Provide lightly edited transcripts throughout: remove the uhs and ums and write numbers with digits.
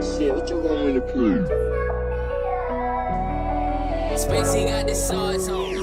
shit, what you want me to prove? Spacey got the sauce on.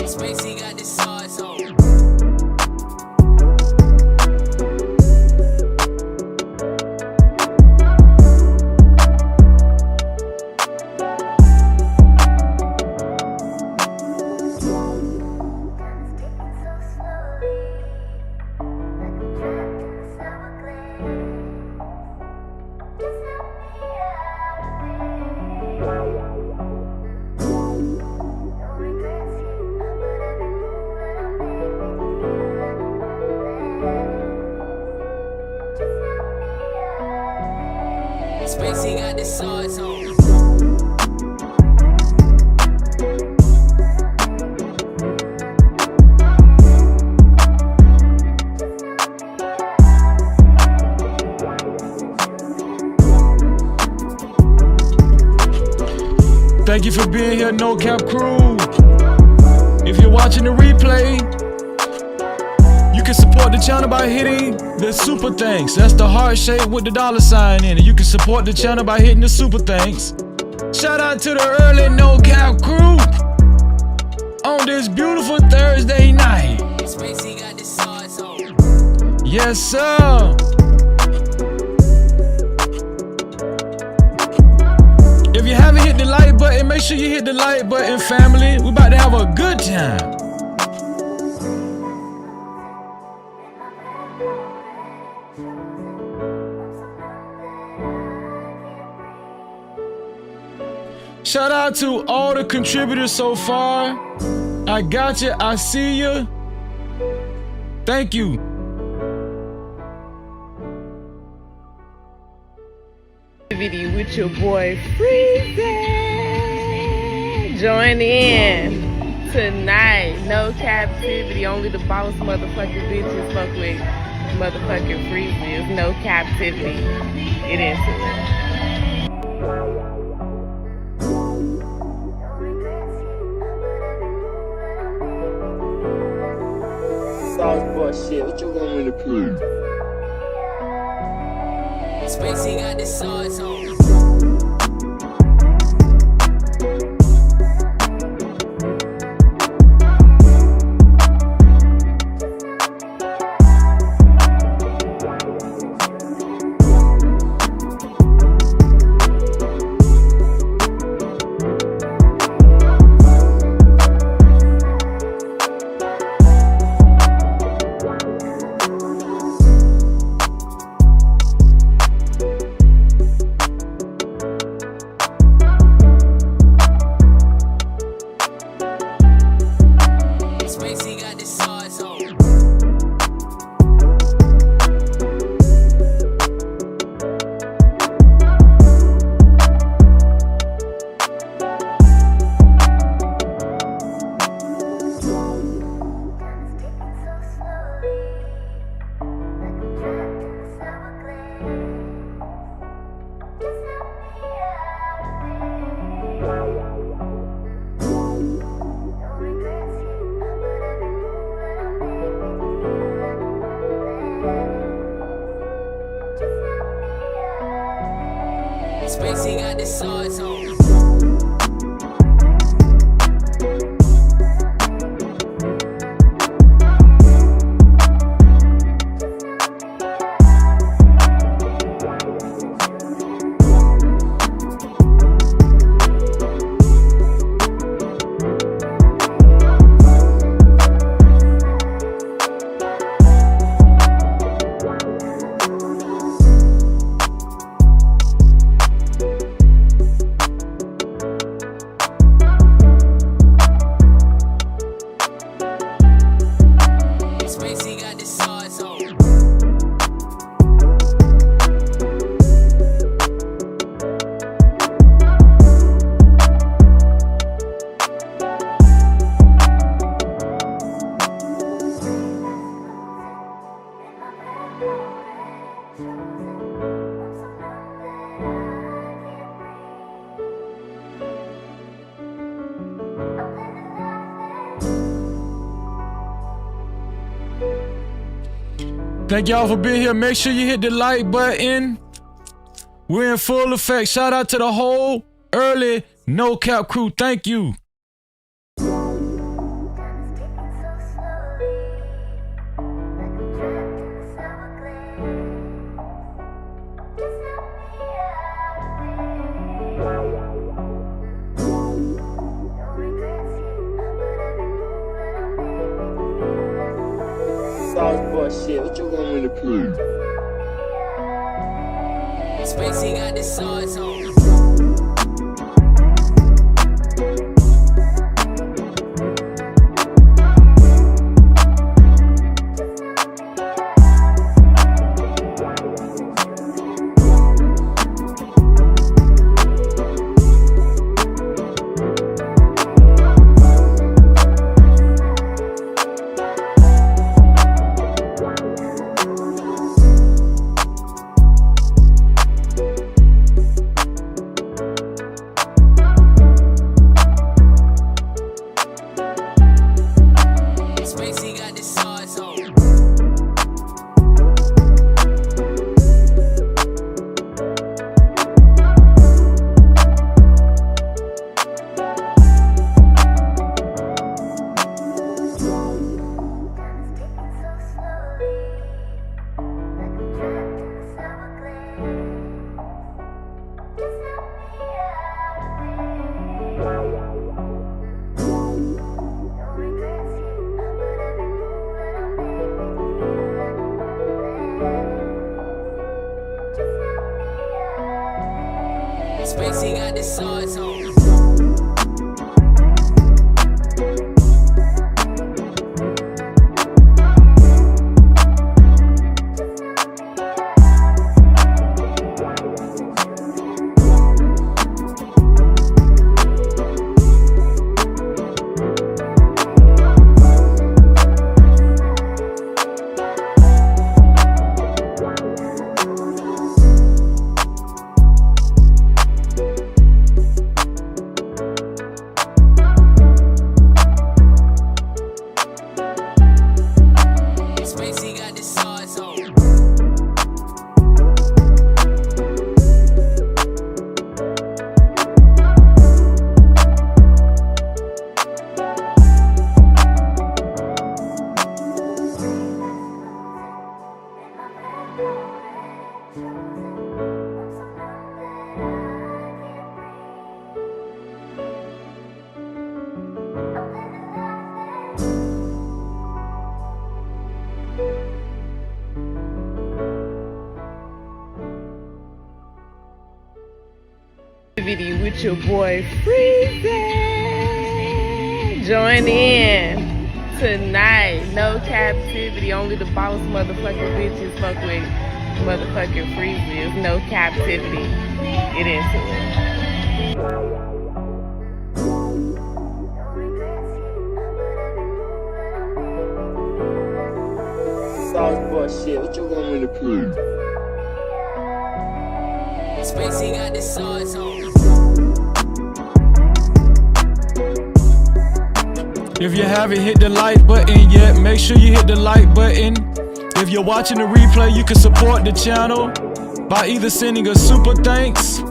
Spacey got the sauce on. Spacey got the sauce on. Thank you for being here, No Cap Crew. If you're watching the replay, you can support the channel by hitting the super thanks. That's the heart shape with the $sign in it. You can support the channel by hitting the super thanks. Shout out to the early No Cap Crew on this beautiful Thursday night. Spacey got the sauce on. Yes, sir. If you haven't hit the like button, make sure you hit the like button, family. We about to have a good time. Shout out to all the contributors so far. I got you. I see you. Thank you. Video with your boy Freezy. Join in tonight. No Cap-tivity. Only the boss motherfucking bitches fuck with motherfucking Freezy. It's no Cap-tivity. Get into it. Sauce boy shit, what you want me to prove? Spacey got the sauce on. Thank y'all for being here. Make sure you hit the like button. We're in full effect. Shout out to the whole early No Cap crew. Thank you. Sauce shit, what you want me to prove? Spacey got the sauce on. Spacey got the sauce on. With your boy Freezy. Join in tonight. No Cap-tivity. Only the boss motherfucking bitches fuck with motherfucking Freezy. No Cap-tivity. Get into it. Sauce shit, what you want me to prove? Spacey got the sauce on. If you haven't hit the like button yet, make sure you hit the like button. If you're watching the replay, you can support the channel by either sending a super thanks,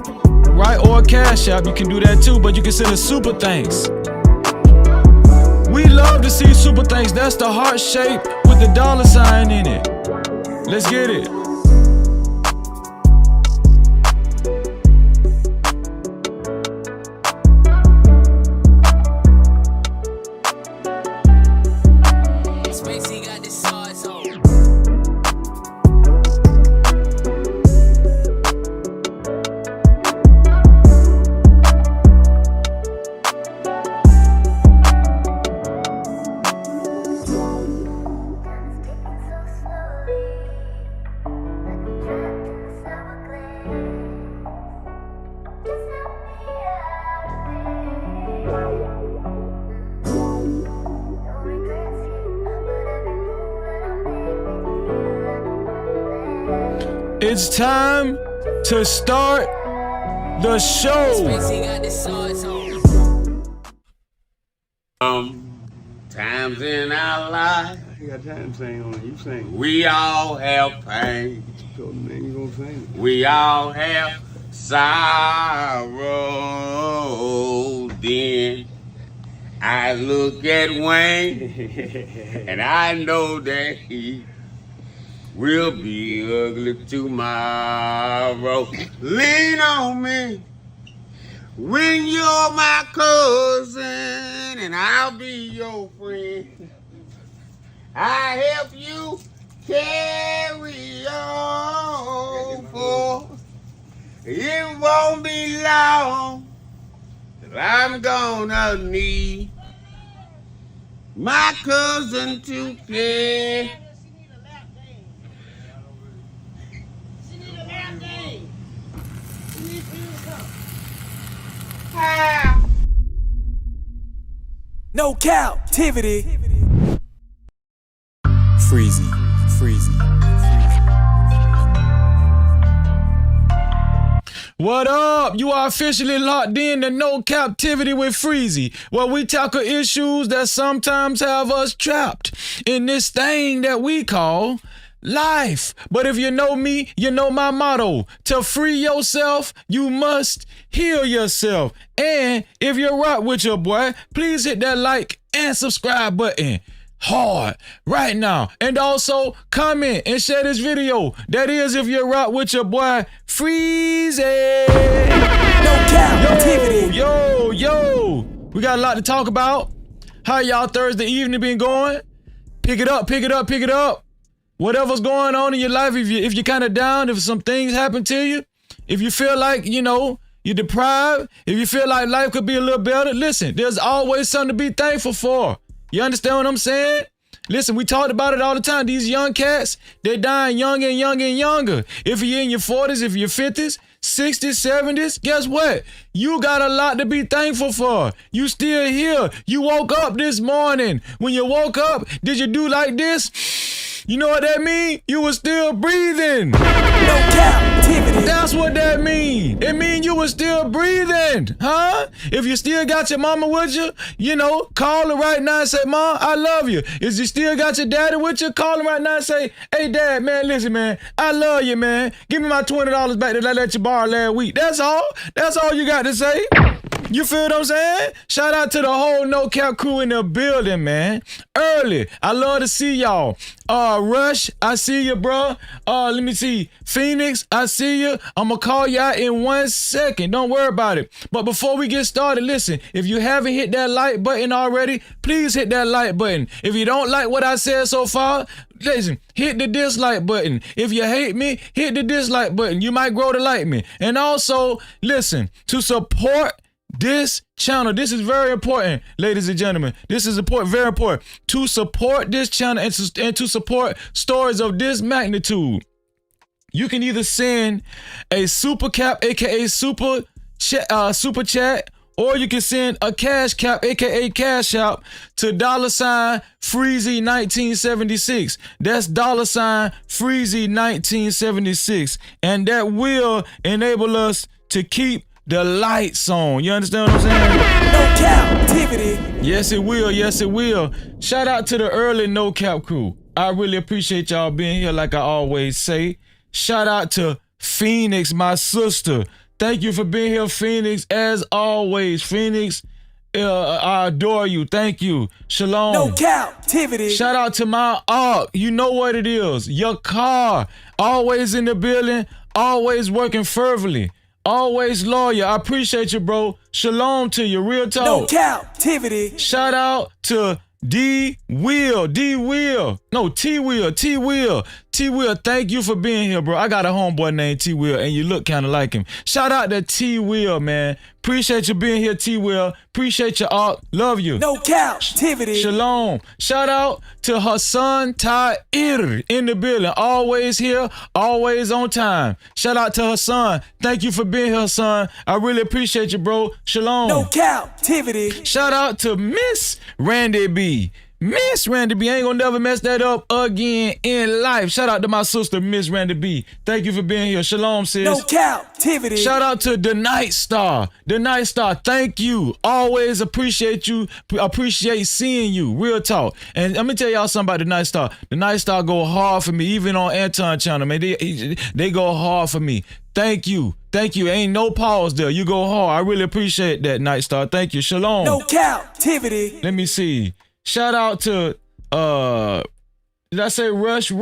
right, or a cash app. You can do that too, but you can send a super thanks. We love to see super thanks. That's the heart shape with the $sign in it. Let's get it. It's time to start the show. Times in our life, You got time to sing on it. You sing. we all have pain. So then you gonna sing it. We all have sorrow. Then I look at Wayne and I know that he will be ugly tomorrow. Lean on me when you're my cousin and I'll be your friend. I help you carry on, for it won't be long till I'm gonna need my cousin to care. No captivity. Freezy. What up? You are officially locked in to No Captivity with Freezy, where we tackle issues that sometimes have us trapped in this thing that we call life. But if you know me, you know my motto. To free yourself, you must heal yourself. And if you're right with your boy, please hit that like and subscribe button hard right now. And also comment and share this video. That is if you're right with your boy Freezy. No captivity. Yo. We got a lot to talk about. How y'all Thursday evening been going? Pick it up. Whatever's going on in your life, if you're kind of down, if some things happen to you, if you feel like, you're deprived, if you feel like life could be a little better, listen, there's always something to be thankful for. You understand what I'm saying? Listen, we talked about it all the time. These young cats, they're dying younger and younger. If you're in your 40s, if you're 50s, 60s, 70s, guess what? You got a lot to be thankful for. You still here. You woke up this morning. When you woke up, did you do like this? You know what that mean? You were still breathing. No captivity. That's what that mean. It mean you were still breathing, huh? If you still got your mama with you, call her right now and say, Mom, I love you. If you still got your daddy with you, call him right now and say, hey, Dad, man, listen, man, I love you, man. Give me my $20 back that I let you borrow last week. That's all. That's all you got to say. You feel what I'm saying? Shout out to the whole No Cap crew in the building, man. Early. I love to see y'all. Rush, I see you, bro. Let me see. Phoenix, I see you. I'm going to call you out in 1 second. Don't worry about it. But before we get started, listen, if you haven't hit that like button already, please hit that like button. If you don't like what I said so far, listen, hit the dislike button. If you hate me, hit the dislike button. You might grow to like me. And also, listen, to support this channel, this is very important, ladies and gentlemen. This is important, very important. To support this channel and to support stories of this magnitude, you can either send a super cap, aka super chat, or you can send a cash cap, aka cash out, to $Freezy 1976. That's $Freezy 1976, and that will enable us to keep the lights on. You understand what I'm saying? No captivity. Yes, it will. Shout out to the early No Cap crew. I really appreciate y'all being here, like I always say. Shout out to Phoenix, my sister. Thank you for being here, Phoenix, as always. Phoenix, I adore you. Thank you. Shalom. No captivity. Shout out to my ARC. You know what it is. Your car. Always in the building. Always working fervently. Always loyal. I appreciate you, bro. Shalom to you. Real talk. No captivity. Shout out to T-Will. No, T-Will. Thank you for being here, bro. I got a homeboy named T-Will, and you look kind of like him. Shout out to T-Will, man. Appreciate you being here, T-Will. Appreciate your art. Love you. No captivity. Shalom. Shout out to Hassan Ta'ir in the building. Always here, always on time. Shout out to Hassan. Thank you for being here, Hassan. I really appreciate you, bro. Shalom. No captivity. Shout out to Miss Randy B. Miss Randy B. I ain't gonna never mess that up again in life. Shout out to my sister, Miss Randy B. Thank you for being here. Shalom, sis. No Cap-tivity. Shout out to the Night Star. The Night Star, thank you. Always appreciate you. Appreciate seeing you. Real talk. And let me tell y'all something about the Night Star. The Night Star go hard for me, even on Anton channel, man. They go hard for me. Thank you. Thank you. Ain't no pause there. You go hard. I really appreciate that, Night Star. Thank you. Shalom. No Cap-tivity. Let me see. Shout out to did I say Rush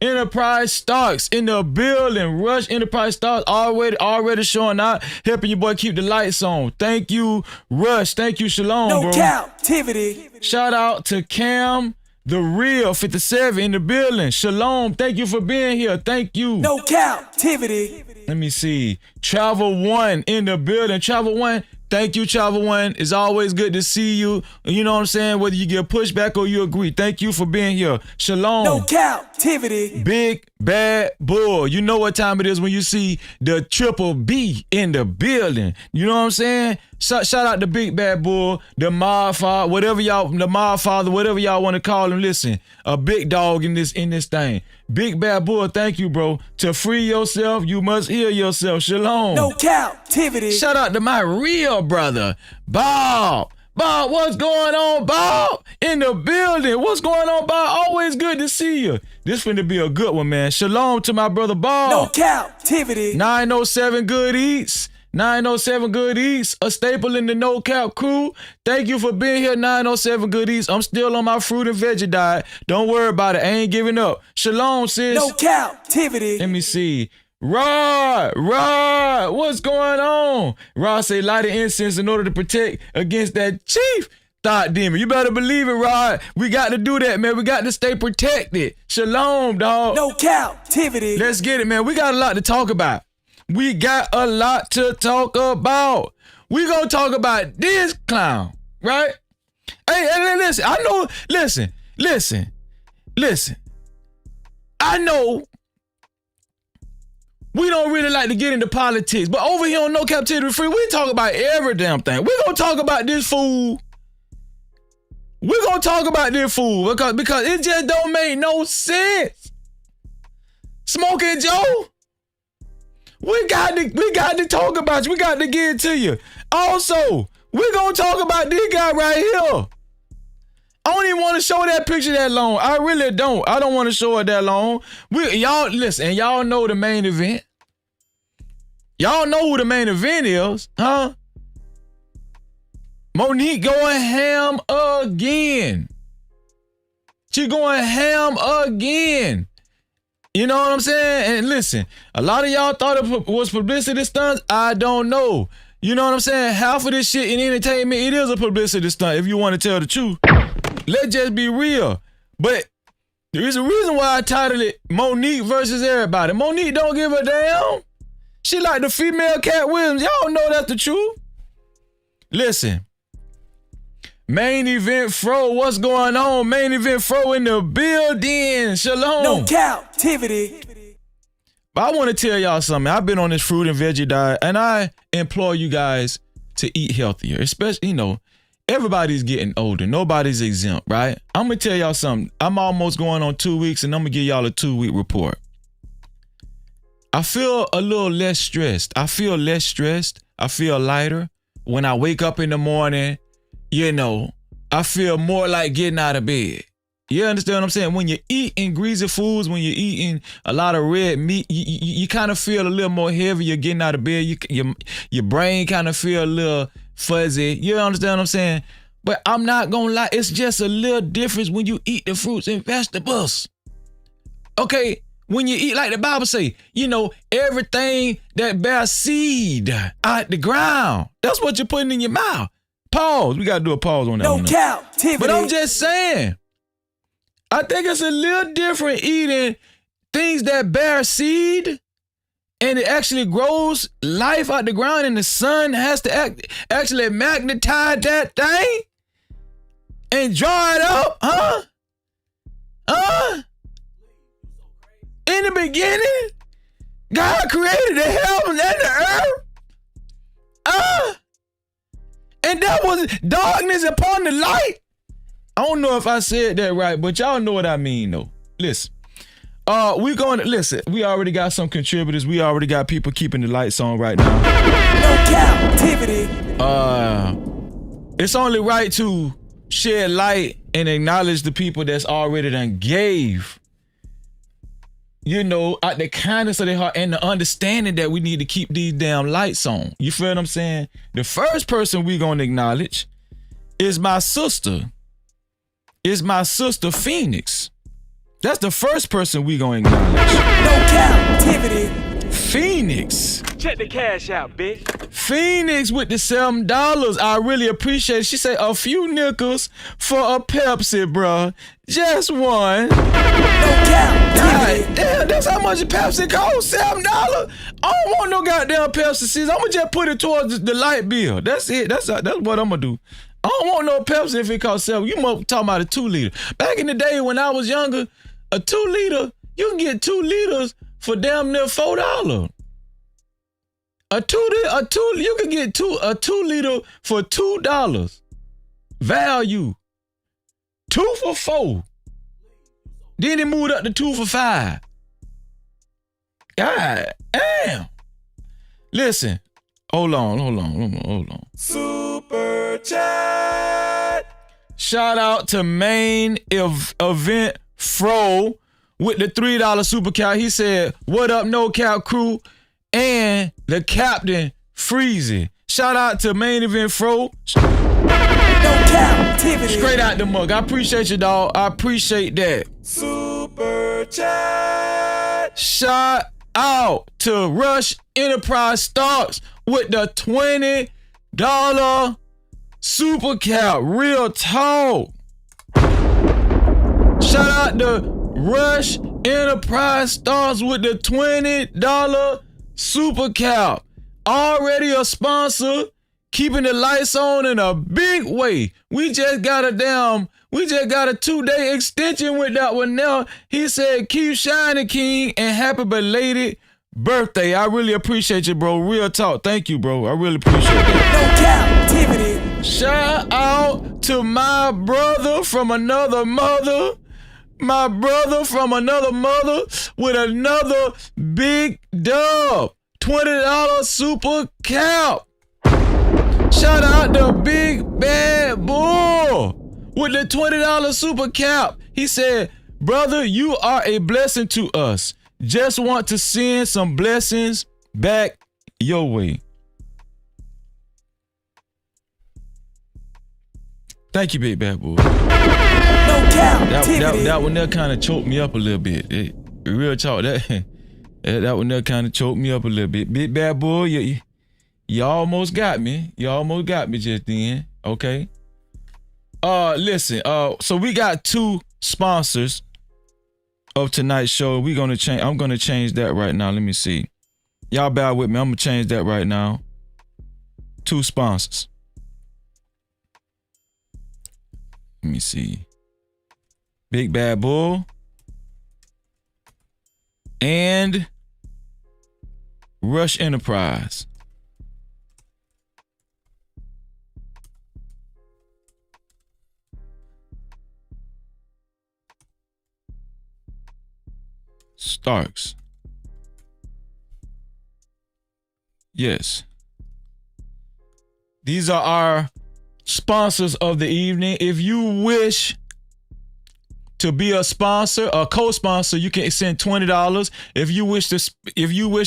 Enterprise Stocks in the building. Rush Enterprise Stocks already showing out, helping your boy keep the lights on. Thank you, Rush. Thank you, Shalom, No bro. Cap-tivity. Shout out to Cam the Real 57 in the building. Shalom. Thank you for being here. Thank you. No Cap-tivity. Let me see. Travel One in the building. Travel One. Thank you, Travel One. It's always good to see you. You know what I'm saying? Whether you get pushback or you agree. Thank you for being here. Shalom. No Cap-tivity. Big Bad Bull. You know what time it is when you see the Triple B in the building. You know what I'm saying? Shout out to Big Bad Bull, the Mod Father, whatever y'all want to call him. Listen, a big dog in this thing. Big Bad Bull, thank you, bro. To free yourself, you must heal yourself. Shalom. No Cap-tivity. Shout out to my real brother, Bob. Bob, what's going on, Bob? In the building. What's going on, Bob? Always good to see you. This finna be a good one, man. Shalom to my brother, Bob. No Cap-tivity. 907 Good Eats. 907 Good Eats, a staple in the No Cap crew. Thank you for being here, 907 Good Eats. I'm still on my fruit and veggie diet. Don't worry about it. I ain't giving up. Shalom, sis. No Cap-tivity. Let me see. Rod, what's going on? Rod say light of incense in order to protect against that chief thought demon. You better believe it, Rod. We got to do that, man. We got to stay protected. Shalom, dog. No Cap-tivity. Let's get it, man. We got a lot to talk about. We got a lot to talk about. We gonna talk about this clown, right? Hey, listen. I know. Listen. I know we don't really like to get into politics, but over here on No Cap-tivity Free, we talk about every damn thing. We gonna talk about this fool. We gonna talk about this fool because it just don't make no sense. Smoking Joe. We got to talk about you. We got to get it to you. Also, we're going to talk about this guy right here. I don't even want to show that picture that long. I really don't. I don't want to show it that long. Y'all, listen, y'all know the main event. Y'all know who the main event is, huh? Monique going ham again. She going ham again. You know what I'm saying? And listen, a lot of y'all thought it was publicity stunts. I don't know. You know what I'm saying? Half of this shit in entertainment, it is a publicity stunt if you want to tell the truth. Let's just be real. But there's a reason why I titled it Monique versus everybody. Monique don't give a damn. She like the female Cat Williams. Y'all know that's the truth. Listen. Main Event Fro, what's going on? Main Event Fro in the building. Shalom. No Cap-tivity. But I want to tell y'all something. I've been on this fruit and veggie diet, and I implore you guys to eat healthier. Especially, everybody's getting older. Nobody's exempt, right? I'm going to tell y'all something. I'm almost going on 2 weeks, and I'm going to give y'all a 2-week report. I feel a little less stressed. I feel lighter. When I wake up in the morning, I feel more like getting out of bed. You understand what I'm saying? When you're eating greasy foods, when you're eating a lot of red meat, you kind of feel a little more heavy. You're getting out of bed. Your brain kind of feel a little fuzzy. You understand what I'm saying? But I'm not going to lie. It's just a little difference when you eat the fruits and vegetables. Okay? When you eat, like the Bible say, everything that bears seed out the ground, that's what you're putting in your mouth. Pause. We got to do a pause on that. No Cap-tivity. But I'm just saying, I think it's a little different eating things that bear seed and it actually grows life out the ground and the sun has to actually magnetize that thing and draw it up, huh? In the beginning, God created the heavens and the earth. And that was darkness upon the light. I don't know if I said that right, but y'all know what I mean though. Listen. We already got some contributors. We already got people keeping the lights on right now. No captivity. It's only right to shed light and acknowledge the people that's already done gave, out the kindness of their heart and the understanding that we need to keep these damn lights on. You feel what I'm saying? The first person we gonna acknowledge is my sister. Phoenix. That's the first person we gonna acknowledge. No captivity. Phoenix. Check the cash out, bitch. Phoenix with the $7. I really appreciate it. She said a few nickels for a Pepsi, bruh. Just one. No captivity. God damn, that's how much a Pepsi costs, $7. I don't want no goddamn Pepsi, sis. I'ma just put it towards the light bill. That's it. That's what I'm gonna do. I don't want no Pepsi if it costs $7. You must talking about a 2 liter. Back in the day when I was younger, a 2 liter, you can get 2 liters for damn near $4. You can get a 2 liter for $2. Value. 2 for $4. Then it moved up to 2 for $5. God damn. Listen. Hold on. Super chat. Shout out to Main Event Fro with the $3 super cap. He said, "What up, No Cap crew?" And the Captain Freezy. Shout out to Main Event Fro. No captivity. Straight out the mug. I appreciate you, dog. I appreciate that. Super chat. Shout out to Rush Enterprise Stocks with the $20 super cap. Real talk. Shout out to Rush Enterprise Stars with the $20 super cap. Already a sponsor, keeping the lights on in a big way. We just got a 2-day extension with that one now. He said, "Keep shining, King, and happy belated birthday." I really appreciate you, bro. Real talk. Thank you, bro. I really appreciate that. No captivity. Shout out to my brother from another mother. My brother from another mother with another big dub. $20 super cap. Shout out to Big Bad Bull with the $20 super cap. He said, "Brother, you are a blessing to us. Just want to send some blessings back your way." Thank you, Big Bad Bull. No captivity. That one there kind of choked me up a little bit. Real talk, that one there kind of choked me up a little bit. Big Bad Bull, you almost got me. You almost got me just then. Okay. Listen. So we got 2 sponsors of tonight's show. I'm gonna change that right now. Let me see. Y'all bear with me. I'm gonna change that right now. 2 sponsors. Let me see. Big Bad Bull and Rush Enterprise. Starks. Yes. These are our sponsors of the evening. If you wish to be a sponsor, a co-sponsor, you can send $20. If you wish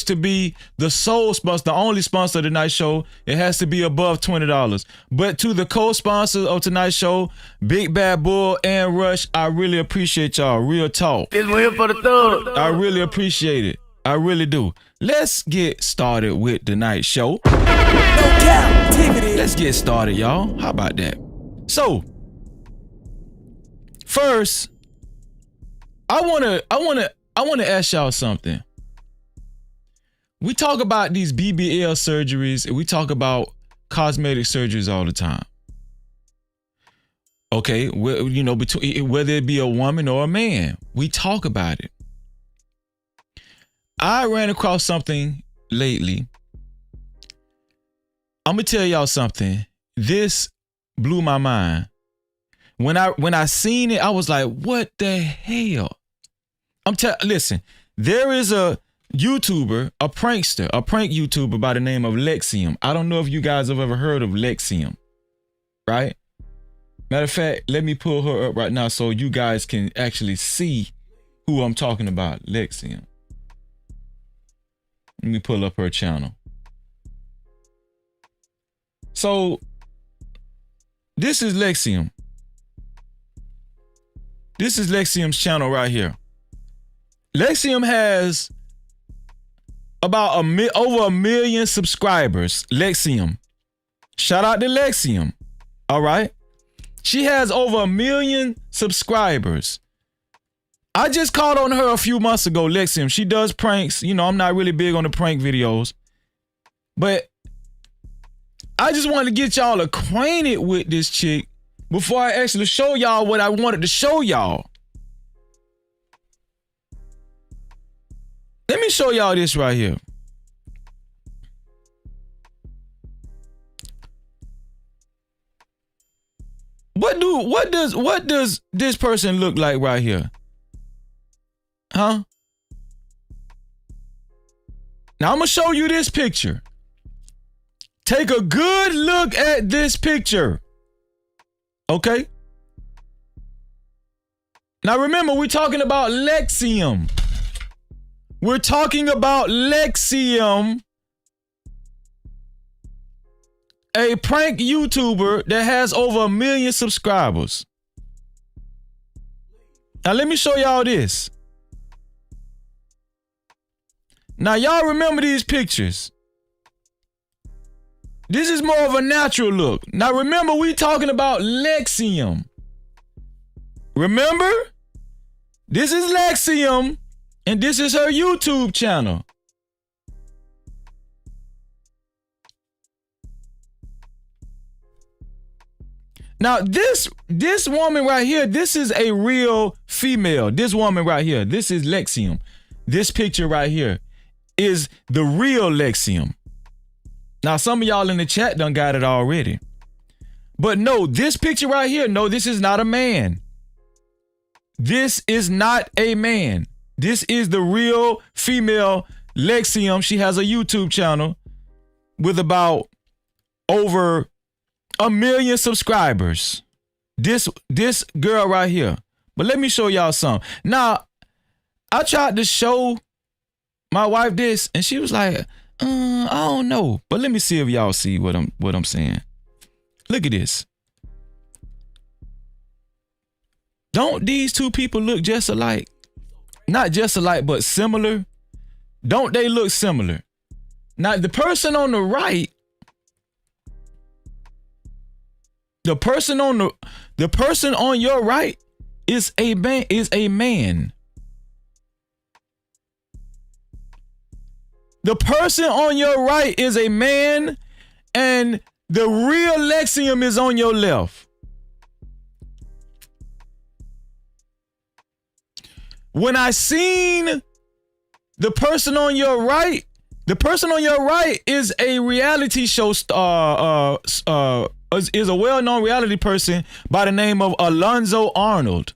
to be the sole sponsor, the only sponsor of tonight's show, it has to be above $20. But to the co-sponsors of tonight's show, Big Bad Bull and Rush, I really appreciate y'all. Real talk. This one here for the thug. I really appreciate it. I really do. Let's get started with tonight's show. No captivity. Let's get started, y'all. How about that? So, first, I wanna ask y'all something. We talk about these BBL surgeries and we talk about cosmetic surgeries all the time. Okay, between whether it be a woman or a man, we talk about it. I ran across something lately. I'm gonna tell y'all something. This blew my mind. when I seen it, I was like, what the hell? Listen, there is a YouTuber, a prank YouTuber by the name of Lexium. I don't know if you guys have ever heard of Lexium, right? Matter of fact, let me pull her up right now so you guys can actually see who I'm talking about. Lexium. Let me pull up her channel. So this is Lexium. This is Lexium's channel right here. Lexium has about over 1 million subscribers. Lexium. Shout out to Lexium. All right. She has over 1 million subscribers. I just called on her a few months ago, Lexium. She does pranks. You know, I'm not really big on the prank videos. But I just wanted to get y'all acquainted with this chick before I actually show y'all what I wanted to show y'all. Let me show y'all this right here. What does this person look like right here? Huh? Now I'm gonna show you this picture. Take a good look at this picture. Okay? Now remember, we're talking about Lexium. We're talking about Lexium, a prank YouTuber that has over 1 million subscribers. Now let me show y'all this. Now y'all remember these pictures. This is more of a natural look. Now remember, we talking about Lexium. Remember? This is Lexium, and this is her YouTube channel. Now this woman right here, this is a real female. This woman right here, this is Lexium. This picture right here is the real Lexium. Now, some of y'all in the chat done got it already. But no, this picture right here, no, this is not a man. This is not a man. This is the real female Lexium. She has a YouTube channel with about over 1 million subscribers. This girl right here. But let me show y'all something. Now, I tried to show my wife this, and she was like, I don't know. But let me see if y'all see what I'm saying. Look at this. Don't these two people look just alike? Not just alike, but similar. Don't they look similar? Now, the person on the right, the person on your right is a man. The person on your right is a man, and the real Lexium is on your left. When I seen the person on your right, is a reality show star, is a well-known reality person by the name of Alonzo Arnold.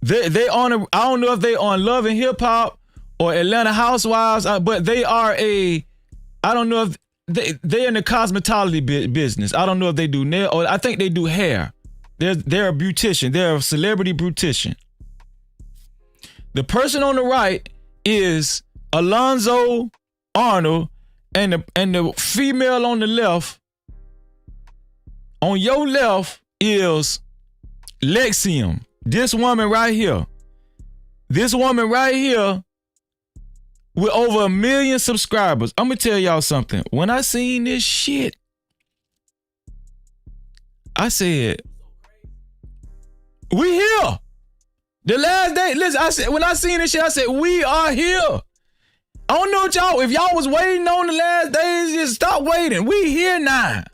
They on I don't know if they on Love and Hip Hop or Atlanta Housewives, but they are I don't know if they're in the cosmetology business. I don't know if they do nail, or I think they do hair. They're a beautician. They're a celebrity beautician. The person on the right is Alonzo Arnold, and the female on the left, on your left, is Lexium. This woman right here. This woman right here with over 1 million subscribers. I'm going to tell y'all something. When I seen this shit, I said, we here. The last day, listen, I said, when I seen this shit, I said, we are here. I don't know what y'all, if y'all was waiting on the last days, just stop waiting. We here now.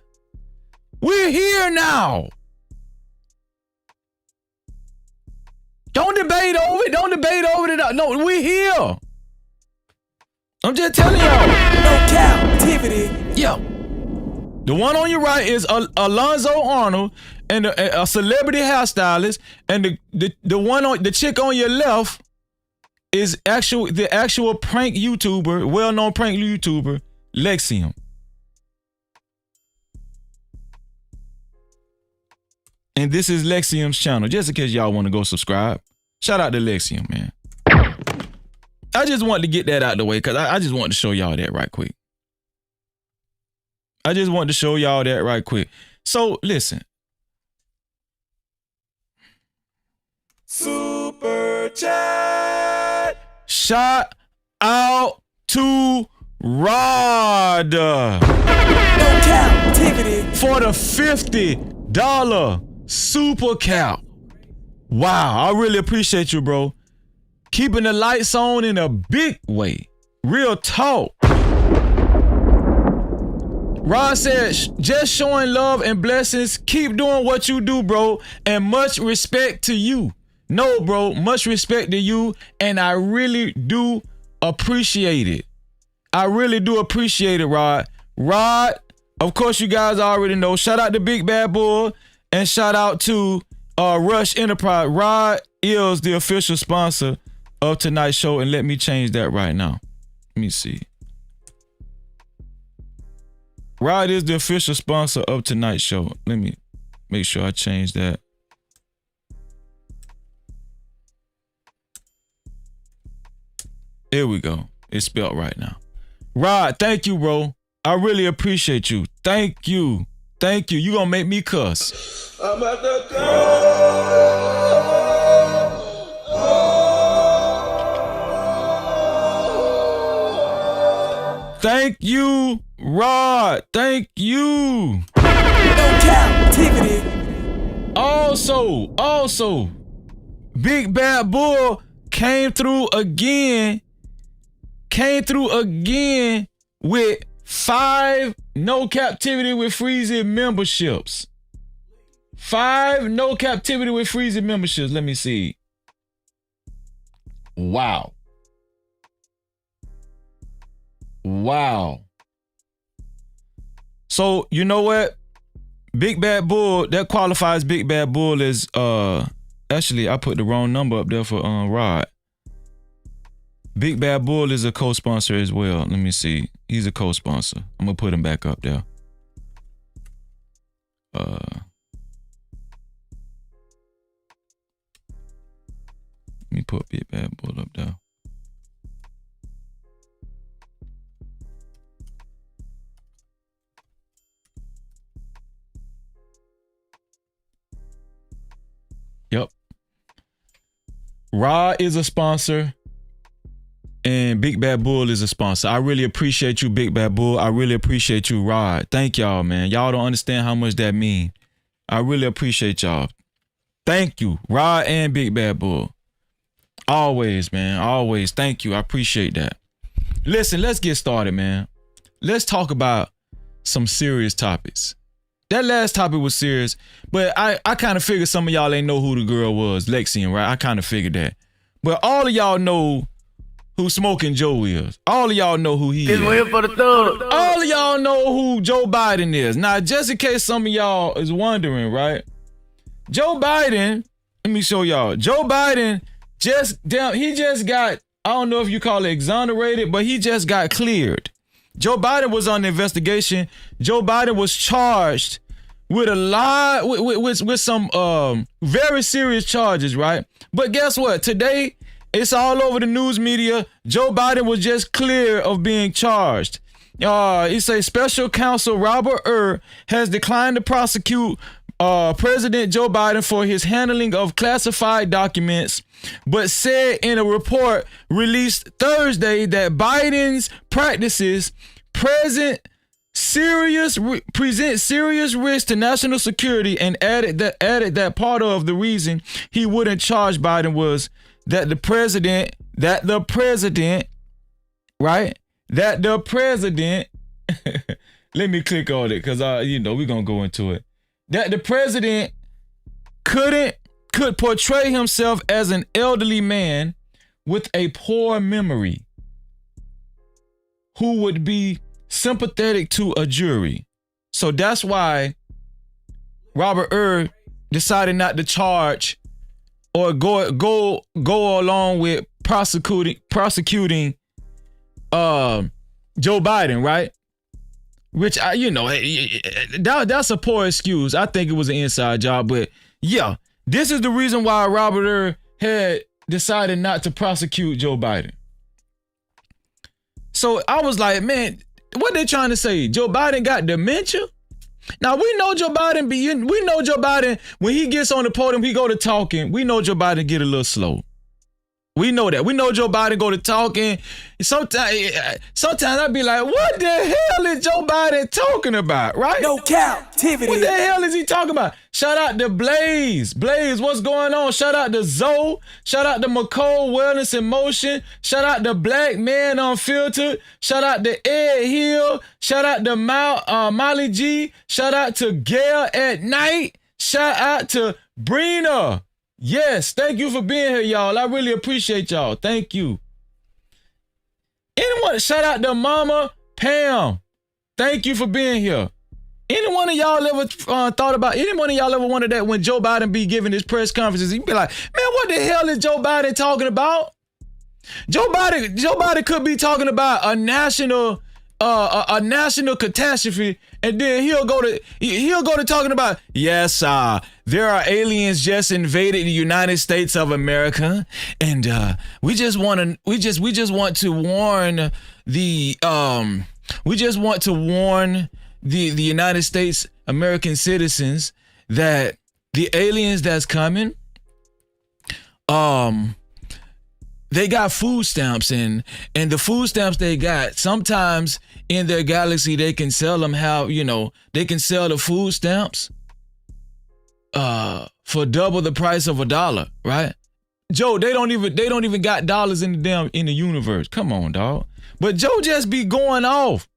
We're here now. Don't debate over it. Don't debate over it. No, we're here. I'm just telling y'all. No Cap-tivity. Yeah. The one on your right is Alonzo Arnold, and a celebrity hairstylist, and the one on the chick on your left is the actual prank YouTuber, well-known prank YouTuber, Lexium. And this is Lexium's channel, just in case y'all want to go subscribe. Shout out to Lexium, man. I just wanted to get that out the way because I just wanted to show y'all that right quick. So, listen. Super chat. Shout out to Rod. No Cap-tivity. For the $50 super cap. Wow, I really appreciate you, bro. Keeping the lights on in a big way. Real talk. Rod said, just showing love and blessings. Keep doing what you do, bro. And much respect to you. No, bro, much respect to you. And I really do appreciate it. I really do appreciate it, Rod. Rod, of course, you guys already know. Shout out to Big Bad Bull. And shout out to Rush Enterprise. Rod is the official sponsor of tonight's show. And let me change that right now. Let me see. Rod is the official sponsor of tonight's show. Let me make sure I change that. Here we go. It's spelled right now. Rod, thank you, bro. I really appreciate you. Thank you. Thank you. You gonna make me cuss. I'm at the Thank you, Rod. Thank you. No Cap-tivity. Also, Big Bad Bull came through again with 5 No Captivity with Freezy memberships. 5 No Captivity with Freezy memberships. Let me see. Wow. So, you know what? Big Bad Bull, that qualifies Big Bad Bull as, actually, I put the wrong number up there for Rod. Big Bad Bull is a co-sponsor as well. Let me see. He's a co-sponsor. I'm going to put him back up there. Let me put Big Bad Bull up there. Yep. Rod is a sponsor. And Big Bad Bull is a sponsor. I really appreciate you, Big Bad Bull. I really appreciate you, Rod. Thank y'all, man. Y'all don't understand how much that means. I really appreciate y'all. Thank you, Rod and Big Bad Bull. Always, man. Always. Thank you. I appreciate that. Listen, let's get started, man. Let's talk about some serious topics. That last topic was serious, but I kind of figured some of y'all ain't know who the girl was, Lexium, right? I kind of figured that. But all of y'all know who Smoking Joe is. All of y'all know who he is. for the thug. All of y'all know who Joe Biden is. Now, just in case some of y'all is wondering, right? Joe Biden, let me show y'all. Joe Biden he just got, I don't know if you call it exonerated, but he just got cleared. Joe Biden was on the investigation. Joe Biden was charged with a lot, with some very serious charges, right? But guess what? Today, it's all over the news media. Joe Biden was just clear of being charged. He says Special Counsel Robert has declined to prosecute President Joe Biden for his handling of classified documents, but said in a report released Thursday that Biden's practices present serious risk to national security, and added that part of the reason he wouldn't charge Biden was that the president, let me click on it because we're gonna go into it. That the president could portray himself as an elderly man with a poor memory who would be sympathetic to a jury. So that's why Robert Earl decided not to charge or go along with prosecuting Joe Biden, right? Which that's a poor excuse. I think it was an inside job, but yeah, this is the reason why Robert Earl had decided not to prosecute Joe Biden. So I was like, man, what they trying to say? Joe Biden got dementia? Now we know Joe Biden when he gets on the podium, he go to talking. We know Joe Biden get a little slow. We know that. We know Joe Biden go to talking. Sometimes I be like, what the hell is Joe Biden talking about, right? No Cap-tivity. What the hell is he talking about? Shout out to Blaze. Blaze, what's going on? Shout out to Zoe. Shout out to McCole Wellness in Motion. Shout out to Black Man Unfiltered. Shout out to Ed Hill. Shout out to Molly G. Shout out to Gail at Night. Shout out to Brina. Yes, thank you for being here, y'all. I really appreciate y'all. Thank you. Anyone, shout out to Mama Pam. Thank you for being here. Any one of y'all ever wanted that when Joe Biden be giving his press conferences, he'd be like, man, what the hell is Joe Biden talking about? Joe Biden could be talking about a national catastrophe, and then he'll go to talking about, yes, there are aliens just invaded the United States of America, and we just want to warn the United States American citizens that the aliens that's coming, they got food stamps, and the food stamps they got, sometimes in their galaxy they can sell them they can sell the food stamps for double the price of $1, right? Joe, they don't even got dollars in the universe. Come on, dog. But Joe just be going off.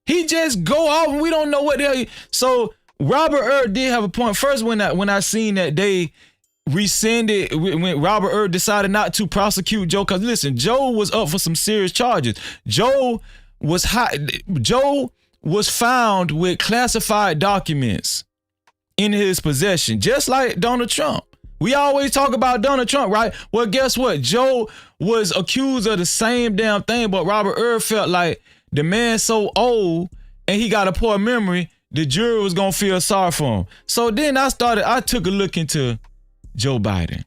He just go off and we don't know what the hell. So Robert Earl did have a point. First, when I seen that they rescinded, when Robert Earl decided not to prosecute Joe, because listen, Joe was up for some serious charges. Joe was found with classified documents in his possession, just like Donald Trump. We always talk about Donald Trump, right? Well, guess what? Joe was accused of the same damn thing, but Robert Earl felt like the man's so old and he got a poor memory, the jury was gonna feel sorry for him. So then I took a look into Joe Biden.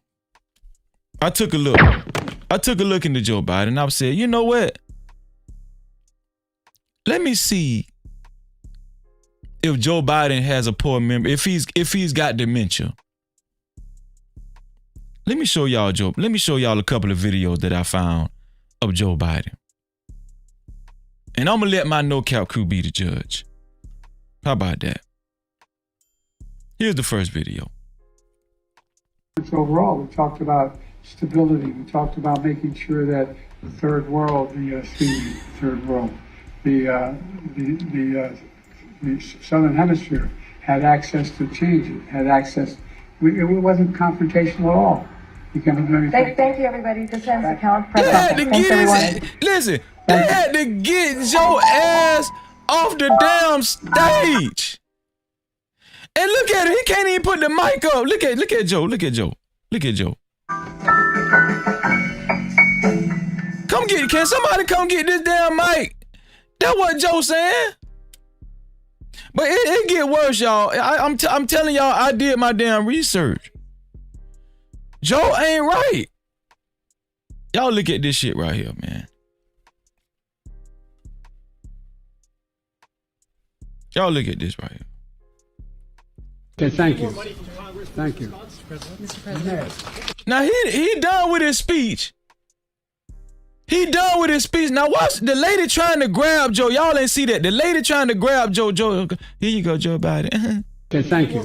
I took a look into Joe Biden and I said, you know what? Let me see if Joe Biden has a poor memory, if he's got dementia. Let me show y'all a couple of videos that I found of Joe Biden. And I'm gonna let my No Cap crew be the judge. How about that? Here's the first video. Overall, we talked about stability. We talked about making sure that the third world, the southern hemisphere had access to change. It had access. It wasn't confrontational at all. Thank you, everybody. This ends the count. They had to get Joe ass off the damn stage. And look at it. He can't even put the mic up. Look at Joe. Look at Joe. Can somebody come get this damn mic? That's what Joe saying. But it get worse, y'all. I'm telling y'all, I did my damn research. Joe ain't right. Y'all look at this shit right here, man. Y'all look at this right here. Okay, thank you. Thank you. Mr. President. Now he done with his speech. Now watch the lady trying to grab Joe. Y'all ain't see that. The lady trying to grab Joe. Joe, here you go, Joe Biden. Okay, thank you.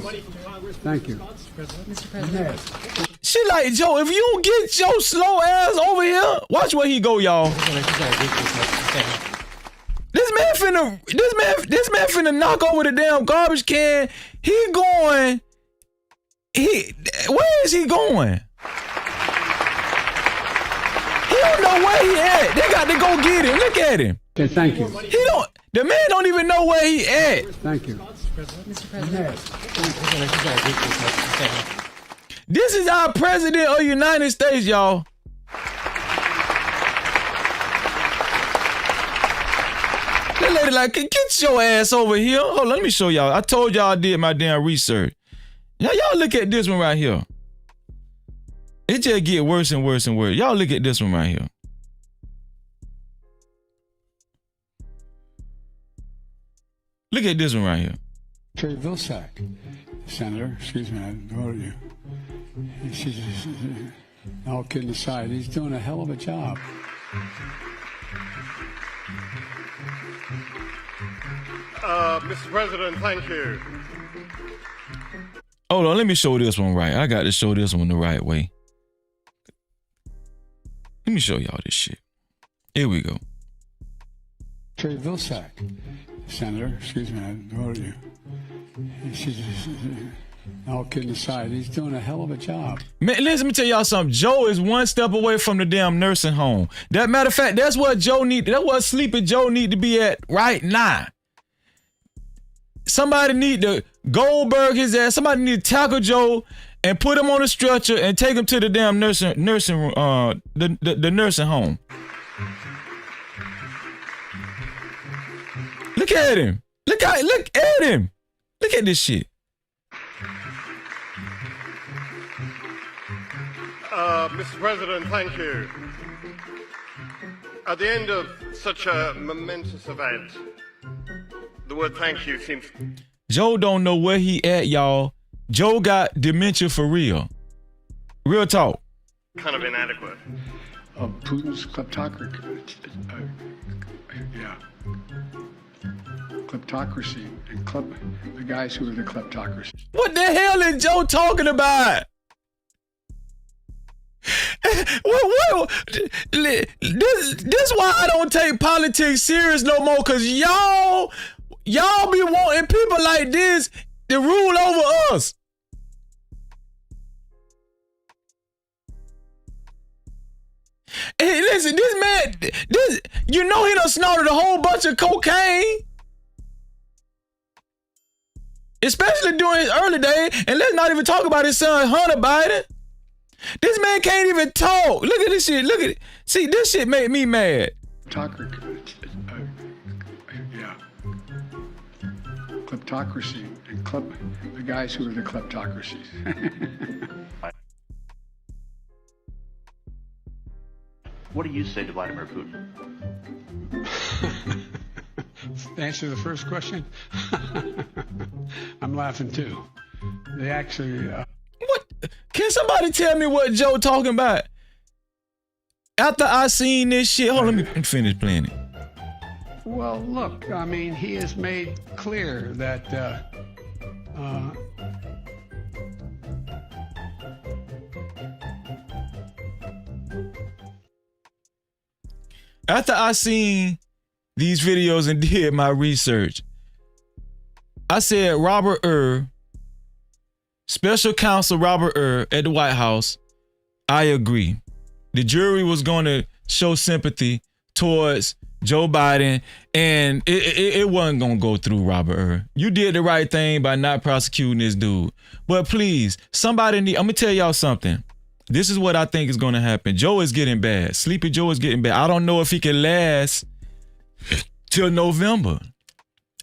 Thank you. Mr. President. She like, Joe, if you don't get your slow ass over here, watch where he go, y'all. This man finna knock over the damn garbage can. Where is he going? He don't know where he at. They got to go get him. Look at him. Okay, thank you. The man don't even know where he at. Thank you. Mr. President. This is our president of the United States, y'all. That lady like, get your ass over here. Hold on, let me show y'all. I told y'all I did my damn research. Now y'all look at this one right here. It just get worse and worse and worse. Y'all look at this one right here. Look at this one right here. Terry Vilsack, Senator, excuse me, I voted you. All kidding aside, he's doing a hell of a job. Mr. President, thank you. Hold on, let me show this one right. I got to show this one the right way. Let me show y'all this shit. Here we go. Terry Vilsack, Senator, excuse me, I voted you. All kidding aside, he's doing a hell of a job. Man, let me tell y'all something. Joe is one step away from the damn nursing home. That matter of fact, that's what Sleepy Joe need to be at right now. Somebody need to Goldberg his ass. Somebody need to tackle Joe and put him on a stretcher and take him to the damn nursing the nursing home. Look at him. Look at him. Look at this shit. Mr. President, thank you. At the end of such a momentous event, the word thank you seems... Joe don't know where he at, y'all. Joe got dementia for real. Real talk. kind of inadequate. Of Putin's kleptocracy. Kleptocracy. And the guys who are the kleptocracy. What the hell is Joe talking about? This why I don't take politics serious no more, cause y'all be wanting people like this to rule over us. Hey, listen, this man, you know he done snorted a whole bunch of cocaine. Especially during his early days, and let's not even talk about his son Hunter Biden. This man can't even talk. Look at this shit. Look at it. See, this shit made me mad. Kleptocracy. And the guys who are the kleptocracies. What do you say to Vladimir Putin? Answer the first question. I'm laughing too. They actually. What? Can somebody tell me what Joe talking about? After I seen this shit, hold on, let me finish playing it. Well, look, I mean, he has made clear that after I seen these videos and did my research, I said Robert Special Counsel Robert at the White House, I agree. The jury was going to show sympathy towards Joe Biden, and it wasn't going to go through Robert. You did the right thing by not prosecuting this dude. But please, I'm going to tell y'all something. This is what I think is going to happen. Joe is getting bad. Sleepy Joe is getting bad. I don't know if he can last till November.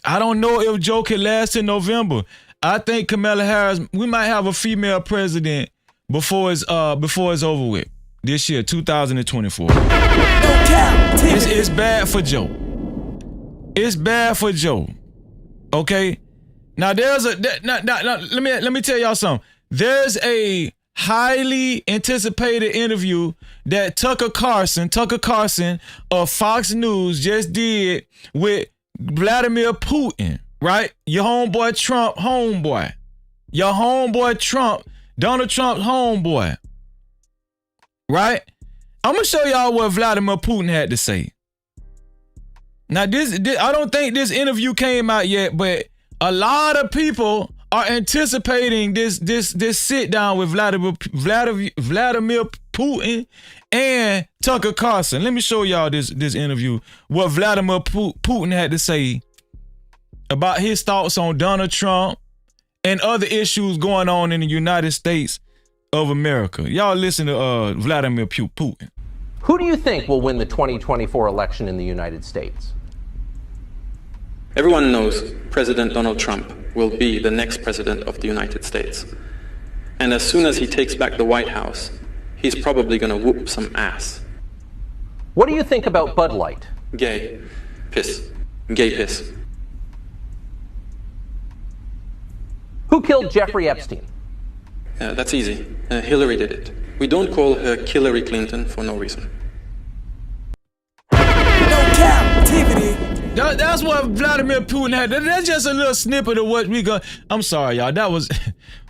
I don't know if Joe can last till November. I think Kamala Harris, we might have a female president before it's over with. This year, 2024. It's bad for Joe. It's bad for Joe. Okay? Now let me tell y'all something. There's a highly anticipated interview that Tucker Carlson of Fox News just did with Vladimir Putin, right? Your homeboy Trump homeboy. Your homeboy Trump, Donald Trump's homeboy. Right? I'm going to show y'all what Vladimir Putin had to say. Now, this I don't think this interview came out yet, but a lot of people are anticipating this sit down with Vladimir Putin and Tucker Carlson. Let me show y'all this interview, what Vladimir Putin had to say about his thoughts on Donald Trump and other issues going on in the United States of America. Y'all listen to Vladimir Putin. Who do you think will win the 2024 election in the United States? Everyone knows President Donald Trump will be the next president of the United States. And as soon as he takes back the White House, he's probably going to whoop some ass. What do you think about Bud Light? Gay. Piss. Gay piss. Who killed Jeffrey Epstein? That's easy. Hillary did it. We don't call her Hillary Clinton for no reason. That's what Vladimir Putin had. That's just a little snippet of what we got. I'm sorry, y'all. That was,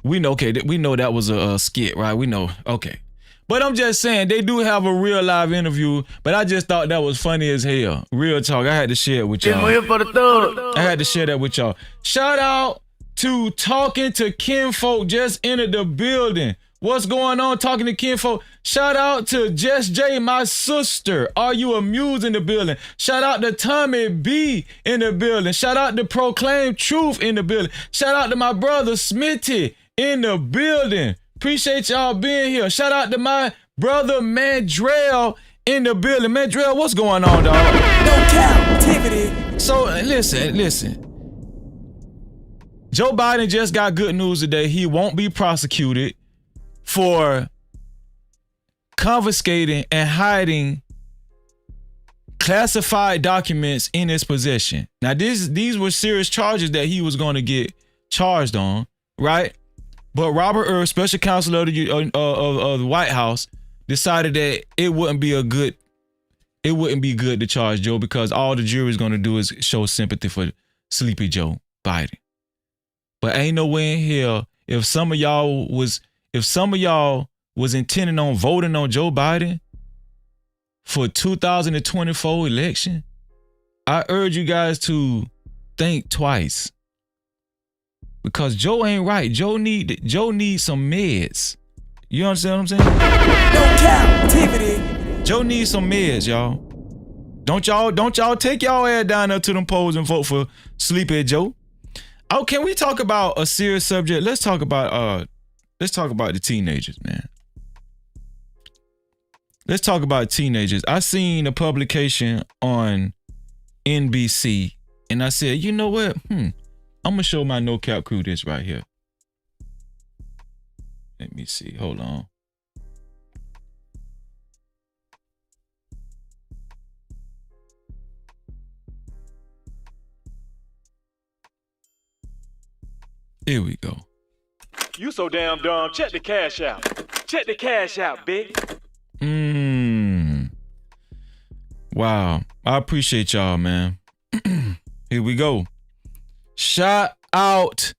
we know that was a skit, right? We know, okay. But I'm just saying, they do have a real live interview, but I just thought that was funny as hell. Real talk. I had to share it with y'all. I had to share that with y'all. Shout out to Talking to Kinfolk, just entered the building. What's going on, Talking to Kinfolk? Shout out to Jess J, my sister. Are you amused in the building? Shout out to Tommy B in the building. Shout out to Proclaim Truth in the building. Shout out to my brother Smitty in the building. Appreciate y'all being here. Shout out to my brother Mandrell in the building. Mandrell, what's going on, dog? No Cap-tivity. So listen. Joe Biden just got good news today. He won't be prosecuted for confiscating and hiding classified documents in his possession. Now, these were serious charges that he was going to get charged on, right? But Robert Earl, special counsel of the White House, decided that it wouldn't be good to charge Joe, because all the jury is going to do is show sympathy for Sleepy Joe Biden. But ain't no way in hell if some of y'all was intending on voting on Joe Biden for 2024 election, I urge you guys to think twice. Because Joe ain't right. Joe needs some meds. You understand what I'm saying? No Cap-tivity. Joe needs some meds, y'all. Don't y'all take y'all ass down there to them polls and vote for Sleepy Joe. Oh, can we talk about a serious subject? Let's talk about the teenagers, man. Let's talk about teenagers. I seen a publication on NBC, and I said, you know what? I'm gonna show my No Cap crew this right here. Let me see. Hold on. Here we go. You so damn dumb. Check the cash out. Check the cash out, big. Wow. I appreciate y'all, man. Here we go. Shout out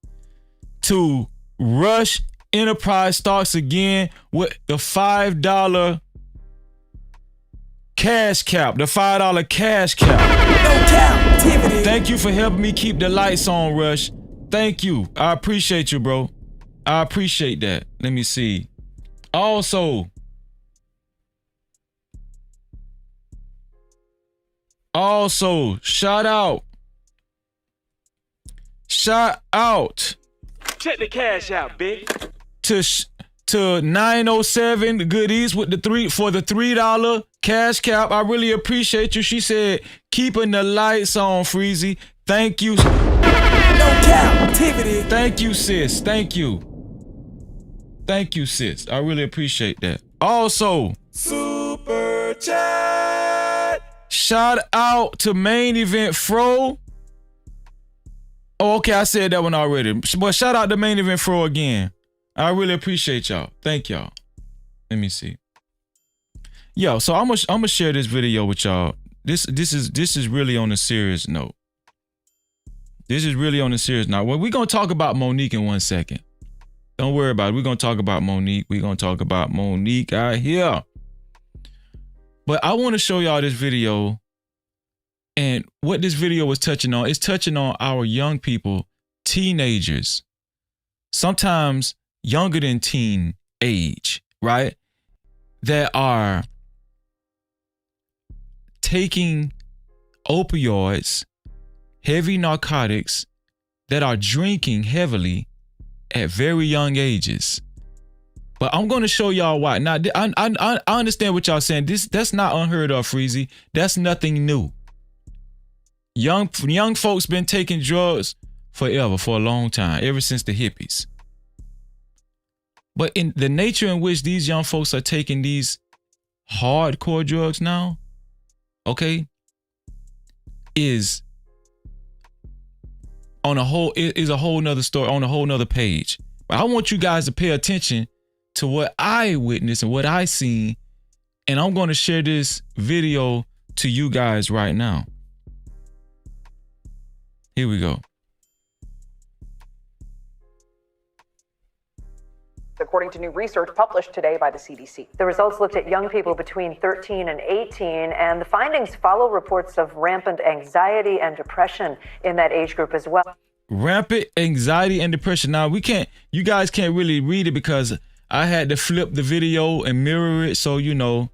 to Rush Enterprise Stocks again with the $5 cash cap. The $5 cash cap. No Cap-tivity. Thank you for helping me keep the lights on, Rush. Thank you. I appreciate you, bro. I appreciate that. Let me see. Also, shout out. Check the cash out, big. To 907 Goodies with the $3 cash cap. I really appreciate you. She said, keeping the lights on, Freezy. Thank you. No Cap-tivity. Thank you, sis. Thank you. Thank you, sis. I really appreciate that. Also, Super Chat. Shout out to Main Event Fro. Oh, okay, I said that one already. But shout out to Main Event Fro again. I really appreciate y'all. Thank y'all. Let me see. Yo, so I'm gonna share this video with y'all. This is really on a serious note. This is really on a serious note. Well, we're gonna talk about Monique in 1 second. Don't worry about it. We're gonna talk about Monique. We're gonna talk about Monique out here. But I want to show y'all this video. And what this video was touching on is touching on our young people, teenagers, sometimes younger than teen age, right? that are taking opioids, heavy narcotics, that are drinking heavily at very young ages. But I'm going to show y'all why. Now, I understand what y'all saying. That's not unheard of, Freezy. That's nothing new. Young folks been taking drugs forever, for a long time, ever since the hippies. But in the nature in which these young folks are taking these hardcore drugs now, okay, is on a whole nother story, on a whole nother page. But I want you guys to pay attention to what I witnessed and what I seen, and I'm going to share this video to you guys right now. Here we go. According to new research published today by the CDC. The results looked at young people between 13 and 18, and the findings follow reports of rampant anxiety and depression in that age group as well. Rampant anxiety and depression. Now, you guys can't really read it because I had to flip the video and mirror it, so you know,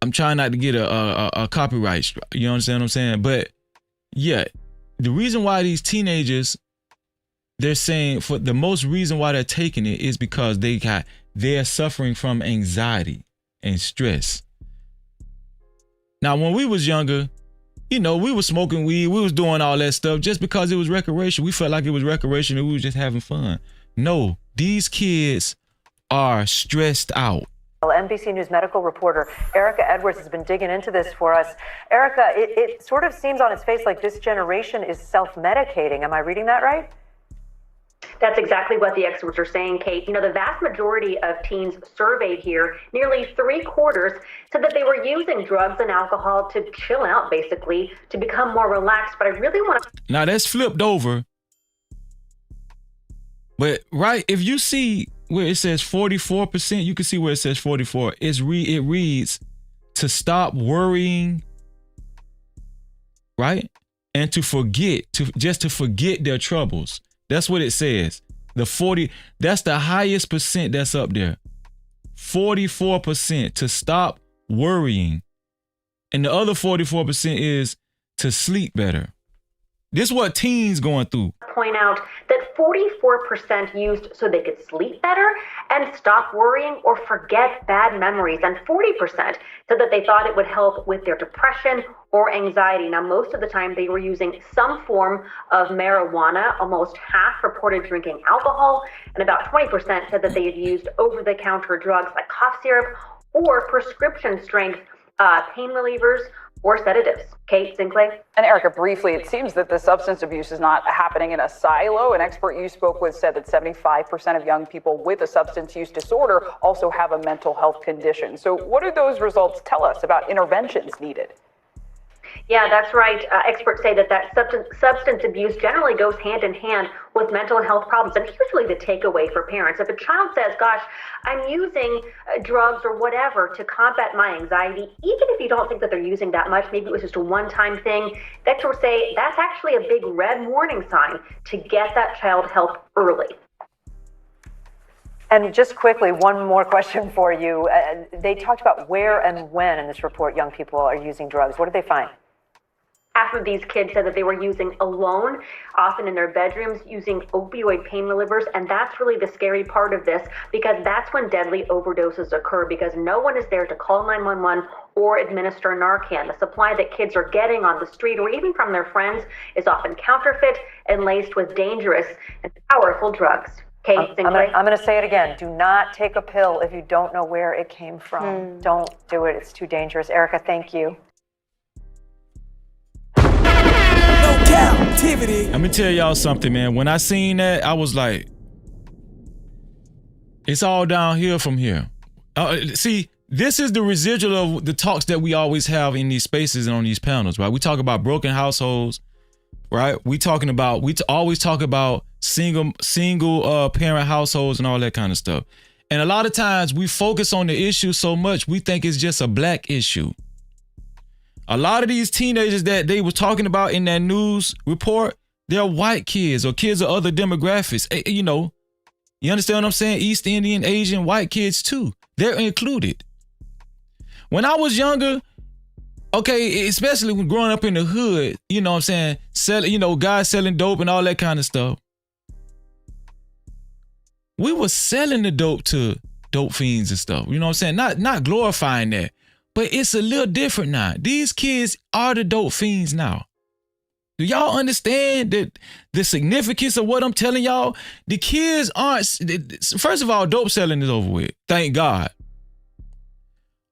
I'm trying not to get a copyright strike. You understand what I'm saying? But yeah, the reason why these teenagers, they're saying for the most reason why they're taking it is because they're suffering from anxiety and stress. Now, when we was younger, you know, we was smoking weed, we was doing all that stuff just because it was recreation. We felt like it was recreation and we was just having fun. No, these kids are stressed out. NBC News medical reporter Erica Edwards has been digging into this for us. Erica, it sort of seems on its face like this generation is self-medicating. Am I reading that right? That's exactly what the experts are saying, Kate. You know, the vast majority of teens surveyed here, nearly 3/4, said that they were using drugs and alcohol to chill out, basically, to become more relaxed. But I really want to... Now, that's flipped over. But, right, if you see where it says 44%, you can see where it says 44. It reads, to stop worrying, right? And to forget, just to forget their troubles. That's what it says. That's the highest percent that's up there. 44% to stop worrying. And the other 44% is to sleep better. This is what teens going through. Point out that 44% used so they could sleep better and stop worrying or forget bad memories. And 40% said that they thought it would help with their depression or anxiety. Now, most of the time they were using some form of marijuana. Almost half reported drinking alcohol, and about 20% said that they had used over-the-counter drugs like cough syrup or prescription strength pain relievers or sedatives. Kate, Sinclair? And Erica, briefly, it seems that the substance abuse is not happening in a silo. An expert you spoke with said that 75% of young people with a substance use disorder also have a mental health condition. So what do those results tell us about interventions needed? Yeah, that's right. Experts say that substance abuse generally goes hand in hand with mental health problems. And here's really the takeaway for parents. If a child says, gosh, I'm using drugs or whatever to combat my anxiety, even if you don't think that they're using that much, maybe it was just a one-time thing, experts say that's actually a big red warning sign to get that child help early. And just quickly, one more question for you. They talked about where and when in this report young people are using drugs. What did they find? Half of these kids said that they were using alone, often in their bedrooms, using opioid pain relievers. And that's really the scary part of this, because that's when deadly overdoses occur, because no one is there to call 911 or administer Narcan. The supply that kids are getting on the street or even from their friends is often counterfeit and laced with dangerous and powerful drugs. Kate, I'm going to say it again. Do not take a pill if you don't know where it came from. Don't do it. It's too dangerous. Erica, thank you. Cap-tivity. Let me tell y'all something, man. When I seen that, I was like, it's all downhill from here. See, this is the residual of the talks that we always have in these spaces and on these panels, right? We talk about broken households, right? We always talk about single parent households and all that kind of stuff. And a lot of times we focus on the issue so much, we think it's just a black issue. A lot of these teenagers that they were talking about in that news report, they're white kids or kids of other demographics. You know, You understand what I'm saying? East Indian, Asian, white kids too. They're included. When I was younger, okay, especially when growing up in the hood, you know what I'm saying, guys selling dope and all that kind of stuff. We were selling the dope to dope fiends and stuff. You know what I'm saying? Not glorifying that. But it's a little different now. These kids are the dope fiends now. Do y'all understand that the significance of what I'm telling y'all? The kids aren't, first of all, dope selling is over with. Thank God.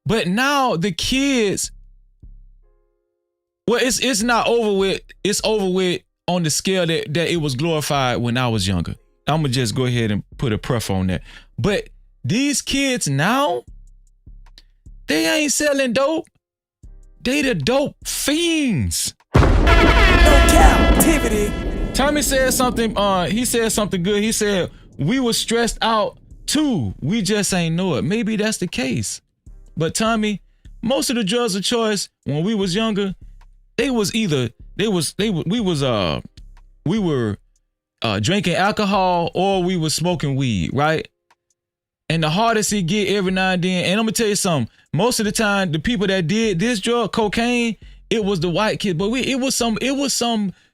But now the kids, well, it's not over with. It's over with on the scale that it was glorified when I was younger. I'm going to just go ahead and put a pref on that. But these kids now, they ain't selling dope. They the dope fiends. No Cap-tivity. Tommy said something, he said something good. He said, we were stressed out too. We just ain't know it. Maybe that's the case. But Tommy, most of the drugs of choice when we was younger, we were drinking alcohol or we were smoking weed, right? And the hardest it get every now and then, and I'm gonna tell you something, most of the time, the people that did this drug, cocaine, it was the white kids, but it was some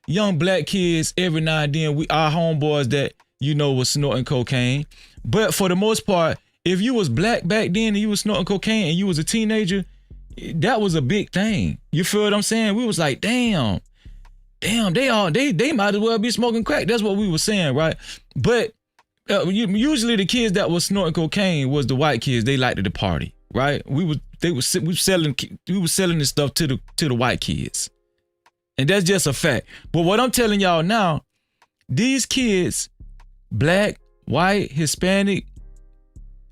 young black kids every now and then, our homeboys that, was snorting cocaine. But for the most part, if you was black back then and you was snorting cocaine and you was a teenager, that was a big thing. You feel what I'm saying? We was like, damn, they might as well be smoking crack. That's what we were saying, right? But usually the kids that was snorting cocaine was the white kids. They liked to party, right? We were selling this stuff to the white kids, and that's just a fact. But what I'm telling y'all now, these kids, black, white, Hispanic,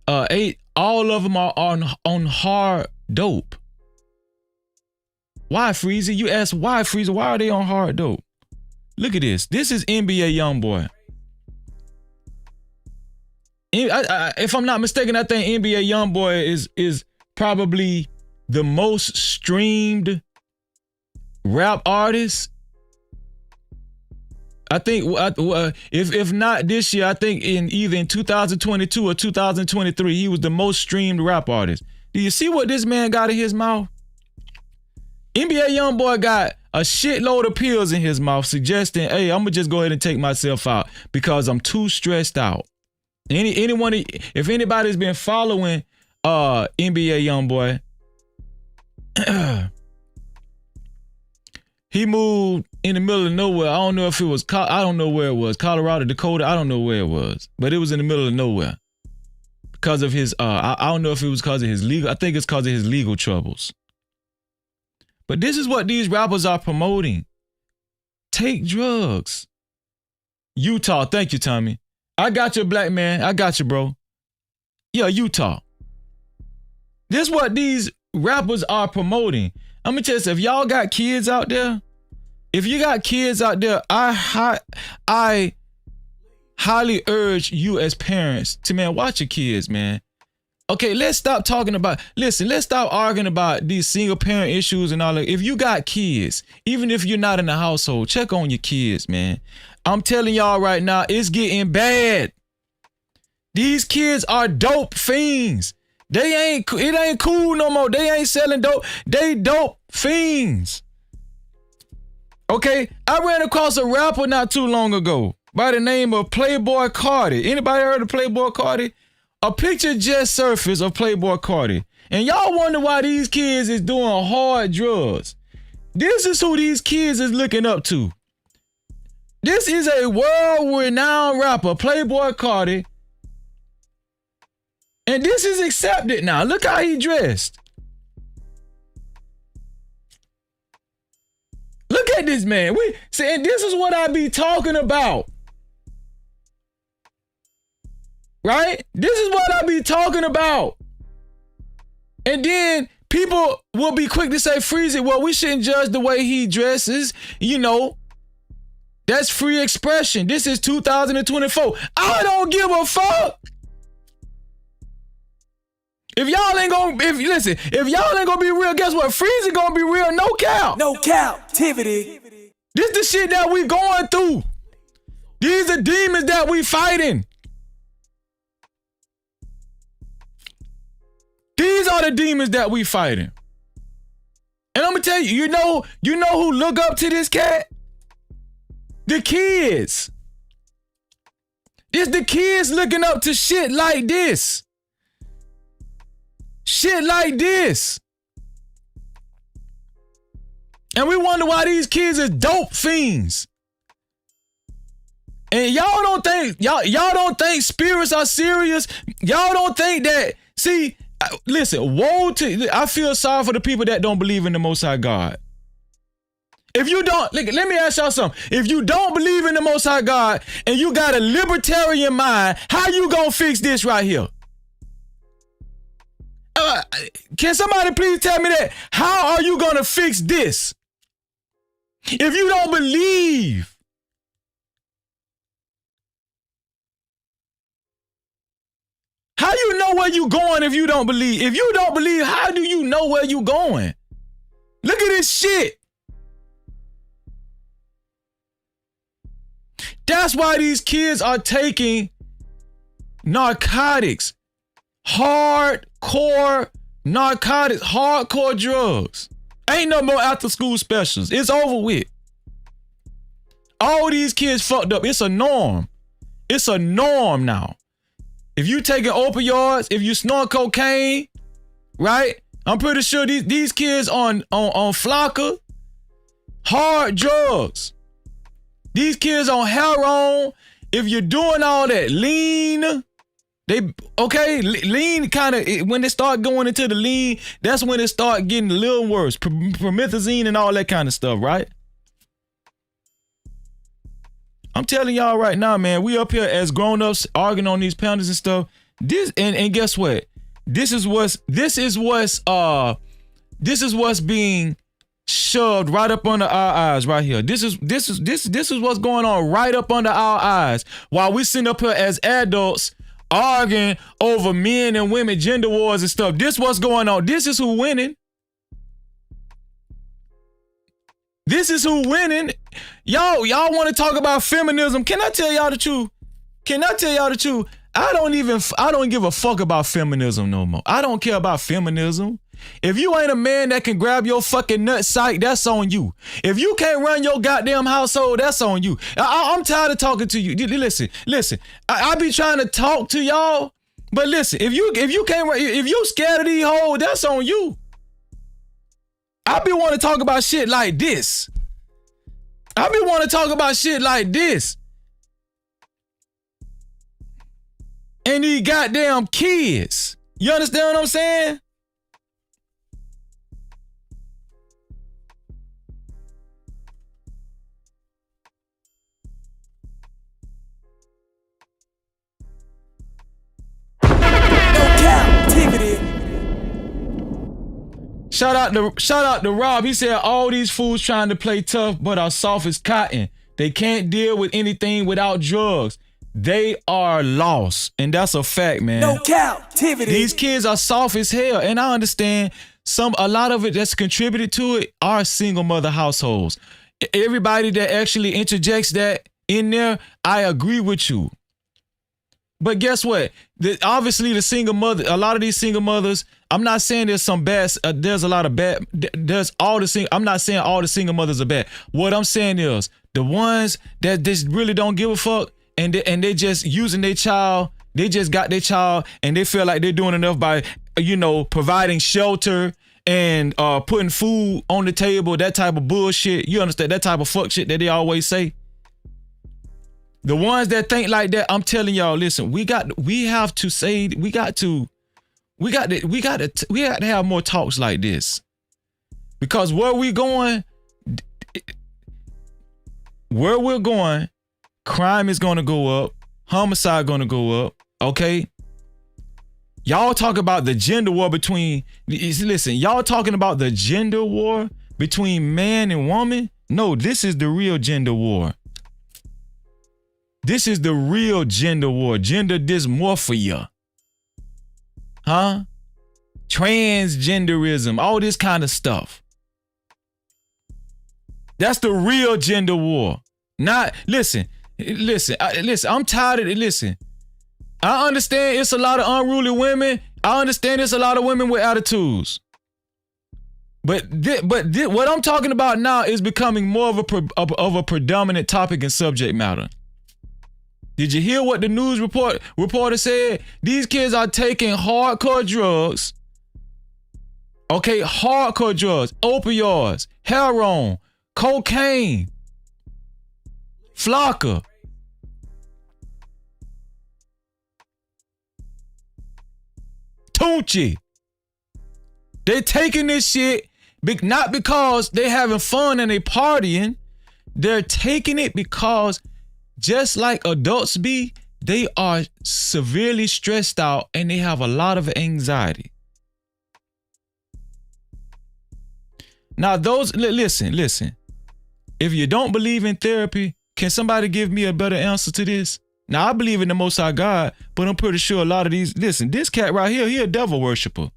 all of them are on hard dope. Why, Freezy? You ask why, Freezy? Why are they on hard dope? Look at this. This is NBA YoungBoy. If I'm not mistaken, I think NBA YoungBoy is probably the most streamed rap artist. I think if not this year, I think either in 2022 or 2023, he was the most streamed rap artist. Do you see what this man got in his mouth? NBA YoungBoy got a shitload of pills in his mouth suggesting, hey, I'm gonna just go ahead and take myself out because I'm too stressed out. Anyone, if anybody's been following NBA YoungBoy, he moved in the middle of nowhere. I don't know if it was, I don't know where it was, Colorado, Dakota, I don't know where it was, but it was in the middle of nowhere because of his, I don't know if it was because of his legal, I think it's because of his legal troubles. But this is what these rappers are promoting. Take drugs. Utah, thank you, Tommy. I got you, black man. I got you, bro. Yeah, Utah. This is what these rappers are promoting. I'm gonna tell you, if y'all got kids out there, I highly urge you as parents to, man, watch your kids, man. Okay, let's stop arguing about these single parent issues and all that. If you got kids, even if you're not in the household, check on your kids, man. I'm telling y'all right now, it's getting bad. These kids are dope fiends. It ain't cool no more. They ain't selling dope. They dope fiends. Okay, I ran across a rapper not too long ago by the name of Playboy Cardi. Anybody heard of Playboy Cardi? A picture just surfaced of Playboy Cardi. And y'all wonder why these kids is doing hard drugs. This is who these kids is looking up to. This is a world-renowned rapper, Playboy Cardi. And this is accepted now. Look how he dressed. Look at this man. And this is what I be talking about. Right? This is what I be talking about. And then people will be quick to say, freeze it. Well, we shouldn't judge the way he dresses. That's free expression. This is 2024. I don't give a fuck. If y'all ain't gonna be real, guess what? Freeze it gonna be real. No cap. No Cap-tivity. This the shit that we going through. These are demons that we fighting. are the demons that we fighting. And I'm gonna tell you, you know who look up to this cat? The kids. It's the kids looking up to shit like this. Shit like this. And we wonder why these kids are dope fiends. And y'all don't think spirits are serious. Y'all don't think that. See, listen, I feel sorry for the people that don't believe in the Most High God. If you don't, let me ask y'all something. If you don't believe in the Most High God and you got a libertarian mind, how you gonna fix this right here? Can somebody please tell me that? How are you gonna fix this? If you don't believe, how you know where you going if you don't believe? If you don't believe, how do you know where you going? Look at this shit. That's why these kids are taking narcotics, hardcore narcotics, hardcore drugs. Ain't no more after school specials. It's over with. All these kids fucked up. It's a norm. It's a norm now. If you taking opioids, if you snort cocaine, right? I'm pretty sure these kids on Flocka, hard drugs. These kids on heroin, if you're doing all that lean, lean kind of, when they start going into the lean, that's when it start getting a little worse. Promethazine and all that kind of stuff, right? I'm telling y'all right now, man, we up here as grown-ups arguing on these panels and stuff. This and guess what? This is what's being shoved right up under our eyes right here. This is what's going on right up under our eyes while we sit up here as adults arguing over men and women, gender wars and stuff. This what's going on. This is who winning. This is who winning. Y'all want to talk about feminism. Can I tell y'all the truth? I don't give a fuck about feminism no more. I don't care about feminism. If you ain't a man that can grab your fucking nut sack, that's on you. If you can't run your goddamn household, that's on you. I'm tired of talking to you. Listen. I be trying to talk to y'all, but listen, if you scared of these hoes, that's on you. I be want to talk about shit like this. And these goddamn kids. You understand what I'm saying? Shout out to Rob. He said all these fools trying to play tough but are soft as cotton. They can't deal with anything without drugs. They are lost. And that's a fact, man. No Cap-tivity. These kids are soft as hell. And I understand a lot of it that's contributed to it are single mother households. Everybody that actually interjects that in there, I agree with you. But guess what? Obviously, a lot of these single mothers, I'm not saying there's some bad, there's a lot of bad, I'm not saying all the single mothers are bad. What I'm saying is the ones that just really don't give a fuck and they just using their child, they just got their child and they feel like they're doing enough by, providing shelter and putting food on the table, that type of bullshit. You understand that type of fuck shit that they always say? The ones that think like that, I'm telling y'all, listen, we have to have more talks like this. Because where we're going, crime is going to go up, homicide going to go up, okay? Y'all talk about the gender war y'all talking about the gender war between man and woman? No, this is the real gender war. This is the real gender war, gender dysmorphia. Huh? Transgenderism, all this kind of stuff. That's the real gender war. Listen, I'm tired of it. Listen, I understand it's a lot of unruly women. I understand there's a lot of women with attitudes. But what I'm talking about now is becoming more of a predominant topic and subject matter. Did you hear what the news reporter said? These kids are taking hardcore drugs. Okay, hardcore drugs, opioids, heroin, cocaine, flocka. Tunchi. They taking this shit not because they having fun and they partying. They're taking it because just like adults be, they are severely stressed out and they have a lot of anxiety. Now listen. If you don't believe in therapy, can somebody give me a better answer to this? Now I believe in the Most High God, but I'm pretty sure a lot of these, listen, this cat right here, he a devil worshiper.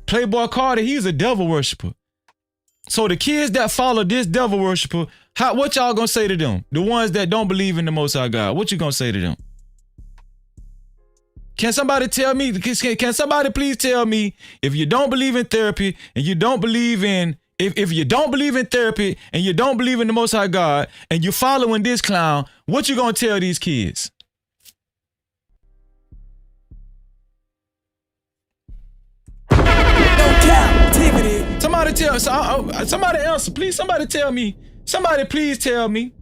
Playboy Carter, he's a devil worshiper. So the kids that follow this devil worshiper, what y'all gonna say to them? The ones that don't believe in the Most High God, what you gonna say to them? Can somebody tell me, can somebody please tell me, if you don't believe in therapy and you don't believe in, if you don't believe in therapy and you don't believe in the Most High God and you're following this clown, what you gonna tell these kids? Somebody tell, somebody answer, please. Somebody tell me. Somebody please tell me.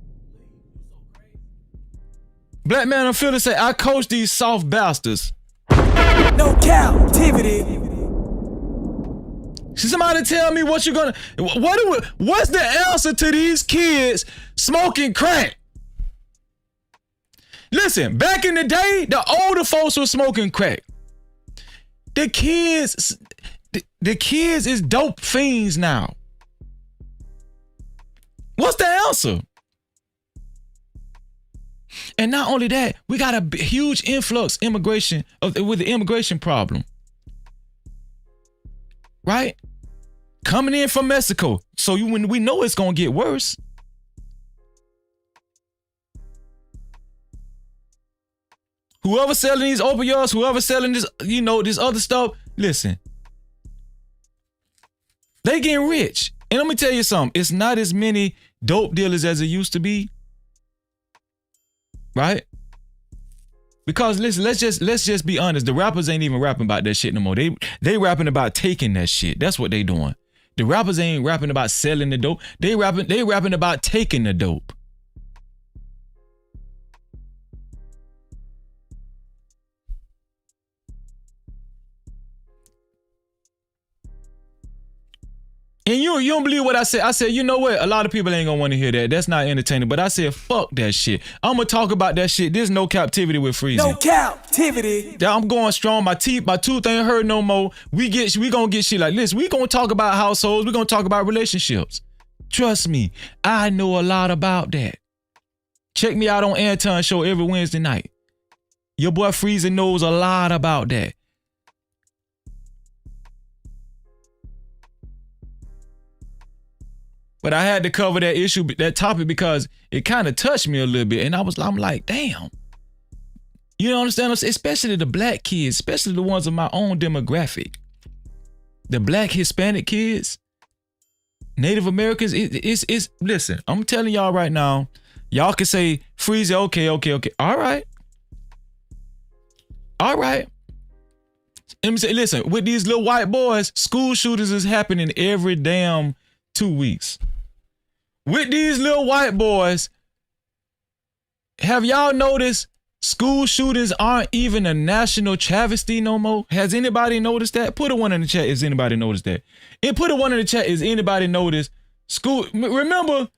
Black man on Philly say, I coach these soft bastards. No captivity. Somebody tell me what you're gonna, what's the answer to these kids smoking crack? Listen, back in the day, the older folks were smoking crack. The kids is dope fiends now. What's the answer? And not only that, we got a huge influx immigration with the immigration problem. Right? Coming in from Mexico. So when we know it's gonna get worse. Whoever selling these opioids, whoever selling this, this other stuff, listen. They getting rich. And let me tell you something. It's not as many dope dealers as it used to be. Right? Because listen, let's just be honest. The rappers ain't even rapping about that shit no more. They rapping about taking that shit. That's what they doing. The rappers ain't rapping about selling the dope. They rapping about taking the dope. And you don't believe what I said. I said, you know what? A lot of people ain't gonna want to hear that. That's not entertaining. But I said, fuck that shit. I'm gonna talk about that shit. There's no captivity with freezing. No captivity. I'm going strong. My tooth ain't hurt no more. We gonna get shit like this. We gonna talk about households. We gonna talk about relationships. Trust me, I know a lot about that. Check me out on Anton's show every Wednesday night. Your boy Freezer knows a lot about that. But I had to cover that issue, that topic, because it kind of touched me a little bit. And I'm like, damn. You understand? Especially the black kids, especially the ones of my own demographic. The black Hispanic kids, Native Americans, it's listen, I'm telling y'all right now, y'all can say, Freezer, okay. All right. Let me say, listen, with these little white boys, school shootings is happening every damn 2 weeks. With these little white boys, have y'all noticed school shootings aren't even a national travesty no more? Has anybody noticed that? Put a one in the chat. Has anybody noticed that? And put a one in the chat. Has anybody noticed school? Remember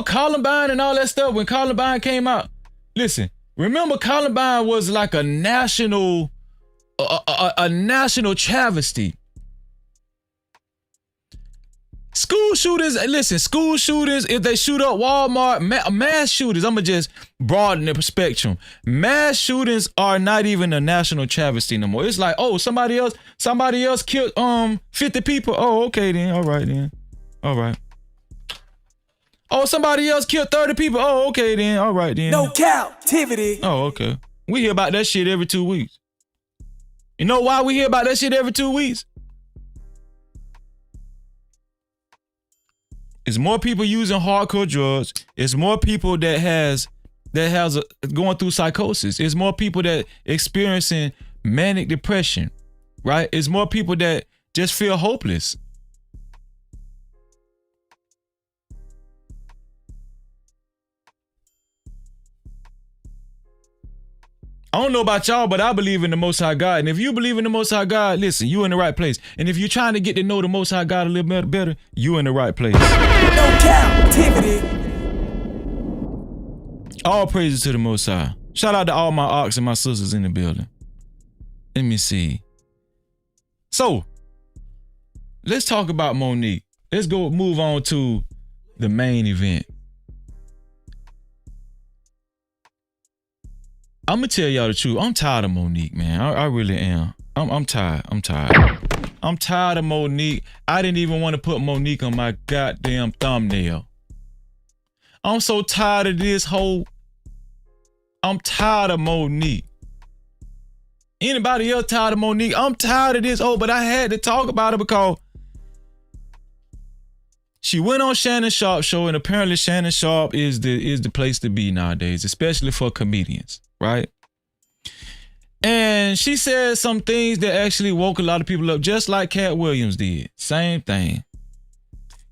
Columbine and all that stuff when Columbine came out? Listen, remember Columbine was like a national travesty. School shooters, if they shoot up Walmart, mass shooters, I'm going to just broaden the spectrum. Mass shootings are not even a national travesty no more. It's like, oh, somebody else killed 50 people. Oh, okay then. All right then. All right. Oh, somebody else killed 30 people. Oh, okay then. All right then. No captivity. Oh, okay. We hear about that shit every 2 weeks. You know why we hear about that shit every 2 weeks? It's more people using hardcore drugs. It's more people that has going through psychosis. It's more people that experiencing manic depression, right? It's more people that just feel hopeless. I don't know about y'all, but I believe in the Most High God. And if you believe in the Most High God, listen, you in the right place. And if you're trying to get to know the Most High God a little bit better, you in the right place. No captivity. All praises to the Most High. Shout out to all my ox and my sisters in the building. Let me see. So, let's talk about Monique. Let's go move on to the main event. I'm gonna tell y'all the truth. I'm tired of Monique, man. I really am. I'm tired. I'm tired of Monique. I didn't even want to put Monique on my goddamn thumbnail. I'm so tired of this whole. I'm tired of Monique. Anybody else tired of Monique? I'm tired of this whole, but I had to talk about it because she went on Shannon Sharp's show, and apparently Shannon Sharp is the place to be nowadays, especially for comedians, right? And she said some things that actually woke a lot of people up, just like Katt Williams did. Same thing.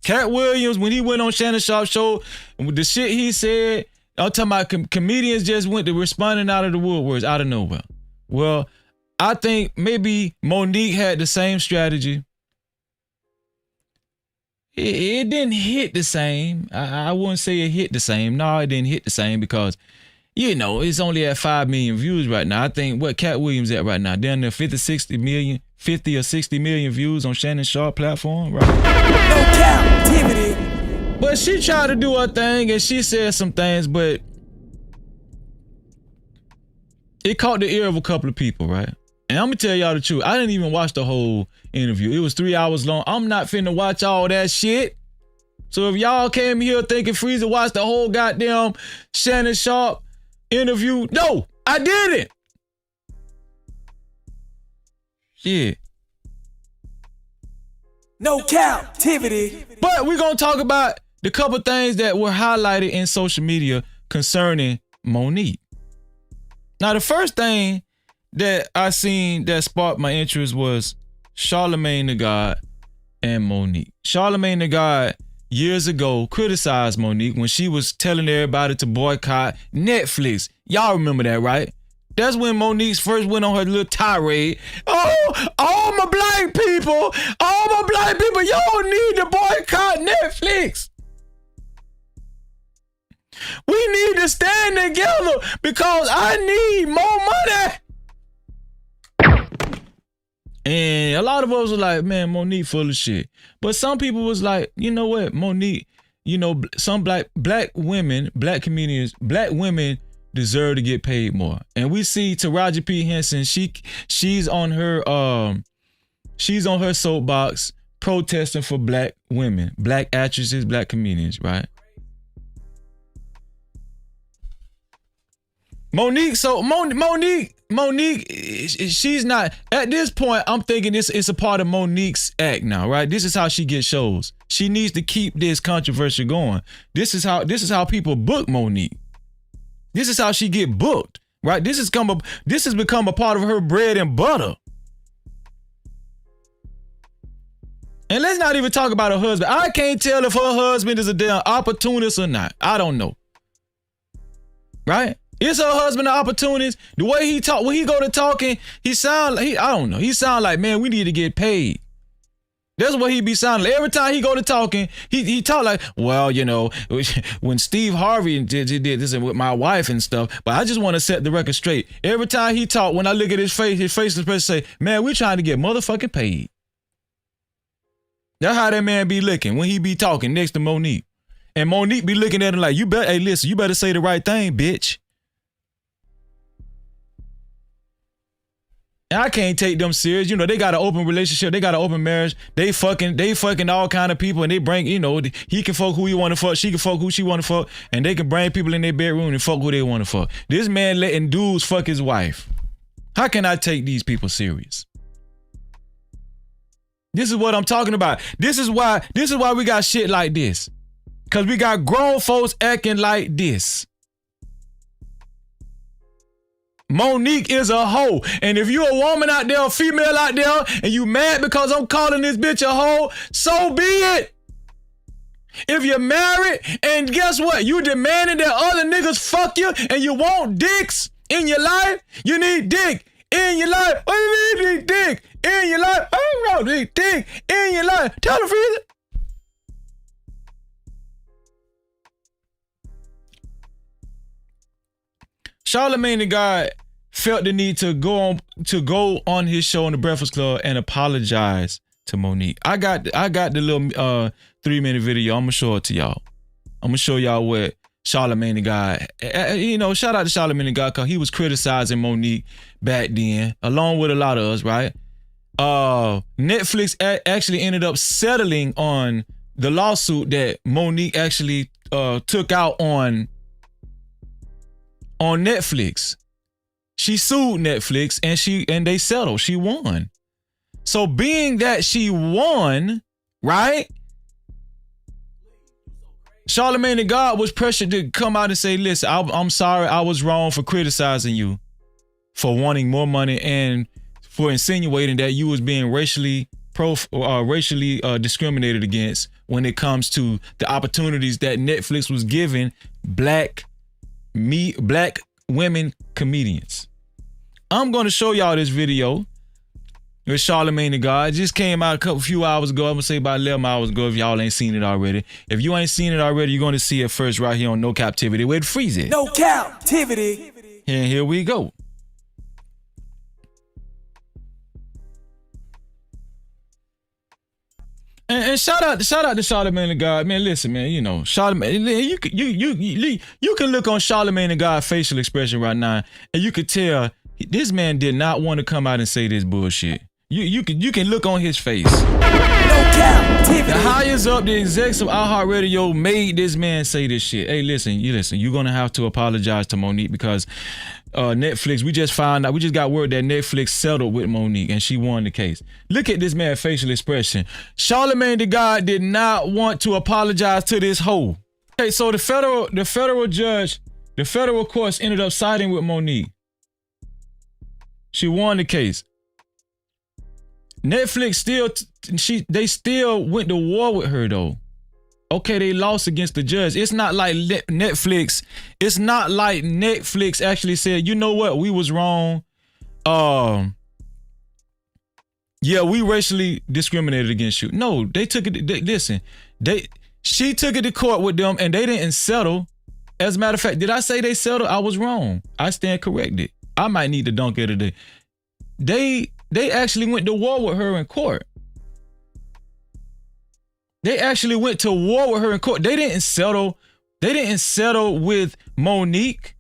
Katt Williams, when he went on Shannon Sharp's show, and with the shit he said, I'm talking about comedians just went to responding out of the woodworks, out of nowhere. Well, I think maybe Monique had the same strategy. It didn't hit the same. I wouldn't say it hit the same. No, it didn't hit the same because, you know, it's only at 5 million views right now. I think what Katt Williams at right now, down there 50 or 60 million views on Shannon Sharp platform, right? No captivity. But she tried to do her thing and she said some things, but it caught the ear of a couple of people, right? And I'm gonna tell y'all the truth. I didn't even watch the whole interview. It was 3 hours long. I'm not finna watch all that shit. So if y'all came here thinking Freezer watched the whole goddamn Shannon Sharp interview, no, I didn't. Shit. No captivity. But we're gonna talk about the couple things that were highlighted in social media concerning Monique. Now, the first thing that I seen that sparked my interest was Charlamagne the God and Monique. Charlamagne the God years ago criticized Monique when she was telling everybody to boycott Netflix. Y'all remember that, right? That's when Monique first went on her little tirade. Oh, all my black people, y'all need to boycott Netflix. We need to stand together because I need more money. And a lot of us was like, man, Monique full of shit. But some people was like, you know what, Monique, you know, some black women, black comedians, black women deserve to get paid more. And we see Taraji P. Henson, she's on her soapbox protesting for black women, black actresses, black comedians, right? Monique, she's not, at this point, I'm thinking it's a part of Monique's act now, right? This is how she gets shows. She needs to keep this controversy going. This is how people book Monique. This is how she get booked, right? This has become a part of her bread and butter. And let's not even talk about her husband. I can't tell if her husband is a damn opportunist or not. I don't know. Right? Is her husband an opportunist? The way he talk, when he go to talking, he sound like, I don't know. He sound like, man, we need to get paid. That's what he be sounding like. Every time he go to talking, he talk like, well, you know, when Steve Harvey did this with my wife and stuff, but I just want to set the record straight. Every time he talk, when I look at his face is say, man, we trying to get motherfucking paid. That's how that man be looking when he be talking next to Monique. And Monique be looking at him like, hey, listen, you better say the right thing, bitch. And I can't take them serious. You know, they got an open relationship. They got an open marriage. They fucking all kind of people, and they bring, you know, he can fuck who he want to fuck. She can fuck who she want to fuck, and they can bring people in their bedroom and fuck who they want to fuck. This man letting dudes fuck his wife. How can I take these people serious? This is what I'm talking about. This is why we got shit like this. Cause we got grown folks acting like this. Monique is a hoe. And if you a woman out there, a female out there, and you mad because I'm calling this bitch a hoe, so be it. If you're married, and guess what? You demanding that other niggas fuck you, and you want dicks in your life, you need dick in your life. What do you need dick in your life? I don't know, dick in your life. Tell the freezer. Charlamagne the God felt the need to go on his show on the Breakfast Club and apologize to Monique. I got the little 3-minute video. I'm gonna show it to y'all. I'm gonna show y'all what Charlamagne the God. You know, shout out to Charlamagne the God because he was criticizing Monique back then, along with a lot of us, right? Netflix actually ended up settling on the lawsuit that Monique actually took out on Netflix. She sued Netflix and they settled. She won. So being that she won, right? Charlamagne the God was pressured to come out and say, listen, I'm sorry, I was wrong for criticizing you for wanting more money and for insinuating that you was being racially discriminated against when it comes to the opportunities that Netflix was giving black women comedians. I'm going to show y'all this video with Charlamagne the God. It just came out a few hours ago. I'm going to say about 11 hours ago if y'all ain't seen it already. If you ain't seen it already, you're going to see it first right here on No Cap-tivity with Freezy. No Cap-tivity. And here we go. And shout out to Charlamagne the God, man. Listen, man, you know, Charlamagne, you can look on Charlamagne the God facial expression right now, and you could tell this man did not want to come out and say this bullshit. You can look on his face. The highest up, the execs of iHeartRadio made this man say this shit. Hey, listen, you're gonna have to apologize to Monique because Netflix, we just got word that Netflix settled with Monique and she won the case. Look at this man's facial expression. Charlamagne the God did not want to apologize to this hoe. Okay, so the federal judge, the federal courts ended up siding with Monique. She won the case. Netflix they still went to war with her though. Okay, they lost against the judge. It's not like Netflix. It's not like Netflix actually said, you know what, we was wrong. Yeah, we racially discriminated against you. No, they took it. She took it to court with them and they didn't settle. As a matter of fact, did I say they settled? I was wrong. I stand corrected. I might need to dunk it today. They actually went to war with her in court. They actually went to war with her in court. They didn't settle with Monique.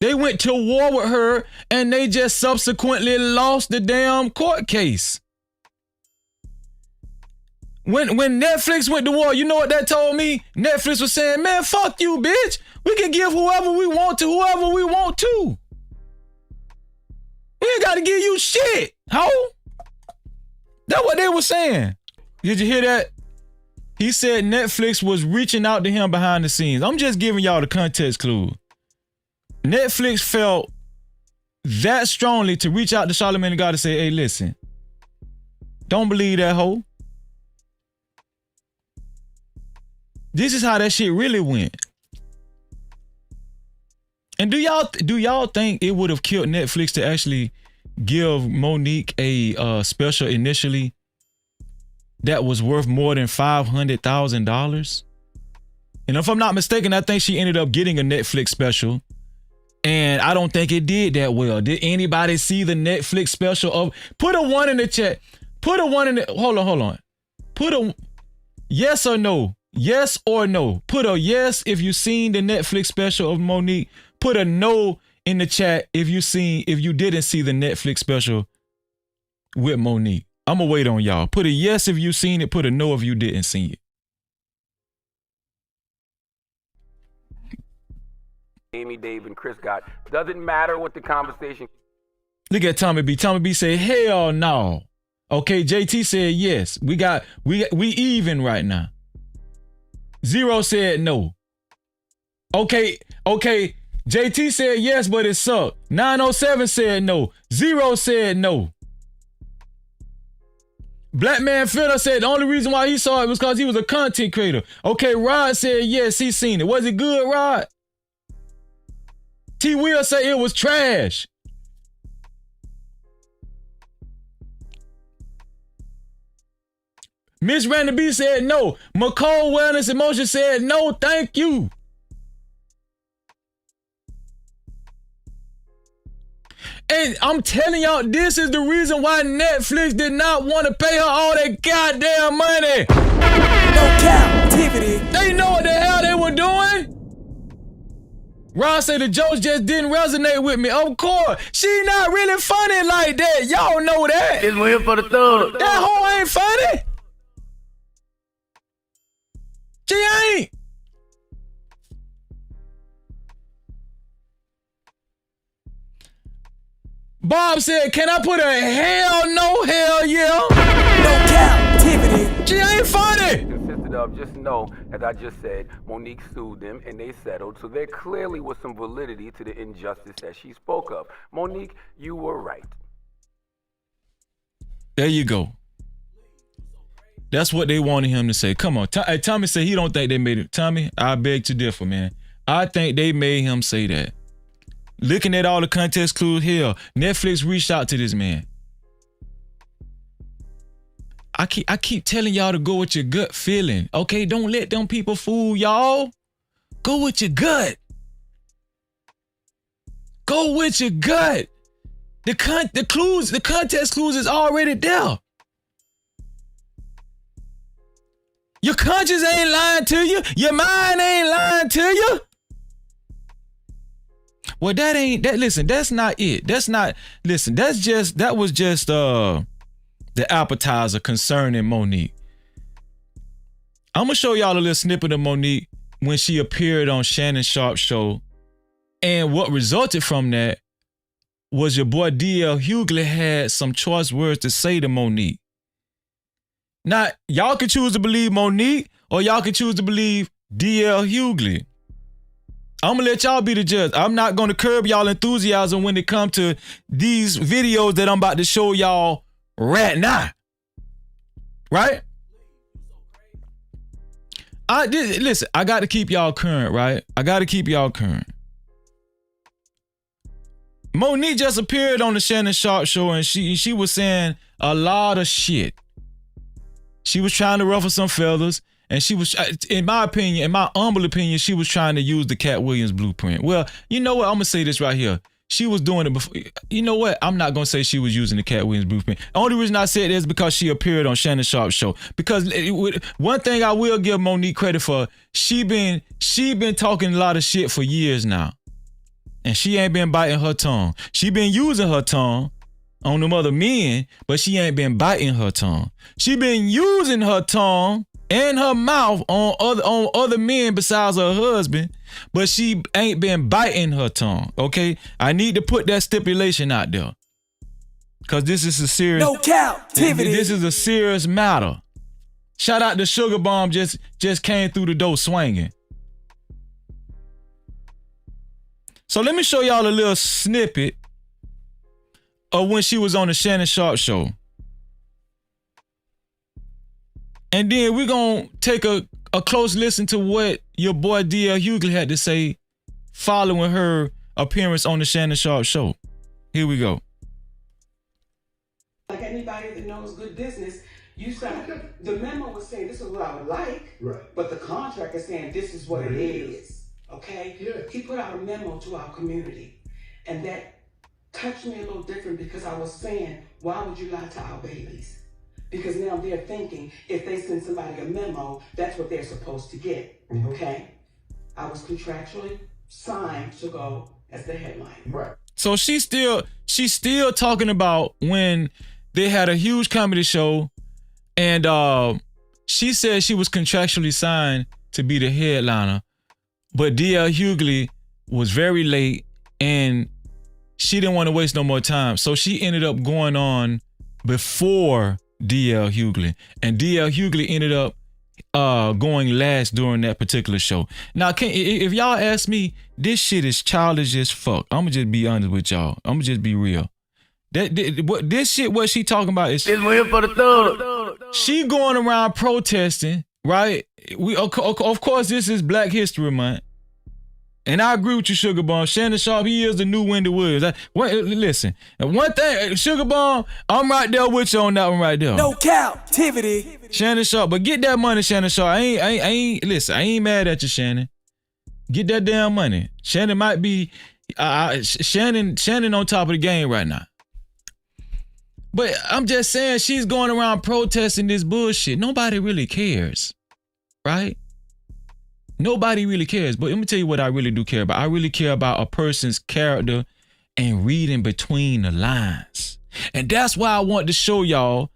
They went to war with her and they just subsequently lost the damn court case. When Netflix went to war, you know what that told me? Netflix was saying, man, fuck you, bitch. We can give whoever we want to whoever we want to. We ain't got to give you shit, ho. That's what they were saying. Did you hear that? He said Netflix was reaching out to him behind the scenes. I'm just giving y'all the context clue. Netflix felt that strongly to reach out to Charlamagne the God to say, hey, listen, don't believe that hoe. This is how that shit really went. And do y'all think it would have killed Netflix to actually give Monique a special initially that was worth more than $500,000? And if I'm not mistaken, I think she ended up getting a Netflix special. And I don't think it did that well. Did anybody see the Netflix special of? Put a 1 in the chat. Put a 1 in the, hold on. Put a yes or no. Yes or no. Put a yes if you've seen the Netflix special of Monique. Put a no in the chat if you didn't see the Netflix special with Monique. I'm gonna wait on y'all. Put a yes if you seen it, put a no if you didn't see it. Amy, Dave, and Chris got. Doesn't matter what the conversation. Look at Tommy B. Tommy B said, hell no. Okay, JT said yes. We even right now. Zero said no. Okay. JT said yes, but it sucked. 907 said no. Zero said no. Black Man Fiddler said the only reason why he saw it was because he was a content creator. Okay, Rod said yes, he seen it. Was it good, Rod? T. Will said it was trash. Miss Randy B said no. McCall Wellness Emotion said no, thank you. And I'm telling y'all, this is the reason why Netflix did not want to pay her all that goddamn money. No Cap-tivity. They know what the hell they were doing. Ron said the jokes just didn't resonate with me. Of course, she not really funny like that. Y'all know that. This one here for the thug. That hoe ain't funny. She ain't. Bob said, can I put a hell no, hell yeah? No Cap-tivity. She ain't funny. Consisted of, just know, as I just said, Monique sued them and they settled, so there clearly was some validity to the injustice that she spoke of. Monique, you were right. There you go. That's what they wanted him to say. Come on. Tommy said he don't think they made it. Tommy, I beg to differ, man. I think they made him say that. Looking at all the context clues here, Netflix reached out to this man. I keep telling y'all to go with your gut feeling. Okay, don't let them people fool y'all. Go with your gut. Go with your gut. The context clues is already there. Your conscience ain't lying to you. Your mind ain't lying to you. Well, listen, that's not it. That was just the appetizer concerning Monique. I'm gonna show y'all a little snippet of Monique when she appeared on Shannon Sharp's show. And what resulted from that was your boy DL Hugley had some choice words to say to Monique. Now, y'all can choose to believe Monique or y'all can choose to believe DL Hugley. I'm gonna let y'all be the judge. I'm not gonna curb y'all enthusiasm when it comes to these videos that I'm about to show y'all right now. Right? Listen, I got to keep y'all current, right? I got to keep y'all current. Monique just appeared on the Shannon Sharp show and she was saying a lot of shit. She was trying to ruffle some feathers. And she was, in my opinion, in my humble opinion, she was trying to use the Cat Williams blueprint. Well, you know what? I'm going to say this right here. She was doing it before. You know what? I'm not going to say she was using the Cat Williams blueprint. The only reason I said it is because she appeared on Shannon Sharp's show. Because one thing I will give Monique credit for, she been talking a lot of shit for years now. And she ain't been biting her tongue. She been using her tongue on them other men, but she ain't been biting her tongue. She been using her tongue and her mouth on other men besides her husband, but she ain't been biting her tongue, okay? I need to put that stipulation out there. Cause this is a serious— No Cap-tivity. This is a serious matter. Shout out to Sugar Bomb, just came through the door swinging. So let me show y'all a little snippet of when she was on the Shannon Sharp show. And then we're going to take a close listen to what your boy DL Hugley had to say following her appearance on the Shannon Sharp show. Here we go. Like anybody that knows good business, you said the memo was saying this is what I would like, right, but the contract is saying this is what it is. Okay? Yeah. He put out a memo to our community, and that touched me a little different because I was saying, why would you lie to our babies? Because now they're thinking if they send somebody a memo, that's what they're supposed to get, okay? I was contractually signed to go as the headline. Right. So she's still talking about when they had a huge comedy show, and she said she was contractually signed to be the headliner, but D.L. Hugley was very late and she didn't want to waste no more time. So she ended up going on before D.L. Hugley, and D.L. Hugley ended up going last during that particular show. Now, if y'all ask me, this shit is childish as fuck. I'm gonna just be honest with y'all. I'm gonna just be real. This shit, what she talking about is this one here for the thug. She going around protesting, right? Of course, this is Black History Month. And I agree with you, Sugar Bomb. Shannon Sharp, he is the new Wendy Williams. Listen, one thing, Sugar Bomb, I'm right there with you on that one right there. No captivity. Shannon Sharp, but get that money, Shannon Sharp. I ain't mad at you, Shannon. Get that damn money. Shannon might be, Shannon on top of the game right now. But I'm just saying, she's going around protesting this bullshit. Nobody really cares, right? Nobody really cares. But let me tell you what I really do care about. I really care about a person's character and reading between the lines. And that's why I want to show y'all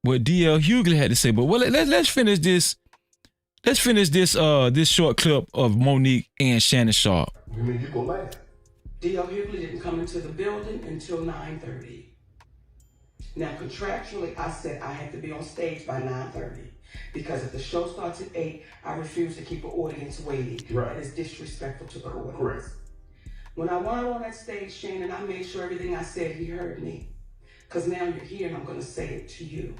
what D.L. Hugley had to say. But let's finish this. Let's finish this this short clip of Monique and Shannon Sharp. You mean you go laugh? D.L. Hugley didn't come into the building until 9:30. Now contractually, I said I had to be on stage by 9:30. Because if the show starts at 8, I refuse to keep an audience waiting. Right. That is disrespectful to the audience. Correct. When I went on that stage, Shannon, I made sure everything I said, he heard me. Because now you're here and I'm going to say it to you.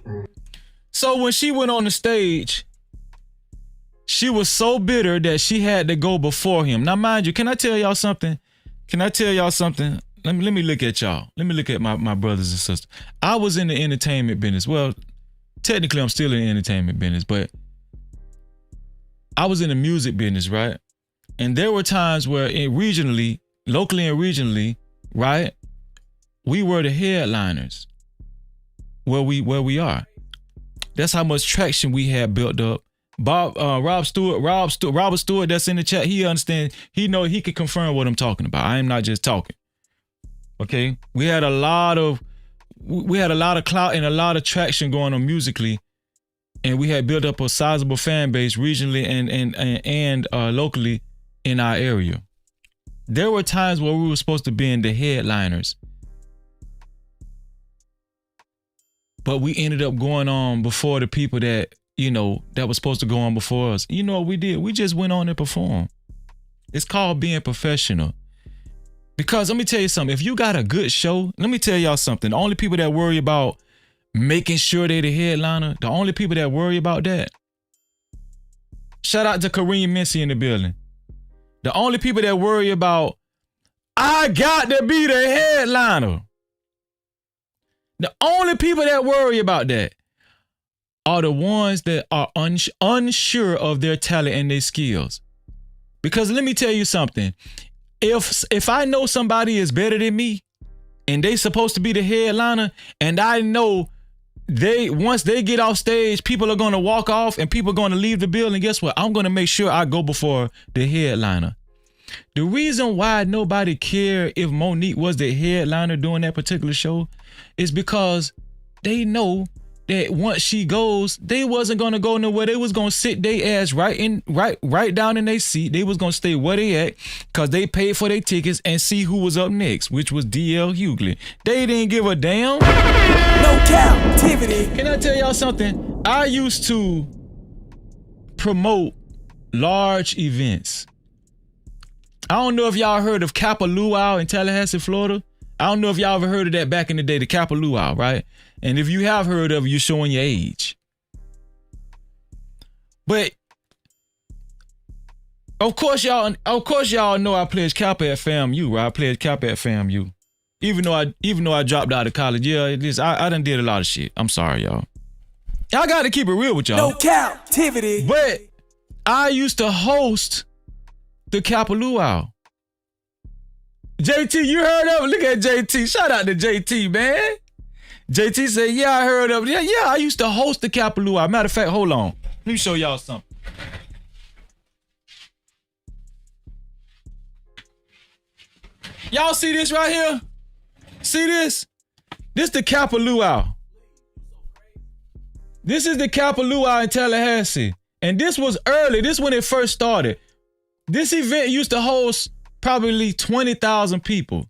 So when she went on the stage, she was so bitter that she had to go before him. Now, mind you, can I tell y'all something? Let me look at y'all. Let me look at my brothers and sisters. I was in the entertainment business. Well, technically, I'm still in the entertainment business, but I was in the music business, right? And there were times where locally and regionally, right, we were the headliners where we are. That's how much traction we had built up. Robert Stewart, that's in the chat, he understands, he could confirm what I'm talking about. I am not just talking. Okay? We had a lot of clout and a lot of traction going on musically, and we had built up a sizable fan base regionally and locally in our area. There were times where we were supposed to be in the headliners, but we ended up going on before the people that was supposed to go on before us. You know what we did? We just went on and performed. It's called being professional. Because let me tell you something, if you got a good show, let me tell y'all something. The only people that worry about making sure they're the headliner, the only people that worry about that, shout out to Kareem Mincy in the building. The only people that worry about, I got to be the headliner. The only people that worry about that are the ones that are unsure of their talent and their skills. Because let me tell you something. If I know somebody is better than me and they supposed to be the headliner, and I know once they get off stage, people are going to walk off and people are going to leave the building, guess what? I'm going to make sure I go before the headliner. The reason why nobody cared if Monique was the headliner during that particular show is because they know that once she goes, they wasn't gonna go nowhere. They was gonna sit their ass right down in their seat. They was gonna stay where they at because they paid for their tickets and see who was up next, which was D.L. Hugley. They didn't give a damn. No captivity. Can I tell y'all something? I used to promote large events. I don't know if y'all heard of Kappa Luau in Tallahassee, Florida. I don't know if y'all ever heard of that back in the day, the Kappa Luau, right? And if you have heard of it, you're showing your age. But of course y'all know I pledged Kappa at FAMU, right? I pledged Kappa at FAMU. Even though I dropped out of college, I done did a lot of shit. I'm sorry, y'all. I got to keep it real with y'all. No captivity. But I used to host the Kappa Luau. JT, you heard of it? Look at JT. Shout out to JT, man. JT said, yeah, I heard of it. Yeah, I used to host the Kappa Luau. Matter of fact, hold on. Let me show y'all something. Y'all see this right here? See this? This the Kappa Luau. This is the Kappa Luau in Tallahassee. And this was early. This when it first started. This event used to host probably 20,000 people.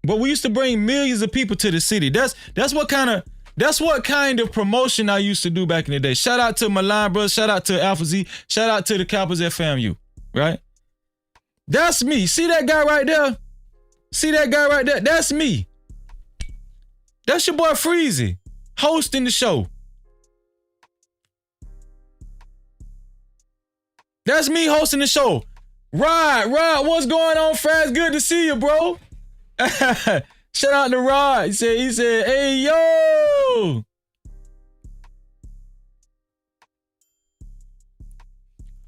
But we used to bring millions of people to the city. That's what kind of promotion I used to do back in the day. Shout out to Milan Brothers, shout out to Alpha Z, shout out to the Kappas at FAMU, right? That's me. See that guy right there? See that guy right there? That's me. That's your boy Freezy, hosting the show. That's me hosting the show. Rod, what's going on, Fraz? Good to see you, bro. Shout out to Rod. He said, hey, yo.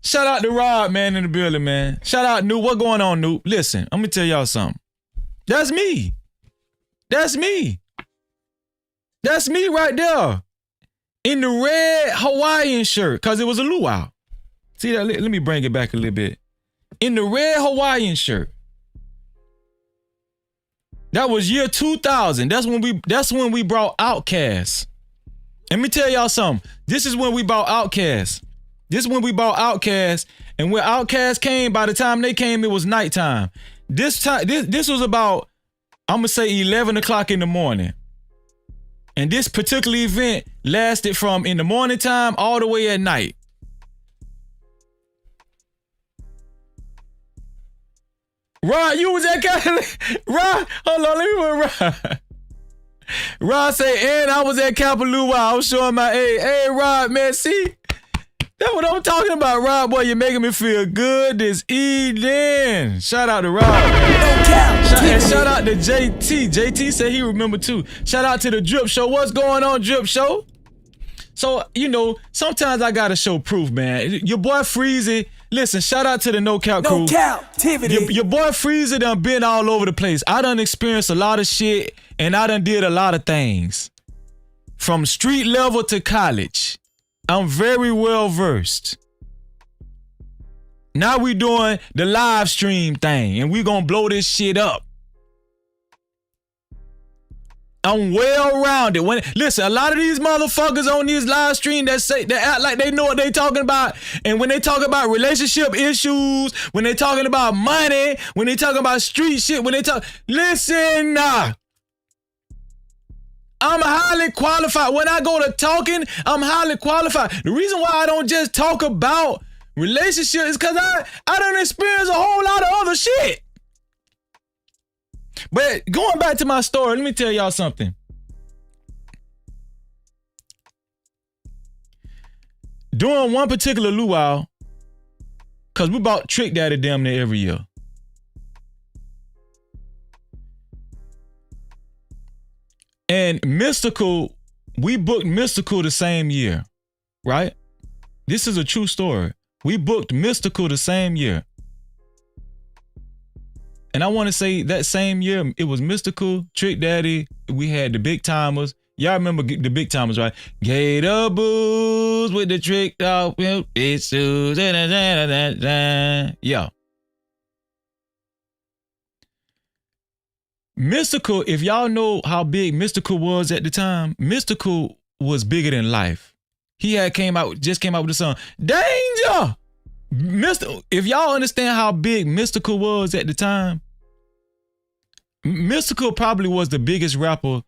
Shout out to Rod, man, in the building, man. Shout out, Noop. What going on, Noop? Listen, I'm going to tell y'all something. That's me. That's me. That's me right there. In the red Hawaiian shirt, because it was a luau. See that? Let me bring it back a little bit. In the red Hawaiian shirt. That was year 2000. That's when we brought Outkast. Let me tell y'all something. This is when we brought Outkast. This is when we brought Outkast. And when Outkast came, by the time they came, it was nighttime. This was about, I'm gonna say 11 o'clock in the morning. And this particular event lasted from in the morning time all the way at night. Rod, you was at Rod, hold on, let me put Rod. Rod say, and I was at Kappa Luau. I was showing my age. Hey, Rod, man, see? That's what I'm talking about, Rod. Boy, you're making me feel good this evening. Shout out to Rod, man. Shout out to JT. JT said he remember too. Shout out to the Drip Show. What's going on, Drip Show? So, you know, sometimes I gotta show proof, man. Your boy Freezy, listen, shout out to the No Cap crew. No Cap-tivity. Your boy Freezy done been all over the place. I done experienced a lot of shit, and I done did a lot of things. From street level to college. I'm very well versed. Now we doing the live stream thing, and we gonna blow this shit up. I'm well-rounded. Listen, a lot of these motherfuckers on this live stream that act like they know what they talking about. And when they talk about relationship issues, when they talking about money, when they talking about street shit, listen, I'm highly qualified. When I go to talking, I'm highly qualified. The reason why I don't just talk about relationships is because I done experienced a whole lot of other shit. But going back to my story, let me tell y'all something. During one particular luau, because we bought Trick Daddy damn near every year. And Mystical, we booked Mystical the same year, right? This is a true story. We booked Mystical the same year. And I want to say that same year, it was Mystical, Trick Daddy, we had the Big Timers. Y'all remember the Big Timers, right? Gator Booze with the trick dog. It's yeah. Mystical, if y'all know how big Mystical was at the time, Mystical was bigger than life. He just came out with the song, Danger! If y'all understand how big Mystical was at the time, Mystical probably was the biggest rapper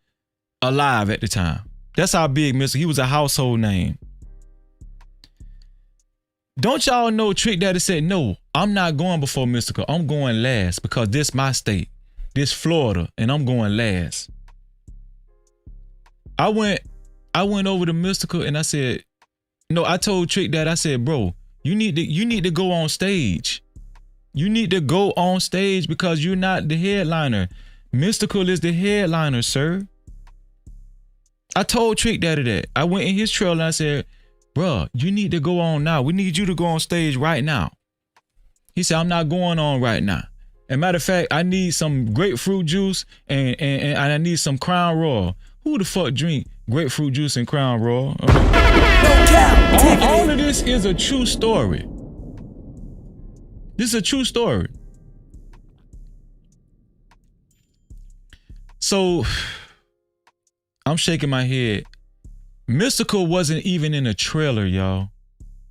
alive at the time. That's how big Mystical, he was a household name. Don't y'all know Trick Daddy said, no, I'm not going before Mystical. I'm going last because this my state. This Florida, and I'm going last. I went over to Mystical and I said, no, I told Trick Daddy, I said, bro, you need to go on stage. You need to go on stage because you're not the headliner. Mystical is the headliner, sir. I told Trick Daddy that. I went in his trailer and I said, bro, you need to go on now. We need you to go on stage right now. He said, I'm not going on right now. As a matter of fact, I need some grapefruit juice and I need some Crown Royal. Who the fuck drink grapefruit juice and Crown Royal? All of this is a true story. This is a true story. So I'm shaking my head. Mystical wasn't even in a trailer, y'all.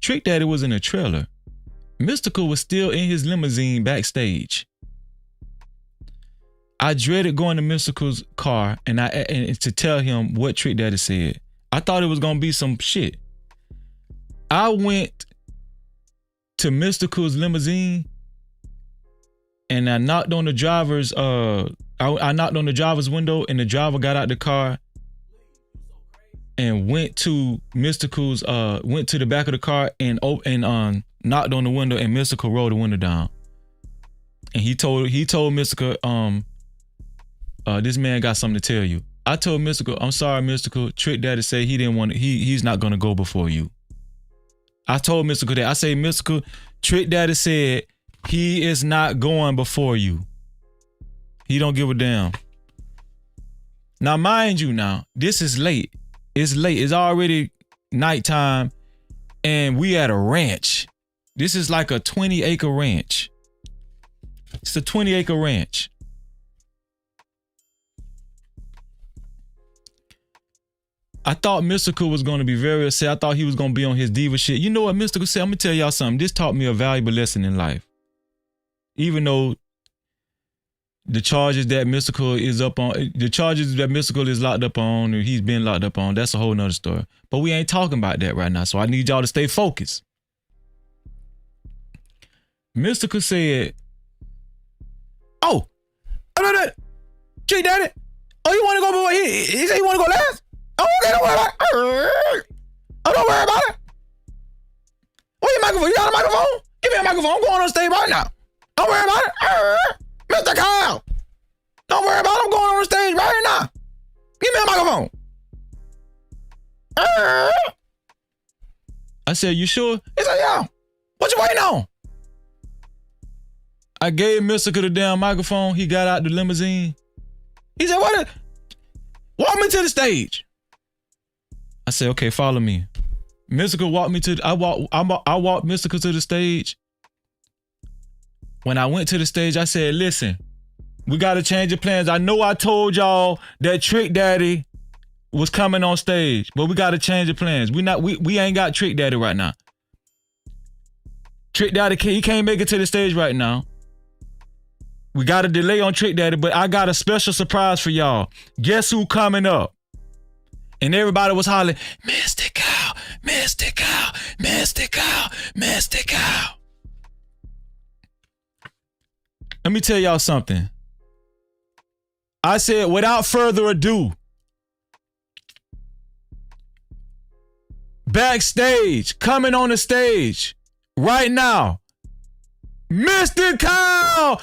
Trick Daddy was in a trailer. Mystical was still in his limousine backstage. I dreaded going to Mystical's car and to tell him what Trick Daddy said. I thought it was gonna be some shit. I went to Mystical's limousine and I knocked on the driver's I knocked on the driver's window and the driver got out the car and went to Mystical's went to the back of the car and knocked on the window, and Mystical rolled the window down. And he told Mystical, this man got something to tell you. I told Mystical, I'm sorry, Mystical. Trick Daddy said he didn't want to, he's not gonna go before you. I told Mystical that. I say, Mystical, Trick Daddy said he is not going before you. He don't give a damn. Now, mind you, now this is late. It's late. It's already nighttime, and we at a ranch. This is like a 20-acre ranch. It's a 20-acre ranch. I thought Mystical was going to be very upset. I thought he was going to be on his diva shit. You know what Mystical said? I'm going to tell y'all something. This taught me a valuable lesson in life. Even though the charges that Mystical is up on, the charges that Mystical is locked up on, or he's been locked up on, that's a whole nother story. But we ain't talking about that right now. So I need y'all to stay focused. Mystical said, Trick Daddy, you want to go before he said you want to go last? Oh, okay, don't worry about it. Oh, don't worry about it. Where's your microphone? You got a microphone? Give me a microphone. I'm going on stage right now. Don't worry about it. Mr. Kyle. Don't worry about it. I'm going on stage right now. Give me a microphone. I said, you sure? He said, yeah. What you waiting on? I gave Mystical the damn microphone. He got out the limousine. He said, walk me to the stage. I said, okay, follow me. Mystical walked me to, I walked Mystical to the stage. When I went to the stage, I said, listen, we got to change the plans. I know I told y'all that Trick Daddy was coming on stage, but we got to change the plans. We ain't got Trick Daddy right now. Trick Daddy, he can't make it to the stage right now. We got a delay on Trick Daddy, but I got a special surprise for y'all. Guess who coming up? And everybody was hollering, Mystical, Mystical, Mystical, Mystical. Let me tell y'all something. I said, without further ado, Backstage, coming on the stage right now, Mystical!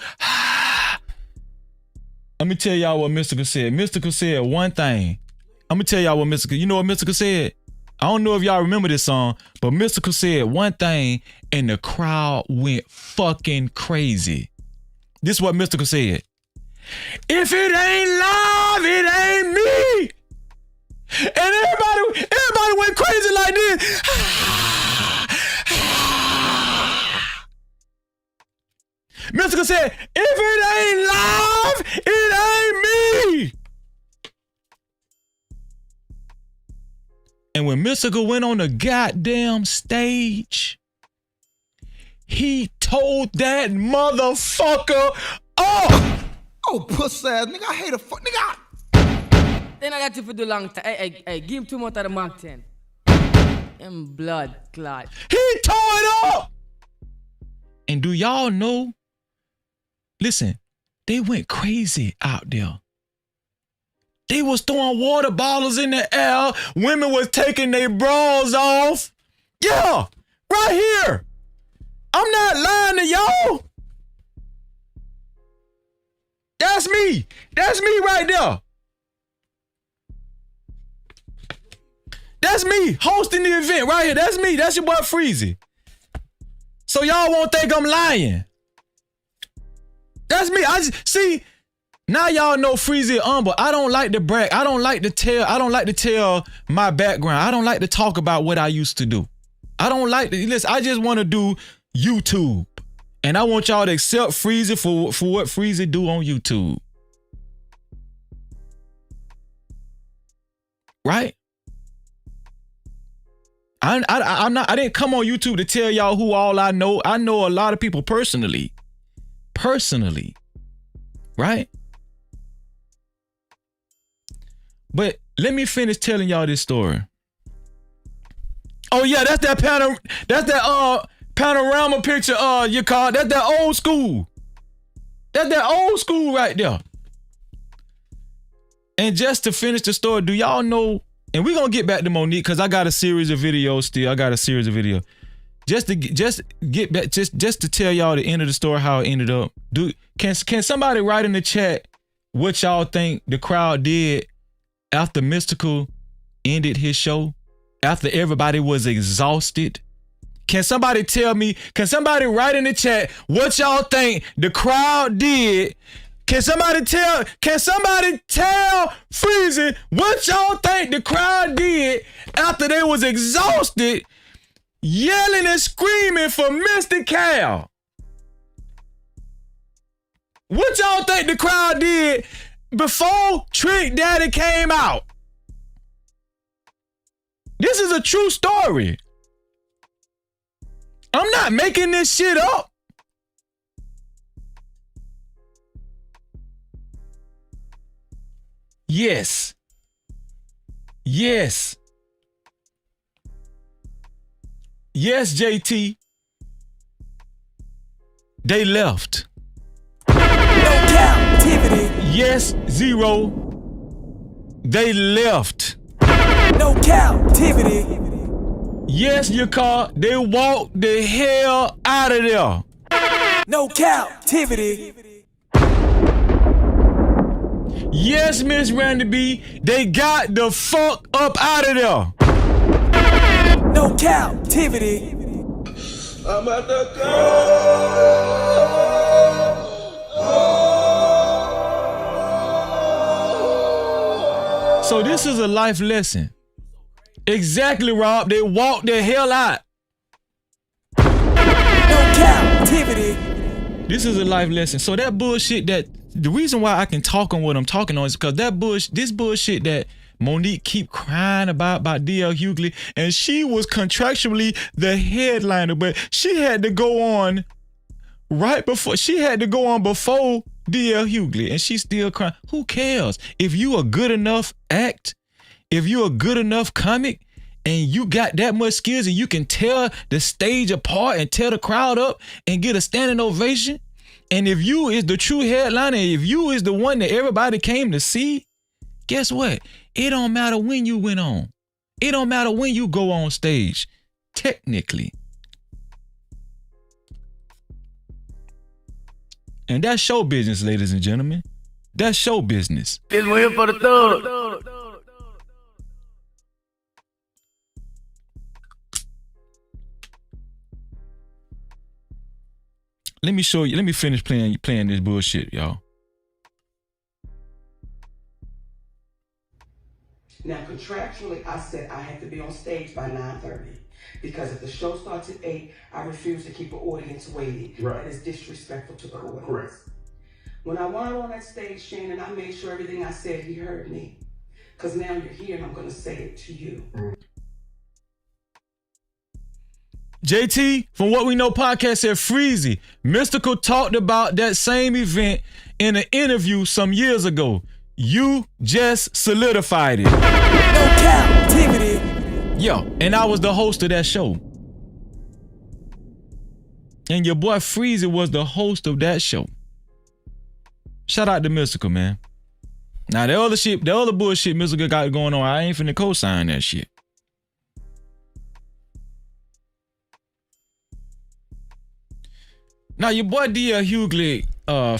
Let me tell y'all what Mystical said. Mystical said one thing. I'm gonna tell y'all what Mystical, you know what Mystical said? I don't know if y'all remember this song, but Mystical said one thing and the crowd went fucking crazy. This is what Mystical said. If it ain't love, it ain't me. And everybody went crazy like this. Mystical said, if it ain't love, it ain't me. And when Mystical went on the goddamn stage, he told that motherfucker up. Oh, pussy ass nigga, I hate a fuck nigga. Then I got to for the long time. Hey, give him 2 months of the Mark 10. And blood clot. He tore it up. And do y'all know? Listen, they went crazy out there. They was throwing water bottles in the air. Women was taking their bras off. Yeah, right here. I'm not lying to y'all. That's me. That's me right there. That's me hosting the event right here. That's me. That's your boy Freezy. So y'all won't think I'm lying. That's me. See, now y'all know Freezy humble. I don't like to brag. I don't like to tell my background. I don't like to talk about what I used to do. I don't like to, listen, I just want to do YouTube. And I want y'all to accept Freezy for what Freezy do on YouTube. right? I didn't come on YouTube to tell y'all who all I know. I know a lot of people personally, right? But let me finish telling y'all this story. Oh yeah, that's that panorama picture. You call it. That's that old school. That's that old school right there. And just to finish the story, do y'all know? And we're gonna get back to Monique because I got a series of videos still. Just to get back, just to tell y'all the end of the story, how it ended up. Can somebody write in the chat what y'all think the crowd did after Mystical ended his show? After everybody was exhausted? Can somebody tell me, can somebody write in the chat what y'all think the crowd did? Can somebody tell Freezy what y'all think the crowd did after they was exhausted, yelling and screaming for Mr. Cal? What y'all think the crowd did before Trick Daddy came out? This is a true story. I'm not making this shit up. Yes. Yes. Yes, JT. They left. No Cap-tivity. Yes, Zero. They left. No Cap-tivity. Yes, your car. They walked the hell out of there. No Cap-tivity. Yes, Miss Randy B. They got the fuck up out of there. No Cap-tivity. I'm at the go. So this is a life lesson. Exactly, Rob. They walked the hell out. No Cap-tivity. This is a life lesson. So that bullshit the reason why I can talk on what I'm talking on is because this bullshit that Monique keep crying about DL Hugley, and she was contractually the headliner, but she had to go on before DL Hugley, and she's still crying. Who cares? If you a good enough act, if you a good enough comic, and you got that much skills and you can tear the stage apart and tear the crowd up and get a standing ovation, and if you is the true headliner, if you is the one that everybody came to see, guess what? It don't matter when you went on. It don't matter when you go on stage, technically. And that's show business, ladies and gentlemen. That's show business. This one here for the thug. Let me show you. Let me finish playing this bullshit, y'all. Now, contractually, I said I had to be on stage by 9:30 because if the show starts at 8, I refuse to keep an audience waiting. Right. That is disrespectful to the audience. Correct. When I went on that stage, Shannon, I made sure everything I said, he heard me. Because now you're here and I'm going to say it to you. JT, from What We Know podcast, said Freezy. Mystical talked about that same event in an interview some years ago. You just solidified it. No Cap-tivity. Yo, and I was the host of that show. And your boy Freezy was the host of that show. Shout out to Mystical, man. Now the other bullshit Mystical got going on, I ain't finna co-sign that shit. Now your boy DL Hugley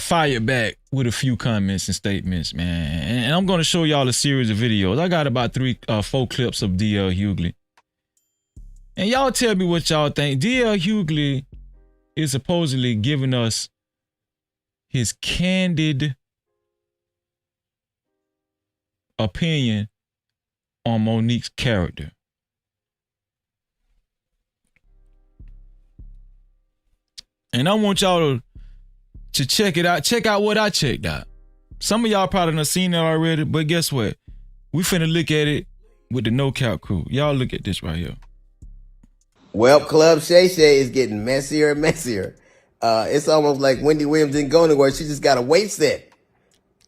fired back with a few comments and statements, man. And I'm gonna show y'all a series of videos. I got about 4 clips of DL Hugley. And y'all tell me what y'all think. DL Hugley is supposedly giving us his candid opinion on Monique's character. And I want y'all to check it out. Check out what I checked out. Some of y'all probably done seen it already, but guess what? We finna look at it with the No Cap crew. Y'all look at this right here. Well, Club Shay Shay is getting messier and messier. It's almost like Wendy Williams didn't go anywhere. She just got a weight set.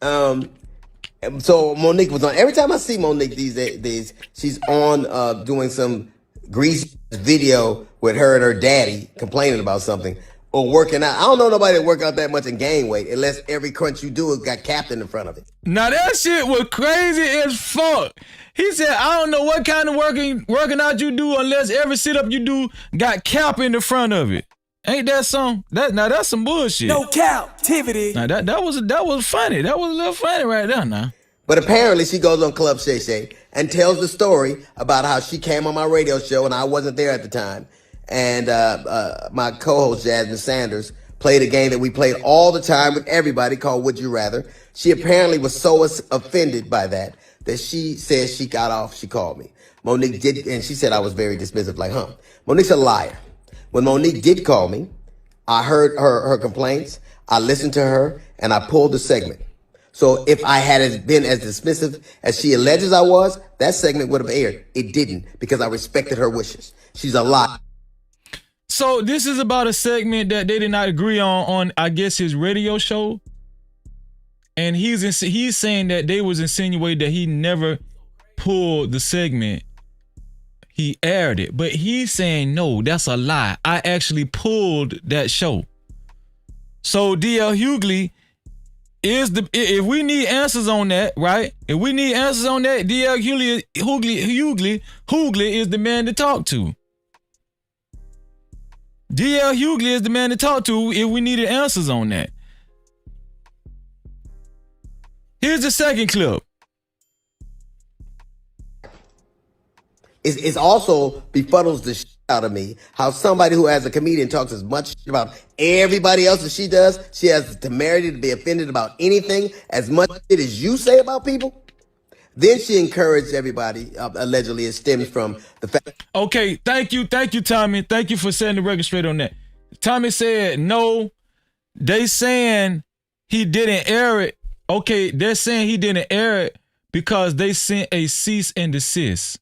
So Monique was on. Every time I see Monique these days, she's on doing some greasy video with her and her daddy complaining about something or working out. I don't know nobody that work out that much and gain weight unless every crunch you do has got Captain in front of it. Now that shit was crazy as fuck. He said, I don't know what kind of working out you do unless every sit-up you do got Cap in the front of it. Ain't that some? Now that's some bullshit. No Cap-tivity. Now that was funny. That was a little funny right there now. But apparently she goes on Club Shay Shay and tells the story about how she came on my radio show and I wasn't there at the time. And my co-host Jasmine Sanders played a game that we played all the time with everybody called Would You Rather. She apparently was so offended by that she said she got off. She called me. Monique did, and she said I was very dismissive, like, Monique's a liar. When Monique did call me, I heard her complaints, I listened to her, and I pulled the segment. So if I had been as dismissive as she alleges I was, that segment would have aired. It didn't, because I respected her wishes. She's a liar. So this is about a segment that they did not agree on I guess his radio show. And he's saying that they was insinuating that he never pulled the segment. He aired it, but he's saying, no, that's a lie. I actually pulled that show. So DL Hugley if we need answers on that, right? If we need answers on that, DL Hugley is the man to talk to. DL Hugley is the man to talk to if we needed answers on that. Here's the second clip. It's also befuddles the shit out of me how somebody who as a comedian talks as much shit about everybody else as she does, she has the temerity to be offended about anything as much shit as you say about people. Then she encouraged everybody, allegedly it stems from the fact. Okay, thank you, Tommy. Thank you for setting the record straight on that. Tommy said, no, they saying he didn't air it. Okay, they're saying he didn't air it because they sent a cease and desist.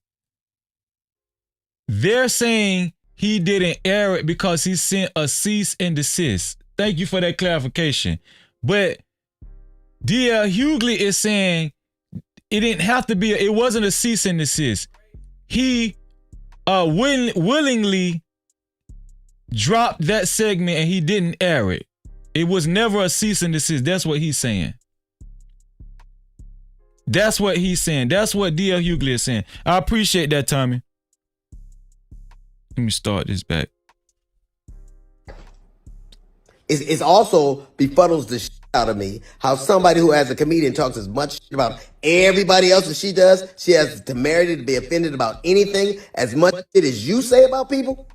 They're saying he didn't air it because he sent a cease and desist. Thank you for that clarification. But DL Hugley is saying it didn't have to be, it wasn't a cease and desist. He willingly dropped that segment and he didn't air it. It was never a cease and desist. That's what he's saying. That's what he's saying. That's what DL Hugley is saying. I appreciate that, Tommy. Let me start this back. It's also befuddles the shit out of me how somebody who as a comedian talks as much shit about everybody else as she does, she has the temerity to be offended about anything as much shit as you say about people.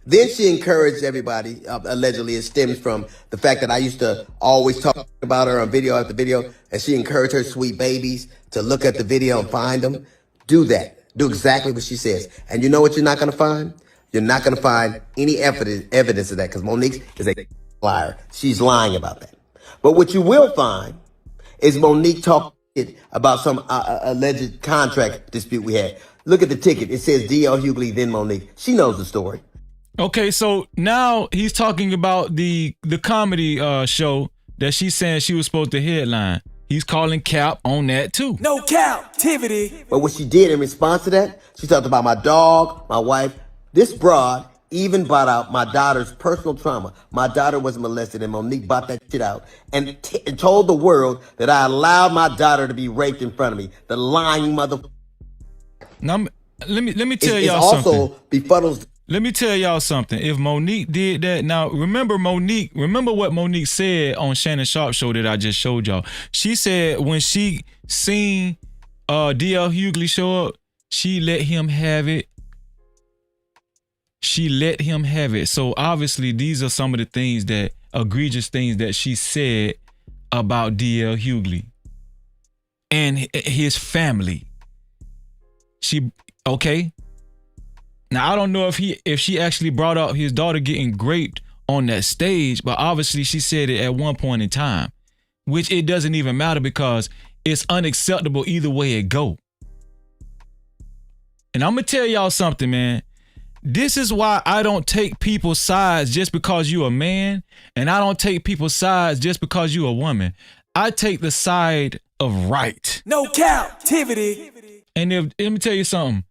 Then she encouraged everybody, allegedly it stems from the fact that I used to always talk about her on video after video, and she encouraged her sweet babies to look at the video and find them. Do that. Do exactly what she says. And you know what you're not going to find? You're not going to find any evidence of that because Monique is a liar. She's lying about that. But what you will find is Monique talking about some alleged contract dispute we had. Look at the ticket. It says DL Hugley, then Monique. She knows the story. Okay, so now he's talking about the comedy show that she's saying she was supposed to headline. He's calling Cap on that too. No Cap-tivity. But what she did in response to that, she talked about my dog, my wife. This broad even brought out my daughter's personal trauma. My daughter was molested and Monique brought that shit out and told the world that I allowed my daughter to be raped in front of me. The lying mother. Now, let me tell y'all something. It also befuddles. Let me tell y'all something. If Monique did that, now remember what Monique said on Shannon Sharp show that I just showed y'all. She said when she seen DL Hugley show up, she let him have it. She let him have it. So obviously these are some of the things that, egregious things that she said about DL Hugley and his family. Okay? Now I don't know if she actually brought up his daughter getting raped on that stage, but obviously she said it at one point in time, which it doesn't even matter because it's unacceptable either way it go. And I'm gonna tell y'all something, man. This is why I don't take people's sides just because you a man, and I don't take people's sides just because you a woman. I take the side of right. No captivity. And let me tell you something.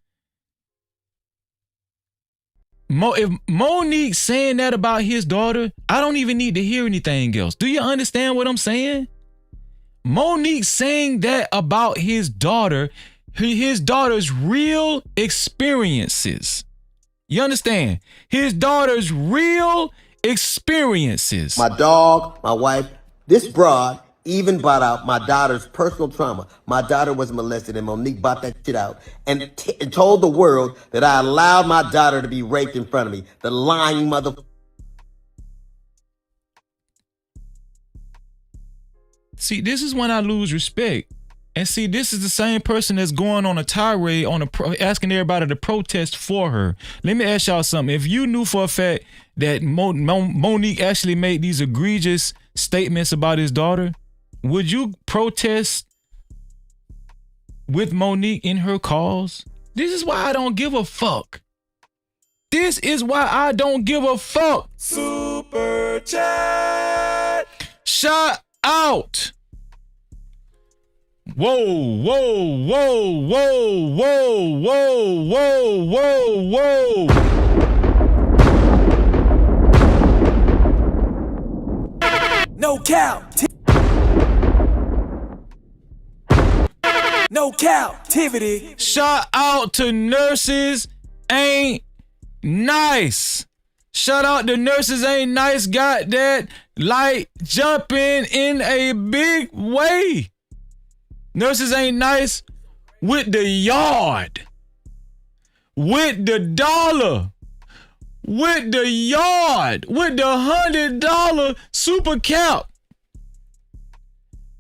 If Monique saying that about his daughter, I don't even need to hear anything else. Do you understand what I'm saying? Monique saying that about his daughter, his daughter's real experiences. You understand? His daughter's real experiences. My dog, my wife, this broad even brought out my daughter's personal trauma. My daughter was molested and Monique brought that shit out and told the world that I allowed my daughter to be raped in front of me. The lying mother. See, this is when I lose respect. And see, this is the same person that's going on a tirade, asking everybody to protest for her. Let me ask y'all something. If you knew for a fact that Monique actually made these egregious statements about his daughter, would you protest with Monique in her cause? This is why I don't give a fuck. This is why I don't give a fuck. Super chat. Shout out. Whoa, whoa, whoa, whoa, whoa, whoa, whoa, whoa, whoa. No cap. No captivity. Shout out to Nurses Ain't Nice. Shout out to Nurses Ain't Nice. Got that light jumping in a big way. Nurses Ain't Nice with the yard, with the dollar, with the yard, with the $100 super cap.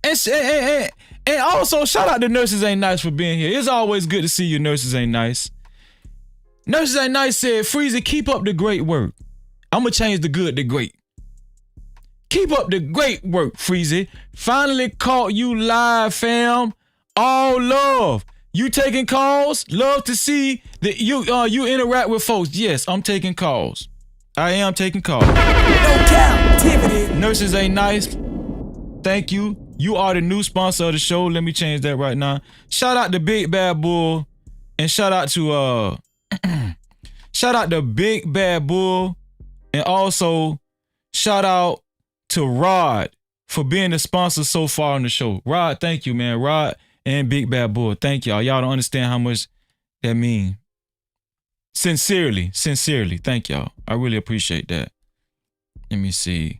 And also, shout out to Nurses Ain't Nice for being here. It's always good to see you, Nurses Ain't Nice. Nurses Ain't Nice said, Freezy, keep up the great work. I'm going to change the good to great. Keep up the great work, Freezy. Finally caught you live, fam. All love. You taking calls? Love to see that you interact with folks. Yes, I'm taking calls. I am taking calls. No captivity. Nurses Ain't Nice. Thank you. You are the new sponsor of the show. Let me change that right now. Shout out to Big Bad Bull. And shout out to shout out to Big Bad Bull. And also shout out to Rod for being the sponsor so far on the show. Rod, thank you, man. Rod and Big Bad Bull, thank y'all. Y'all don't understand how much that means. Sincerely, thank y'all. I really appreciate that. Let me see.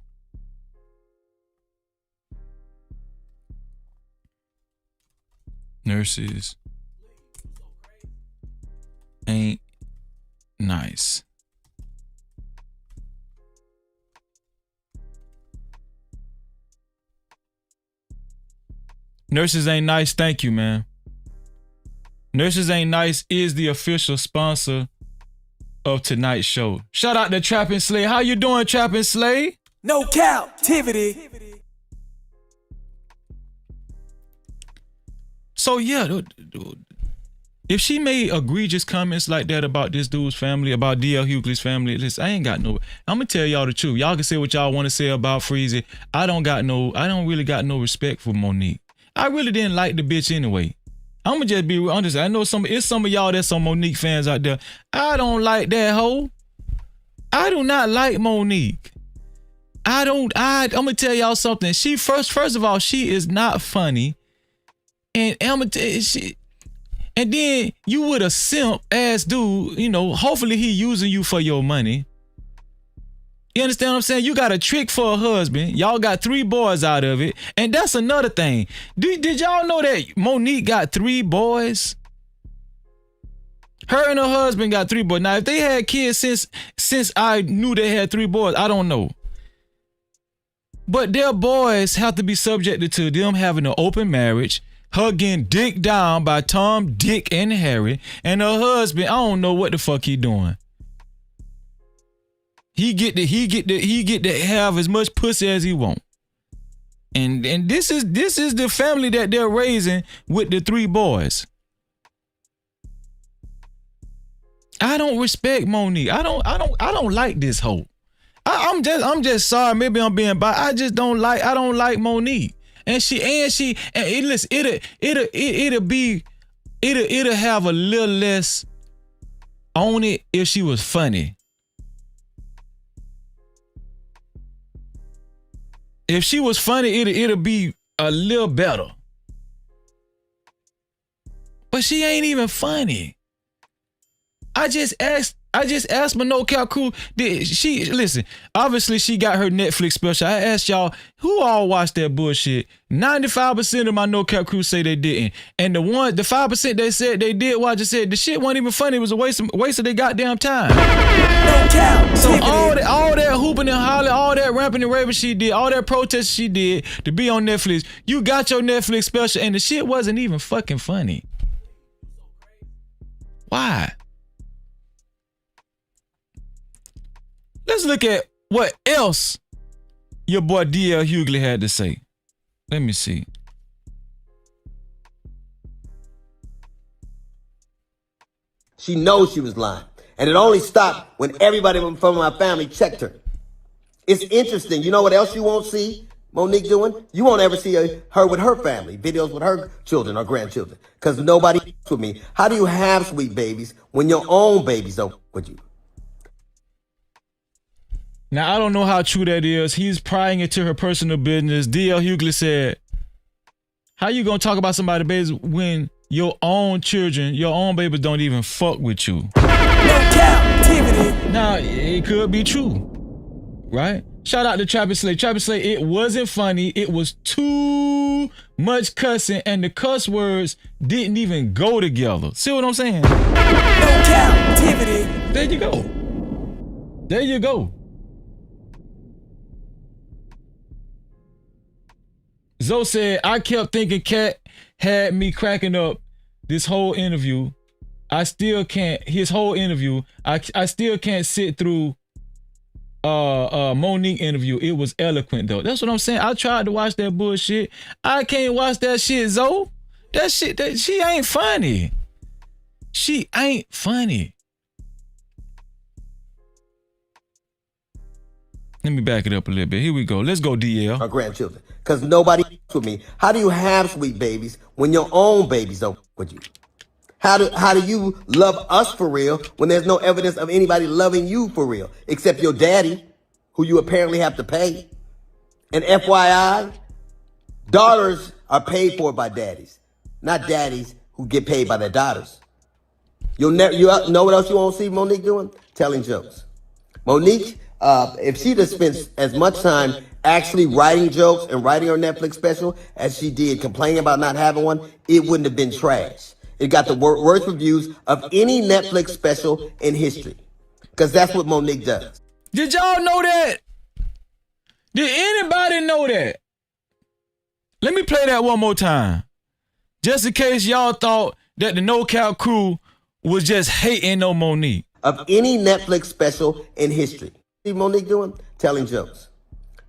Nurses Ain't Nice. Nurses Ain't Nice, thank you, man. Nurses Ain't Nice is the official sponsor of tonight's show. Shout out to Trap and Slay. How you doing, Trap and Slay? No captivity. So yeah, if she made egregious comments like that about this dude's family, about D.L. Hugley's family, listen, I'm gonna tell y'all the truth. Y'all can say what y'all want to say about Freezy. I don't really got no respect for Monique. I really didn't like the bitch anyway. I'ma just be honest. I know it's some of y'all that's some Monique fans out there. I don't like that hoe. I do not like Monique. I'm gonna tell y'all something. She first of all, she is not funny. And I'm gonna tell you, and then you with a simp ass dude, hopefully he using you for your money. You understand what I'm saying? You got a trick for a husband. Y'all got 3 boys out of it. And that's another thing. Did y'all know that Monique got 3 boys? Her and her husband got 3 boys. Now, if they had kids since I knew they had 3 boys, I don't know. But their boys have to be subjected to them having an open marriage, her getting dicked down by Tom, Dick, and Harry, and her husband, I don't know what the fuck he doing. He get to have as much pussy as he want. And this is the family that they're raising with the 3 boys. I don't respect Monique. I don't like this hoe. I'm just sorry. Maybe I'm being biased. I don't like Monique. And listen, it'll have a little less on it if she was funny. If she was funny, it'll be a little better. But she ain't even funny. I just asked my No Cap crew, listen, obviously she got her Netflix special. I asked y'all, who all watched that bullshit? 95% of my No Cap crew say they didn't. And the 5% they said they did watch, just said the shit wasn't even funny. It was a waste of their goddamn time. No Cap. So all that hooping and hollering, all that rapping and raving she did, all that protest she did to be on Netflix, you got your Netflix special and the shit wasn't even fucking funny. Why? Let's look at what else your boy DL Hugley had to say. Let me see. She knows she was lying. And it only stopped when everybody from my family checked her. It's interesting. You know what else you won't see Monique doing? You won't ever see her with her family, videos with her children or grandchildren, because nobody with me. How do you have sweet babies when your own babies don't with you? Now, I don't know how true that is. He's prying into her personal business. DL Hugley said, how you gonna talk about somebody's babies when your own children, your own babies don't even fuck with you? No Cap-tivity. Now, it could be true, right? Shout out to Travis Slay. Travis Slay, it wasn't funny. It was too much cussing, and the cuss words didn't even go together. See what I'm saying? No Cap-tivity. There you go. There you go. Zoe said, I kept thinking Katt had me cracking up this whole interview. I still can't sit through Monique interview. It was eloquent though. That's what I'm saying. I tried to watch that bullshit. I can't watch that shit, Zoe. That she ain't funny. She ain't funny. Let me back it up a little bit. Here we go. Let's go, DL. Our grandchildren. Because nobody with me. How do you have sweet babies when your own babies don't with you? How do you love us for real when there's no evidence of anybody loving you for real, except your daddy, who you apparently have to pay? And FYI, daughters are paid for by daddies, not daddies who get paid by their daughters. You know what else you won't see Monique doing? Telling jokes. Monique, if she'd have spent as much time actually writing jokes and writing her Netflix special as she did complaining about not having one, it wouldn't have been trash. It got the worst reviews of any Netflix special in history. Because that's what Monique does. Did y'all know that? Did anybody know that? Let me play that one more time. Just in case y'all thought that the No Cap crew was just hating on Monique. Of any Netflix special in history. See Monique doing? Telling jokes.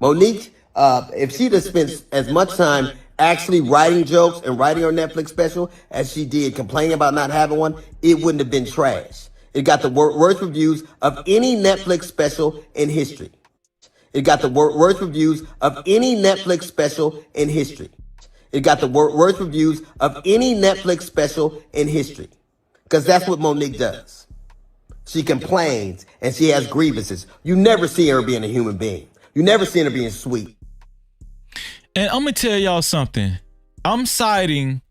Monique, if she'd have spent as much time actually writing jokes and writing her Netflix special as she did complaining about not having one, it wouldn't have been trash. It got the worst reviews of any Netflix special in history. It got the worst reviews of any Netflix special in history. It got the worst reviews of any Netflix special in history. Because that's what Monique does. She complains and she has grievances. You never see her being a human being. You never seen her being sweet. And I'm going to tell y'all something. I'm siding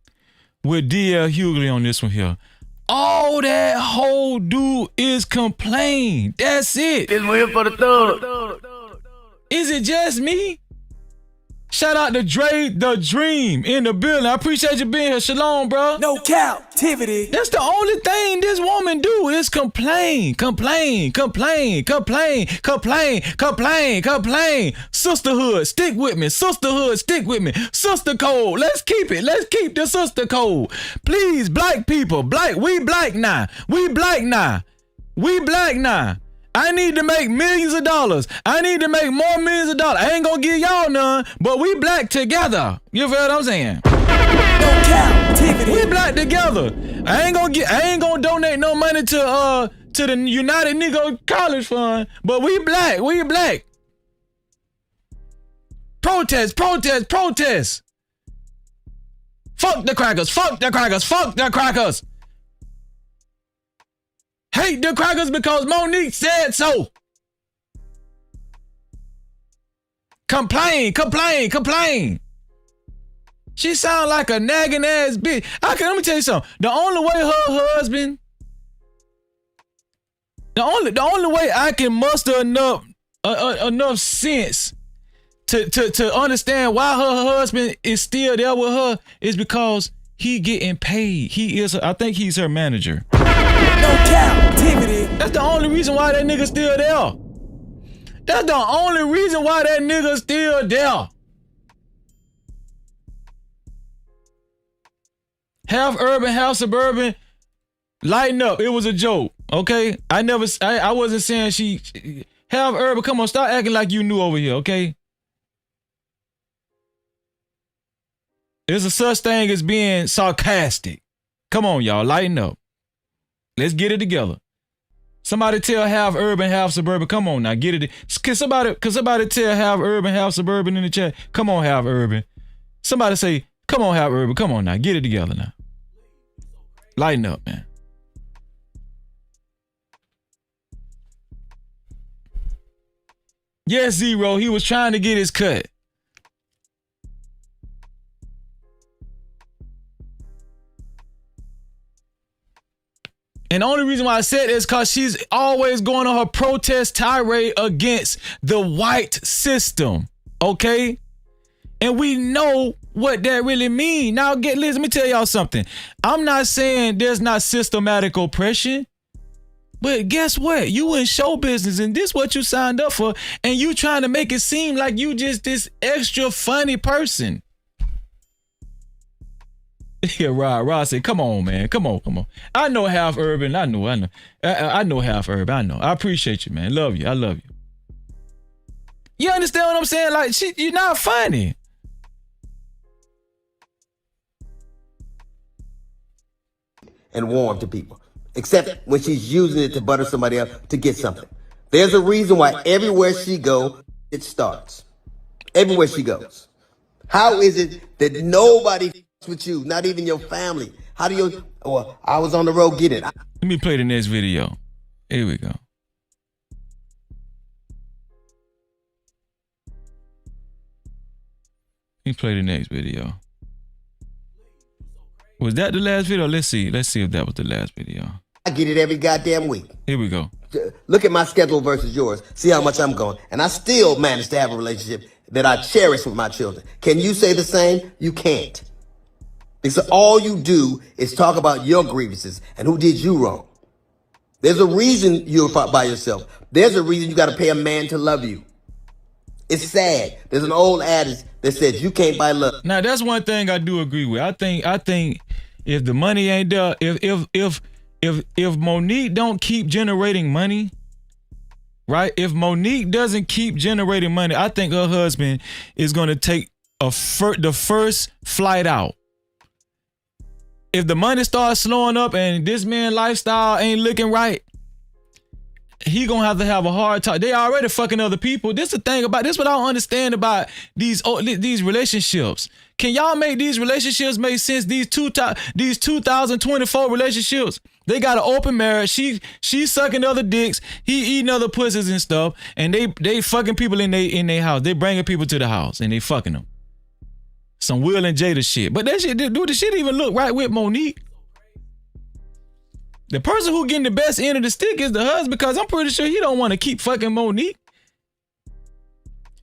with DL Hugley on this one here. All that whole dude is complain. That's it. This one here for the thug. Is it just me? Shout out to Dre the Dream in the building. I appreciate you being here. Shalom, bro. No Cap-tivity. That's the only thing this woman do is complain. Sisterhood, stick with me. Sisterhood, stick with me. Sister code, let's keep it. Let's keep the sister code. Please, black people, we black now. We black now. I need to make millions of dollars. I need to make more millions of dollars. I ain't gonna give y'all none, but we black together. You feel what I'm saying? No Cap. captivity. We black together. I ain't gonna donate no money to the United Negro College Fund, but we black. We black. Protest, protest, protest. Fuck the crackers, fuck the crackers, fuck the crackers. Hate the crackers because Monique said so. Complain, complain, complain. She sound like a nagging ass bitch. Let me tell you something. The only way her husband, the only way I can muster enough sense to understand why her husband is still there with her is because he getting paid. I think he's her manager. No captivity. That's the only reason why that nigga still there. That's the only reason why that nigga still there. Half urban, half suburban. Lighten up. It was a joke. Okay? I wasn't saying she half urban. Come on, start acting like you knew over here, okay? There's a such thing as being sarcastic. Come on, y'all. Lighten up. Let's get it together. Somebody tell half urban, half suburban. Come on now, get it. Can somebody tell half urban, half suburban in the chat? Come on, half urban. Somebody say, come on, half urban. Come on now, get it together now. Lighten up, man. Yes, Zero, he was trying to get his cut. And the only reason why I said this is because she's always going on her protest tirade against the white system, okay? And we know what that really means. Now, let me tell y'all something. I'm not saying there's not systematic oppression, but guess what? You in show business and this what you signed up for, and you trying to make it seem like you just this extra funny person. Yeah, Rod said, come on, man. Come on. I know half urban. I know half urban. I know. I appreciate you, man. Love you. I love you. You understand what I'm saying? Like, you're not funny. And warm to people, except when she's using it to butter somebody up to get something. There's a reason why everywhere she goes, it starts. Everywhere she goes. How is it that nobody with you, not even your family? How do you, I was on the road, get it. Let me play the next video. Here we go. Let me play the next video. Was that the last video? Let's see if that was the last video. I get it every goddamn week. Here we go. Look at my schedule versus yours. See how much I'm going. And I still manage to have a relationship that I cherish with my children. Can you say the same? You can't. Because all you do is talk about your grievances and who did you wrong. There's a reason you're by yourself. There's a reason you got to pay a man to love you. It's sad. There's an old adage that says you can't buy love. Now that's one thing I do agree with. I think if the money ain't there, if Monique don't keep generating money, right? If Monique doesn't keep generating money, I think her husband is going to take the first flight out. If the money starts slowing up and this man's lifestyle ain't looking right, he gonna have a hard time. They already fucking other people. This the thing about this. What I don't understand about these relationships. Can y'all make these relationships make sense? These 2024 relationships. They got an open marriage. She's sucking other dicks. He eating other pussies and stuff. And they fucking people in their house. They bringing people to the house and they fucking them. Some Will and Jada shit. But that shit, do the shit even look right with Monique? The person who getting the best end of the stick is the husband, because I'm pretty sure he don't want to keep fucking Monique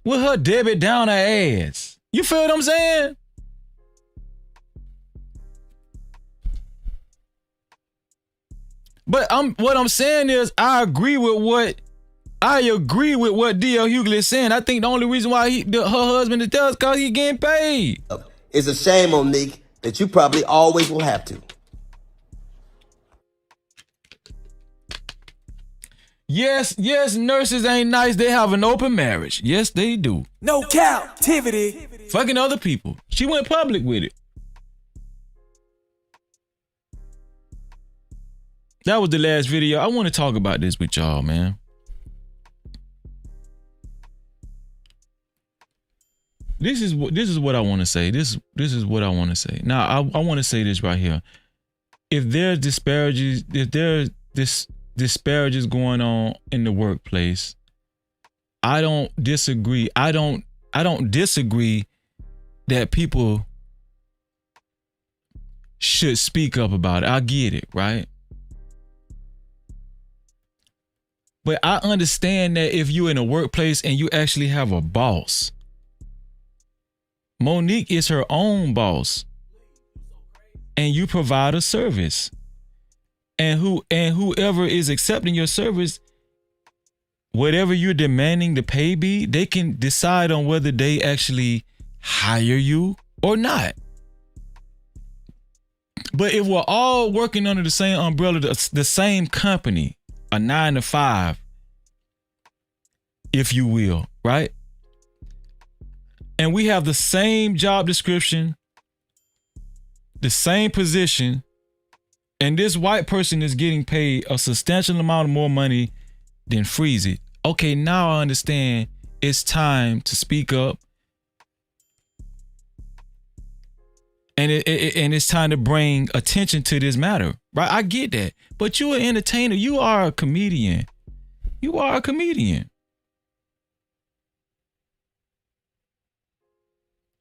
with her Debbie down her ass. You feel what I'm saying? But what I'm saying is I agree with what D.L. Hugley is saying. I think the only reason why her husband is there is because he getting paid. It's a shame, Monique, that you probably always will have to. Yes, nurses ain't nice. They have an open marriage. Yes, they do. No captivity. Fucking other people. She went public with it. That was the last video. I want to talk about this with y'all, man. This is what I want to say. This is what I want to say. Now, I want to say this right here. If there's disparages going on in the workplace, I don't disagree. I don't disagree that people should speak up about it. I get it, right? But I understand that if you're in a workplace and you actually have a boss, Monique is her own boss, and you provide a service, and whoever is accepting your service, whatever you're demanding the pay be, they can decide on whether they actually hire you or not. But if we're all working under the same umbrella, the same company, a 9 to 5, if you will, right? And we have the same job description, the same position, and this white person is getting paid a substantial amount of more money than Freeze It. Okay, now I understand it's time to speak up. And it's time to bring attention to this matter, right? I get that. But you're an entertainer. You are a comedian. You are a comedian.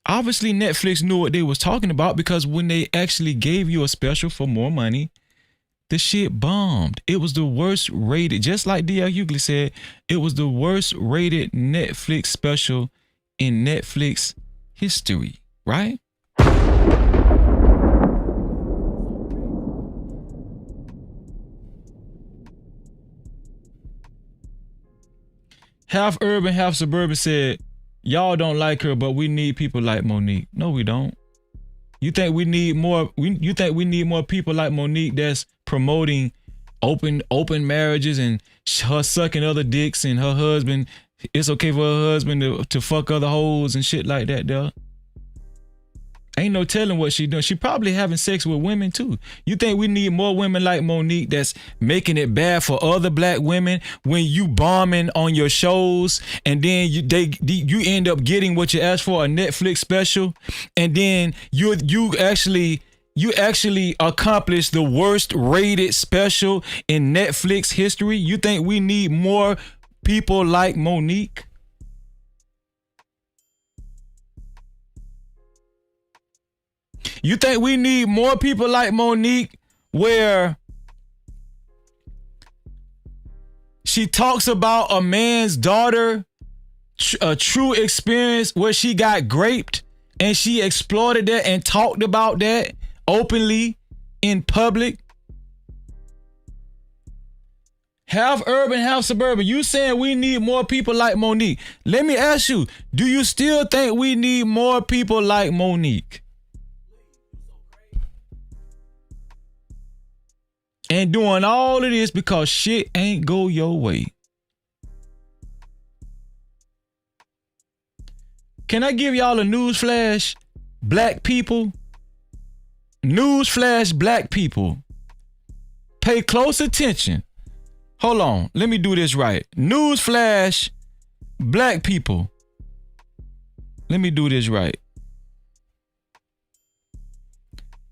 Obviously, Netflix knew what they was talking about, because when they actually gave you a special for more money, the shit bombed. It was the worst rated, just like D.L. Hugley said, it was the worst rated Netflix special in Netflix history, right? Half urban, half suburban said, y'all don't like her, but we need people like Monique. No, we don't. You think we need more? You think we need more people like Monique that's promoting open marriages and her sucking other dicks, and her husband, it's okay for her husband to fuck other hoes and shit like that, though? Ain't no telling what she doing. She probably having sex with women too. You think we need more women like Monique that's making it bad for other black women when you bombing on your shows, and then you end up getting what you asked for, a Netflix special, and then you actually accomplished the worst rated special in Netflix history? You think we need more people like Monique? You think we need more people like Monique, where she talks about a man's daughter, a true experience where she got raped, and she exploited that and talked about that openly in public? Half urban, half suburban. You saying we need more people like Monique. Let me ask you, do you still think we need more people like Monique? And doing all of this because shit ain't go your way. Can I give y'all a news flash, black people? News flash, black people. Pay close attention. Hold on, let me do this right. News flash, black people. Let me do this right.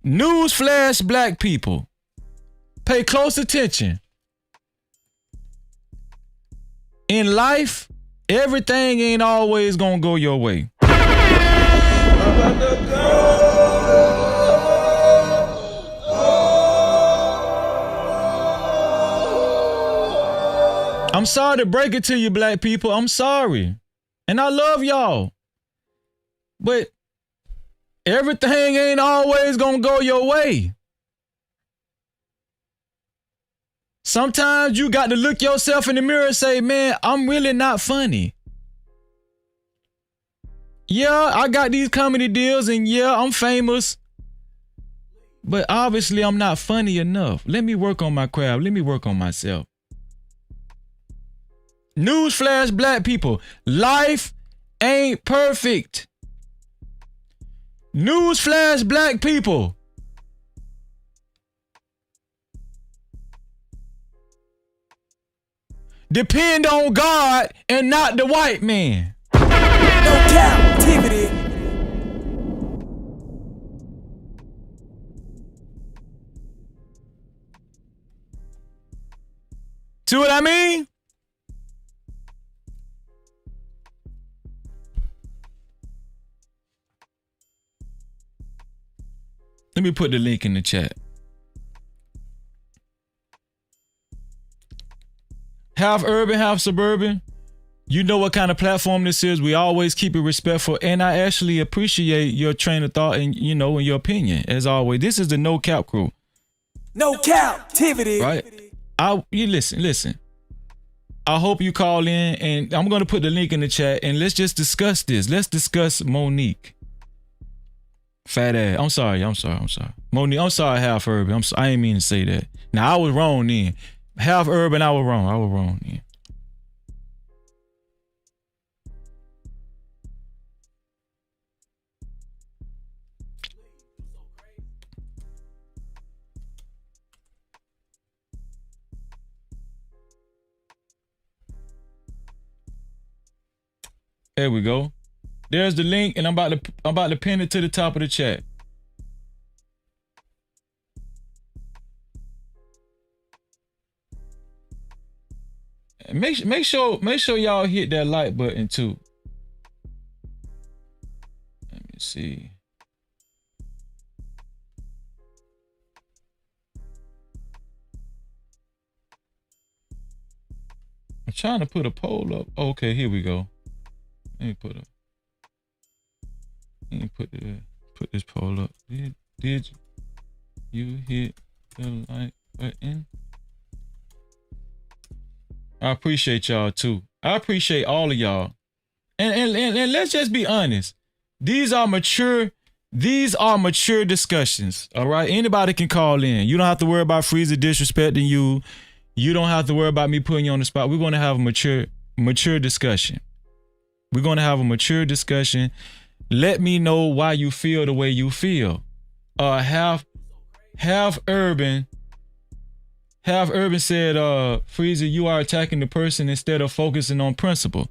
News flash, black people. Pay close attention. In life, everything ain't always gonna go your way. I'm sorry to break it to you, black people. I'm sorry. And I love y'all. But everything ain't always gonna go your way. Sometimes you got to look yourself in the mirror and say, man, I'm really not funny. Yeah, I got these comedy deals, and yeah, I'm famous. But obviously I'm not funny enough. Let me work on my craft. Let me work on myself. Newsflash, black people. Life ain't perfect. Newsflash, black people. depend on God and not the white man. No Cap-tivity. See what I mean? Let me put the link in the chat. Half urban, half suburban. You know what kind of platform this is. We always keep it respectful, and I actually appreciate your train of thought and and your opinion as always. This is the No Cap crew. No Cap-tivity. Right? You listen. I hope you call in, and I'm gonna put the link in the chat, and let's just discuss this. Let's discuss Monique. Fat ass. I'm sorry. Monique, I'm sorry, half urban. I ain't mean to say that. Now I was wrong then. Half urban, I was wrong then. There we go. There's the link, and I'm about to pin it to the top of the chat. And make sure y'all hit that like button too. Let me see. I'm trying to put a poll up. Okay, here we go. Let me put this poll up. Did you hit the like button? I appreciate y'all too. I appreciate all of y'all. And let's just be honest. These are mature discussions. All right. Anybody can call in. You don't have to worry about Freezer disrespecting you. You don't have to worry about me putting you on the spot. We're going to have a mature discussion. We're going to have a mature discussion. Let me know why you feel the way you feel. Half urban said, Freezer, you are attacking the person instead of focusing on principle.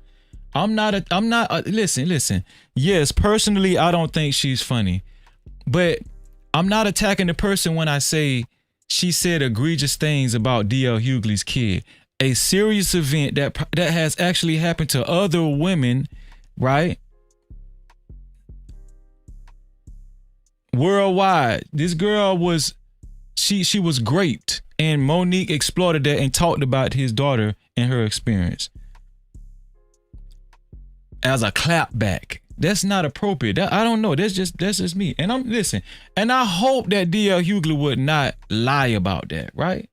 Listen. Yes, personally, I don't think she's funny, but I'm not attacking the person when I say she said egregious things about D.L. Hugley's kid. A serious event that has actually happened to other women, right? Worldwide. This girl was, she was raped, and Monique exploited that and talked about his daughter and her experience as a clapback. That's not appropriate. I don't know. That's just me. And and I hope that D.L. Hugley would not lie about that, right?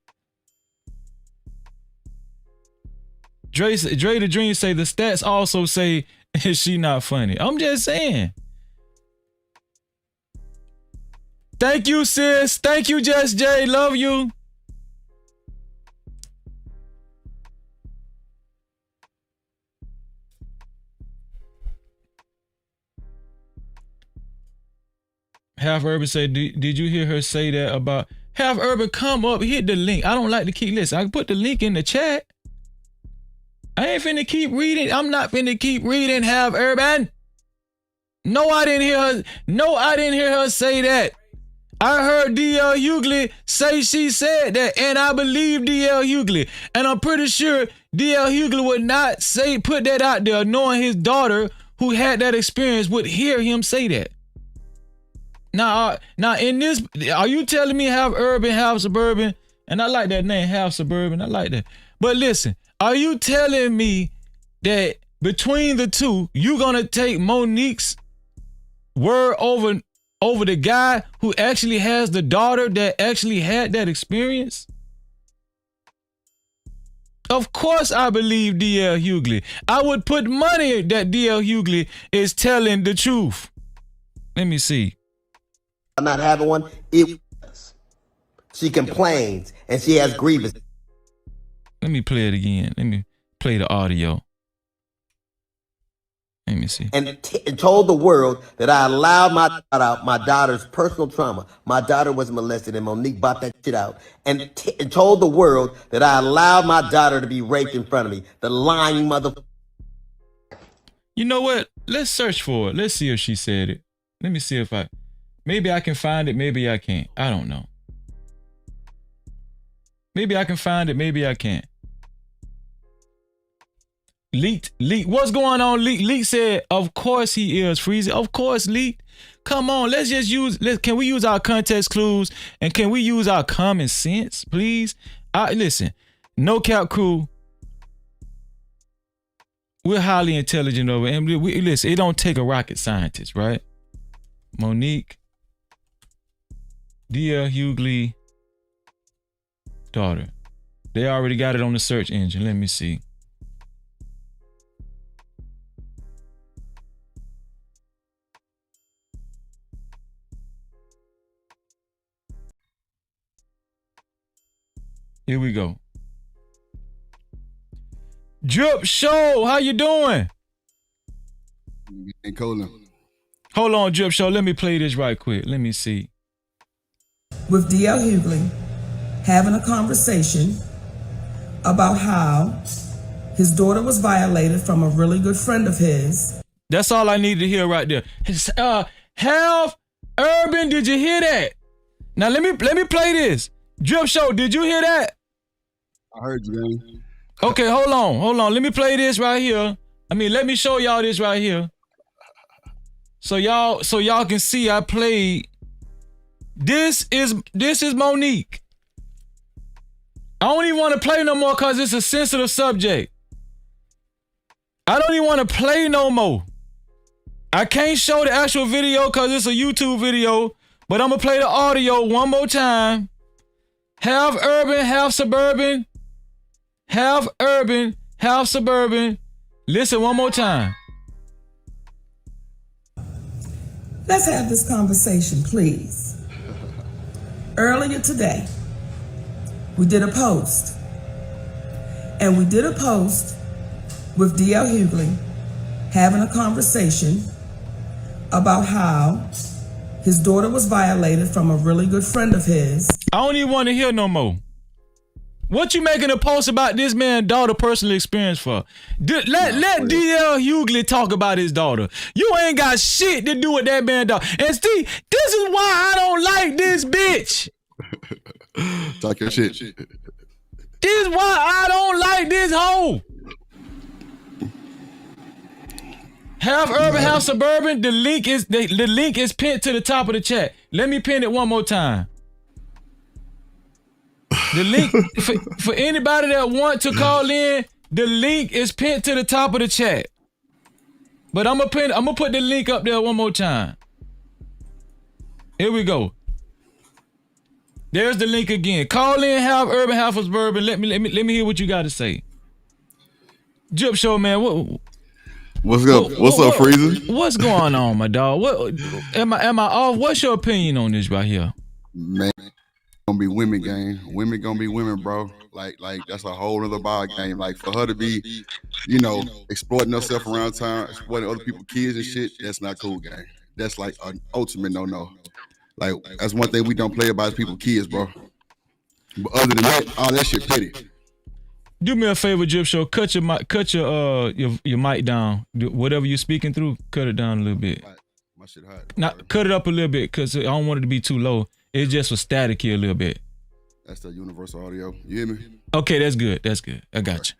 Dre the Dream say the stats also say is she not funny. I'm just saying. Thank you, sis. Thank you, Just J. Love you. Half Urban say, did you hear her say that about Half Urban? Come up, hit the link. I don't like to keep listening. I can put the link in the chat. I ain't finna keep reading. I'm not finna keep reading, Half Urban. No, I didn't hear her. No, I didn't hear her say that. I heard D.L. Hugley say she said that, and I believe D.L. Hugley. And I'm pretty sure D.L. Hugley would not put that out there knowing his daughter who had that experience would hear him say that. Now in this, are you telling me half urban, half suburban? And I like that name, half suburban. I like that. But listen, are you telling me that between the two, you gonna take Monique's word over the guy who actually has the daughter that actually had that experience? Of course I believe D.L. Hugley. I would put money that D.L. Hugley is telling the truth. Let me see. Not having one, it was. She complains and she has grievances. Let me play it again. Let me play the audio. Let me see. And told the world that I allowed my daughter's personal trauma. My daughter was molested, and Monique bought that shit out. And told the world that I allowed my daughter to be raped in front of me. The lying mother. You know what? Let's search for it. Let's see if she said it. Let me see if maybe I can find it. Maybe I can't. I don't know. Maybe I can find it. Maybe I can't. Leaked. What's going on, Leak? Leak said, of course he is, Freezy. Of course, Leak. Come on, let's just can we use our context clues and can we use our common sense, please? Listen, No Cap Crew, we're highly intelligent over, and listen, it don't take a rocket scientist, right? Monique, D.L. Hugley, daughter. They already got it on the search engine. Let me see. Here we go. Drip Show, how you doing? Hey, Colin. Hold on, Drip Show. Let me play this right quick. Let me see. With D.L. Hugley having a conversation about how his daughter was violated from a really good friend of his. That's all I need to hear right there. Half Urban, did you hear that? Now let me play this. Drip Show, did you hear that? I heard you, man. Okay, hold on. Let me play this right here. Let me show y'all this right here. So y'all can see I played. This is Monique. I don't even want to play no more because it's a sensitive subject. I don't even want to play no more. I can't show the actual video because it's a YouTube video, but I'm going to play the audio one more time. Half urban, half suburban. Half urban, half suburban. Listen one more time. Let's have this conversation, please. Earlier today, we did a post. And we did a post with D.L. Hugley having a conversation about how his daughter was violated from a really good friend of his. I don't even want to hear no more. What you making a post about this man's daughter personal experience for? Let D.L. Hugley talk about his daughter. You ain't got shit to do with that man's daughter. And Steve, this is why I don't like this bitch. Talk your shit. This is why I don't like this hoe. Half urban, half suburban. The link is pinned to the top of the chat. Let me pin it one more time. The link for anybody that want to call in, the link is pinned to the top of the chat. But I'm gonna put the link up there one more time. Here we go. There's the link again. Call in, half urban, half suburban. Let me hear what you got to say. Drip Show, man. What's up, Freezer? What's going on, my dog? What am I off? What's your opinion on this right here? Man, gonna be women game. Women gonna be women, bro. Like that's a whole other ball game. Like for her to be, exploiting herself around town, exploiting other people's kids and shit, that's not cool, gang. That's like an ultimate no. Like that's one thing we don't play about is people's kids, bro. But other than that, all that shit petty. Do me a favor, Drip Show. Cut your mic down. Whatever you're speaking through, cut it down a little bit. My shit hot. Now cut it up a little bit because I don't want it to be too low. It's just for static here a little bit. That's the universal audio. You hear me? Okay, that's good. I got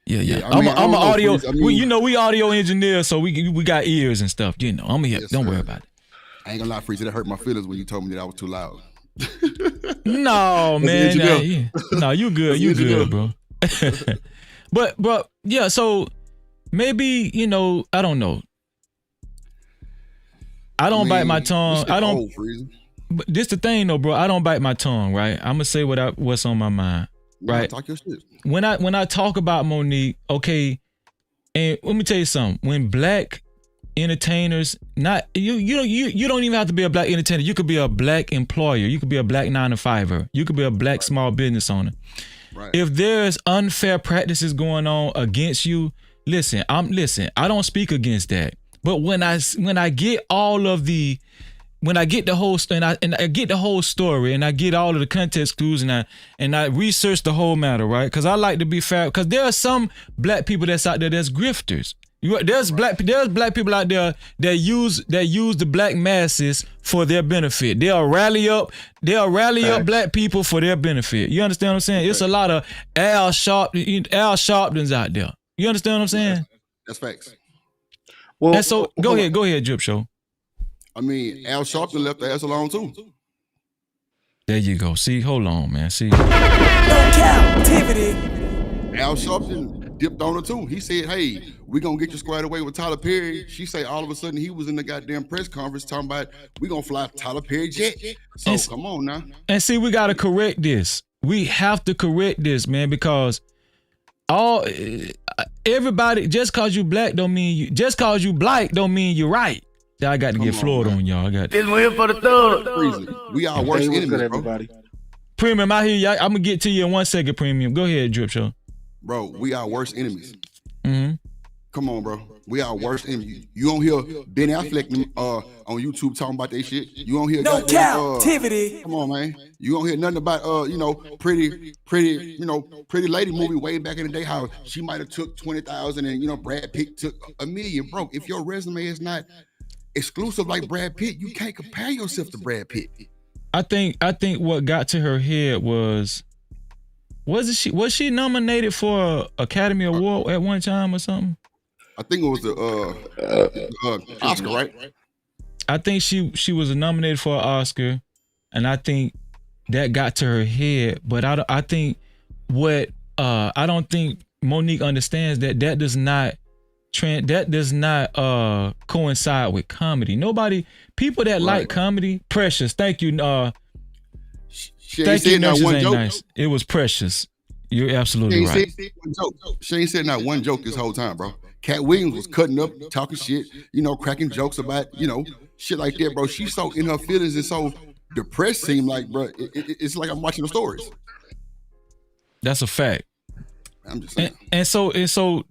you. Yeah. I'm an audio. We audio engineers, so we got ears and stuff. I'm here. Yes, don't worry about it. I ain't gonna lie, Freezy. That hurt my feelings when you told me that I was too loud. No, man. No, you good. You good, bro. but yeah. So maybe I don't know. I don't bite my tongue. I don't. But this the thing though, bro. I don't bite my tongue, right? I'm gonna say what's on my mind, right? Talk your shit. When I talk about Monique, okay, and let me tell you something. When black entertainers, not you don't even have to be a black entertainer. You could be a black employer. You could be a black 9-to-5er. You could be a black small business owner. Right. If there's unfair practices going on against you, listen, I don't speak against that. But when I get all of the, when I get the whole and I get the whole story and I get all of the context clues and I research the whole matter, right? Because I like to be fair. Because there are some black people that's out there that's grifters. There's black people out there that use the black masses for their benefit. They'll rally up black people for their benefit. You understand what I'm saying? It's a lot of Al Sharptons out there. You understand what I'm saying? That's facts. Well, and so go ahead, Drip Show. I mean, Al Sharpton left the ass alone too. There you go. See, hold on, man. See. No Cap-tivity. Al Sharpton dipped on her too. He said, "Hey, we gonna get you squared away with Tyler Perry." She say all of a sudden he was in the goddamn press conference talking about we gonna fly Tyler Perry jet. So come on now. And see, we gotta correct this. We have to correct this, man, because everybody, just cause you black don't mean you're right. I got to get Florida on y'all. I got this one here for the thug. We are worst enemies, everybody. Premium, I hear you. I'm gonna get to you in 1 second. Premium, go ahead, Drip Show. Bro, we are worst enemies. Mm-hmm. Come on, bro. We are worst enemies. You don't hear Ben Affleck on YouTube talking about that shit. You don't hear no Cap-tivity. Come on, man. You don't hear nothing about pretty lady movie way back in the day. How she might have took 20,000 and Brad Pitt took $1 million. Bro, if your resume is not exclusive like Brad Pitt, you can't compare yourself to Brad Pitt. I think what got to her head was she nominated for an Academy Award at one time or something? I think it was the Oscar, right? I think she was nominated for an Oscar, and I think that got to her head. But I don't think Monique understands that does not coincide with comedy. People that like comedy, Precious. Thank you. Thank you. Nurses ain't nice. It was Precious. You're absolutely right. She ain't said not one joke this whole time, bro. Cat Williams was cutting up, talking shit, cracking jokes about, shit like that, bro. She's so in her feelings and so depressed. Seemed like, bro, it's like I'm watching the stories. That's a fact. I'm just saying. And so.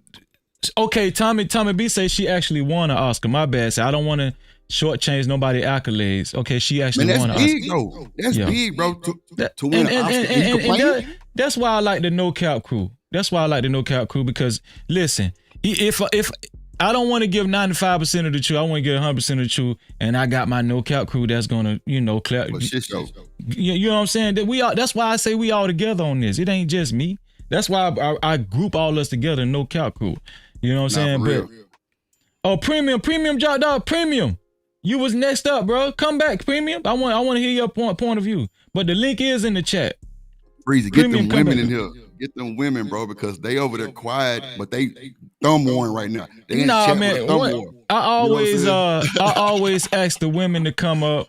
Okay, Tommy B says she actually won an Oscar. My bad. I don't want to shortchange nobody accolades. Okay, she actually won an big, Oscar. Though. That's big, bro. To win an Oscar. And that's why I like the No Cap crew. Because listen, if I don't want to give 95% of the truth, I want to give 100% of the truth, and I got my No Cap crew that's gonna, clap. You know what I'm saying? That's why I say we all together on this. It ain't just me. That's why I group all us together, No Cap crew. You know what I'm saying? But Premium dropped out. Premium, you was next up, bro. Come back, Premium. I want to hear your point of view. But the link is in the chat. Breezy, get them women in here. Get them women, bro, because they over there quiet, but they thumb warring right now. They in the chat with thumb war. I always ask the women to come up.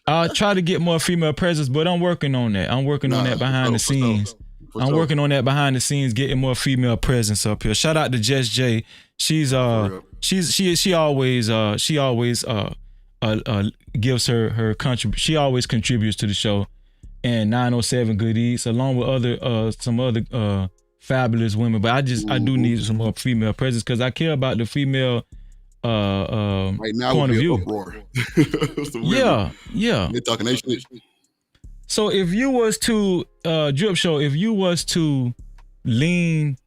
I'll try to get more female presence, but I'm working on that. I'm working on that behind the scenes. Working on that behind the scenes, getting more female presence up here. Shout out to Jess J. She always gives her contribution. She always contributes to the show. And 907 Good Eats, along with some other fabulous women. But I do need some more female presence because I care about the female right now point of view. Yeah. They're talking that shit. So if you was to Drip Show, if you was to lean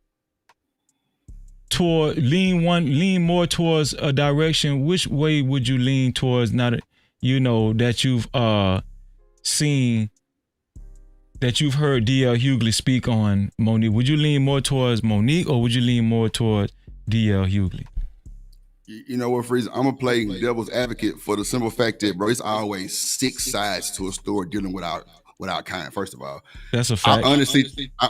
more towards a direction, which way would you lean towards? Now that that you've seen, that you've heard DL Hugley speak on Monique, would you lean more towards Monique or would you lean more towards DL Hugley? You know what, Freeze? I'm gonna play devil's advocate for the simple fact that, bro, it's always 6 sides to a story dealing with our kind. First of all, that's a fact. I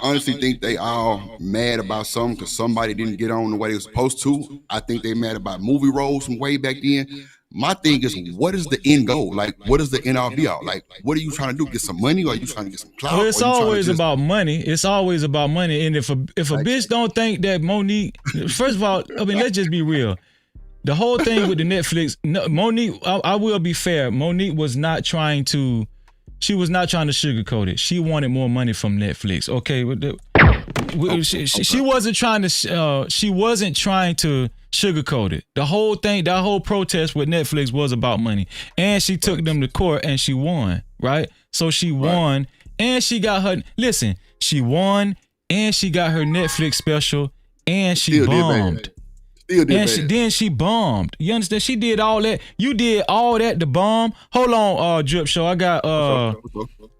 honestly think they all mad about something because somebody didn't get on the way they were supposed to. I think they mad about movie roles from way back then. My thing is, what is the end goal? Like, what is the end all be all? Like, what are you trying to do? Get some money, or are you trying to get some clout? Well, it's always about money. It's always about money. And if a bitch don't think that Monique, first of all, I mean, let's just be real. The whole thing with the Netflix, Monique, I will be fair. Monique was not trying to sugarcoat it. She wanted more money from Netflix. Okay, She wasn't trying to. She wasn't trying to sugarcoat it. The whole thing, that whole protest with Netflix was about money, and she took them to court and she won. Right. So she won, and she got her. Listen, she won, and she got her Netflix special, and she bombed. Then she bombed. You understand? She did all that. You did all that to bomb. Hold on, Drip Show. I got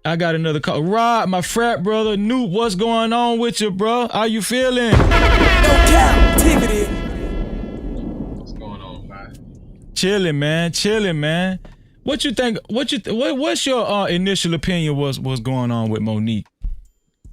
another call. Rod, my frat brother, Newt, what's going on with you, bro? How you feeling? No Cap-tivity. What's going on, man? Chilling, man. What you think? What's your initial opinion was going on with Monique?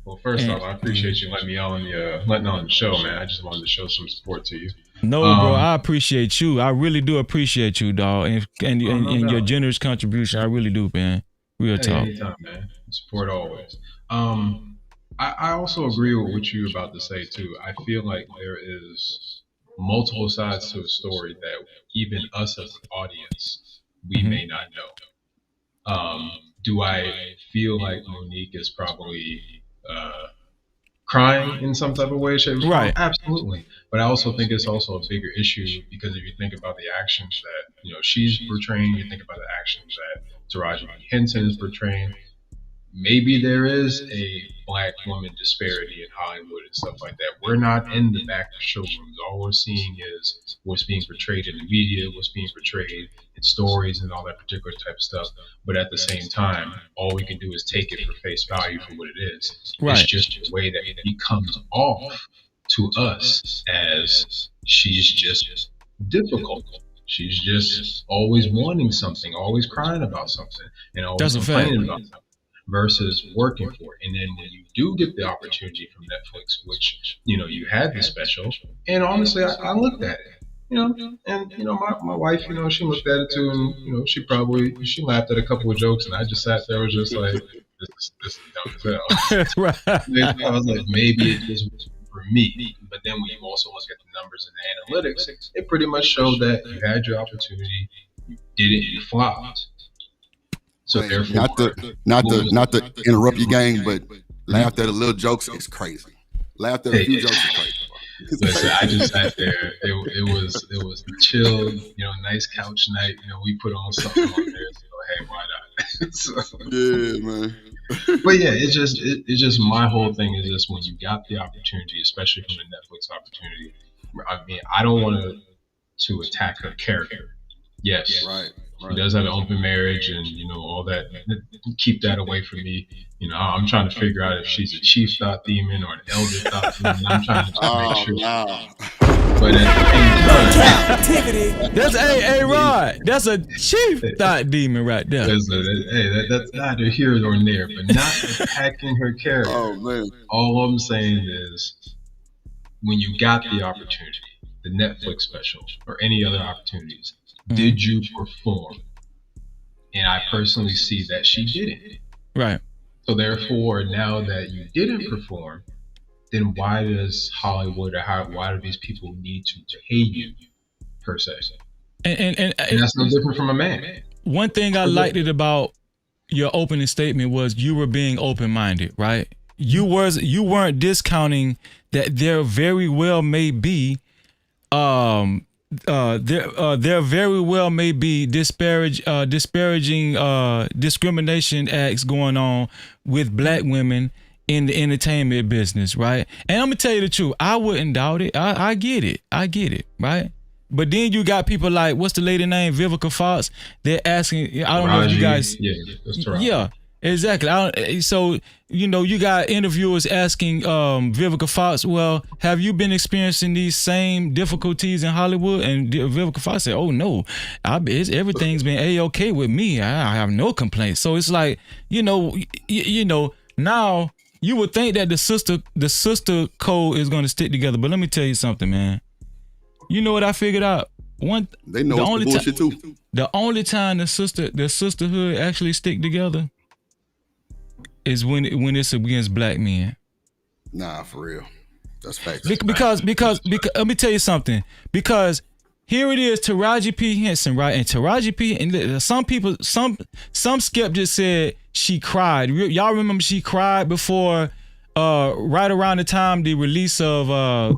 Well, first off, I appreciate you letting on the show, man. I just wanted to show some support to you. No, bro, I appreciate you. I really do appreciate you, dog, and your generous contribution. I really do, man. Real talk. Anytime, man. Support always. I also agree with what you're about to say too. I feel like there is multiple sides to a story that even us as an audience we may not know. Do I feel like Monique is probably crying in some type of way, shape, or form? Right. Absolutely. But I also think it's also a bigger issue because if you think about the actions that she's portraying, you think about the actions that Taraji P. Henson is portraying. Maybe there is a black woman disparity in Hollywood and stuff like that. We're not in the back of showrooms. All we're seeing is what's being portrayed in the media, what's being portrayed in stories and all that particular type of stuff. But at the same time, all we can do is take it for face value for what it is. Right. It's just a way that it comes off to us as she's just difficult. She's just always wanting something, always crying about something, and always complaining about something. Versus working for it. And then when you do get the opportunity from Netflix, which, you had the special, and honestly, I looked at it, my wife, she looked at it too, and, she laughed at a couple of jokes, and I just sat there, was just like, this is dumb as hell. Right. I was like, maybe it is for me. But then when you also look at the numbers and the analytics, it pretty much showed that you had your opportunity, you did it, you flopped. So therefore, not to interrupt your gang, but laughed at the little jokes is crazy. Laughed at a few jokes is crazy. Listen, I just sat there. It was chill, nice couch night. We put on something on there. So hey, why not? Yeah, man. But yeah, it's just my whole thing is just when you got the opportunity, especially from the Netflix opportunity. I mean, I don't want to attack her character. Yes, right. She does have an open marriage and, all that. Keep that away from me. I'm trying to figure out if she's a chief thought demon or an elder thought demon. I'm trying to make sure. Wow. But at the same time, that's a Rod. That's a chief thought demon right there. That's neither here nor there, but not attacking her character. Oh, man. All I'm saying is when you got the opportunity, the Netflix special or any other opportunities, did you perform? And I personally see that she didn't. Right. So therefore, now that you didn't perform, then why does Hollywood why do these people need to pay you per se? And that's no different from a man. One thing I liked about your opening statement was you were being open-minded, right? You weren't discounting that there very well may be there very well may be disparaging discrimination acts going on with black women in the entertainment business, right? And I'm gonna tell you the truth, I wouldn't doubt it. I get it, right? But then you got people like, what's the lady name, Vivica Fox? They're asking, I don't know if you guys, yeah, exactly. So you got interviewers asking Vivica Fox, well, have you been experiencing these same difficulties in Hollywood? And Vivica Fox said, oh no, everything's been A-okay with me. I have no complaints. So it's like, now you would think that the sister code is going to stick together. But let me tell you something, man. You know what I figured out? They know it's bullshit too. The only time the sisterhood actually stick together is when it's against black men. Nah, for real. That's facts. Because let me tell you something. Because here it is, Taraji P. Henson, right? And Taraji P. and some people, some skeptics said she cried. Y'all remember she cried before right around the time the release of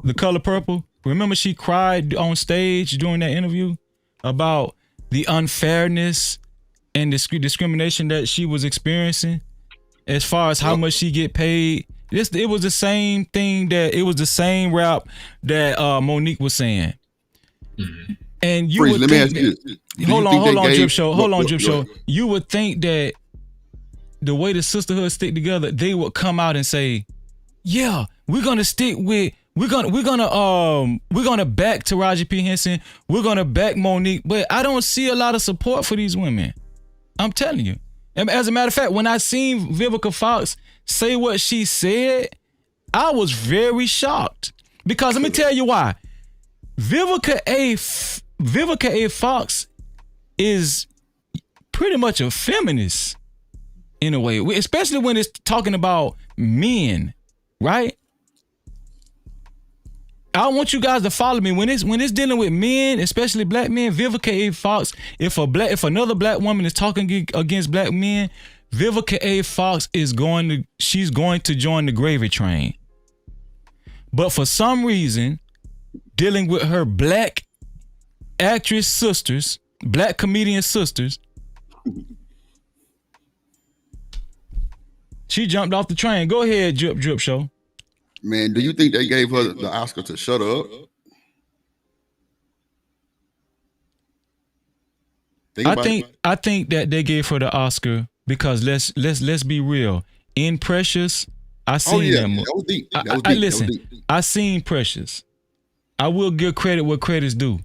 The Color Purple. Remember she cried on stage during that interview about the unfairness and discrimination that she was experiencing as far as how much she get paid. It was the same thing it was the same rap that Monique was saying. Mm-hmm. And you would think hold on, Drip Show. You would think that the way the sisterhood stick together, they would come out and say, yeah, we're gonna stick with we're gonna back Taraji P. Henson, we're gonna back Monique, but I don't see a lot of support for these women. I'm telling you. And as a matter of fact, when I seen Vivica Fox say what she said, I was very shocked. Because let me tell you why. Vivica A. Fox is pretty much a feminist in a way, especially when it's talking about men, right? I want you guys to follow me when it's dealing with men, especially black men. Vivica A. Fox, if another black woman is talking against black men, Vivica A. Fox she's going to join the gravy train. But for some reason, dealing with her black actress sisters, black comedian sisters, she jumped off the train. Go ahead, Drip Show. Man, do you think they gave her the Oscar to shut up? I think that they gave her the Oscar because let's be real. In Precious, I seen that movie. Listen, I seen Precious. I will give credit where credit's due.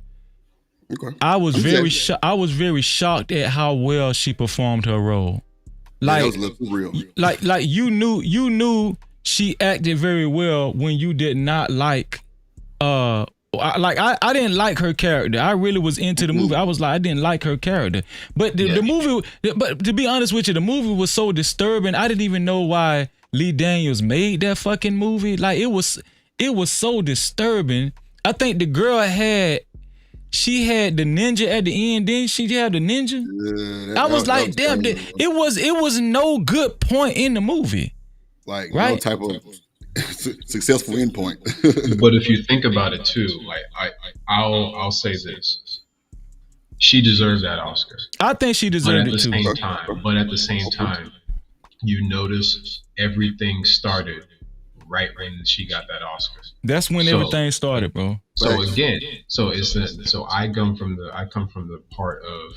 Okay. I was very shocked at how well she performed her role. Like, that was real. Like you knew she acted very well when you did not like I didn't like her character. I really was into the movie. I was like, I didn't like her character. But the movie, but to be honest with you, the movie was so disturbing. I didn't even know why Lee Daniels made that fucking movie. Like it was so disturbing. I think the girl she had the ninja at the end. Didn't she have the ninja? Yeah, I was like, damn, it was no good point in the movie. Like right? No type of successful endpoint. But if you think about it too, like I'll say this. She deserved that Oscar. I think she deserved it too. But at the same time, you notice everything started right when she got that Oscar. That's when everything started, bro. So again, I come from the part of,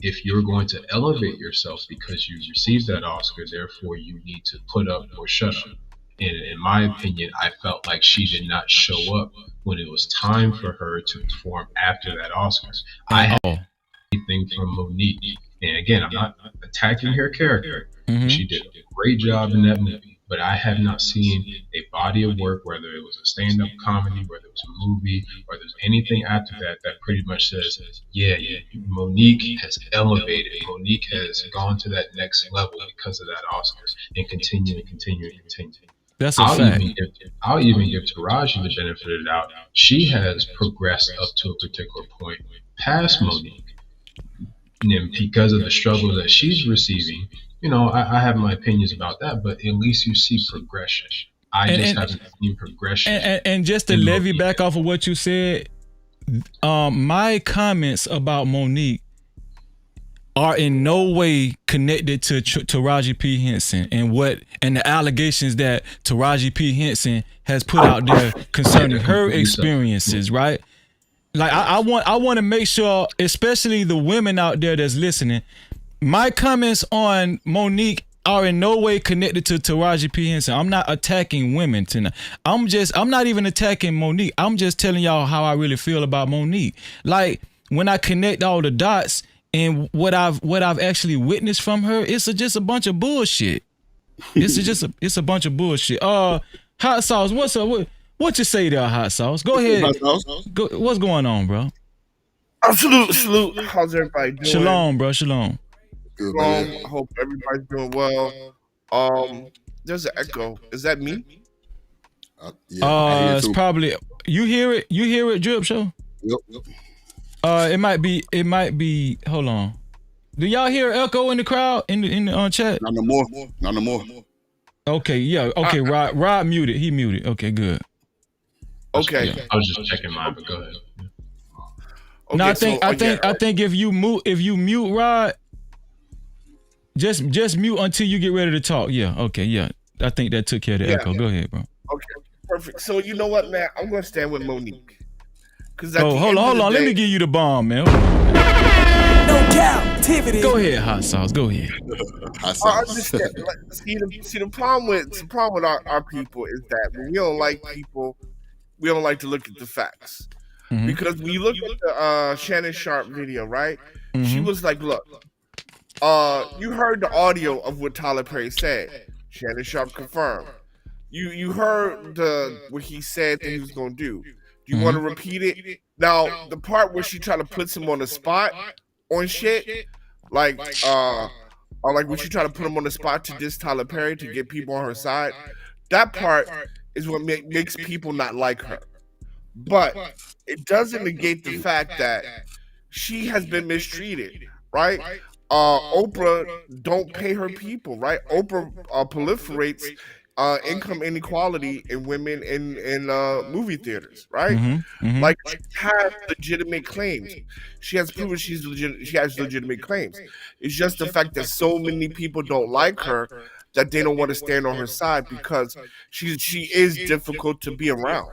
if you're going to elevate yourself because you received that Oscar, therefore you need to put up or shut up. And in my opinion, I felt like she did not show up when it was time for her to perform after that Oscar. I had anything from Monique. And again, I'm not attacking her character. Mm-hmm. She did a great job in that movie. But I have not seen a body of work, whether it was a stand-up comedy, whether it was a movie, or there's anything after that pretty much says, yeah, Monique has elevated. Monique has gone to that next level because of that Oscars, and continue. That's a fact. I'll even give Taraji the benefit of the doubt. She has progressed up to a particular point past Monique. And because of the struggle that she's receiving, I have my opinions about that, but at least you see progression. I haven't seen progression. And just to levy back off of what you said, my comments about Monique are in no way connected to Taraji P. Henson and the allegations that Taraji P. Henson has put out there concerning her experiences, right? Like I want to make sure, especially the women out there that's listening, my comments on Monique are in no way connected to Taraji P. Henson. I'm not attacking women tonight. I'm not even attacking Monique. I'm just telling y'all how I really feel about Monique. Like when I connect all the dots and what I've actually witnessed from her, it's just a bunch of bullshit. It's a bunch of bullshit. Hot Sauce, what's up? What you say there, Hot Sauce? Go ahead. What's going on, bro? Salute. How's everybody doing? Shalom, bro. Shalom. I hope everybody's doing well. There's an echo. Is that me? It's probably you hear it. You hear it, Drip Show? Yep. It might be. Hold on. Do y'all hear echo in the crowd in the chat? Not no more. Okay, yeah. Okay, Rod muted. He muted. Okay, good. Okay. Yeah. I was just checking mine, but go ahead. Okay, No, I think if you mute Rod, just mute until you get ready to talk. Yeah. Okay. Yeah. I think that took care of the echo. Go ahead, bro. Okay. Perfect. So you know what, man? I'm gonna stand with Monique. Hold on. Let me give you the bomb, man. No Cap-tivity. Go ahead, hot sauce. Go ahead. I understand. See the problem with our people is that when we don't like people, we don't like to look at the facts. Mm-hmm. Because when you look at the Shannon Sharp video, right? Mm-hmm. She was like, "Look, you heard the audio of what Tyler Perry said. Shannon Sharp confirmed. You heard what he said that he was gonna do. Do you want to repeat it? Now, the part where she tried to put him on the spot on shit, like when she tried to put him on the spot to diss Tyler Perry to get people on her side, that part is what makes people not like her. But it doesn't negate the fact that she has been mistreated, right? Oprah don't pay her people, right? Oprah proliferates income inequality in women in movie theaters, right? Like, she has legitimate claims. She has proven she has legitimate claims. It's just the fact that so many people don't like her that they don't want to stand on her side because she is difficult to be around.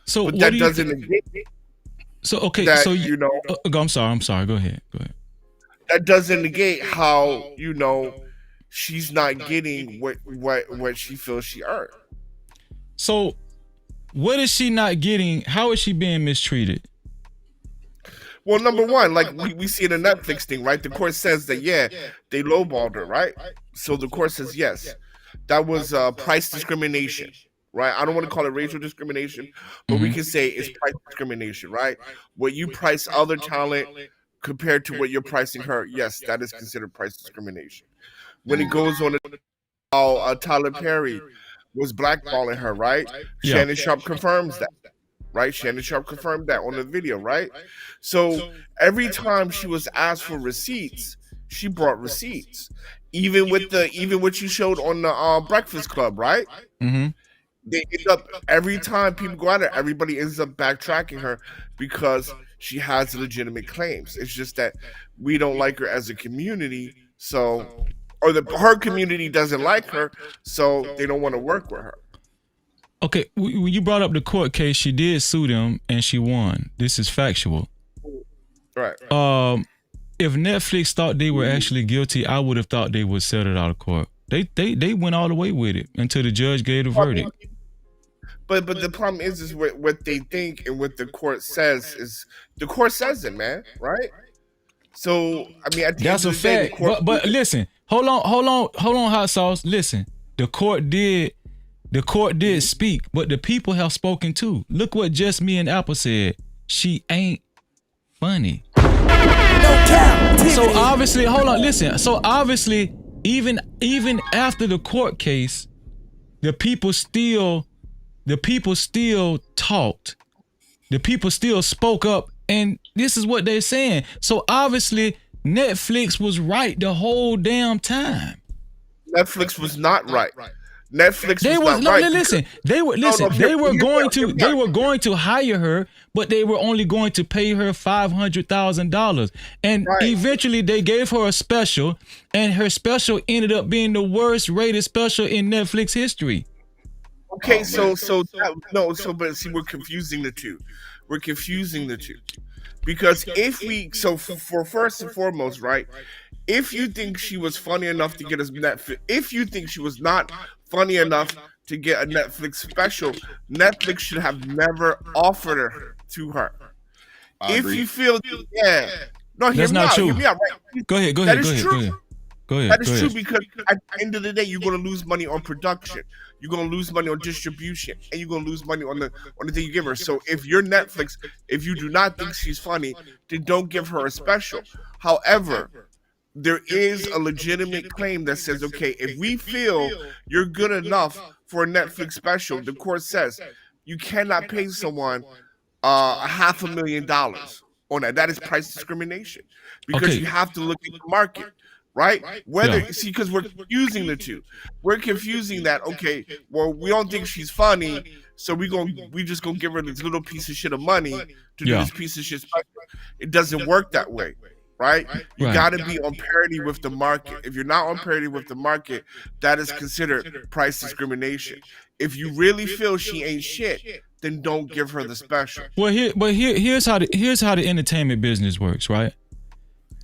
So but what that do you doesn't negate. So okay, that, so you know. I'm sorry. Go ahead. That doesn't negate how she's not getting what she feels she earned. So, what is she not getting? How is she being mistreated? Well, number one, like we see in the Netflix thing, right? The court says that they lowballed her, right? So the court says yes, that was price discrimination, right? I don't want to call it racial discrimination, but we can say it's price discrimination, right? What you price other talent compared to what you're pricing her, yes, that is considered price discrimination. When it goes on how Tyler Perry was blackballing her, right? Yeah. Shannon Sharp confirms that, right? Shannon Sharp confirmed that on the video, right? So every time she was asked for receipts, she brought receipts. Even what you showed on the Breakfast Club, right? Mm-hmm. They end up, every time people go out there, everybody ends up backtracking her because she has legitimate claims. It's just that we don't like her as a community, so her community doesn't like her, so they don't want to work with her. Okay, when you brought up the court case, she did sue them and she won. This is factual. Right. If Netflix thought they were actually guilty, I would have thought they would settle it out of court. They went all the way with it until the judge gave the verdict. But the problem is what they think and what the court says is the court says it, man, right? So I mean, at the that's end a of the day, fact. But listen, hold on, hot sauce. Listen, the court did speak, but the people have spoken too. Look what Just Me and Apple said. She ain't funny. No Cap-tivity. So obviously, hold on, listen. So obviously, even after the court case, the people still talked. The people still spoke up, and this is what they're saying. So obviously, Netflix was right the whole damn time. Netflix was not right. Netflix was not right. Listen, they were going to hire her, but they were only going to pay her $500,000. And eventually they gave her a special, and her special ended up being the worst rated special in Netflix history. Okay, but see, we're confusing the two. Because for first and foremost, right? If you think she was funny enough to get us Netflix, if you think she was not funny enough to get a Netflix special, Netflix should have never offered her to her. If you feel, that's not true. Right? Go ahead. That is true. That is true, because at the end of the day, you're going to lose money on production. You're going to lose money on distribution, and you're going to lose money on the thing you give her. So if you're Netflix, if you do not think she's funny, then don't give her a special. However, there is a legitimate claim that says, okay, if we feel you're good enough for a Netflix special, the court says you cannot pay someone $500,000 on that. That is price discrimination, because you have to look at the market. right? Whether see, because we're confusing the two. We're confusing that. Okay, well, we don't think she's funny, so we just gonna give her this little piece of shit of money to do this piece of shit. It doesn't work that way, right? You got to be on parity with the market. If you're not on parity with the market, that is considered price discrimination. If you really feel she ain't shit, then don't give her the special. Well, here's how the entertainment business works, right?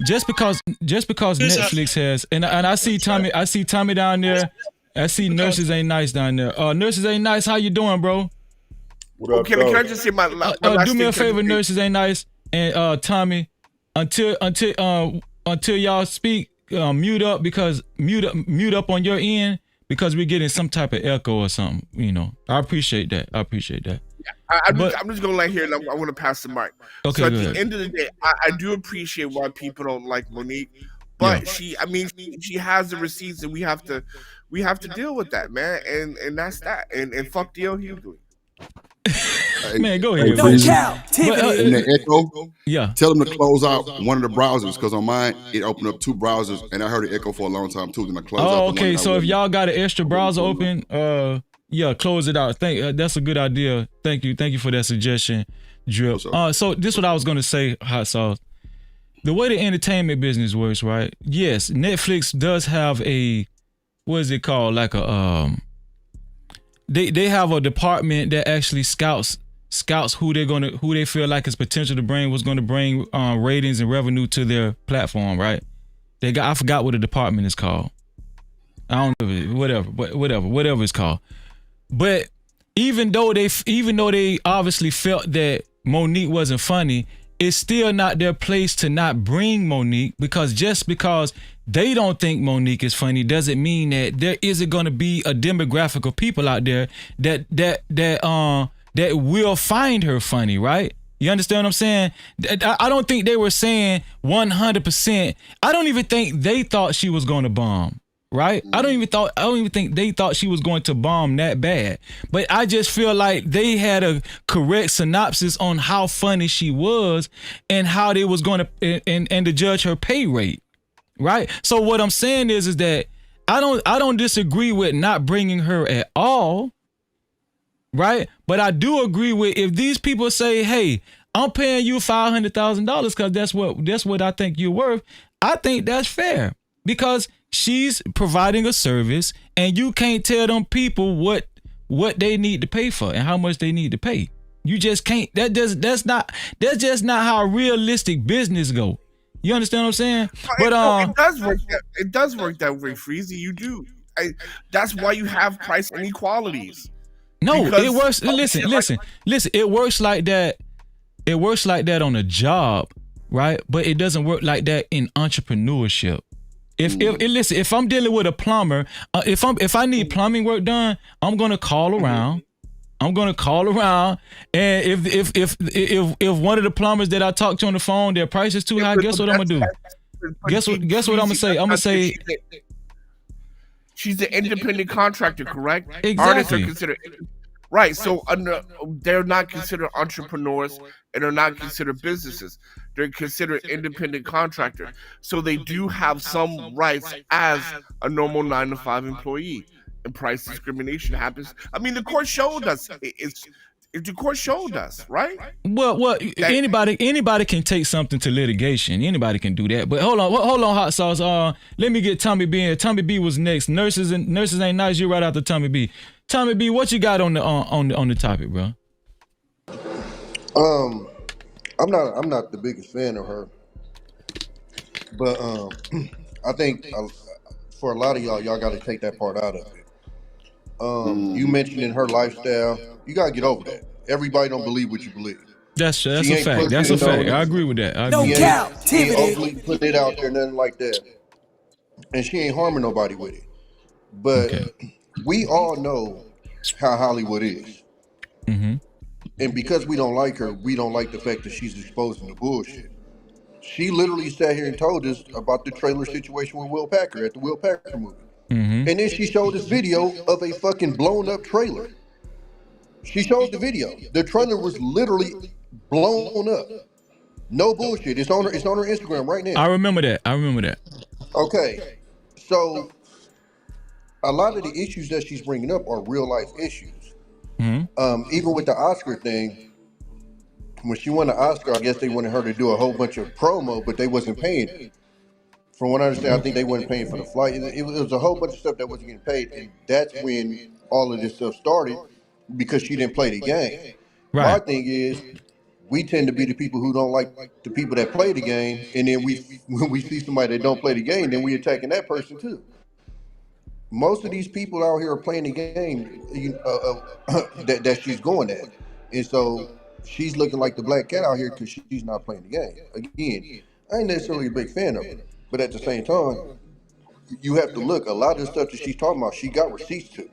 Just because Netflix has, and I see Tommy down there. I see Nurses Ain't Nice down there. Nurses Ain't Nice, how you doing, bro? What up, can I just say my last do me a favor, Nurses Ain't Nice, and Tommy, until y'all speak, mute up on your end, because we're getting some type of echo or something. You know, I appreciate that. I'm just gonna let here, and I want to pass the mic. Okay, so at the end of the day, I do appreciate why people don't like Monique, but she has the receipts, and we have to deal with that, man. And that's that. And fuck DL Hugley. Man, go ahead. No Cap-tivity. In the echo, tell them to close out one of the browsers, because on mine it opened up 2 browsers, and I heard it echo for a long time too. Then I closed out. Okay, so if y'all got an extra browser open, close it out. That's a good idea. Thank you for that suggestion, Drip. So this is what I was gonna say, Hot Sauce. The way the entertainment business works, right? Yes, Netflix does have a, what is it called? Like a they have a department that actually scouts who they feel like is potential to bring, what's going to bring ratings and revenue to their platform, right? I forgot what the department is called. I don't know, whatever it's called. But even though they obviously felt that Monique wasn't funny, it's still not their place to not bring Monique, because just because they don't think Monique is funny doesn't mean that there isn't going to be a demographic of people out there that will find her funny, right? You understand what I'm saying? I don't think they were saying 100%. I don't even think they thought she was going to bomb. Right? I don't even think they thought she was going to bomb that bad. But I just feel like they had a correct synopsis on how funny she was and how they was going to and to judge her pay rate. Right? So what I'm saying is that I don't disagree with not bringing her at all. Right? But I do agree with, if these people say, "Hey, I'm paying you $500,000 because that's what I think you're worth," I think that's fair, because she's providing a service, and you can't tell them people what they need to pay for and how much they need to pay. You just can't. That's just not how realistic business go. You understand what I'm saying? But it does work that way, Freezy. You do. That's why you have price inequalities. No, it works. Listen. It works like that. It works like that on a job, right? But it doesn't work like that in entrepreneurship. If I'm dealing with a plumber, if I need plumbing work done, I'm gonna call around. And if one of the plumbers that I talk to on the phone, their price is too high, guess what I'm gonna do? Guess what I'm gonna say? I'm gonna say she's an independent contractor, correct? Exactly. Artists are considered right. So they're not considered entrepreneurs, and they're not considered businesses. They're considered independent contractors. So they do have some rights as a normal 9-to-5 employee. And price discrimination happens. I mean, the court showed us. The court showed us, right? Well, anybody can take something to litigation. Anybody can do that. But hold on, Hot Sauce. Let me get Tommy B in. Tommy B was next. Nurses Ain't Nice. You right after Tommy B. Tommy B, what you got on the topic, bro? I'm not the biggest fan of her, but I think for a lot of y'all got to take that part out of it. You mentioned in her lifestyle, you gotta get over that. Everybody don't believe what you believe. That's a fact. That's a fact. I agree with that. No Cap-tivity. Putting it out there, nothing like that. And she ain't harming nobody with it. But we all know how Hollywood is. Mm-hmm. And because we don't like her, we don't like the fact that she's exposing the bullshit. She literally sat here and told us about the trailer situation with Will Packer at the Will Packer movie. Mm-hmm. And then she showed us video of a fucking blown up trailer. She showed the video. The trailer was literally blown up. No bullshit. It's on her Instagram right now. I remember that. Okay, so a lot of the issues that she's bringing up are real life issues. Even with the Oscar thing, when she won the Oscar, I guess they wanted her to do a whole bunch of promo, but they wasn't paying her. From what I understand, I think they weren't paying for the flight. It was a whole bunch of stuff that wasn't getting paid, and that's when all of this stuff started because she didn't play the game. Right. My thing is, we tend to be the people who don't like the people that play the game, and then when we see somebody that don't play the game, then we attacking that person too. Most of these people out here are playing the game that she's going at, and so she's looking like the black cat out here because she's not playing the game. Again, I ain't necessarily a big fan of it, but at the same time, you have to look. A lot of the stuff that she's talking about, she got receipts to.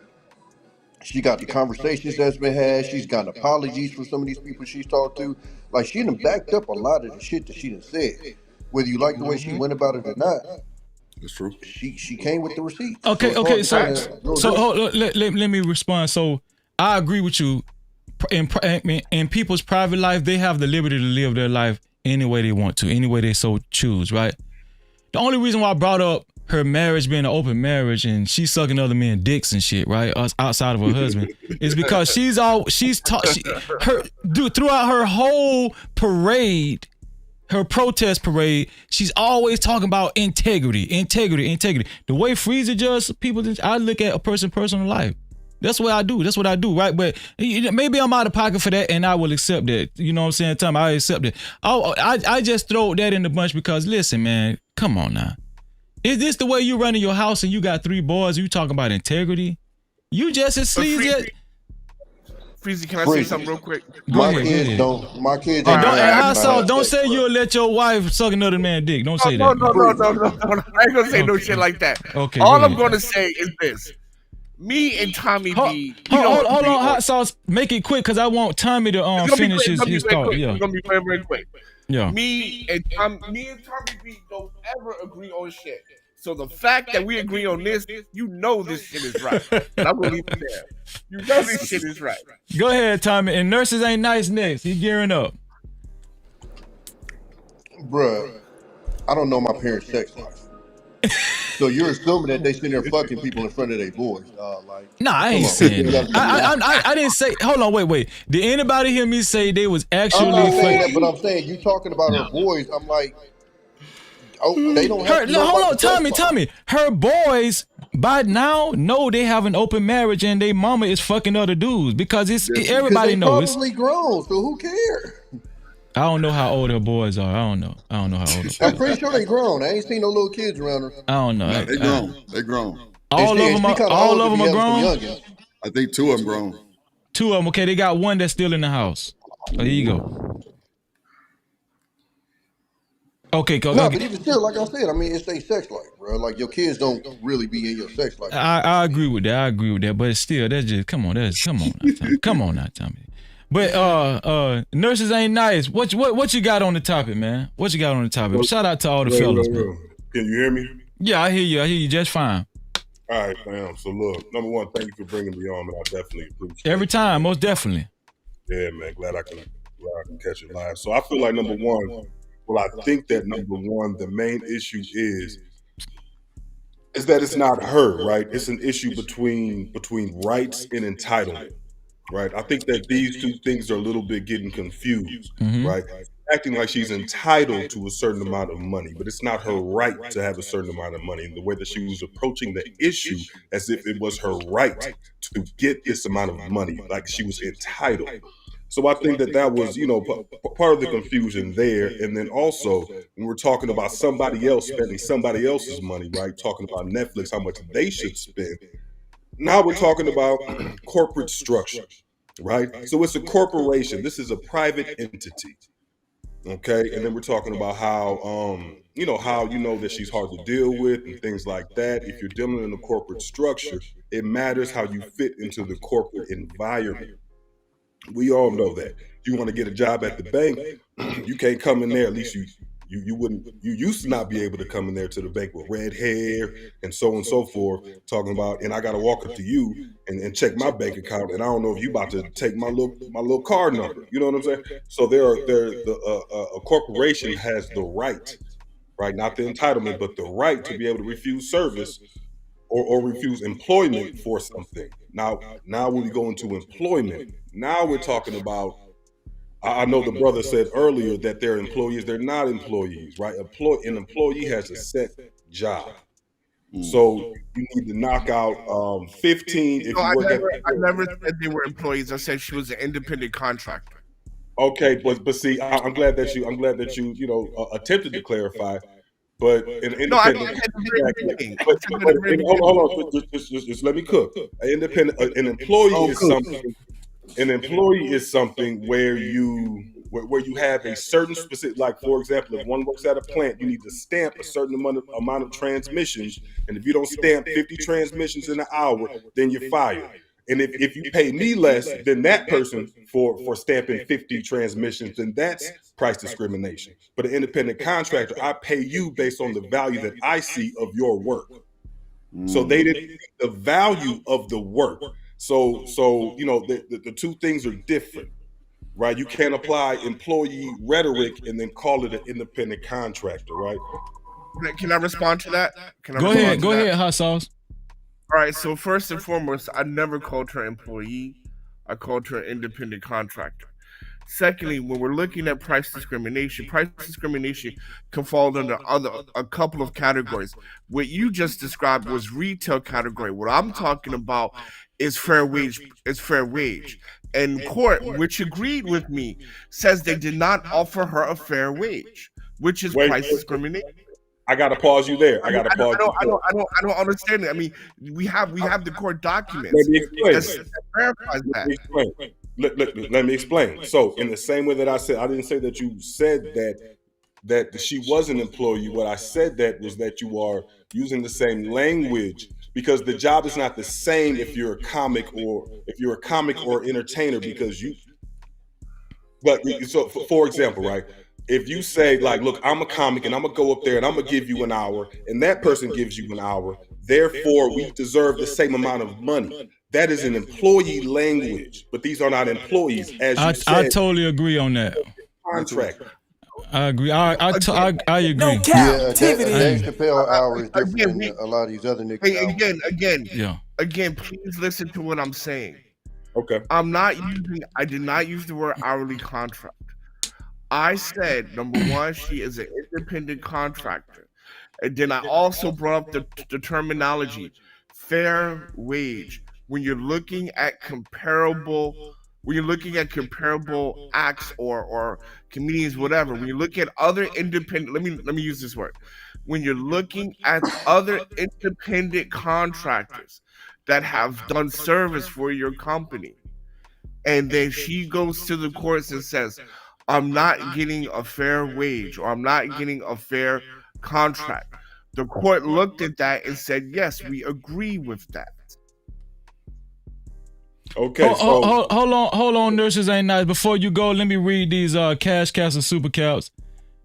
She got the conversations that's been had. She's got apologies from some of these people she's talked to. Like, she done backed up a lot of the shit that she done said. Whether you like the way she went about it or not, it's true. She came with the receipts. Okay. So let me respond. So I agree with you. In people's private life, they have the liberty to live their life any way they want to, any way they so choose, right? The only reason why I brought up her marriage being an open marriage and she's sucking other men's dicks and shit, right, outside of her husband, is because throughout her whole parade, her protest parade, she's always talking about integrity. The way Freezer judges people, I look at a person's personal life. That's what I do, right? But maybe I'm out of pocket for that, and I will accept that. You know what I'm saying? Tom, I accept it. I just throw that in the bunch because, listen, man, come on now. Is this the way you running your house and you got 3 boys? You talking about integrity? You just as sleazy. Freezy, can I say something real quick? My kids don't. Don't say you'll let your wife suck another man's dick. Don't say that. No. I ain't gonna say no shit like that. Okay. All I'm gonna say is this. Me and Tommy B. Hold on, Hot Sauce. Make it quick because I want Tommy to finish his thought. Yeah. It's gonna be very, very quick. Yeah. Me and Tommy B don't ever agree on shit. So the fact that we agree on this, you know this shit is right. And I'm gonna leave it there. You know this shit is right. Go ahead, Tommy. And Nurses Ain't Nice next. He's gearing up. Bruh, I don't know my parents' sex life. So you're assuming that they sitting there fucking people in front of their boys. Nah, I ain't saying that. I didn't say. Hold on, wait. Did anybody hear me say they was actually? I'm not saying that, but I'm saying you talking about her boys. I'm like, oh, they don't have. Hold on, Tommy. Her boys by now know they have an open marriage and their mama is fucking other dudes because everybody knows. Probably grown, so who cares? I don't know how old her boys are. I don't know how old. I'm pretty sure they grown. I ain't seen no little kids around her. I don't know. No, they grown. They grown. All of them are grown. I think 2 of them grown. 2 of them. Okay, they got 1 that's still in the house. Oh, here you go. Okay, go. No, but even still, like I said, I mean, it's their sex life, bro. Like, your kids don't really be in your sex life. I agree with that. But still, that's just come on now, Tommy. But Nurses Ain't Nice. What you got on the topic, man? What you got on the topic? Shout out to all the fellas, man. Can you hear me? Yeah, I hear you just fine. All right, fam. So look, number one, thank you for bringing me on, man. I definitely appreciate it. Every time, most definitely. Yeah, man. Glad I can catch it live. So I feel like number one, I think that number one, the main issue is that it's not her, right? It's an issue between rights and entitlement. Right, I think that these 2 things are a little bit getting confused, right? Acting like she's entitled to a certain amount of money, but it's not her right to have a certain amount of money. And the way that she was approaching the issue as if it was her right to get this amount of money, like she was entitled. So I think that was, part of the confusion there. And then also, when we're talking about somebody else spending somebody else's money, right? Talking about Netflix, how much they should spend. Now we're talking about corporate structure, right? So it's a corporation. This is a private entity, okay? And then we're talking about how that she's hard to deal with and things like that. If you're dealing in a corporate structure, it matters how you fit into the corporate environment. We all know that. If you want to get a job at the bank, you can't come in there. At least you used to not be able to come in there to the bank with red hair and so on and so forth, talking about, and I got to walk up to you and check my bank account, and I don't know if you about to take my little card number. You know what I'm saying? So a corporation has the right right? Not the entitlement, but the right to be able to refuse service or refuse employment for something. Now when we go into employment, now we're talking about, I know the brother said earlier that they're employees. They're not employees, right? An employee has a set job. So you need to knock out 15 if you I work never said they were employees. I said she was an independent contractor. Okay, but see, I'm glad that you attempted to clarify. But an independent, hold on, just let me cook. An employee is something. An employee is something where you have a certain specific, like for example, if one works at a plant, you need to stamp a certain amount of transmissions, and if you don't stamp 50 transmissions in an hour, then you're fired. And if you pay me less than that person for stamping 50 transmissions, then that's price discrimination. But an independent contractor, I pay you based on the value that I see of your work. So they didn't see the value of the work. So the two things are different, right? You can't apply employee rhetoric and then call it an independent contractor, right? Can I respond to that? Go ahead, Hot Sauce. All right, so first and foremost, I never called her employee. I called her an independent contractor. Secondly, when we're looking at price discrimination can fall under a couple of categories. What you just described was retail category. What I'm talking about is fair wage. And court, which agreed with me, says they did not offer her a fair wage, which is price discrimination. I gotta pause you there. I don't understand it. I mean, we have the court documents. Let me explain. That verifies that. Let me explain. So, in the same way that I said, I didn't say that you said that she was an employee. What I said was that you are using the same language, because the job is not the same if you're a comic or entertainer. So for example, right? If you say, like, look, I'm a comic and I'm gonna go up there and I'm gonna give you an hour, and that person gives you an hour, therefore we deserve the same amount of money. That is an employee language, but these are not employees, as you said. I totally agree on that. Contract. I agree. I agree. No Cap-tivity. Dave Chappelle hour is different than a lot of these other niggas. Again, please listen to what I'm saying. Okay. I did not use the word hourly contract. I said, number one, she is an independent contractor. And then I also brought up the terminology, fair wage. When you're looking at comparable acts or comedians, whatever, when you look at other independent, let me use this word. When you're looking at other independent contractors that have done service for your company, and then she goes to the courts and says, I'm not getting a fair wage, or I'm not getting a fair contract. The court looked at that and said, yes, we agree with that. Okay. Hold on, nurses ain't nice. Before you go, let me read these cash cows and super cows,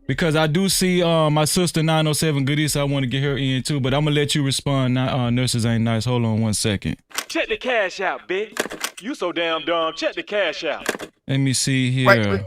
because I do see my sister 907 Goodies. I want to get her in too, but I'm gonna let you respond. Nurses ain't nice. Hold on 1 second. Check the cash out, bitch. You so damn dumb. Check the cash out. Let me see here. Right.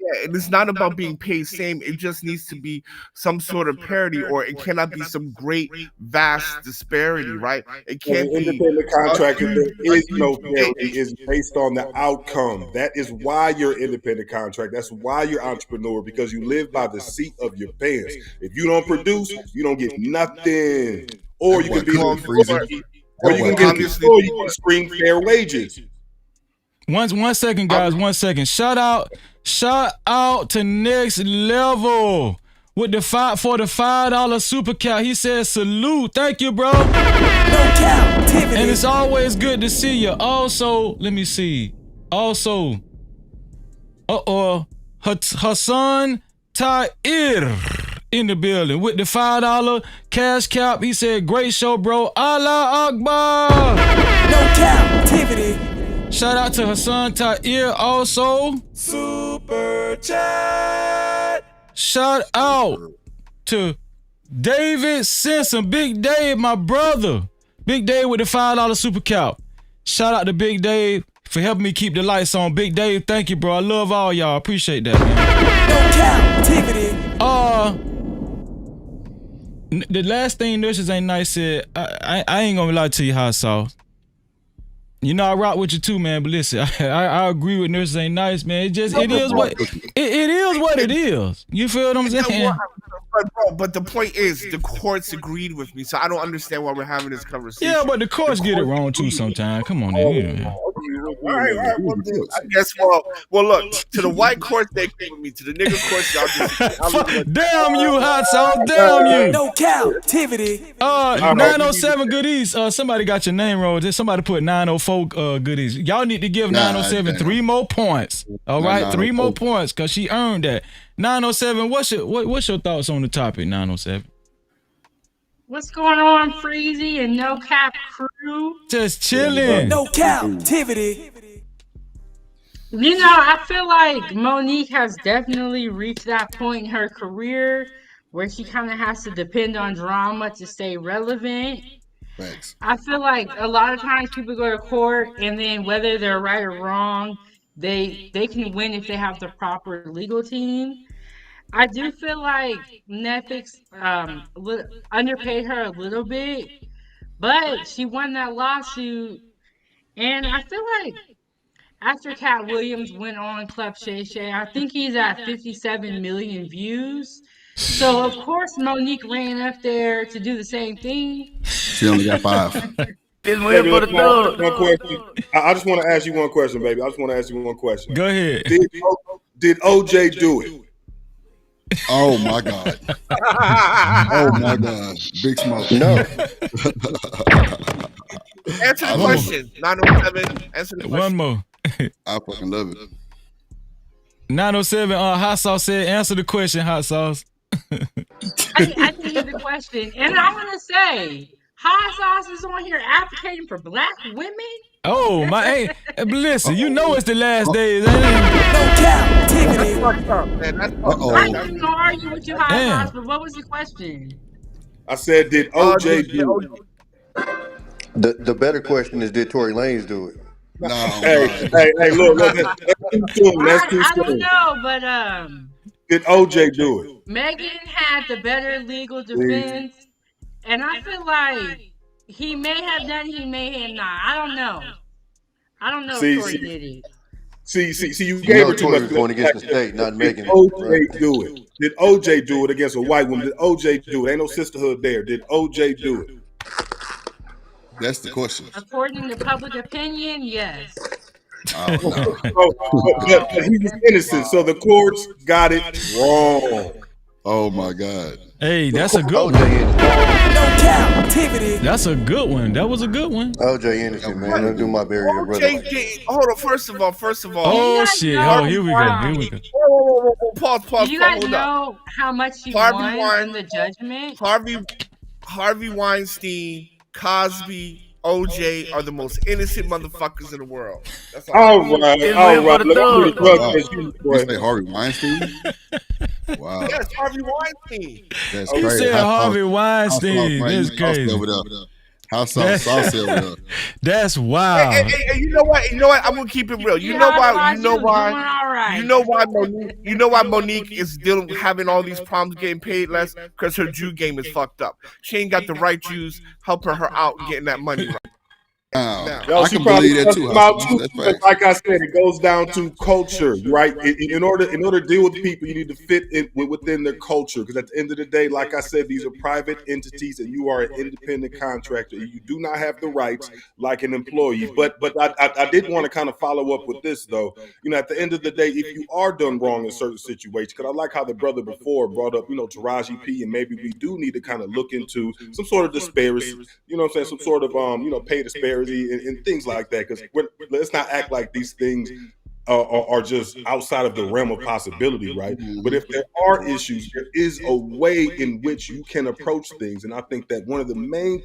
Yeah, and it's not about being paid same. It just needs to be some sort of parity, or it cannot be some great vast disparity, right? It can't be. Independent contractor, there is no parity. Is based on the outcome. That is why you're independent contractor. That's why you're entrepreneur, because you live by the seat of your pants. If you don't produce, you don't get nothing. Or you can be on freezing. Or you can get you can scream fair wages. 1 second, guys. 1 second. Shout out to Next Level with the $5 super cow. He says salute. Thank you, bro. No Cap-tivity. And it's always good to see you. Also, let me see. Also, Hassan Ta'ir in the building with the $5 cash cap. He said, great show, bro. Allah Akbar. No Cap-tivity. Shout out to Hassan Ta'ir also. Super chat. Shout out to David Simpson. Big Dave, my brother. Big Dave with the $5 super cap. Shout out to Big Dave for helping me keep the lights on. Big Dave, thank you, bro. I love all y'all. Appreciate that, man. No Cap-tivity. The last thing Nurses Ain't Nice said, I ain't gonna lie to you, Hot Sauce. You know I rock with you too, man. But listen, I agree with Nurses Ain't Nice, man. It is what it is. You feel what I'm saying? But the point is, the courts agreed with me, so I don't understand why we're having this conversation. Yeah, but the courts get it wrong too sometimes. Come on, man. All right. Well, I guess. Well, look. To the white courts, they came with me. To the nigga courts, y'all just. Damn you, Hot Sauce. Damn you. No Cap-tivity. 907 goodies. Somebody got your name wrong. Somebody put 904 goodies. Y'all need to give 907 3 more points. All right, 3 more points, cause she earned that. 907. What's your thoughts on the topic? 907. What's going on, Freezy and No Cap crew? Just chilling. No Cap-tivity. You know, I feel like Monique has definitely reached that point in her career where she kind of has to depend on drama to stay relevant. Thanks. I feel like a lot of times people go to court and then whether they're right or wrong, they can win if they have the proper legal team. I do feel like Netflix underpaid her a little bit, but she won that lawsuit. And I feel like after Cat Williams went on Club Shay Shay, I think he's at 57 million views. So, of course, Monique ran up there to do the same thing. She only got 5. Baby, one question. I just want to ask you one question, baby. I just want to ask you one question. Go ahead. Did OJ do it? Oh my God. Oh my God. Big smoke. No. Answer the question. 907. Answer the question. One more. I fucking love it. 907. Hot Sauce said, answer the question, Hot Sauce. I can hear the question. And I want to say, Hot Sauce is on here advocating for black women. Oh, my. Hey, listen, you know it's the last days, ain't it? No Cap-tivity. I didn't gonna argue with you, Hot Sauce, but what was the question? I said, did OJ do it? The better question is, did Tory Lanez do it? No. Hey, look, that's too soon. That's too I soon. don't know, but Did OJ do it? Megan had the better legal defense, and I feel like he may have done, he may have not. I don't know. I don't know if Tory did it. See, you gave her too Tory much. was going against the state, not Megan. Did OJ do it? Did OJ do it against a white woman? Did OJ do it? Ain't no sisterhood there. Did OJ do it? That's the question. According to public opinion, yes. Oh, no. But he was innocent, so the courts got it wrong. Oh my God. Hey, that's a good one. No Cap-tivity. That's a good one. That was a good one. OJ innocent, man. Don't do my burial, brother. Hold on. First of all. Oh shit! Oh, here we go. Whoa. Pause. Do you guys know how much he won in the judgment? Harvey Weinstein, Cosby, OJ are the most innocent motherfuckers in the world. That's all right. You say Harvey Weinstein? Wow. Yes, Harvey Weinstein. That's crazy. You said Harvey Weinstein. That's crazy. House sauce over there. That's wild. Hey, you know what? I'm gonna keep it real. You know why Monique is having all these problems getting paid less? Because her Jew game is fucked up. She ain't got the right Jews helping her out and getting that money right. I can believe that too. Like I said, it goes down to culture, right? In order to deal with people, you need to fit in within their culture. Because at the end of the day, like I said, these are private entities, and you are an independent contractor. You do not have the rights like an employee. But I did want to kind of follow up with this though. You know, at the end of the day, if you are done wrong in certain situations, because I like how the brother before brought up, Taraji P, and maybe we do need to kind of look into some sort of disparity. You know what I'm saying? Some sort of pay disparity. And things like that, because let's not act like these things are just outside of the realm of possibility, right? But if there are issues, there is a way in which you can approach things. And I think that one of the main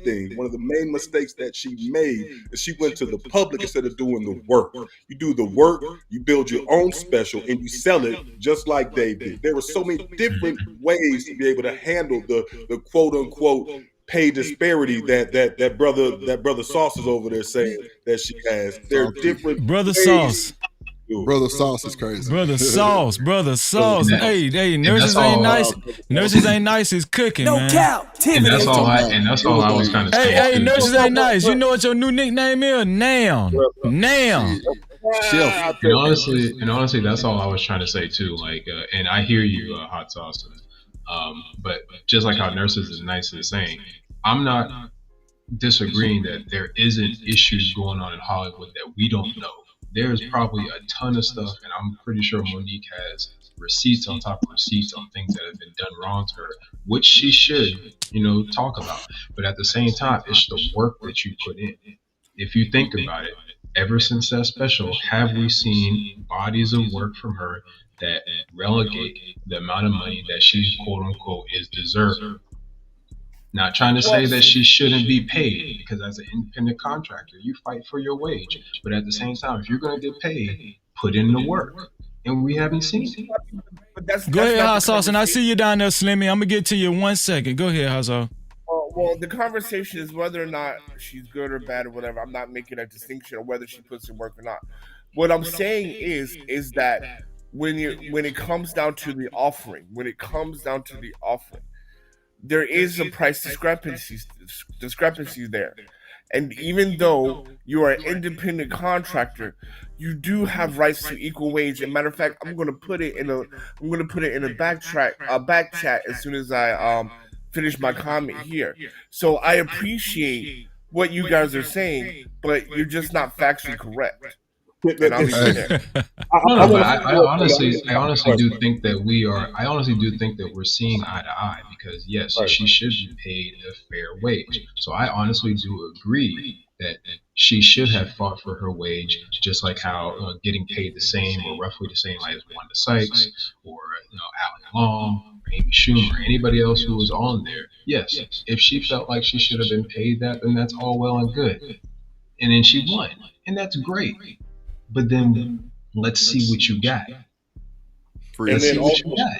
mistakes that she made is she went to the public instead of doing the work. You do the work, you build your own special, and you sell it just like they did. There were so many different ways to be able to handle the quote unquote pay disparity that brother Sauce is over there saying that she has. There are different brother ways. Sauce. Brother Sauce is crazy. Brother Sauce. Hey, And nurses that's all. ain't nice. Nurses ain't nice is cooking, No man. And that's all I was kind of saying. Hey, too. nurses ain't nice. You know what your new nickname is? Nam. Chef. And honestly, that's all I was trying to say too. Like, and I hear you, Hot Sauce. But just like how nurses is nice is saying, I'm not disagreeing that there isn't issues going on in Hollywood that we don't know. There's probably a ton of stuff, and I'm pretty sure Monique has receipts on top of receipts on things that have been done wrong to her, which she should, talk about. But at the same time, it's the work that you put in. If you think about it, ever since that special, have we seen bodies of work from her that relegate the amount of money that she, quote unquote, is deserving? Not trying to say that she shouldn't be paid, because as an independent contractor, you fight for your wage. But at the same time, if you're going to get paid, put in the work. And we haven't seen it. Go ahead, Hot Sauce, and I see you down there, Slimmy. I'm going to get to you in 1 second. Go ahead, Hot Sauce. Well, the conversation is whether or not she's good or bad or whatever. I'm not making a distinction on whether she puts in work or not. What I'm saying is that when it comes down to the offering, there is a price discrepancy there. And even though you are an independent contractor, you do have rights to equal wage. And matter of fact, I'm gonna put it in a back chat as soon as I finish my comment here. So I appreciate what you guys are saying, but you're just not factually correct. And I'll leave it there. I honestly do think that we're seeing eye to eye, because yes, she should be paid a fair wage. So I honestly do agree that she should have fought for her wage, just like how getting paid the same or roughly the same as Wanda Sykes or Alan Long, or Amy Schumer, or anybody else who was on there. Yes, if she felt like she should have been paid that, then that's all well and good. And then she won, and that's great. But then let's see what you got. Let's see what you got.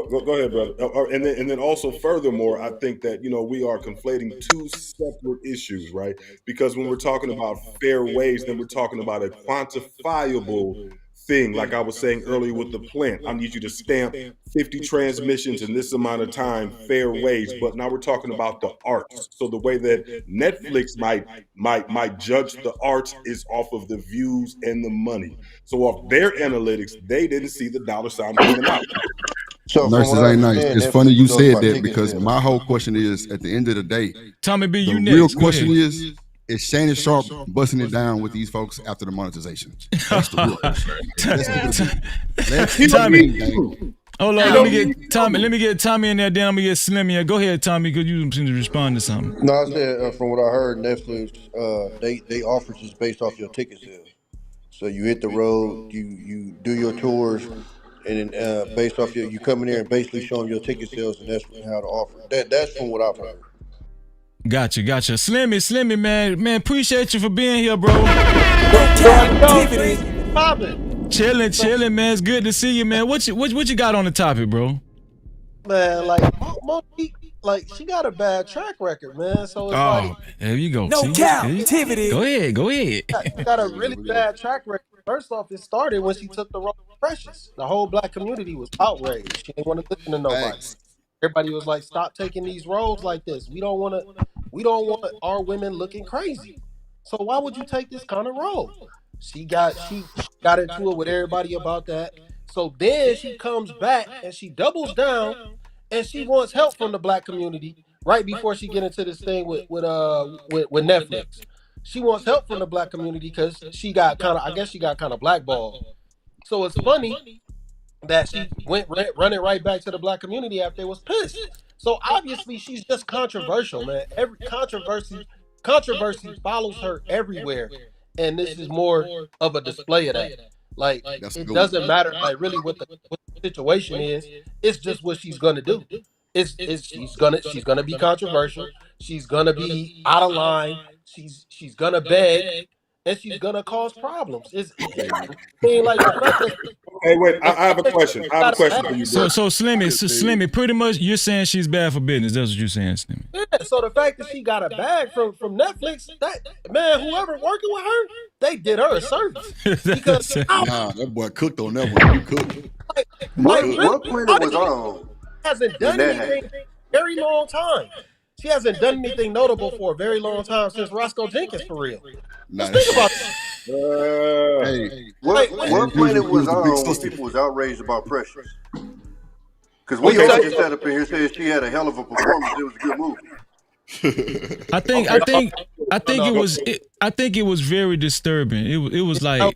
Go ahead, brother. And then also, furthermore, I think that we are conflating two separate issues, right? Because when we're talking about fair wage, then we're talking about a quantifiable thing. Like I was saying earlier with the plant, I need you to stamp 50 transmissions in this amount of time, fair wage. But now we're talking about the arts. So the way that Netflix might judge the arts is off of the views and the money. So off their analytics, they didn't see the dollar sign coming out. So nurses ain't nice. It's funny you said that, because my whole question is, at the end of the day, Tommy B, you the real next. question is Shannon Sharp busting it down with these folks after the monetization? That's the real question. Tommy, hold on, let me get Tommy in there, then I'm gonna get Slim in. Go ahead, Tommy, because you seem to respond to something. No, I said from what I heard, Netflix they offer just based off your ticket sales. So you hit the road, you do your tours, and then based off you come in there and basically show them your ticket sales, and that's how to offer. That's from what I've heard. Gotcha. Slimmy, man, appreciate you for being here, bro. Chilling, man. It's good to see you, man. What you got on the topic, bro? Man, like Monique, like she got a bad track record, man. So it's there you go. No Cap-tivity. Go ahead. She got a really bad track record. First off, it started when she took the role of Precious. The whole black community was outraged. She didn't want to listen to nobody. Thanks. Everybody was like, "Stop taking these roles like this. We don't want our women looking crazy. So why would you take this kind of role?" She got into it with everybody about that. So then she comes back and she doubles down and she wants help from the black community right before she get into this thing with Netflix. She wants help from the black community because she got kind of blackballed. So it's funny that she went running right back to the black community after they was pissed. So obviously she's just controversial, man. Every controversy follows her everywhere, and this is more of a display of that. Like it doesn't matter, like really what the situation is. It's just what she's gonna do. She's gonna be controversial. She's gonna be out of line. She's gonna beg, and she's gonna cause problems. It's like the fact that Hey, wait. I have a question. I have a question for you, bro. So Slimmy, pretty much you're saying she's bad for business. That's what you're saying, Slimmy. Yeah, so the fact that she got a bag from Netflix, that man, whoever working with her, they did her a service. Because nah, that boy cooked on that one. You cooked. What planet was on? Hasn't done anything in a very long time. She hasn't done anything notable for a very long time since Roscoe Jenkins, for real. Let's think about it. What planet was on when people was outraged about Precious? Because we all just sat up in here saying she had a hell of a performance. It was a good movie. I think it was very disturbing. It was like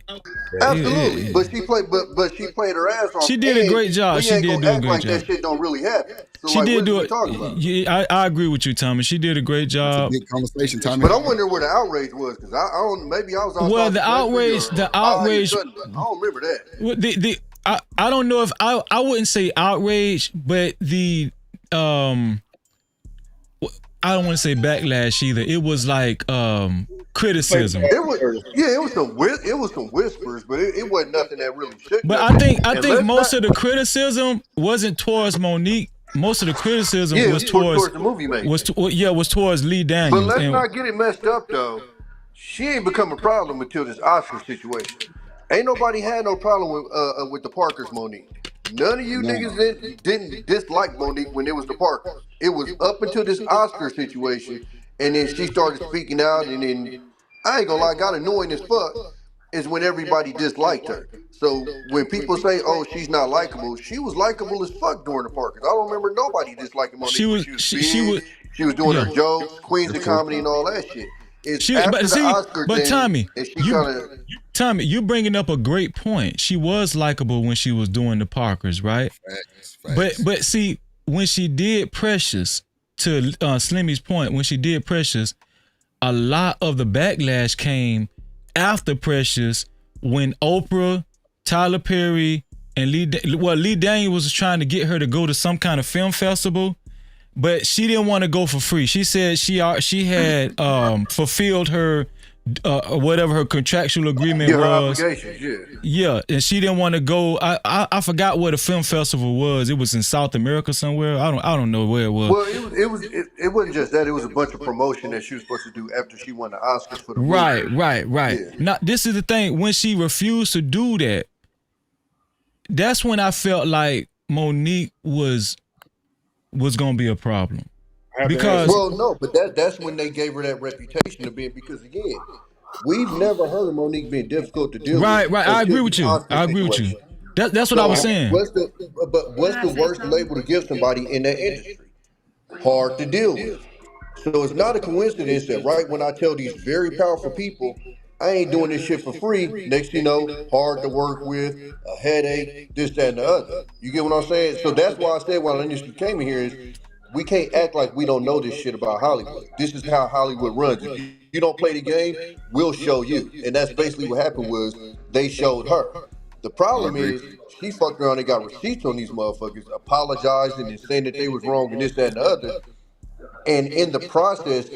absolutely, but she played her ass off. She did a great job. She did do a great job. That shit don't really happen. So she did do it. Yeah, I agree with you, Tommy. She did a great job. Big conversation, Tommy. But I wonder where the outrage was because I don't. Maybe I was. Well, the outrage. I don't remember that. I don't know if I wouldn't say outrage, but I don't want to say backlash either. It was like criticism. It was some whispers, but it wasn't nothing that really shook. But I think most of the criticism wasn't towards Monique. Most of the criticism was towards the movie maker. Was towards Lee Daniels. But let's not get it messed up though. She ain't become a problem until this Oscar situation. Ain't nobody had no problem with the Parkers, Monique. None of you niggas didn't dislike Monique when it was the Parkers. It was up until this Oscar situation, and then she started speaking out, and then I ain't gonna lie, got annoying as fuck is when everybody disliked her. So when people say, "Oh, she's not likable," she was likable as fuck during the Parkers. I don't remember nobody disliking Monique. She was doing her jokes, Queens of Comedy, and all that shit. Tommy, you bringing up a great point. She was likable when she was doing the Parkers, right? Facts. But see, when she did Precious, to Slimmy's point, when she did Precious, a lot of the backlash came after Precious when Oprah, Tyler Perry, and Lee Daniels was trying to get her to go to some kind of film festival. But she didn't want to go for free. She said she had fulfilled her whatever her contractual agreement was. Yeah, and she didn't want to go. I forgot where the film festival was. It was in South America somewhere. I don't know where it was. Well, it wasn't just that. It was a bunch of promotion that she was supposed to do after she won the Oscars for the movie. Right. Yeah. Now this is the thing. When she refused to do that, that's when I felt like Monique was gonna be a problem. Because that's when they gave her that reputation of being, because again, we've never heard of Monique being difficult to deal with. Right. I agree with you. That's what I was saying. What's the worst label to give somebody in that industry? Hard to deal with. So it's not a coincidence that right when I tell these very powerful people, I ain't doing this shit for free, next thing you know, hard to work with, a headache, this, that, and the other. You get what I'm saying? So that's why I said when the industry came in here is we can't act like we don't know this shit about Hollywood. This is how Hollywood runs. If you don't play the game, we'll show you. And that's basically what happened was they showed her. The problem is she fucked around and got receipts on these motherfuckers, apologizing and saying that they was wrong and this, that, and the other. And in the process,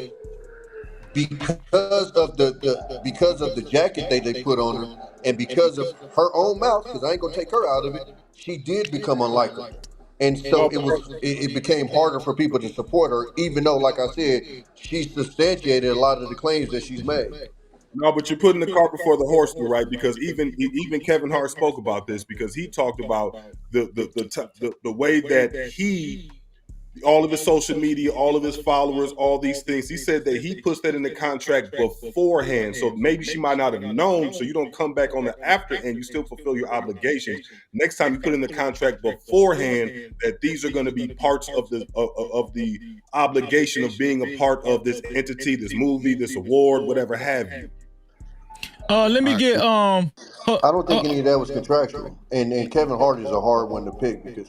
because of the jacket they put on her, and because of her own mouth, because I ain't gonna take her out of it, she did become unlikable. And so it became harder for people to support her, even though, like I said, she substantiated a lot of the claims that she's made. No, but you're putting the cart before the horse, right? Because even Kevin Hart spoke about this, because he talked about the way that he, all of his social media, all of his followers, all these things. He said that he puts that in the contract beforehand. So maybe she might not have known. So you don't come back on the after end. You still fulfill your obligations. Next time you put in the contract beforehand that these are going to be parts of the obligation of being a part of this entity, this movie, this award, whatever have you. Let me get I don't think any of that was contractual. And Kevin Hart is a hard one to pick because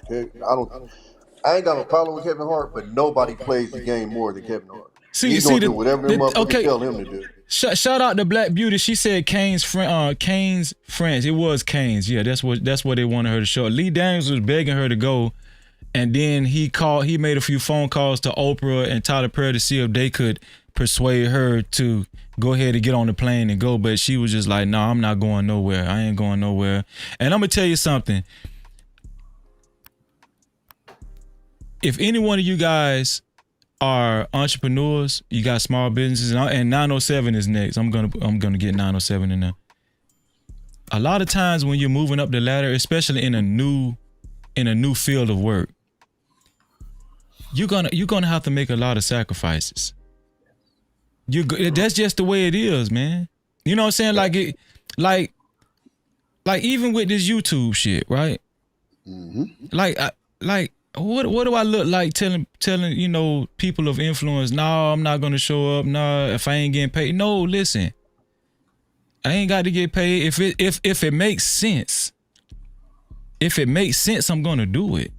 I ain't got no problem with Kevin Hart, but nobody plays the game more than Kevin Hart. He's gonna do whatever them motherfuckers tell him to do. Shout out to Black Beauty. She said Kane's friends. It was Kane's. Yeah, that's what they wanted her to show. Lee Daniels was begging her to go, And then he made a few phone calls to Oprah and Tyler Perry to see if they could persuade her to go ahead and get on the plane and go. But she was just like, no, I'm not going nowhere. I ain't going nowhere. And I'm going to tell you something. If any one of you guys are entrepreneurs, you got small businesses, and 907 is next. I'm gonna get 907 in there. A lot of times when you're moving up the ladder, especially in a new field of work, you're gonna have to make a lot of sacrifices. That's just the way it is, man. You know what I'm saying? Like even with this YouTube shit, right? Mm-hmm. What do I look like telling people of influence? No, I'm not gonna show up. No, if I ain't getting paid. No, listen, I ain't got to get paid. If it makes sense, I'm gonna do it.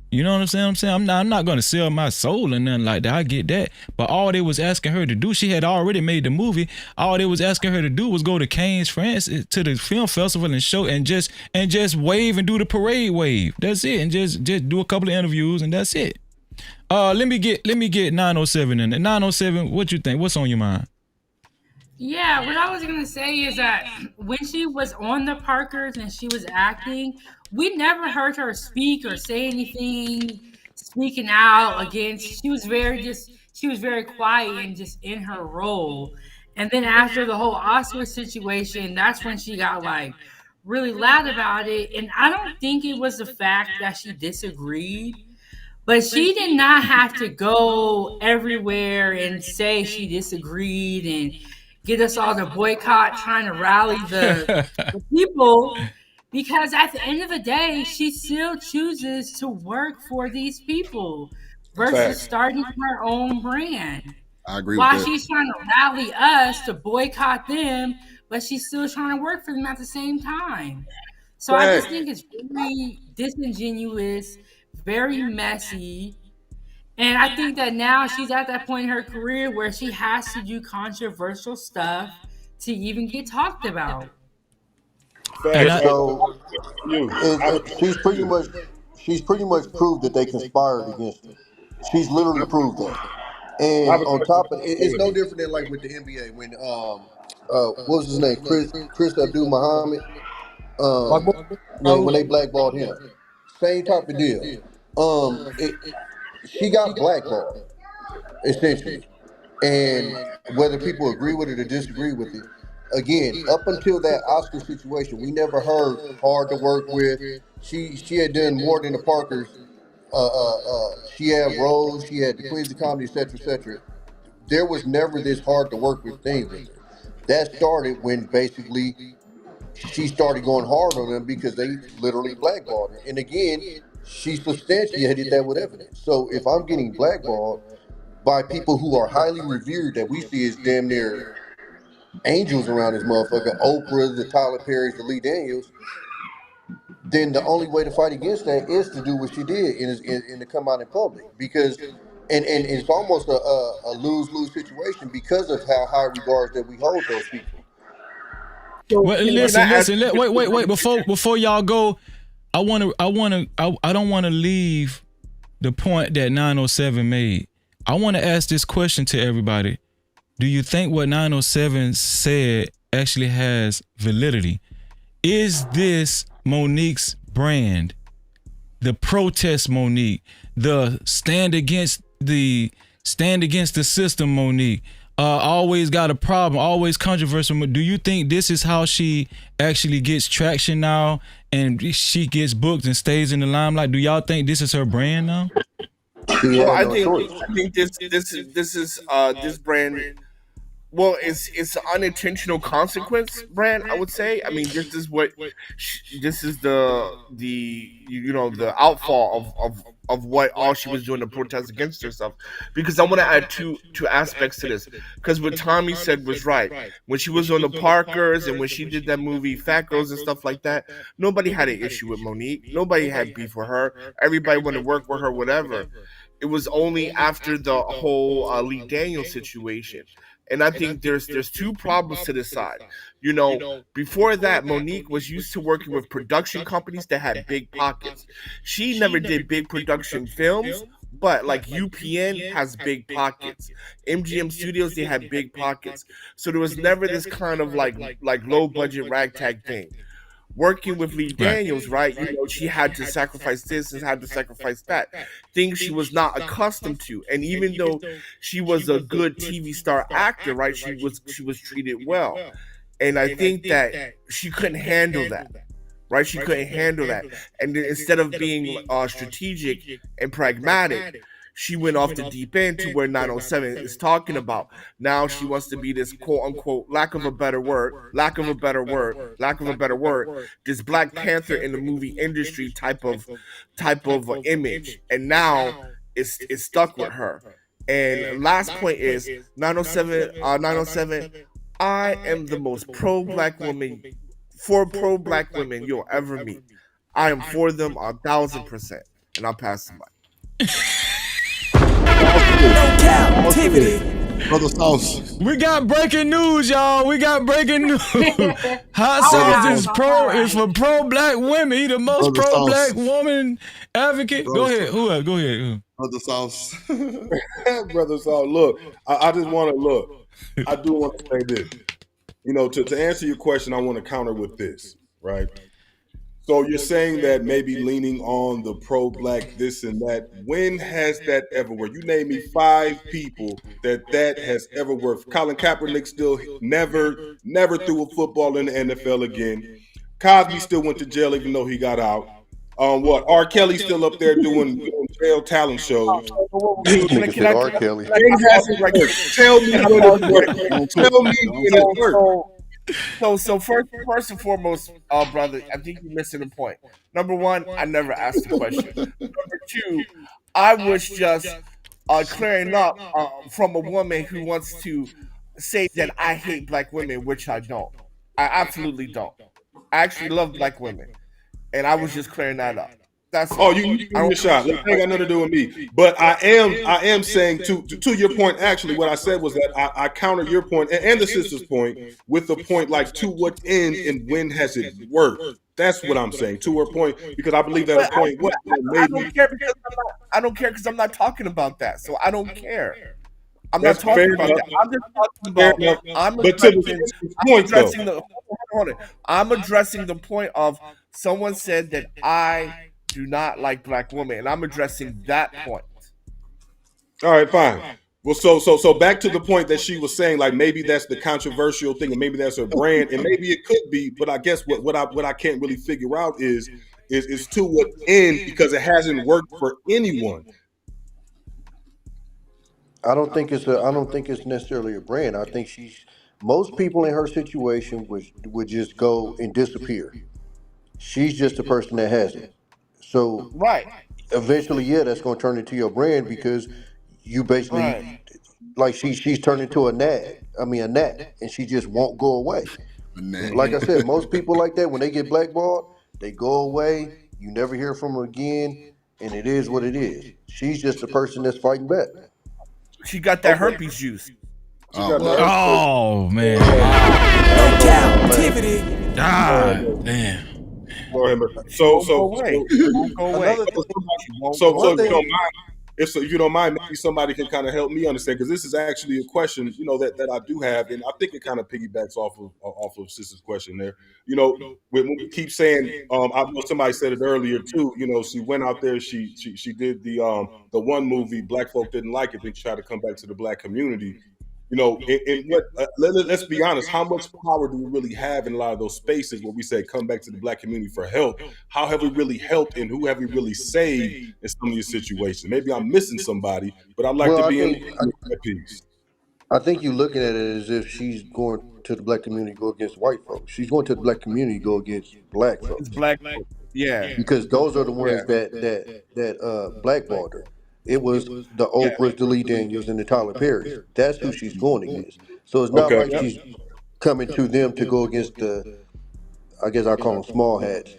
You know what I'm saying? I'm not gonna sell my soul and nothing like that. I get that. But all they was asking her to do, she had already made the movie. All they was asking her to do was go to Cannes, France, to the film festival and show and just wave and do the parade wave. That's it. And just do a couple of interviews and that's it. Let me get 907 in there. 907, what you think? What's on your mind? Yeah, what I was going to say is that when she was on the Parkers and she was acting, we never heard her speak or say anything speaking out against. She was very quiet and just in her role. And then after the whole Oscar situation, that's when she got really loud about it. And I don't think it was the fact that she disagreed. But she did not have to go everywhere and say she disagreed and get us all to boycott, trying to rally the people, because at the end of the day, she still chooses to work for these people versus starting her own brand. I agree While with that. she's trying to rally us to boycott them, but she's still trying to work for them at the same time. So I just think it's very disingenuous, very messy. And I think that now she's at that point in her career where she has to do controversial stuff to even get talked about. So she's pretty much proved that they conspired against her. She's literally proved that. And on top of it, it's no different than like with the NBA when what was his name, Chris Abdul Muhammad, when they blackballed him. Same type of deal. She got blackballed essentially, and whether people agree with it or disagree with it, again, up until that Oscar situation, we never heard hard to work with. She had done more than the Parkers. She had roles, she had the Queens of Comedy, etc., etc. There was never this hard to work with thing with her. That started when basically she started going hard on them because they literally blackballed her. And again, she substantiated that with evidence. So if I'm getting blackballed by people who are highly revered that we see as damn near angels around this motherfucker, Oprah, the Tyler Perrys, the Lee Daniels, then the only way to fight against that is to do what she did and to come out in public. Because and it's almost a lose-lose situation because of how high regards that we hold those people. Well, listen. Wait. Before y'all go, I don't want to leave the point that 907 made. I want to ask this question to everybody. Do you think what 907 said actually has validity? Is this Monique's brand? The protest Monique, the stand against the system Monique, always got a problem, always controversial. Do you think this is how she actually gets traction now and she gets booked and stays in the limelight? Do y'all think this is her brand now? Well, I think this brand. Well, it's an unintentional consequence brand, I would say. I mean, this is the outfall of what all she was doing to protest against herself. Because I want to add two aspects to this. Because what Tommy said was right. When she was on the Parkers and when she did that movie Fat Girls and stuff like that, nobody had an issue with Monique. Nobody had beef with her. Everybody wanted to work with her, whatever. It was only after the whole Lee Daniels situation And I think there's two problems to this side. You know, before that, Monique was used to working with production companies that had big pockets. She never did big production films, but like UPN has big pockets. MGM Studios, they had big pockets. So there was never this kind of like low budget ragtag thing. Working with Lee Daniels, right? You know, she had to sacrifice this and had to sacrifice that. Things she was not accustomed to. And even though she was a good TV star actor, right? She was treated well. And I think that she couldn't handle that. Right? She couldn't handle that. And then instead of being strategic and pragmatic, she went off the deep end to where 907 is talking about. Now she wants to be this quote unquote, lack of a better word, this Black Panther in the movie industry type of image. And now it's stuck with her. And last point is 907, I am the most pro-Black woman pro-Black women you'll ever meet. I am for them 1,000%. And I'll pass the mic. No captivity. Brother Sauce. We got breaking news, y'all. We got breaking news. Hot Sauce is for pro-Black women. He the most pro-Black woman advocate. Go ahead. Who else? Go ahead. Brother Sauce. Brother Sauce. Look, I just want to look. I do want to say this. You know, to answer your question, I want to counter with this, right? So you're saying that maybe leaning on the pro-Black this and that. When has that ever worked? You name me 5 people that has ever worked. Colin Kaepernick still never threw a football in the NFL again. Cosby still went to jail even though he got out. What? R. Kelly's still up there doing jail talent shows. Nigga said R. Kelly. Tell me when it worked. Tell me when it worked. So first and foremost, brother, I think you're missing the point. Number one, I never asked the question. Number two, I was just clearing up from a woman who wants to say that I hate Black women, which I don't. I absolutely don't. I actually love Black women, and I was just clearing that up. That's you give me a shot. That ain't got nothing to do with me. But I am saying to your point. Actually, what I said was that I counter your point and the sister's point with the point like to what end and when has it worked? That's what I'm saying to her point because I believe that a point. I don't care because I'm not talking about that. So I don't care. I'm not talking about that. I'm just talking about. I'm addressing the point of someone said that I do not like Black women, and I'm addressing that point. All right, fine. Well, so back to the point that she was saying, like maybe that's the controversial thing, and maybe that's her brand, and maybe it could be, but I guess what I can't really figure out is to what end because it hasn't worked for anyone. I don't think it's necessarily a brand. I think most people in her situation would just go and disappear. She's just a person that has it. So eventually, that's going to turn into your brand because you basically like she's turned into a gnat, and she just won't go away. Like I said, most people like that when they get blackballed, they go away. You never hear from them again, and it is what it is. She's just a person that's fighting back. She got that herpes juice. Oh man! No captivity. God damn. So if you don't mind, maybe somebody can kind of help me understand because this is actually a question, that I do have, and I think it kind of piggybacks off of Sister's question there. When we keep saying, I know somebody said it earlier too. She went out there, she did the one movie, Black folk didn't like it, then she tried to come back to the Black community. Let's be honest, how much power do we really have in a lot of those spaces where we say come back to the Black community for help? How have we really helped and who have we really saved in some of these situations? Maybe I'm missing somebody, but I'd like to be in that piece. I think you're looking at it as if she's going to the Black community to go against white folks. She's going to the Black community to go against Black folks. It's Black folks. Yeah. Because those are the ones that blackballed her. It was the Oprahs, the Lee Daniels, and the Tyler Perrys. That's who she's going against. So it's not like she's coming to them to go against the, I guess I call them small hats.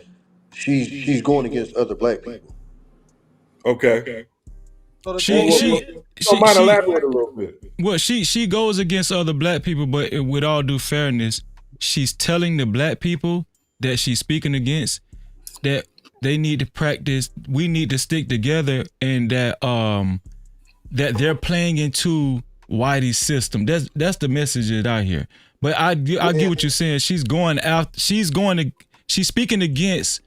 She's going against other Black people. Okay. So the She might elaborate a little bit. Well, she goes against other black people, but with all due fairness, she's telling the black people that she's speaking against that they need to practice. We need to stick together, and that they're playing into Whitey's system. That's the message that I hear. But I get what you're saying. She's speaking against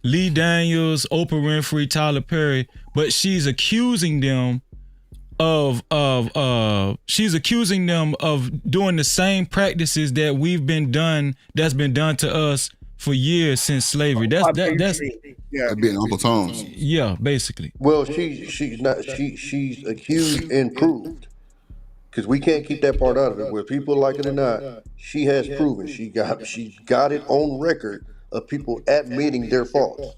Lee Daniels, Oprah Winfrey, Tyler Perry, but she's accusing them of doing the same practices that's been done to us for years since slavery. That's being Uncle Tom's. Yeah, basically. Well, she's accused and proved, because we can't keep that part out of it. Whether people like it or not, she has proven. She got it on record of people admitting their faults.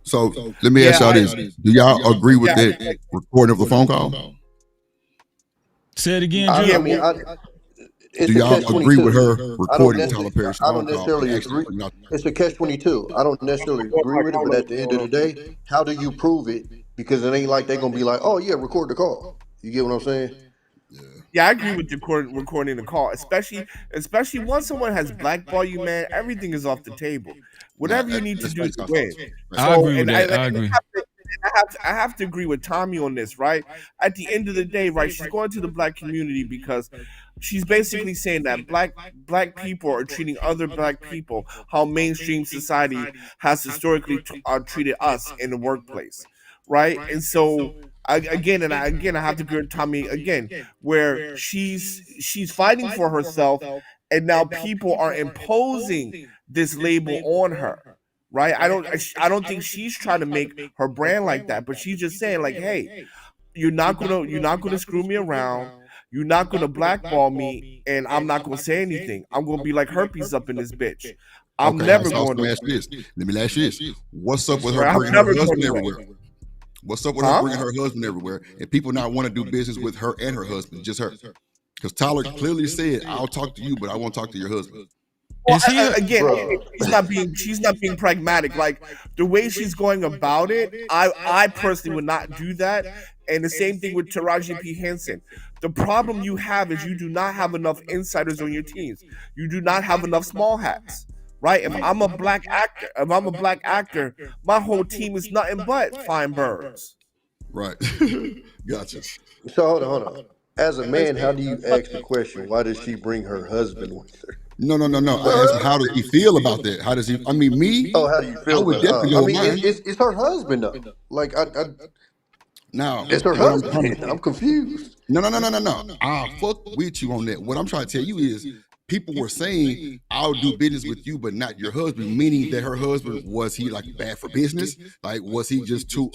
So let me ask y'all this: do y'all agree with that recording of the phone call? Say it again, do y'all agree with her recording Tyler Perry's phone call? I don't necessarily agree. It's a catch-22. I don't necessarily agree with it, but at the end of the day, how do you prove it? Because it ain't like they're gonna be like, "Oh yeah, record the call." You get what I'm saying? Yeah, I agree with recording the call, especially once someone has blackball you, man. Everything is off the table. Whatever you need to do to win. I agree with that. I agree. I have to agree with Tommy on this, right? At the end of the day, right, she's going to the black community because she's basically saying that black people are treating other black people how mainstream society has historically treated us in the workplace, right? And so I have to agree with Tommy again, where she's fighting for herself, and now people are imposing this label on her. Right, I don't think she's trying to make her brand like that, but she's just saying like, hey, you're not gonna screw me around, you're not gonna blackball me, and I'm not gonna say anything. I'm gonna be like herpes up in this bitch. I'm never going to. Ask this. Let me ask you this: what's up with her bringing her husband everywhere? What's up with her bringing her husband everywhere, and people not want to do business with her and her husband, just her? Because Tyler clearly said, "I'll talk to you, but I won't talk to your husband." Well, she's not being pragmatic. Like the way she's going about it, I personally would not do that. And the same thing with Taraji P. Henson. The problem you have is you do not have enough insiders on your teams. You do not have enough small hats. Right? If I'm a black actor, my whole team is nothing but fine birds. Right. Gotcha. So hold on. As a man, how do you ask the question, why does she bring her husband with her? No. I asked him, how does he feel about that? How does he? I mean, me. Oh, how do you feel? I would definitely go. It's her husband though. Like now it's her husband. I'm confused. No. I fuck with you on that. What I'm trying to tell you is, people were saying, I'll do business with you, but not your husband, meaning that her husband, was he like bad for business? Like, was he just too,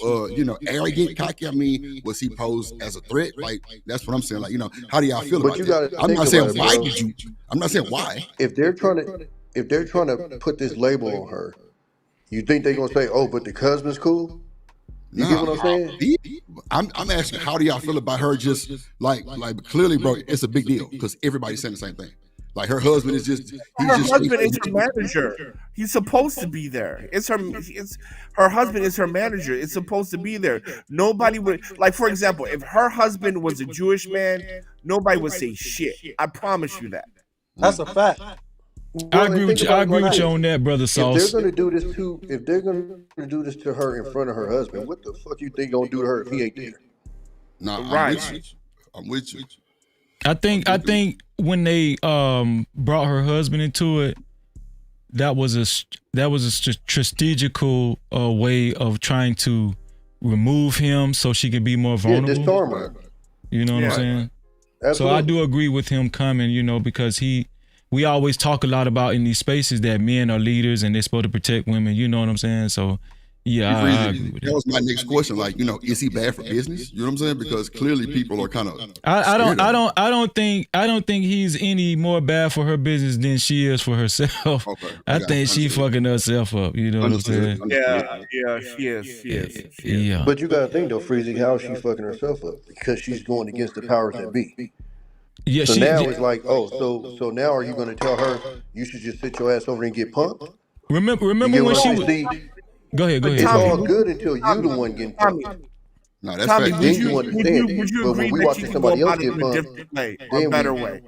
arrogant, cocky? I mean, was he posed as a threat? Like, that's what I'm saying. Like, how do y'all feel about that? I'm not saying why did you, I'm not saying why. If they're trying to put this label on her, you think they're going to say, oh, but the husband's cool? You get what I'm saying? I'm asking, how do y'all feel about her just, like clearly, bro, it's a big deal, because everybody's saying the same thing. Like, her husband is just. Her husband is her manager. He's supposed to be there. Her husband is her manager. It's supposed to be there. Nobody would, like, for example, if her husband was a Jewish man, nobody would say shit. I promise you that. That's a fact. I agree with you. I agree with you on that, brother Sauce. If they're gonna do this to her in front of her husband, what the fuck you think gonna do to her if he ain't there? Nah, I'm with you. I think when they brought her husband into it, that was a strategical way of trying to remove him so she could be more vulnerable. Yeah, disarm her. You know what I'm saying? Absolutely. So I do agree with him coming, because we always talk a lot about in these spaces that men are leaders and they're supposed to protect women. You know what I'm saying? So yeah, I agree with that. Was my next question. Like, is he bad for business? You know what I'm saying? Because clearly people are kind of. I don't think he's any more bad for her business than she is for herself. Okay, I think she fucking herself up. You know what I'm saying? Yeah, she is. Yeah. But you gotta think though, Freezy, how is she fucking herself up? Because she's going against the powers that be. Yeah. So now it's like, so now are you gonna tell her you should just sit your ass over and get pumped? Remember when she was. Go ahead. It's all good until you the one getting pumped. No, that's Tommy, fact. would Then you understand it. you But agree when we that you watching can go somebody else about it get in a punked, different way or a then better we way?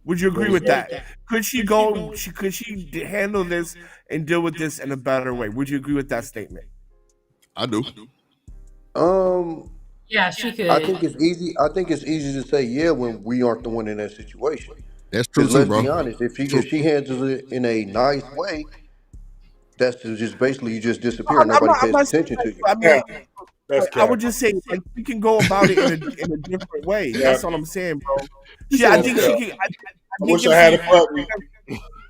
Would you agree with that? Could she go? Could she handle this and deal with this in a better way? Would you agree with that statement? I do. Yeah, she I could. think it's easy. I think it's easy to say yeah when we aren't the one in that situation. That's true Because too, let's bro. be honest, if True. she handles it in a nice way, that's just basically you just disappear and I'm nobody not. I'm pays not saying attention that. to you. I mean, That's I cap. would just say like you can go about it in a different way. Yeah. That's all I'm saying, bro. He She, I said think cap. she can. I I think wish if I had she, it for me.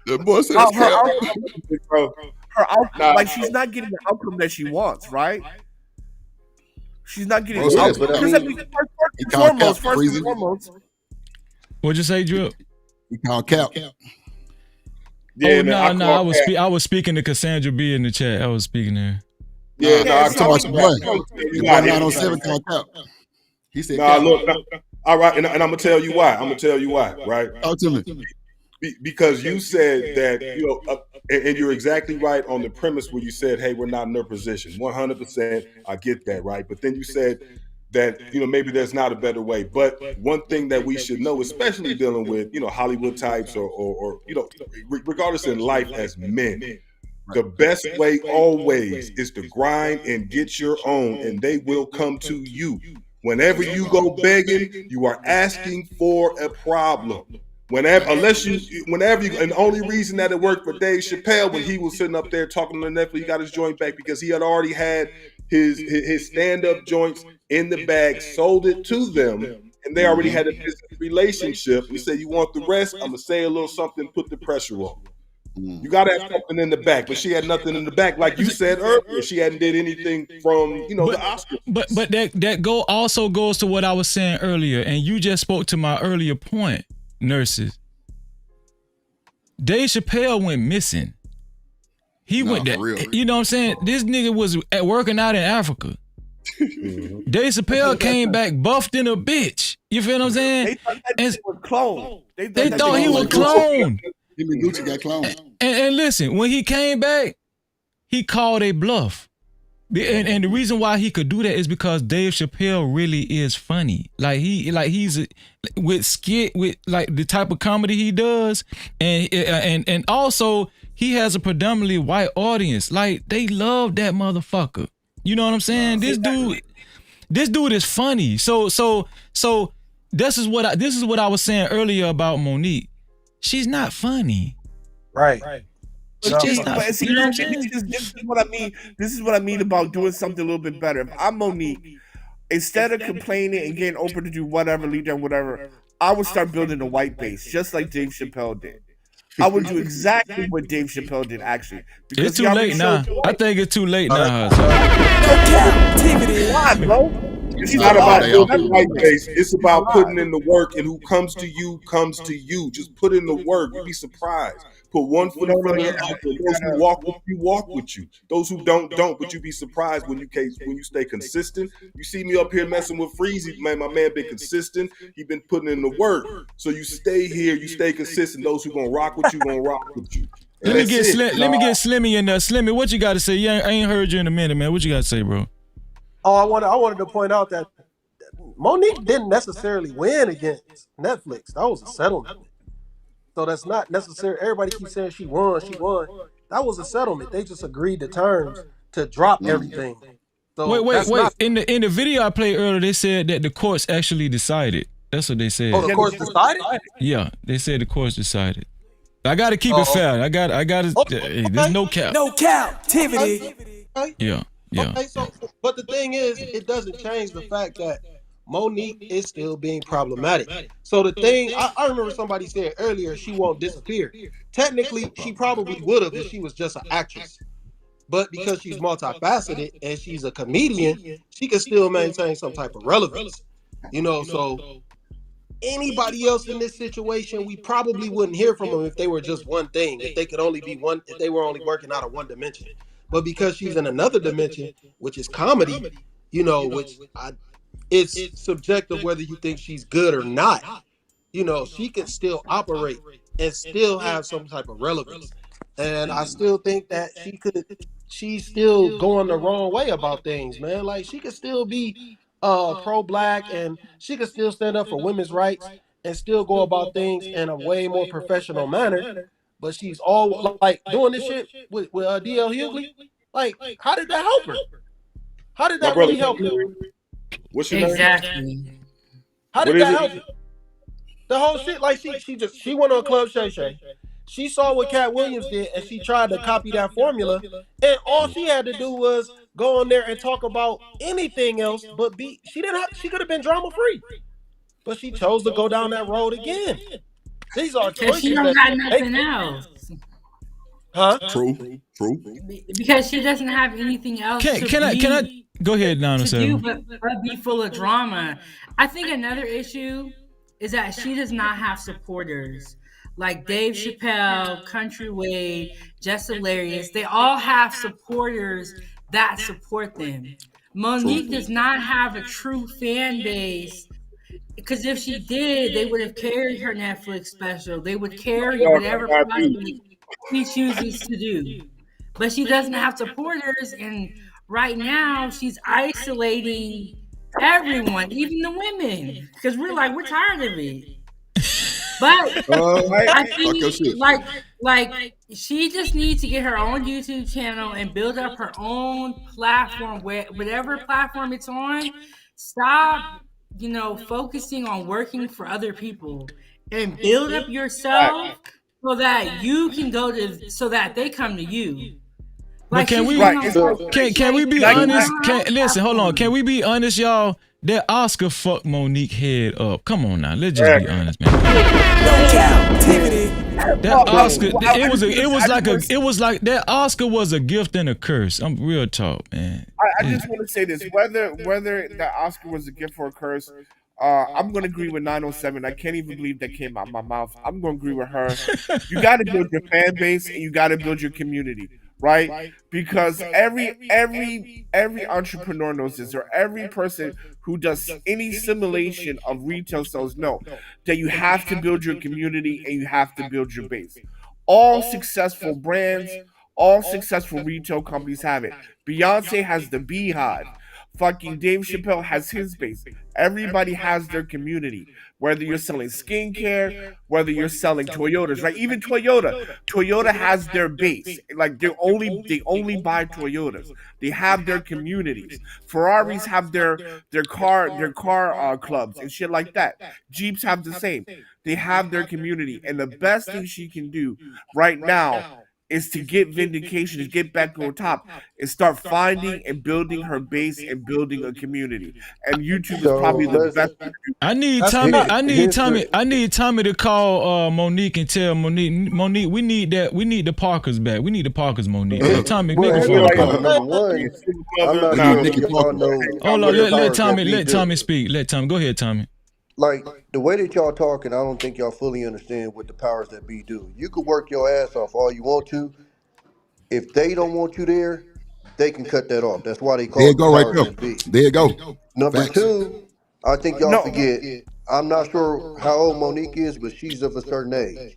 The boy said her it's cap. outcome, Nah, like she's not getting the outcome that she wants, right? She's not getting Bro, the said outcome. it's Because I mean, He called Cap first freezing. and foremost, What'd you say, Drip? He called Cap. Yeah, Oh man, no, I was speaking to Cassandra B in the chat. I was speaking there. Yeah, no, I talking about some boy. you The why. boy 907 called Cap. He said Nah, Cap. look, all right, and I'm gonna tell you why. I'm gonna tell you why, right? Talk to me. Because you said that, and you're exactly right on the premise where you said, hey, we're not in their position. 100%, I get that, right? But then you said that, maybe there's not a better way. But one thing that we should know, especially dealing with, Hollywood types or regardless in life as men, the best way always is to grind and get your own, and they will come to you. Whenever you go begging, you are asking for a problem. Whenever you, and the only reason that it worked for Dave Chappelle when he was sitting up there talking on Netflix, he got his joint back because he had already had his stand-up joints in the bag, sold it to them, and they already had a business relationship. He said, "You want the rest? I'm gonna say a little something, put the pressure on." You gotta have something in the back, but she had nothing in the back, like you said earlier. She hadn't did anything from the Oscars. But that also goes to what I was saying earlier, and you just spoke to my earlier point. Nurses. Dave Chappelle went missing. He went there. You know what I'm saying? This nigga was working out in Africa. Dave Chappelle came back buffed in a bitch. You feel what I'm saying? They thought that nigga was cloned. They thought he was cloned. Him and Gucci got cloned. And listen, when he came back, he called a bluff. And the reason why he could do that is because Dave Chappelle really is funny. He's with skit with like the type of comedy he does, and also he has a predominantly white audience. Like they love that motherfucker. You know what I'm saying? This dude is funny. So this is what I was saying earlier about Monique. She's not funny. Right. This is what I mean. This is what I mean about doing something a little bit better. If I'm Monique, instead of complaining and getting Oprah to do whatever, lead them, whatever, I would start building a white base, just like Dave Chappelle did. I would do exactly what Dave Chappelle did, actually. Because it's too late now. I think it's too late now. Why, bro? It's not about building white base. It's about putting in the work, and who comes to you comes to you. Just put in the work. You'd be surprised. Put one foot in front of the other. Those who walk with you. Those who don't. But you'd be surprised when you stay consistent. You see me up here messing with Freezy, man. My man been consistent. He been putting in the work. So you stay here. You stay consistent. Those who gonna rock with you gonna rock with you. And let me get Slimmy in there. Slimmy, what you got to say? Yeah, I ain't heard you in a minute, man. What you got to say, bro? Oh, I wanted to point out that Monique didn't necessarily win against Netflix. That was a settlement. So that's not necessary. Everybody keeps saying she won. That was a settlement. They just agreed to terms to drop everything. So wait. In the video I played earlier, they said that the courts actually decided. That's what they said. Oh, the courts decided? Yeah, they said the courts decided. I got to keep it fair. I got to. There's no cap. No captivity. Yeah. Okay, but the thing is, it doesn't change the fact that Monique is still being problematic. So the thing, I remember somebody said earlier, she won't disappear. Technically, she probably would have if she was just an actress. But because she's multifaceted and she's a comedian, she can still maintain some type of relevance. So anybody else in this situation, we probably wouldn't hear from them if they were just one thing, if they could only be one, if they were only working out of one dimension. But because she's in another dimension, which is comedy, it's subjective whether you think she's good or not. She can still operate and still have some type of relevance. And I still think that she's still going the wrong way about things, man. Like she could still be pro-black, and she could still stand up for women's rights and still go about things in a way more professional manner. But she's all like doing this shit with DL Hughley. Like, how did that help her? How did My that brother, really help her? what's your name? Exactly. How What did is that it? help her? The whole shit, like she went on Club Shay Shay. She saw what Cat Williams did, and she tried to copy that formula. And all she had to do was go on there and talk about anything else, but be. She didn't have. She could have been drama free, but she chose to go down that road again. These are Because she choices don't that got you nothing make. else. Huh? True. Because she doesn't have anything else Can I go ahead, to do 907? but be full of drama. I think another issue is that she does not have supporters. Like Dave Chappelle, Country Wade, Just Hilarious, they all have supporters that support them. Monique does not have a true fan base, because if she did, they would have carried her Netflix special. They would carry whatever project she chooses to do. But she doesn't have supporters, and right now she's isolating everyone, even the women, because we're tired of it. But I Talk your think shit. like she just needs to get her own YouTube channel and build up her own platform, where whatever platform it's on. Stop, focusing on working for other people, and build up yourself so that you can so that they come to you. But Like can she's we going on can we be like, honest? like, Listen, hold on. Can we be honest, y'all? That Oscar fucked Monique head up. Come on now, let's just be honest, man. No Cap-tivity. That Oscar, it was like that Oscar was a gift and a curse. I'm real talk, man. I just want to say this: whether that Oscar was a gift or a curse, I'm going to agree with 907. I can't even believe that came out of my mouth. I'm going to agree with her. You got to build your fan base and you got to build your community, right? Because every entrepreneur knows this, or every person who does any simulation of retail sales know that you have to build your community and you have to build your base. All successful brands, all successful retail companies have it. Beyonce has the Beehive. Fucking Dave Chappelle has his base. Everybody has their community. Whether you're selling skincare, whether you're selling Toyotas, right? Even Toyota has their base. Like they only buy Toyotas. They have their communities. Ferraris have their car clubs and shit like that. Jeeps have the same. They have their community, and the best thing she can do right now is to get vindication, is get back on top, and start finding and building her base and building a community. And YouTube is probably the best. I need Tommy to call Monique and tell Monique, we need the Parkers back. We need the Parkers, Monique. Tommy, make a phone call. Number one, I'm not sure if y'all know. Hold on, let Tommy speak. Let Tommy go ahead, Tommy. Like the way that y'all talking, I don't think y'all fully understand what the powers that be do. You could work your ass off all you want to. If they don't want you there, they can cut that off. That's why they call There you it go, the right powers there. that be. There you go. Number Facts. two, I think y'all forget. I'm not sure how old Monique is, but she's of a certain age.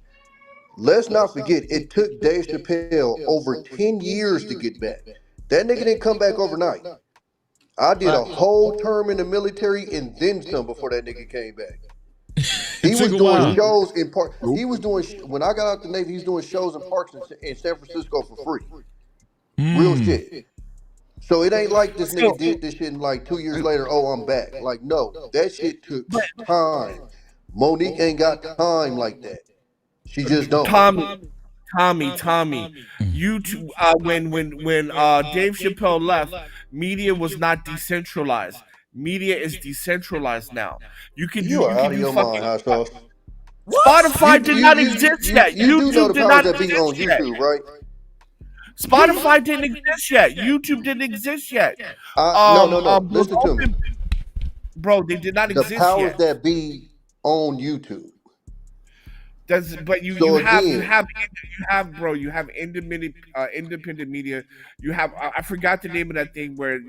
Let's not forget, it took Dave Chappelle over 10 years to get back. That nigga didn't come back overnight. I did a whole term in the military and then some before that nigga came back. He was doing shows in park. He was doing when I got out the Navy. He was doing shows in parks in San Francisco for free. Real shit. So it ain't like this nigga did this shit and like 2 years later, oh, I'm back. Like, no, that shit took time. Monique ain't got time like that. She just don't. Tommy. YouTube. When Dave Chappelle left, media was not decentralized. Media is decentralized now. You can do fucking. Hot sauce. Spotify did not exist yet. YouTube did not exist yet. YouTube, right? Spotify didn't exist yet. YouTube didn't exist yet. No. Listen to me, bro. They did not exist yet. The powers that be on YouTube. But you So have again, independent media. You have I forgot the name of that thing where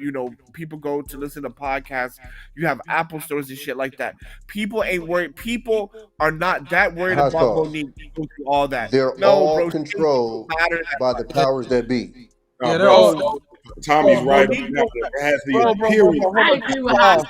people go to listen to podcasts. You have Apple stores and shit like that. People ain't worried. People are not that worried hot about sauce. Monique going through all that. They're No, all bro, she don't controlled matter that by the much. powers that be. Nah, they're bro, all. Tommy's right. Monique, It has the bro, appearance. hold I on. agree with Hot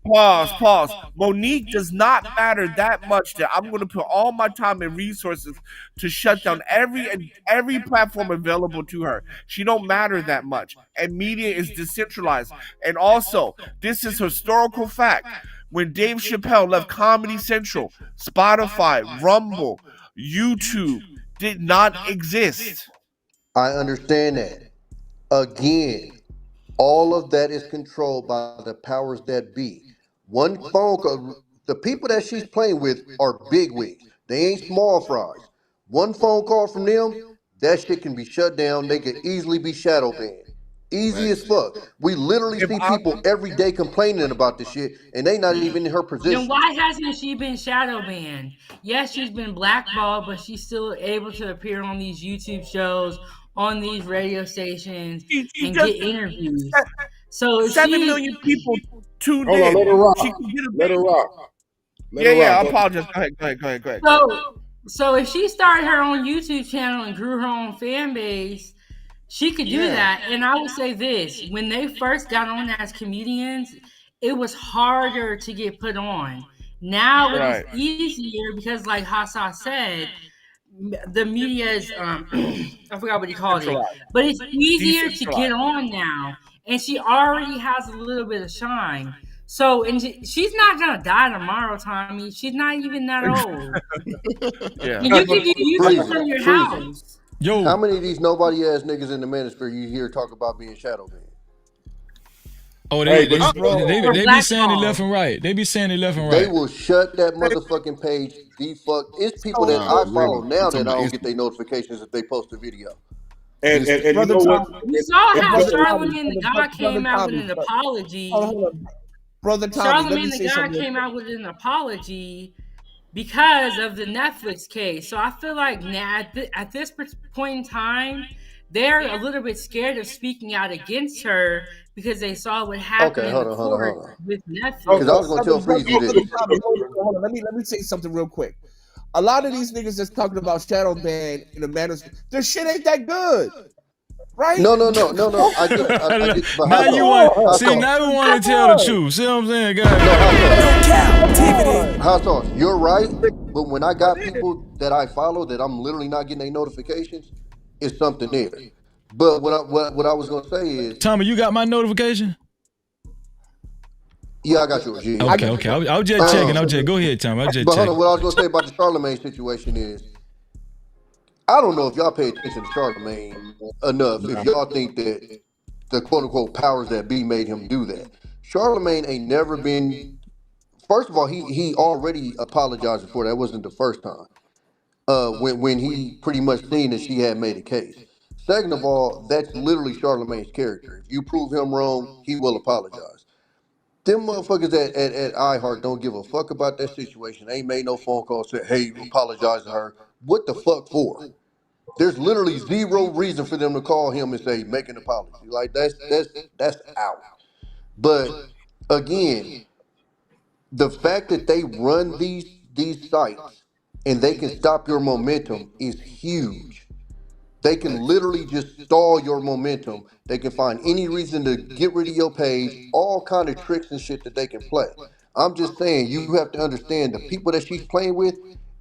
Pause. Sauce. Pause. Monique does not matter that much that I'm going to put all my time and resources to shut down every platform available to her. She don't matter that much, and media is decentralized. And also, this is historical fact. When Dave Chappelle left Comedy Central, Spotify, Rumble, YouTube did not exist. I understand that. Again, all of that is controlled by the powers that be. One phone call, the people that she's playing with are bigwigs. They ain't small fries. One phone call from them, that shit can be shut down. They could easily be shadow banned. Easy as fuck. We literally If see I, people every day complaining about this shit, and they not even in her Then position. why hasn't she been shadow banned? Yes, she's been blackballed, but she's still able to appear on these YouTube shows, on these radio stations, she and just get interviews. So if 7 million people tuned Hold on, let her in. rock. She can get a Let her rock. Let her Yeah, rock. I apologize. Go ahead. So if she started her own YouTube channel and grew her own fan base, she could do that. And I will say this: when they first got on as comedians, it was harder to get put on. Now it is easier because, like Hassan said, the media is I forgot what he called it, but it's easier to get on now. And she already has a little bit of shine. So, and she's not gonna die tomorrow, Tommy. She's not even that old. Yeah. And you can get YouTube from your house. How many of these nobody ass niggas in the manosphere you hear talk about being shadow banned? Oh, they be saying it left and right. They be saying it left and right. They will shut that motherfucking page the fuck. It's people that I follow now that I don't get their notifications if they post a video. And you know what? You saw how Charlamagne the God came out with an apology. Brother Tommy, let me Charlamagne say the God something. came out with an apology because of the Netflix case. So I feel like now at this point in time, they're a little bit scared of speaking out against her because they saw what happened in the court with Netflix. Because I was going to tell Freezy this. Hold on, let me say something real quick. A lot of these niggas that's talking about shadow ban in the manners, their shit ain't that good. Right? No. I get but now you want now we want to tell the truth. See what I'm saying, guys? Hot sauce, you're right. But when I got people that I follow that I'm literally not getting their notifications, it's something there. But what I was gonna say is, Tommy, you got my notification? Yeah, I got yours. Yeah. Okay. I was just checking. Go ahead, Tommy. I was just but checking. hold on, what I was gonna say about the Charlamagne situation is, I don't know if y'all pay attention to Charlamagne enough. If y'all think that the quote unquote powers that be made him do that, Charlamagne ain't never been. First of all, he already apologized for that. That wasn't the first time. When he pretty much seen that she had made a case. Second of all, that's literally Charlamagne's character. If you prove him wrong, he will apologize. Them motherfuckers at iHeart don't give a fuck about that situation. They ain't made no phone call said, hey, apologize to her. What the fuck for? There's literally zero reason for them to call him and say, make an apology. Like that's out. But again, the fact that they run these sites and they can stop your momentum is huge. They can literally just stall your momentum. They can find any reason to get rid of your page, all kind of tricks and shit that they can play. I'm just saying, you have to understand the people that she's playing with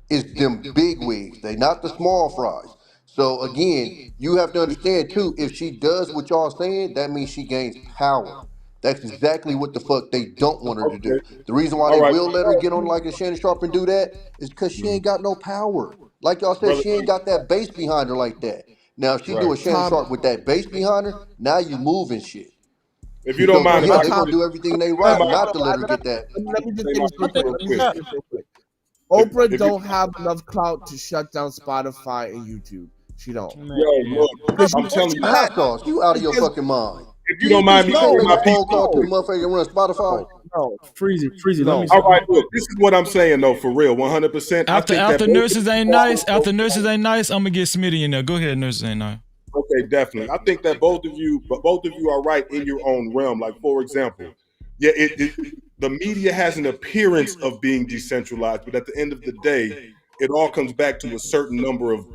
is them big wigs. They not the small fries. So again, you have to understand too, if she does what y'all saying, that means she gains power. That's exactly what the fuck they don't want her to do. The reason why they will let her get on like a Shannon Sharp and do that is because she ain't got no power. Like y'all said, she ain't got that bass behind her like that. Now, if she do a Shannon Sharp with that bass behind her, now you moving shit. If you don't mind, yeah, they gonna do everything they right not to let her get that. Let me just say this real quick. Oprah don't have enough clout to shut down Spotify and YouTube. She don't. Yo, look, I'm telling you, Hot sauce, you out of your fucking mind. If you don't mind me saying, make my a phone people. call to the motherfucker that run Spotify. No, Freezy, let me. All right, look, this is what I'm saying though, for real, 100%. After nurses ain't nice, I'm gonna get Smitty in there. Go ahead, nurses ain't nice. Okay, definitely. I think that both of you are right in your own realm. Like, for example, yeah, the media has an appearance of being decentralized, but at the end of the day, it all comes back to a certain number of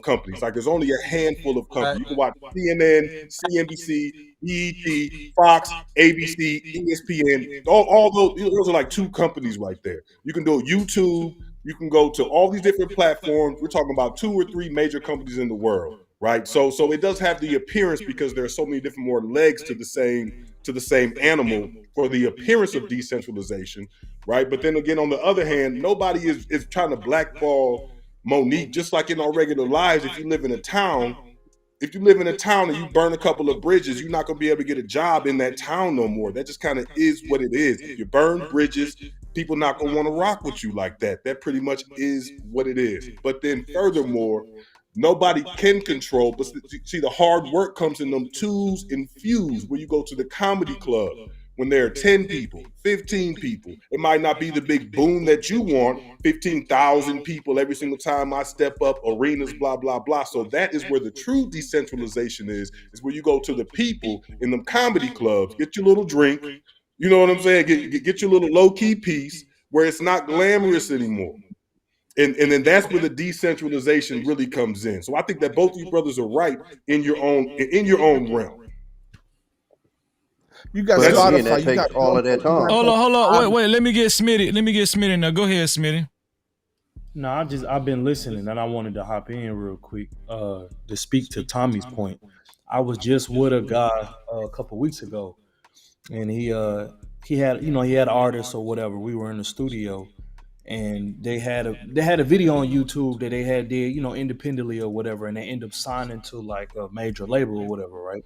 companies. Like, there's only a handful of companies. You can watch CNN, CNBC, BET, Fox, ABC, ESPN. All those are like 2 companies right there. You can do YouTube. You can go to all these different platforms. We're talking about 2 or 3 major companies in the world, right? So it does have the appearance, because there are so many different more legs to the same animal, for the appearance of decentralization, right? But then again, on the other hand, nobody is trying to blackball Monique. Just like in our regular lives, if you live in a town and you burn a couple of bridges, you're not going to be able to get a job in that town no more. That just kind of is what it is. If you burn bridges, people not going to want to rock with you like that. That pretty much is what it is. But then furthermore, nobody can control. But see, the hard work comes in them twos and fews, where you go to the comedy club when there are 10 people, 15 people. It might not be the big boom that you want, 15,000 people every single time I step up, arenas, blah, blah, blah. So that is where the true decentralization is where you go to the people in them comedy clubs, get your little drink, you know what I'm saying? Get your little low-key piece, where it's not glamorous anymore. And then that's where the decentralization really comes in. So I think that both of you brothers are right in your own realm. You got Spotify. That takes all of that time. Hold on. Wait. Let me get Smitty now. Go ahead, Smitty. No, I've been listening, and I wanted to hop in real quick to speak to Tommy's point. I was just with a guy a couple weeks ago, and he had artists or whatever. We were in the studio, and they had a video on YouTube that they had did independently or whatever, and they end up signing to like a major label or whatever, right?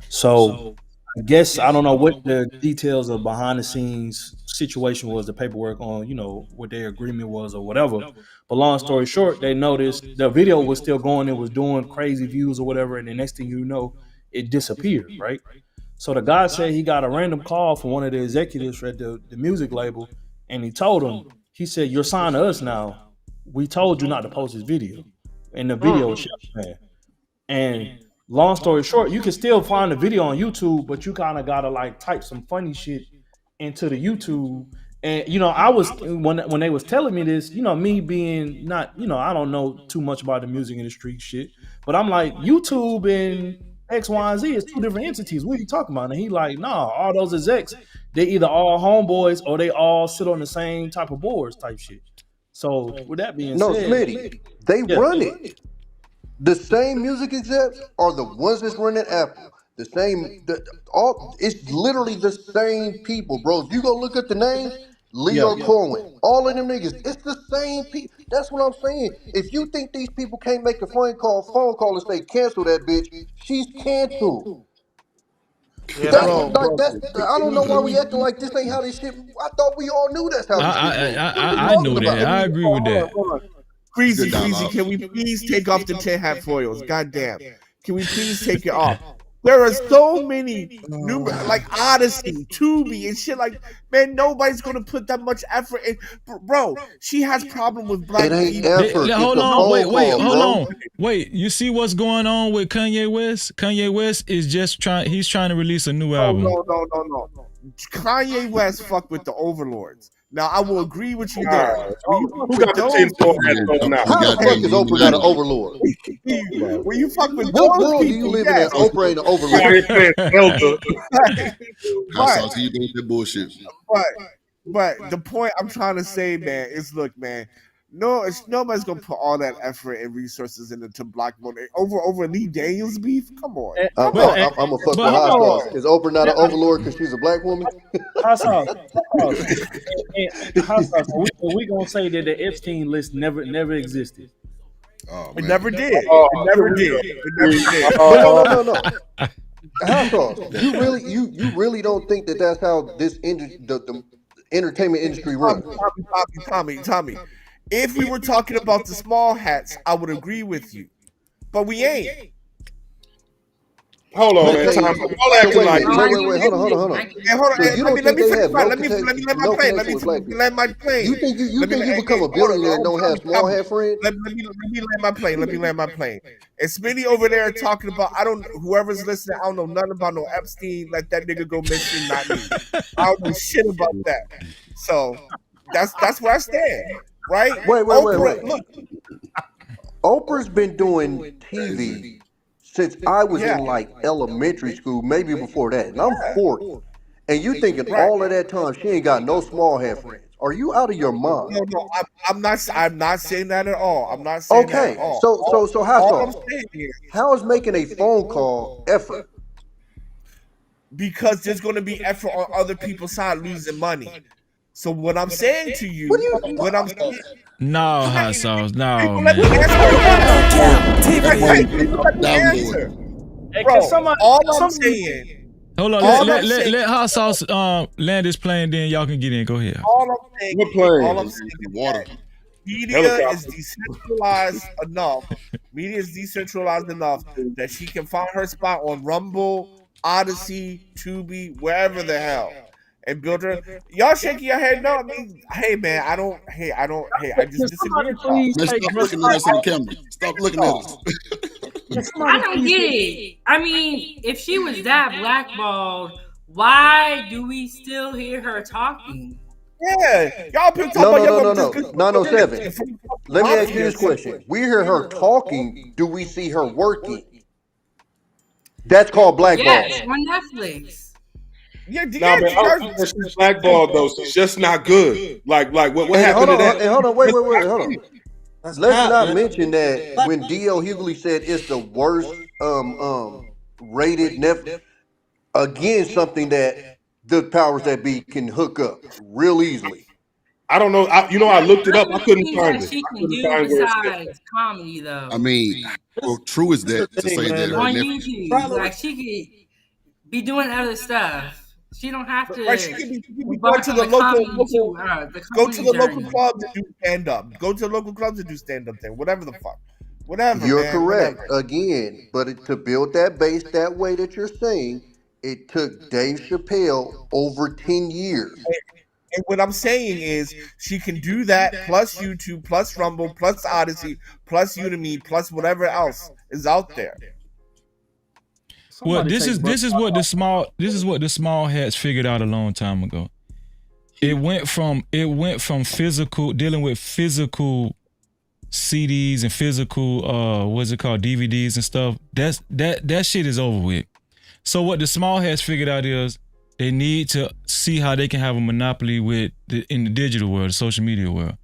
So I guess I don't know what the details of behind the scenes situation was, the paperwork on, what their agreement was or whatever. But long story short, they noticed the video was still going. It was doing crazy views or whatever. And the next thing you know, it disappeared, right? So the guy said he got a random call from one of the executives at the music label. And he told him, he said, "You're signed to us now. We told you not to post this video." And the video was shut down. And long story short, you can still find the video on YouTube, but you kind of gotta like type some funny shit into the YouTube. And I was when they was telling me this, me being not, I don't know too much about the music industry shit, but I'm like, YouTube and X, Y, and Z is 2 different entities. What are you talking about? And he like, nah, all those execs, they either all homeboys or they all sit on the same type of boards type shit. So with that being said, Smitty, they run it. The same music execs are the ones that's running Apple. It's literally the same people, bro. If you go look at the names, Leo Cohen, all of them niggas, it's the same people. That's what I'm saying. If you think these people can't make a phone call and say cancel that bitch, she's canceled. Yeah, I don't know why we acting like this ain't how this shit. I thought we all knew that's how this shit goes. I knew that. I agree with that. Freezy, can we please take off the tin hat foils? Goddamn. Can we please take it off? There are so many like Odyssey, Tubi, and shit like, man, nobody's gonna put that much effort in. Bro, she has problem with black people. Hold on, hold on. Wait, you see what's going on with Kanye West? Kanye West is he's trying to release a new album. No. Kanye West fuck with the overlords. Now, I will agree with you there. Who got the tinfoil hat on now? How the fuck is Oprah not an overlord? When you fuck with what those world people, do you live in that Oprah ain't an overlord? How salty you doing that bullshit? But the point I'm trying to say, man, is look, man, nobody's gonna put all that effort and resources into Black Money over Lee Daniels beef. Come on. I'm gonna fuck with hot sauce. Is Oprah not an overlord because she's a black woman? Hot sauce. We gonna say that the Epstein list never existed. Oh, it never did. It never did. No. Hot sauce. You really don't think that that's how this the entertainment industry runs? Tommy. If we were talking about the small hats, I would agree with you. But we ain't. Hold on, But man. so, Time. so, Y'all so acting wait a like minute, wait. Hold on. Hey, hold on. So you don't Let think me they finish have my. no Let me let my plane. connection with black people? Let my plane. You think you become a billionaire and don't have small hat friends? Let me land my plane. Let me land my plane. And Smitty over there talking about whoever's listening. I don't know nothing about no Epstein. Let that nigga go missing. Not me. I don't know shit about that. So that's where I stand. Right? Wait. Oprah. Look. Oprah's been doing TV since I was Yeah. in like elementary school, maybe before that, and I'm 40. And you thinking Right. all of that time she ain't got no small hat friends? Are you out of your mind? No, I'm not. I'm not saying that at all. I'm not saying that at Okay, all. so how All I'm so? saying is How is making a phone call effort? because there's going to be effort on other people's side losing money. So what I'm saying to you, What do you? what I'm saying, No, hot sauce. No, let me man. answer. That's why you You let me answer, Hey, can bro. somebody? All I'm saying, Hold on. all I'm saying, Let hot sauce land this plane. Then y'all can get in. Go ahead. all I'm saying, What plane? all I'm saying is Water. that media Helicopter. is decentralized enough. Media is decentralized enough that she can find her spot on Rumble, Odyssey, Tubi, wherever the hell, and build her. Y'all shaking your head no. I mean, hey man, I don't. Hey, I just Can disagree somebody with y'all. please? Man, Hey, stop can looking at somebody? us in the camera. Stop looking at us. Can I somebody don't please? get it. I mean, if she was that blackballed, why do we still hear her talking? Yeah, y'all been talking No, about no, no, y'all no, gonna just no. 907. Let me ask you this question. We hear her talking. Do we see her working? That's called Yes, blackball. on Netflix. Yeah, Nah, man. I don't think that she's blackballed though. She's just not good. Like what And happened to that? hold on, wait, hold on. That's Let's cap, not man. mention that when D.L. Hugley said it's the worst rated again, something that the powers that be can hook up real easily. I don't know. I looked it What up. are I the couldn't things find that it. she I can couldn't do find where it said. besides comedy, I though? mean, how true is This is that the to thing, say that man. her On nephew? YouTube, like she could be doing other stuff. She don't have Right, she to could be going embark to on the local the go to comedy the local journey. clubs and do stand up. Go to the local clubs and do stand up thing. Whatever the fuck. Whatever, You're man. correct Whatever. again, but to build that base that way that you're saying, it took Dave Chappelle over 10 years. And what I'm saying is she can do that plus YouTube, plus Rumble, plus Odyssey, plus Udemy, plus whatever else is out there. Well, Somebody take bro. this is what the small hats figured out a long time ago. It went from physical, dealing with physical CDs and physical what's it called, DVDs and stuff. That shit is over with. So what the small hats figured out is they need to see how they can have a monopoly in the digital world, the social media world.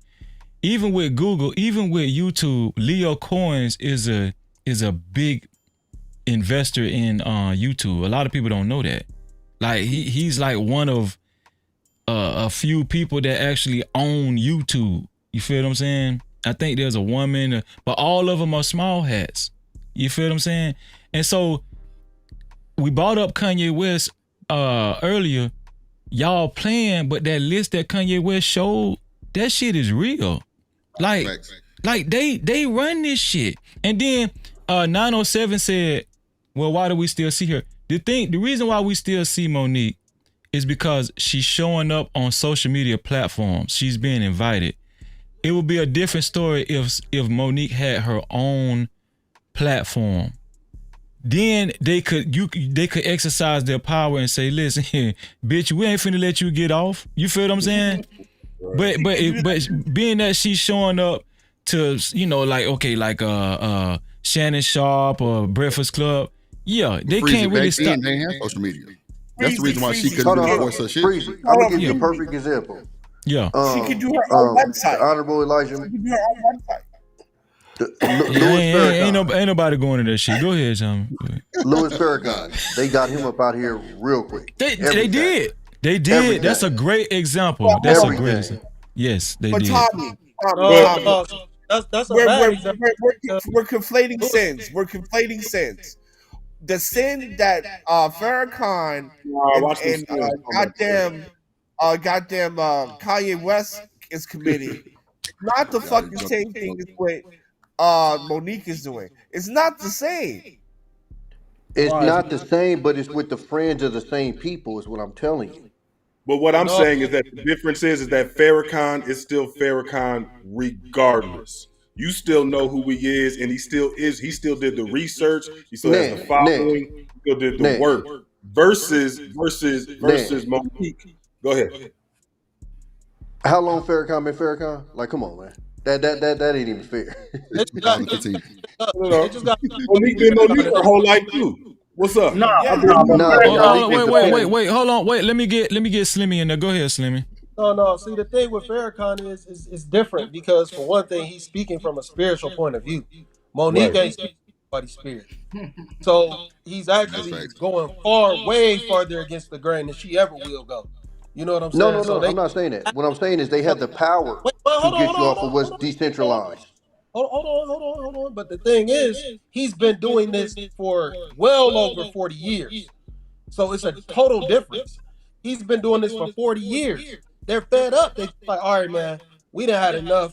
Even with Google, even with YouTube, Leo Coins is a big investor in YouTube. A lot of people don't know that. Like he's like one of a few people that actually own YouTube. You feel what I'm saying? I think there's a woman, but all of them are small hats. You feel what I'm saying? And so we brought up Kanye West earlier. Y'all playing, but that list that Kanye West showed, that shit is real. Like they run this shit. And then 907 said, well, why do we still see her? The reason why we still see Monique is because she's showing up on social media platforms. She's being invited. It would be a different story if Monique had her own platform. Then they could exercise their power and say, listen, bitch, we ain't finna let you get off. You feel what I'm saying? But being that she's showing up to, like Shannon Sharp or Breakfast Club, yeah, they Freezy, can't really back stop. then they ain't have social media. That's the reason why she couldn't Hold on, really hold voice on. her shit. Freezy, I'm gonna give you a perfect example. Yeah. She can do her own website. The Honorable Elijah. She can do her own website. Louis Farrakhan. Ain't nobody going to that shit. Go ahead, Tommy. Louis Farrakhan. They got him up out here real quick. They did. They did. Everything. That's a great example. That's a great example. Yes, they But did. Tommy, that's a we're, bad we're, example. we're conflating sins. We're conflating sins. The sin that Farrakhan and goddamn Kanye West is committing, not the fucking same thing as what Monique is doing. It's not the same. It's not the same, but it's with the friends of the same people, is what I'm telling you. But what I'm No. saying is that the difference is that Farrakhan is still Farrakhan regardless. You still know who he is, and he still is. He still did the research. He still has the following. He still did the work. Versus Monique. Go ahead. How long Farrakhan been Farrakhan? Like, come on, man. That ain't even fair. Monique been Monique her whole life too. What's up? Wait, hold on. Wait, let me get Slimmy in there. Go ahead, Slimmy. No. See, the thing with Farrakhan is different because for one thing, he's speaking from a spiritual point of view. Monique ain't speaking from anybody's spirit. So he's actually going way farther against the grain than she ever will go. You know what I'm saying? No. I'm not saying that. What I'm saying is they have the power to get you off of what's decentralized. Hold on. But the thing is, he's been doing this for well over 40 years. So it's a total difference. He's been doing this for 40 years. They're fed up. They're like, all right, man, we done had enough.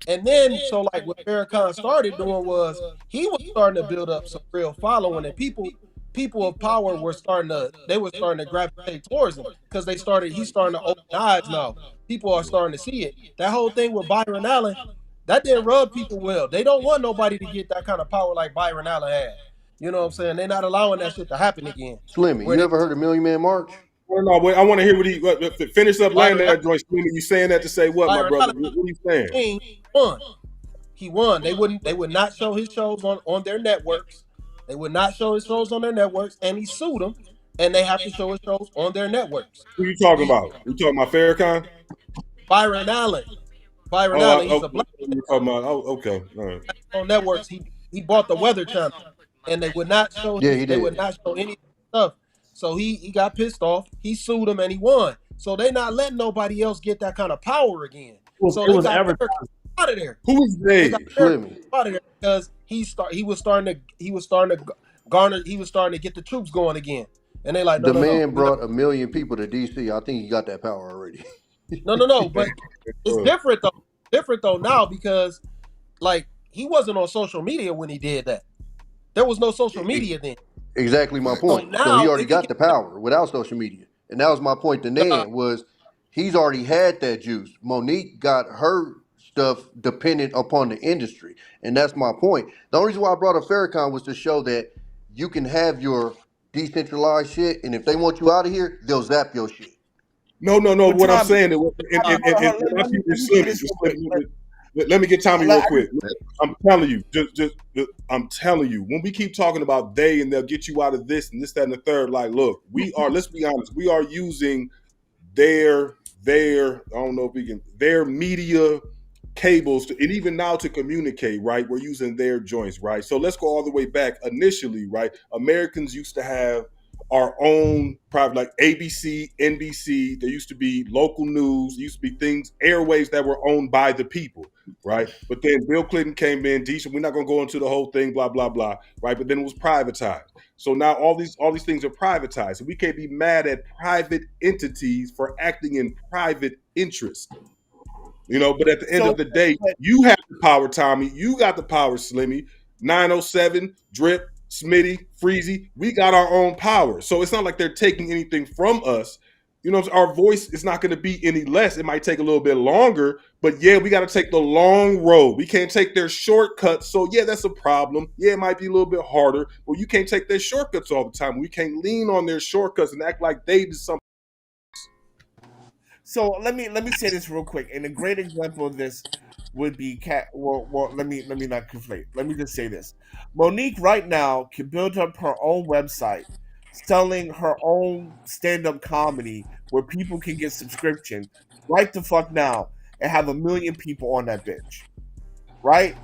And then, so like what Farrakhan started doing was he was starting to build up some real following, and people of power were starting to gravitate towards him because he's starting to open eyes now. People are starting to see it. That whole thing with Byron Allen, that didn't rub people well. They don't want nobody to get that kind of power like Byron Allen had. You know what I'm saying? They're not allowing that shit to happen again. Slimmy, you ever heard of Million Man March? No, wait, I want to hear what he finish up laying that joint. Slimmy, you saying that to say what, my brother? What are you saying? He won. They would not show his shows on their networks. They would not show his shows on their networks, and he sued them, and they have to show his shows on their networks. Who you talking about? You talking about Farrakhan? Byron Allen. Allen. He's a black. You're talking about, okay. All right. On networks, he bought the Weather Channel, and they would not show. They would not show any stuff. So he got pissed off. He sued them, and he won. So they not letting nobody else get that kind of power again. So they got out of there. Who was they? Out of there because he was starting to get the troops going again. And they like the man brought 1 million people to DC. I think he got that power already. No. But it's different though now because like he wasn't on social media when he did that. There was no social media then. Exactly my point. So he already got the power without social media. And that was my point to Nan was he's already had that juice. Monique got her stuff dependent upon the industry. And that's my point. The only reason why I brought up Farrakhan was to show that you can have your decentralized shit, and if they want you out of here, they'll zap your shit. No. What I'm saying let me get Tommy real quick. I'm telling you, I'm telling you, when we keep talking about they and they'll get you out of this and this, that, and the third, like, look, let's be honest, we are using their media cables and even now to communicate, right? We're using their joints, right? So let's go all the way back initially, right? Americans used to have our own private, like ABC, NBC. There used to be local news. There used to be things, airwaves that were owned by the people, right? But then Bill Clinton came in, decent. We're not going to go into the whole thing, blah, blah, blah, right? But then it was privatized. So now all these things are privatized. And we can't be mad at private entities for acting in private interest. You know, but at the end of the day, you have the power, Tommy. You got the power, Slimmy. 907, Drip, Smitty, Freezy. We got our own power. So it's not like they're taking anything from us. You know, our voice is not going to be any less. It might take a little bit longer, but yeah, we got to take the long road. We can't take their shortcuts. So yeah, that's a problem. Yeah, it might be a little bit harder, but you can't take their shortcuts all the time. We can't lean on their shortcuts and act like they did something. So let me say this real quick, and a great example of this would be Katt. Well, let me not conflate. Let me just say this: Monique right now can build up her own website, selling her own stand-up comedy where people can get subscription right the fuck now and have 1 million people on that bitch. Right?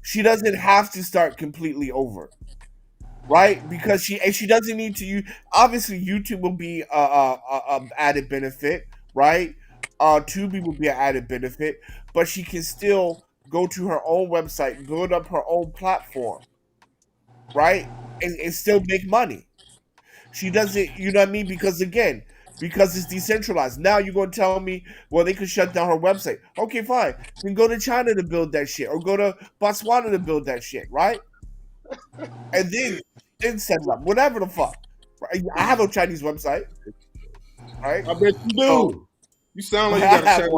She doesn't have to start completely over. Right, because she doesn't need to use. Obviously, YouTube will be a added benefit, right? Tubi will be an added benefit, but she can still go to her own website, build up her own platform, right, and still make money. She doesn't, you know what I mean? Because it's decentralized. Now you're gonna tell me, well, they could shut down her website. Okay, fine. Then go to China to build that shit, or go to Botswana to build that shit, right? And then Didn't set it up. Whatever the fuck. Right? I have a Chinese website. Right? I bet you do. So, you sound like you got a Chinese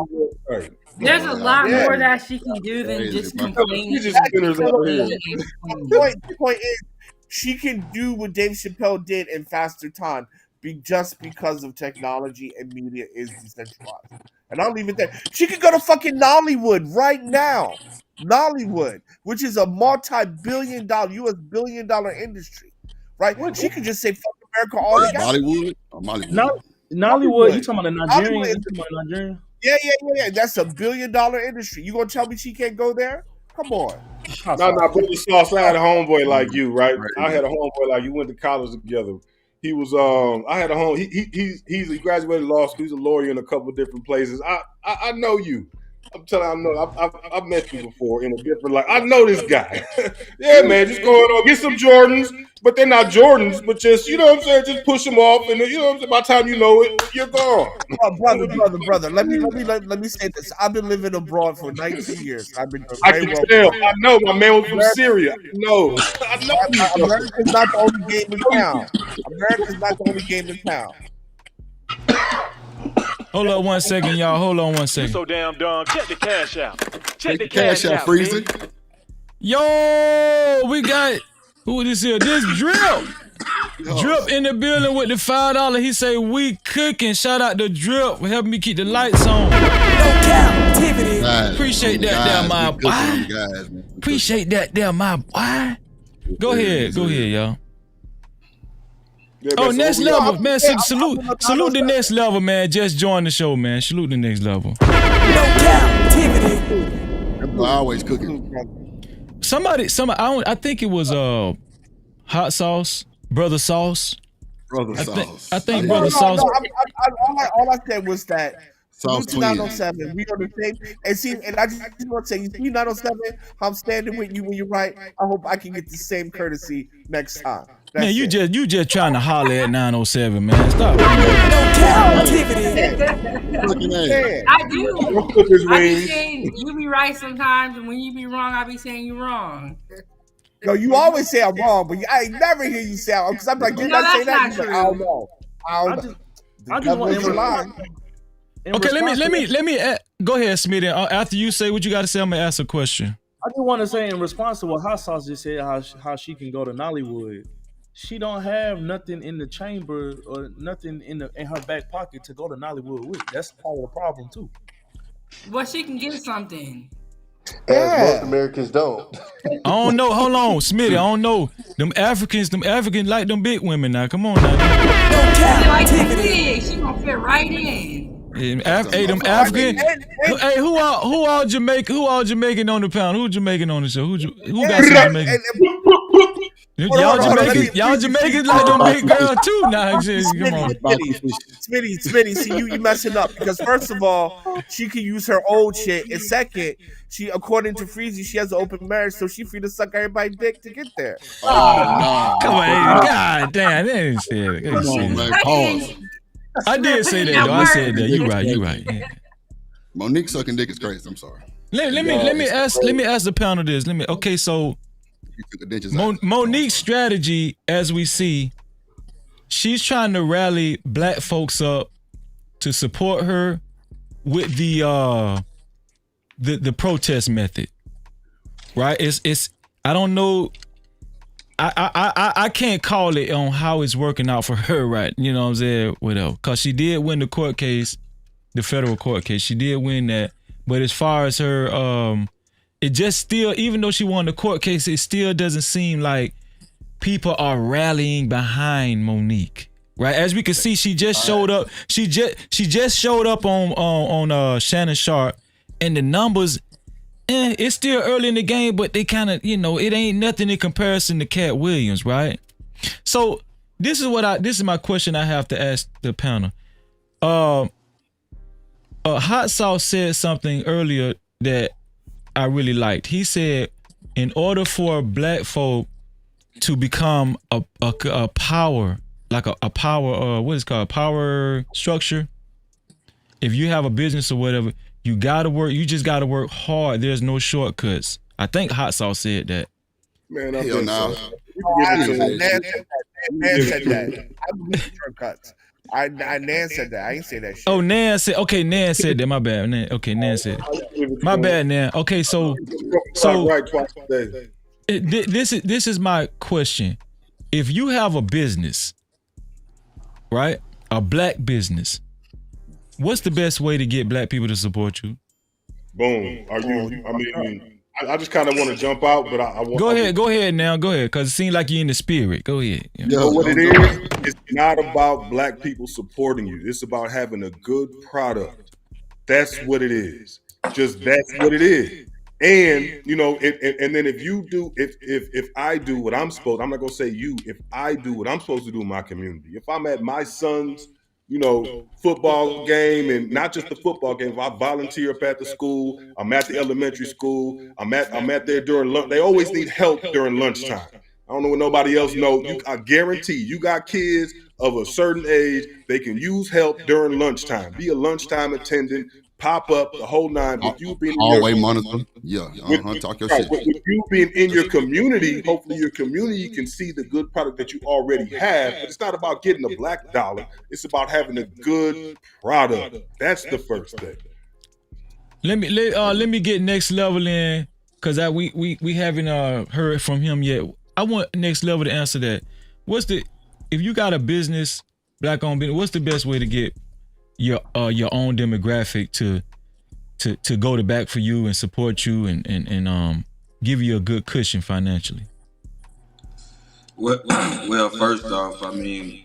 website. There's a lot more that she can do than just complain. The point is, she can do what Dave Chappelle did in faster time, just because of technology and media is decentralized. And I'll leave it there. She could go to fucking Nollywood right now. Nollywood, which is a multi-billion-dollar US billion-dollar industry, right? She could just say "fuck America" all the Bollywood? Nollywood? You talking about the Nigerian? You talking about Nigerian? Yeah. That's a billion-dollar industry. You gonna tell me she can't go there? Come on. No, brother Sauce, I had a homeboy like you, right? I had a homeboy like you. Went to college together. He was I had a home. He graduated law school. He's a lawyer in a couple of different places. I know you. I'm telling you, I know. I've met you before in a different I know this guy. Yeah, man, just go on, get some Jordans, but they're not Jordans, but just you know what I'm saying, just push them off, and you know what I'm saying. By the time you know it, you're gone. Oh, brother. Let me say this. I've been living abroad for 19 years. I can tell. I know my man was from Syria. No, I know. America's not the only game in town. America's not the only game in town. Hold on 1 second, y'all. Hold on 1 second. You so damn dumb. Check the cash out. Check the cash out, Freezy. Yo, we got who this here? This Drip. Drip in the building with the $5. He say we cooking. Shout out to Drip for helping me keep the lights on. No Cap-tivity. Appreciate that, there, my boy. Appreciate that, there, my boy. Go ahead, y'all. Yeah, next level, man. Salute the next level, man. Just join the show, man. Salute the next level. No Cap-tivity. I'm always cooking. Somebody, I think it was Hot Sauce, Brother Sauce. I think Brother Sauce. All I said was that Sauce 907, we on the same. And see, and I just want to say, you see 907, I'm standing with you when you're right. I hope I can get the same courtesy next time. That's man, you just trying to holler at 907, man. Stop. No Cap-tivity. I do. I be saying you be right sometimes, and when you be wrong, I be saying you wrong. No, you always say I'm wrong, but I never hear you say I'm wrong. Because I'm like, did I say that? Like, I don't know. I just want to lie. Okay, let me go ahead, Smitty. After you say what you got to say, I'm gonna ask a question. I just want to say in response to what Hot Sauce just said, how she can go to Nollywood. She don't have nothing in the chamber or nothing in her back pocket to go to Nollywood with. That's part of the problem too. Well, she can get something. As most Americans don't. I don't know. Hold on, Smitty. I don't know. Them Africans like them big women now. Come on now. She like the big. She gonna fit right in. Hey, them African. Hey, who all Jamaican? Who all Jamaican on the pound? Who Jamaican on the show? Who got some Jamaican? Y'all Jamaicans like them big girls too. Nah, come on. Smitty, see you messing up because first of all, she can use her old shit, and second, she according to Freezy, she has an open marriage, so she free to suck everybody's dick to get there. Oh, come on, God damn, they didn't say it. I did say that though. I said that. You right. Yeah. Monique sucking dick is crazy. I'm sorry. Let me ask the panel this. Okay, so Monique's strategy, as we see, she's trying to rally black folks up to support her with the protest method, right? It's I don't know. I can't call it on how it's working out for her, right? You know what I'm saying? Whatever. Because she did win the court case, the federal court case. She did win that. But as far as her, it just still, even though she won the court case, it still doesn't seem like people are rallying behind Monique, right? As we can see, she just showed up. She just showed up on Shannon Sharp, and the numbers. It's still early in the game, but they kind of, it ain't nothing in comparison to Katt Williams, right? So this is my question I have to ask the panel. Hot Sauce said something earlier that I really liked. He said, in order for black folk to become a power, like a power, what is it called, power structure, if you have a business or whatever, you gotta work. You just gotta work hard. There's no shortcuts. I think Hot Sauce said that. Man, hell no. Nan said that. I believe in shortcuts. Nan said that. I ain't say that shit. Oh, Nan said. Okay, Nan said that. My bad. Nan said it. My bad, Nan. Okay, so right twice a day. This is my question. If you have a business, right, a black business, what's the best way to get black people to support you? Boom. Are you? I mean, I just kind of want to jump out, but I want. Go ahead now. Go ahead, because it seems like you're in the spirit. Go ahead. You know what it is? It's not about black people supporting you. It's about having a good product. That's what it is. Just that's what it is. And you know, and then if I do what I'm supposed, I'm not gonna say you. If I do what I'm supposed to do in my community, if I'm at my son's, you know, football game, and not just the football game, if I volunteer up at the school, I'm at the elementary school, I'm at there during lunch. They always need help during lunchtime. I don't know what nobody else knows. I guarantee you got kids of a certain age, they can use help during lunchtime. Be a lunchtime attendant. Pop up the whole nine. With you being always monitor, talk your shit. With you being in your community, hopefully your community can see the good product that you already have. But it's not about getting a black dollar. It's about having a good product. That's the first thing. Let me get Next Level in, because we haven't heard from him yet. I want Next Level to answer that. If you got a business, black owned business, what's the best way to get your own demographic to go to back for you and support you and give you a good cushion financially? Well, first off, I mean,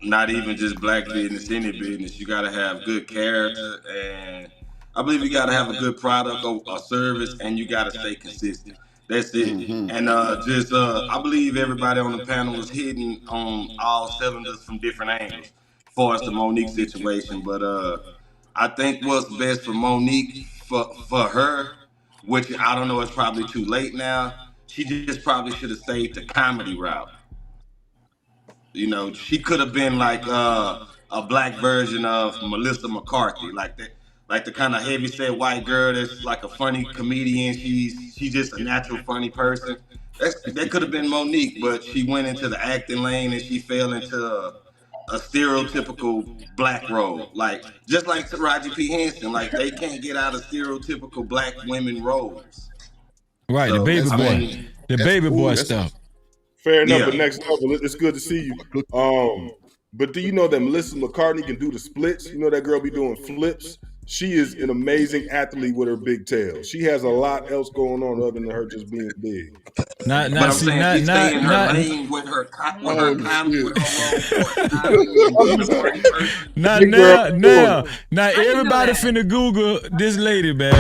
not even just black business, any business, you gotta have good character, and I believe you gotta have a good product or service, and you gotta stay consistent. That's it. And I believe everybody on the panel was hitting on all cylinders from different angles, as far as the Monique situation. But I think what's best for Monique, for her, which I don't know, it's probably too late now. She just probably should have stayed the comedy route. You know, she could have been like a black version of Melissa McCarthy, like the kind of heavyset white girl that's like a funny comedian. She's just a natural funny person. That could have been Monique, but she went into the acting lane and she fell into a stereotypical black role, just like Taraji P. Henson. Like, they can't get out of stereotypical black women roles. Right, so, the baby boy stuff. Fair enough, but Next Level, it's good to see you. But do you know that Melissa McCartney can do the splits? You know that girl be doing flips? She is an amazing athlete with her big tail. She has a lot else going on other than her just being big. Now everybody finna Google this lady, man.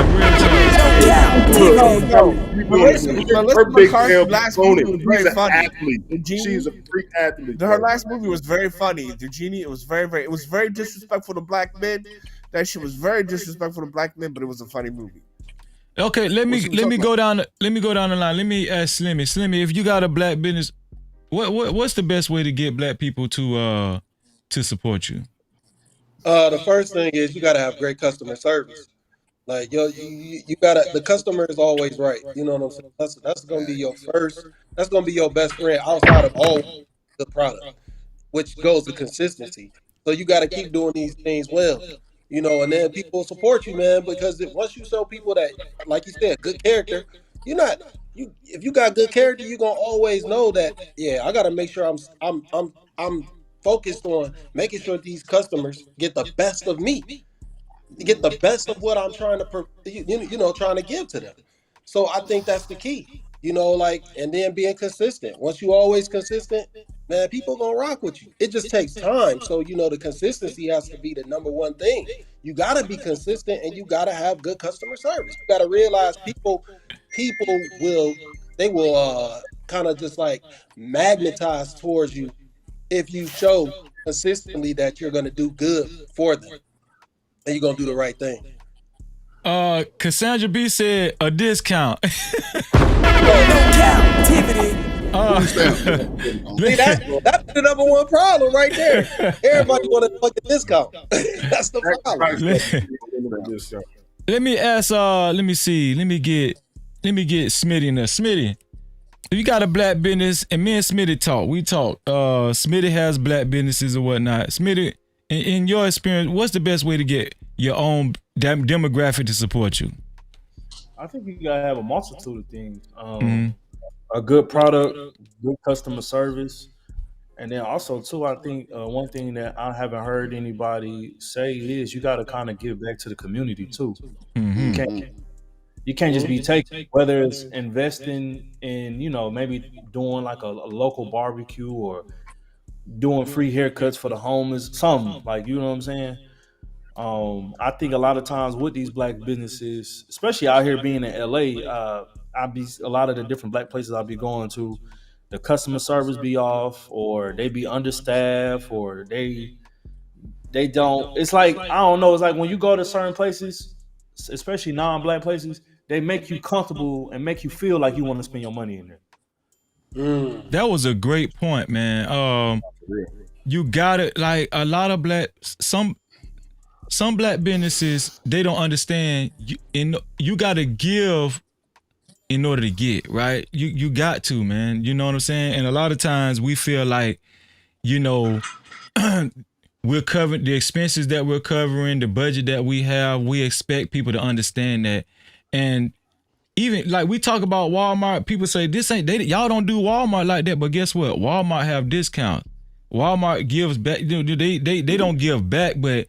Melissa McCarthy's last movie was very funny. She's a freak athlete. Her last movie was very funny. It was very disrespectful to black men. That shit was very disrespectful to black men, but it was a funny movie. Okay, let me go down the line. Let me ask Slimmy. Slimmy, if you got a black business, what's the best way to get black people to support you? The first thing is you gotta have great customer service. Like you gotta, the customer is always right. You know what I'm saying? That's gonna be your first. That's gonna be your best friend outside of all the product, which goes to consistency. So you gotta keep doing these things well. You know, and then people will support you, man, because once you show people that, like you said, good character, if you got good character, you're gonna always know that, I gotta make sure I'm focused on making sure these customers get the best of me, get the best of what I'm trying to trying to give to them. So I think that's the key, and then being consistent. Once you always consistent, man, people gonna rock with you. It just takes time. So, the consistency has to be the number one thing. You gotta be consistent and you gotta have good customer service. You gotta realize people will kind of just like magnetize towards you if you show consistently that you're gonna do good for them and you're gonna do the right thing. Cassandra B said a discount. Cap-tivity. See, that's the number one problem right there. Everybody want a fucking discount. That's the problem. Let me ask. Let me get Smitty in there. Smitty, you got a black business, and me and Smitty talk. We talk. Smitty has black businesses or whatnot. Smitty, in your experience, what's the best way to get your own demographic to support you? I think you gotta have a multitude of things. Mhm. A good product, good customer service, and then also too, I think one thing that I haven't heard anybody say is you got to kind of give back to the community too. You Mhm. can't you can't just be taking, whether it's investing in, maybe doing like a local barbecue or doing free haircuts for the homeless, something like, you know what I'm saying. I think a lot of times with these black businesses, especially out here being in LA, I be a lot of the different black places I'll be going to, the customer service be off, or they be understaffed, or they don't. It's like, I don't know. It's like when you go to certain places, especially non-black places, they make you comfortable and make you feel like you want to spend your money in there. That was a great point, man. You got it. Like a lot of some black businesses, they don't understand. You got to give in order to get, right. You got to, man. You know what I'm saying. And a lot of times we feel like, you know, we're covering the expenses that we're covering, the budget that we have. We expect people to understand that, and even like we talk about Walmart, people say this ain't y'all don't do Walmart like that, but guess what? Walmart have discounts. Walmart gives back. They don't give back, but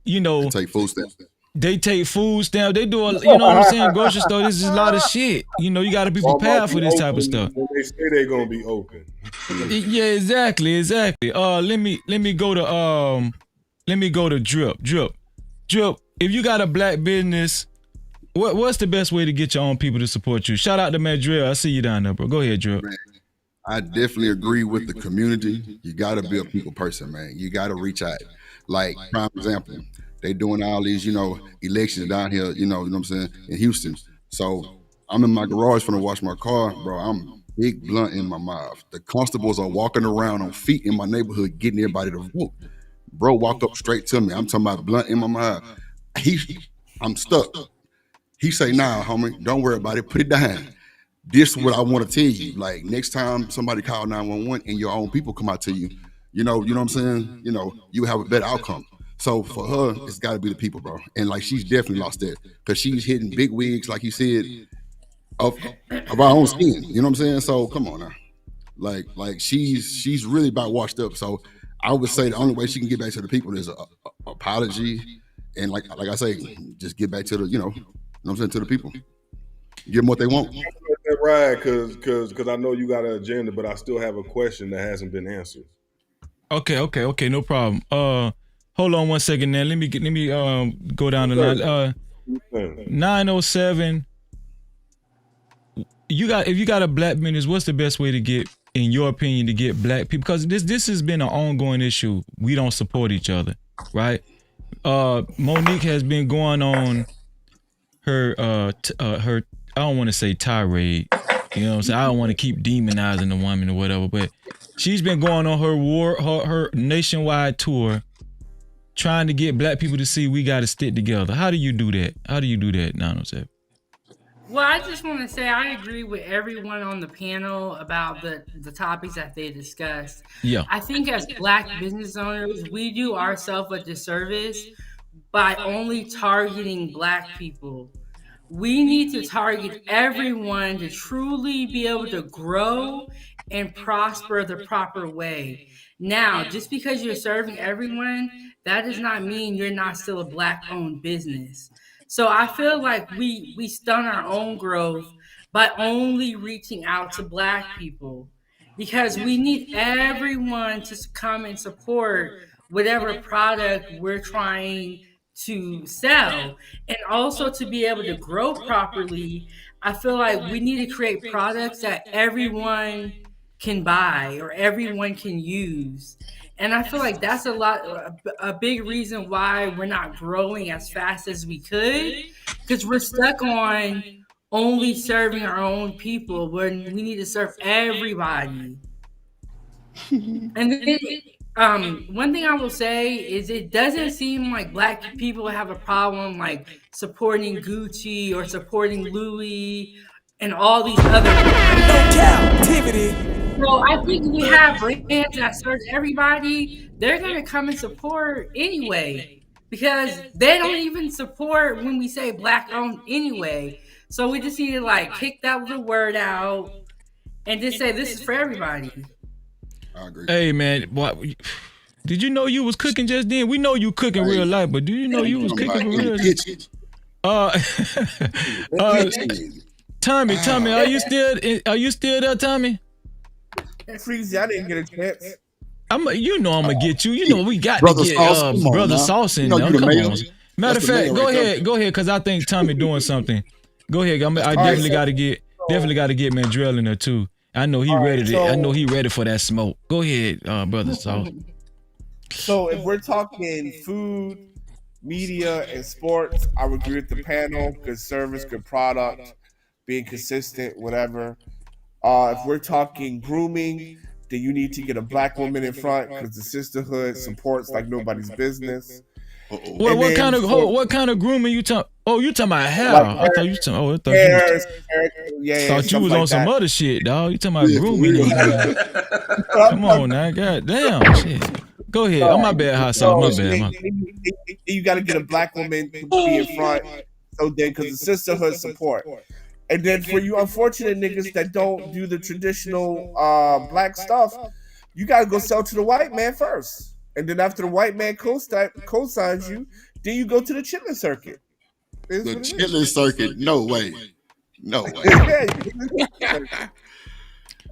They take food stamps. They take food stamps. They do you know what I'm saying? Grocery store. This is a lot of shit. You got to be prepared for this type of stuff. When they say they're gonna be open. Yeah, exactly. Let me go to Drip. If you got a black business, what's the best way to get your own people to support you? Shout out to Madrid. I see you down there, bro. Go ahead, Drip. Man, I definitely agree with the community. You got to be a people person, man. You got to reach out. Like, prime example, they doing all these, elections down here, you know what I'm saying, in Houston. So I'm in my garage finna wash my car, bro. I'm big blunt in my mouth. The constables are walking around on feet in my neighborhood getting everybody to vote. Bro walked up straight to me. I'm talking about blunt in my mouth. I'm stuck. He say, nah, homie, don't worry about it. Put it down. This is what I want to tell you. Like, next time somebody call 911 and your own people come out to you, you know what I'm saying? You have a better outcome. So for her, it's got to be the people, bro. And like, she's definitely lost that because she's hitting big wigs, like you said, of our own skin. You know what I'm saying? So come on now. Like she's really about washed up. So I would say the only way she can get back to the people is a apology. And like I say, just get back to the, you know what I'm saying, to the people. Give them what they want. Right, because I know you got an agenda, but I still have a question that hasn't been answered. Okay, no problem. Hold on one second, now. Let me go down the line. 907. If you got a black business, what's the best way to get, in your opinion, to get black people? Because this has been an ongoing issue. We don't support each other, right? Monique has been going on her I don't want to say tirade, you know what I'm saying? I don't want to keep demonizing the woman or whatever, but she's been going on her nationwide tour, trying to get black people to see we got to stick together. How do you do that? 907? Well, I just want to say I agree with everyone on the panel about the topics that they discussed. Yeah. I think as black business owners, we do ourselves a disservice by only targeting black people. We need to target everyone to truly be able to grow and prosper the proper way. Now, just because you're serving everyone, that does not mean you're not still a black owned business. So I feel like we stun our own growth by only reaching out to black people, because we need everyone to come and support whatever product we're trying to sell. And also, to be able to grow properly, I feel like we need to create products that everyone can buy or everyone can use. And I feel like that's a big reason why we're not growing as fast as we could, because we're stuck on only serving our own people when we need to serve everybody. And then one thing I will say is it doesn't seem like black people have a problem like supporting Gucci or supporting Louis and all these other No captivity. So I think we have brands that serve everybody, they're gonna come and support anyway. Because they don't even support when we say black owned anyway. So we just need to like kick that little word out and just say this is for everybody. I agree. Hey man, what? Did you know you was cooking just then? We know you cooking real life, but do you know you was cooking for real? Tommy, are you still there, Tommy? Freezy, I didn't get a chance. I'm gonna get you. You know we got Brother to get Sauce, Brother Sauce in there. Come on. Matter of fact, go ahead, because I think Tommy doing something. Go ahead. I definitely got to get Mandrell in there too. I know he ready. I know he ready for that smoke. Go ahead, Brother Sauce. So if we're talking food, media, and sports, I would agree with the panel. Good service, good product, being consistent, whatever. If we're talking grooming, then you need to get a black woman in front because the sisterhood supports like nobody's business. What kind of grooming you talking? Oh, you talking about hair? I thought you talking. Oh, I thought you was on some other shit, dog. You talking about grooming? Come on now, goddamn shit. Go ahead. Oh, my bad, hot sauce. My bad. You got to get a black woman to be in front, so then because the sisterhood support. And then for you unfortunate niggas that don't do the traditional black stuff, you gotta go sell to the white man first. And then after the white man co-signs you, then you go to the chitlin circuit. The chitlin circuit? No way. No way. Hey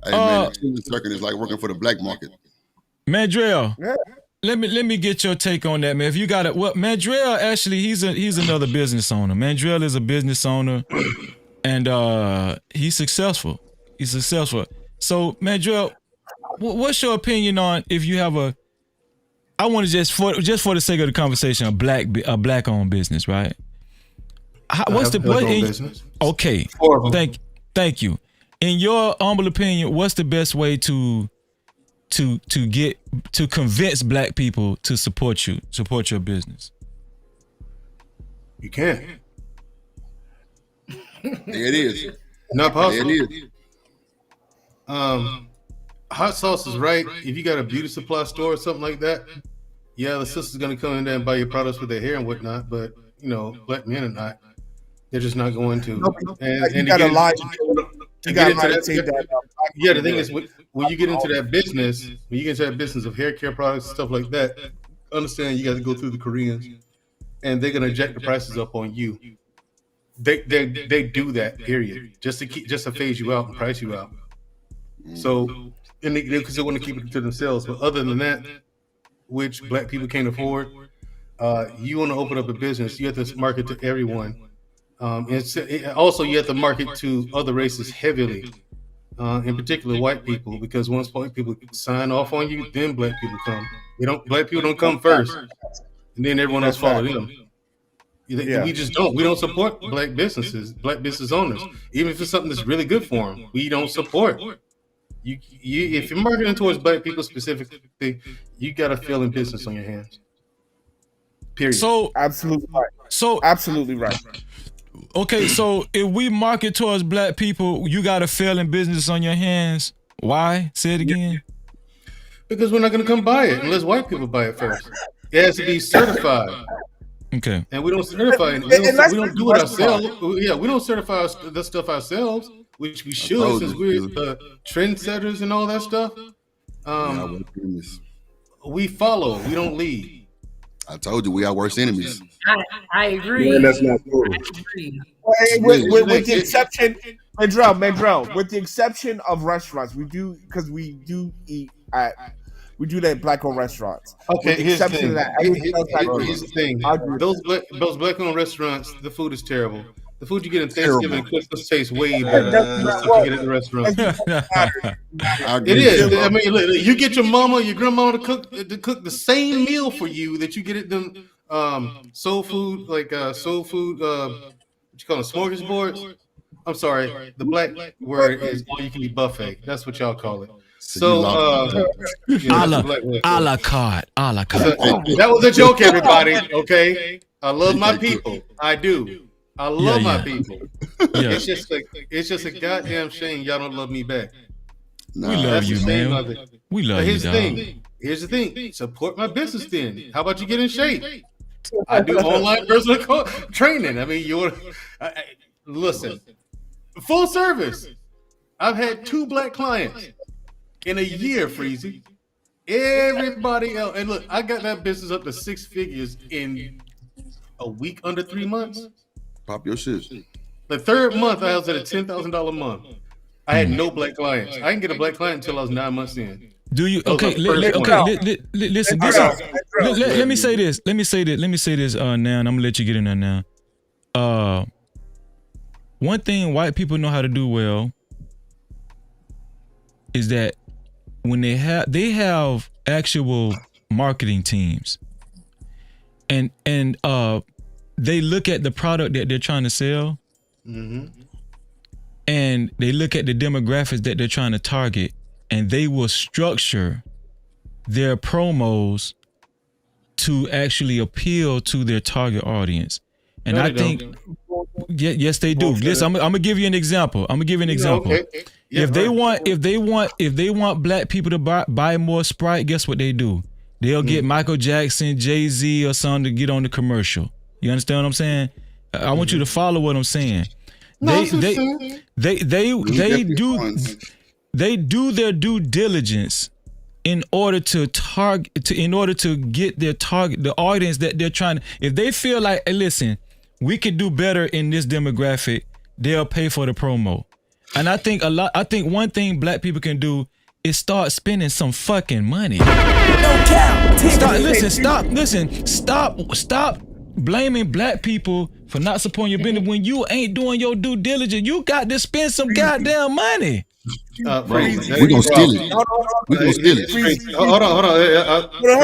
man, the chitlin circuit is like working for the black market. Mandrell, let me get your take on that, man. If you got it, well, Mandrell actually he's another business owner. Mandrell is a business owner. And he's successful. So, Mandrell, what's your opinion on if you have I want to just for the sake of the conversation, a black owned business, right? What's the business? Okay, thank you. In your humble opinion, what's the best way to convince black people to support your business? You can't. There it is. Not possible. There it is. Hot sauce is right. If you got a beauty supply store or something like that, yeah, the sister's gonna come in there and buy your products with their hair and whatnot. But black men are not. They're just not going to. And you gotta lie. Yeah, the thing is, when you get into that business, of hair care products and stuff like that, understand you got to go through the Koreans, and they're gonna jack the prices up on you. They do that, period, just to phase you out and price you out. So, and because they want to keep it to themselves. But other than that, which black people can't afford, you want to open up a business, you have to market to everyone. Also, you have to market to other races heavily, in particular white people, because once white people sign off on you, then black people come. Black people don't come first, and then everyone else follow them. We just don't. We don't support black businesses, black business owners, even if it's something that's really good for them. We don't support. If you're marketing towards black people specifically, you got a failing business on your hands. Period. So absolutely right. Absolutely right. Okay, so if we market towards black people, you got a failing business on your hands. Why? Say it again. Because we're not going to come buy it unless white people buy it first. It has to be certified. Okay. And we don't certify it. We don't do it ourselves. Yeah, we don't certify the stuff ourselves, which we should, since we're trendsetters and all that stuff. We follow. We don't lead. I told you we are worst enemies. I agree. Man, that's not true. With the exception, Mandrell, with the exception of restaurants, we do eat at. We do that black-owned restaurants. Okay, here's the thing. Here's the thing. Those black-owned restaurants, the food is terrible. The food you get in Thanksgiving and Christmas tastes way better than the stuff you get at the restaurant. It is. I mean, look, you get your mama, your grandmama to cook the same meal for you that you get at them soul food, what you call them, smorgasbords? I'm sorry, the black word is all you can eat buffet. That's what y'all call it. So, a la carte. That was a joke, everybody. Okay, I love my people. I do. I love my yeah. people. Yeah. It's just a goddamn shame y'all don't love me back. We love That's you, the shame man. of it. We love But you, here's the dog. thing. Here's the thing. Support my business then. How about you get in shape? I do online personal training. I mean, listen, full service. I've had 2 black clients in a year, Freezy. Everybody else, and look, I got that business up to 6 figures in a week, under 3 months. Pop your shit. The 3rd month, I was at a $10,000 month. I had no black clients. I didn't get a black client until I was 9 months in. Do you? Okay, listen. Let me say this. Let me say this. Now, and I'm gonna let you get in there now. One thing white people know how to do well is that when they have actual marketing teams, and they look at the product that they're trying to sell, and they look at the demographics that they're trying to target, and they will structure their promos to actually appeal to their target audience. And I think, yes, they do. Listen, I'm gonna give you an example. Okay. Yeah, If they want black people to buy more Sprite, guess what they do? They'll get Michael Jackson, Jay-Z, or something to get on the commercial. You understand what I'm saying? I want you to follow what I'm saying. They do their due diligence in order to get their target, the audience that they're trying to. If they feel like, hey, listen, we could do better in this demographic, they'll pay for the promo. And I think one thing black people can do is start spending some fucking money. Stop blaming black people for not supporting your business when you ain't doing your due diligence. You got to spend some goddamn money. We gonna steal it. We gonna steal it. Hold on. No,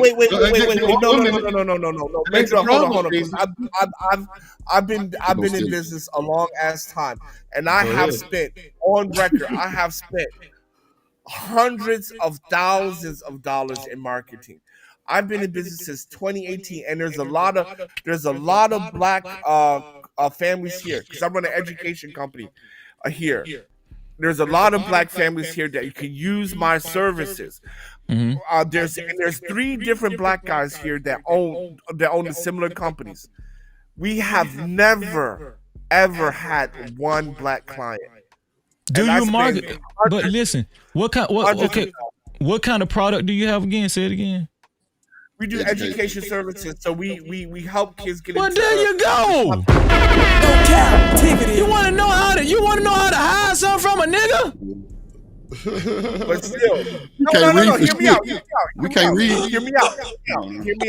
wait. No. Pedro, hold on. I've been in business a long ass time, and I have spent on record. I have spent hundreds of thousands of dollars in marketing. I've been in business since 2018, and there's a lot of black families here because I run an education company here. There's a lot of black families here that you can use my services. There's 3 different black guys here that own the similar companies. We have never ever had one black client. Do you market? But listen, what kind of product do you have again? Say it again. We do education services, so we help kids get. Well, there you go. No Cap-tivity. You want to know how to hide something from a nigga? But still, no. Hear me out. We can't read. Hear me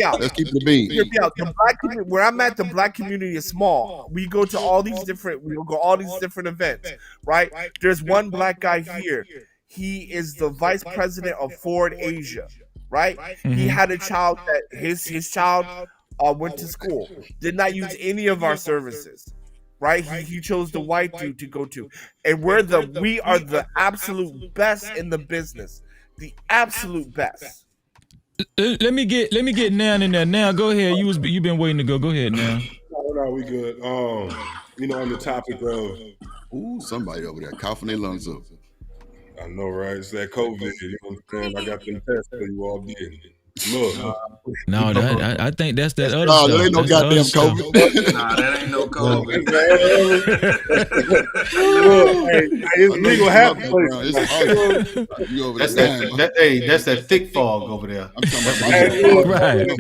out. Let's keep the beat. Hear me out. The black community, where I'm at, the black community is small. We go to all these different events, right? There's one black guy here. He is the vice president of Ford Asia, right? He had a child that his child went to school, did not use any of our services. Right, he chose the white dude to go to, and we are the absolute best in the business, the absolute best. Let me get Nan in there. Now go ahead. You been waiting to go. Go ahead now. No, we good. On the topic of somebody over there coughing their lungs up. I know, right? It's that COVID. You know what I'm saying? I got them tests for you all did. Look, no, I think that's that other stuff. No, there ain't no goddamn COVID. Nah, that ain't no COVID. It's legal half. That's that thick fog over there. I'm talking about right.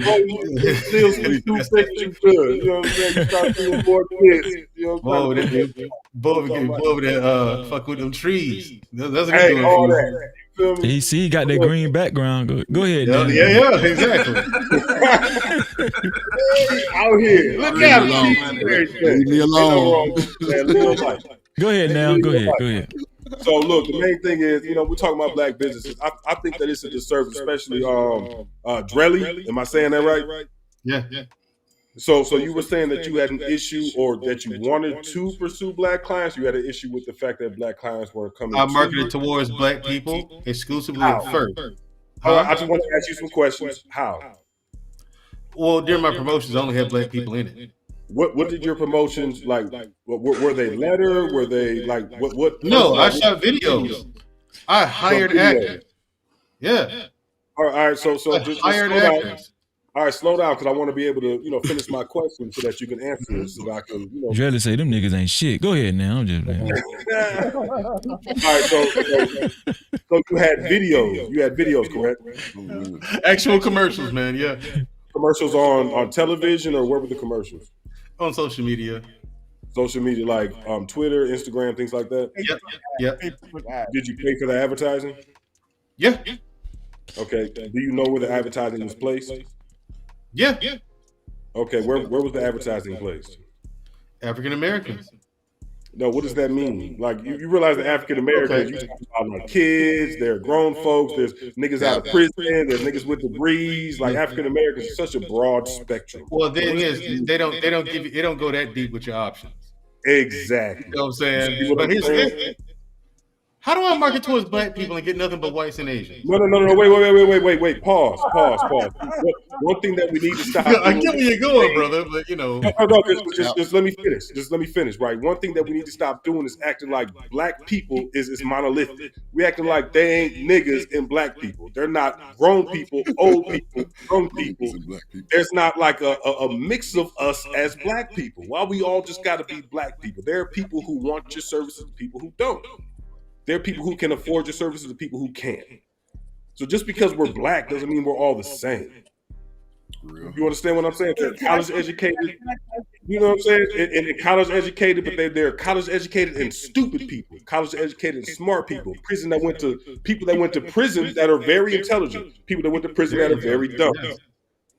Still too thick, too good. You know what I'm saying? You start feeling more kids. You know what I'm saying? Over there, fuck with them trees. That's a good one. All that. He got that green background. Go ahead. Yeah, exactly. Out here. Look out. Leave me alone. Go ahead now. Go ahead. So look, the main thing is, we're talking about black businesses. I think that it's a disservice, especially Drelly. Am I saying that right? Yeah. So you were saying that you had an issue, or that you wanted to pursue black clients. You had an issue with the fact that black clients weren't coming. I marketed towards black people exclusively at first. I just want to ask you some questions. How? Well, during my promotions, I only had black people in it. what did your promotions like? Were they letter? Were they like what? No, I shot videos. I hired actors. Yeah. All right. So I just hired slow down. actors. All right, slow down because I want to be able to finish my question so that you can answer it, so that I can Dredley say them niggas ain't shit. Go ahead now. I'm just All right. So you had videos. You had videos, correct? Actual commercials, man. Yeah. Commercials on television, or where were the commercials? On social media. Social media, like Twitter, Instagram, things like that. Yep. Did you pay for the advertising? Yeah. Okay. Do you know where the advertising was placed? Yeah. Okay. Where was the advertising placed? African Americans. No, what does that mean? Like you realize the African Americans, you talk about like kids, they're grown folks, there's niggas out of prison, there's niggas with degrees. Like African Americans is such a broad spectrum. Well, the thing is, they don't give you, they don't go that deep with your options. Exactly. You know what I'm saying? But here's how do I market towards black people and get nothing but whites and Asians? No. Wait. Pause. One thing that we need to stop. I get where you're going, brother, but No, just let me finish. Just let me finish, right? One thing that we need to stop doing is acting like black people is monolithic. We acting like they ain't niggas and black people. They're not grown people, old people, young people. There's not like a mix of us as black people. Why we all just got to be black people? There are people who want your services, people who don't. There are people who can afford your services and people who can't. So just because we're black doesn't mean we're all the same. You understand what I'm saying? They're college educated. You know what I'm saying? And college educated, but they're college educated and stupid people. College educated and smart people. People that went to prison that are very intelligent. People that went to prison that are very dumb.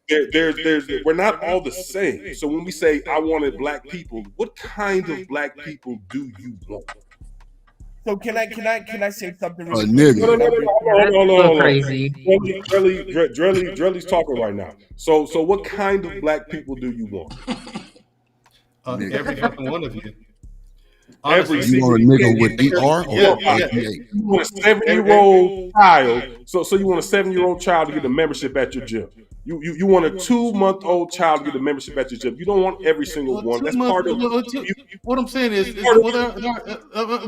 We're not all the same. So when we say I wanted black people, what kind of black people do you want? So can I say something? Really quick? No. Crazy. Drelly's talking right now. So what kind of black people do you want? Every fucking one of you. Honestly, you want a nigga with ER or you want a 7-year-old child. So you want a 7-year-old child to get a membership at your gym. You want a 2-month-old child to get a membership at your gym. You don't want every single one. That's part of what I'm saying is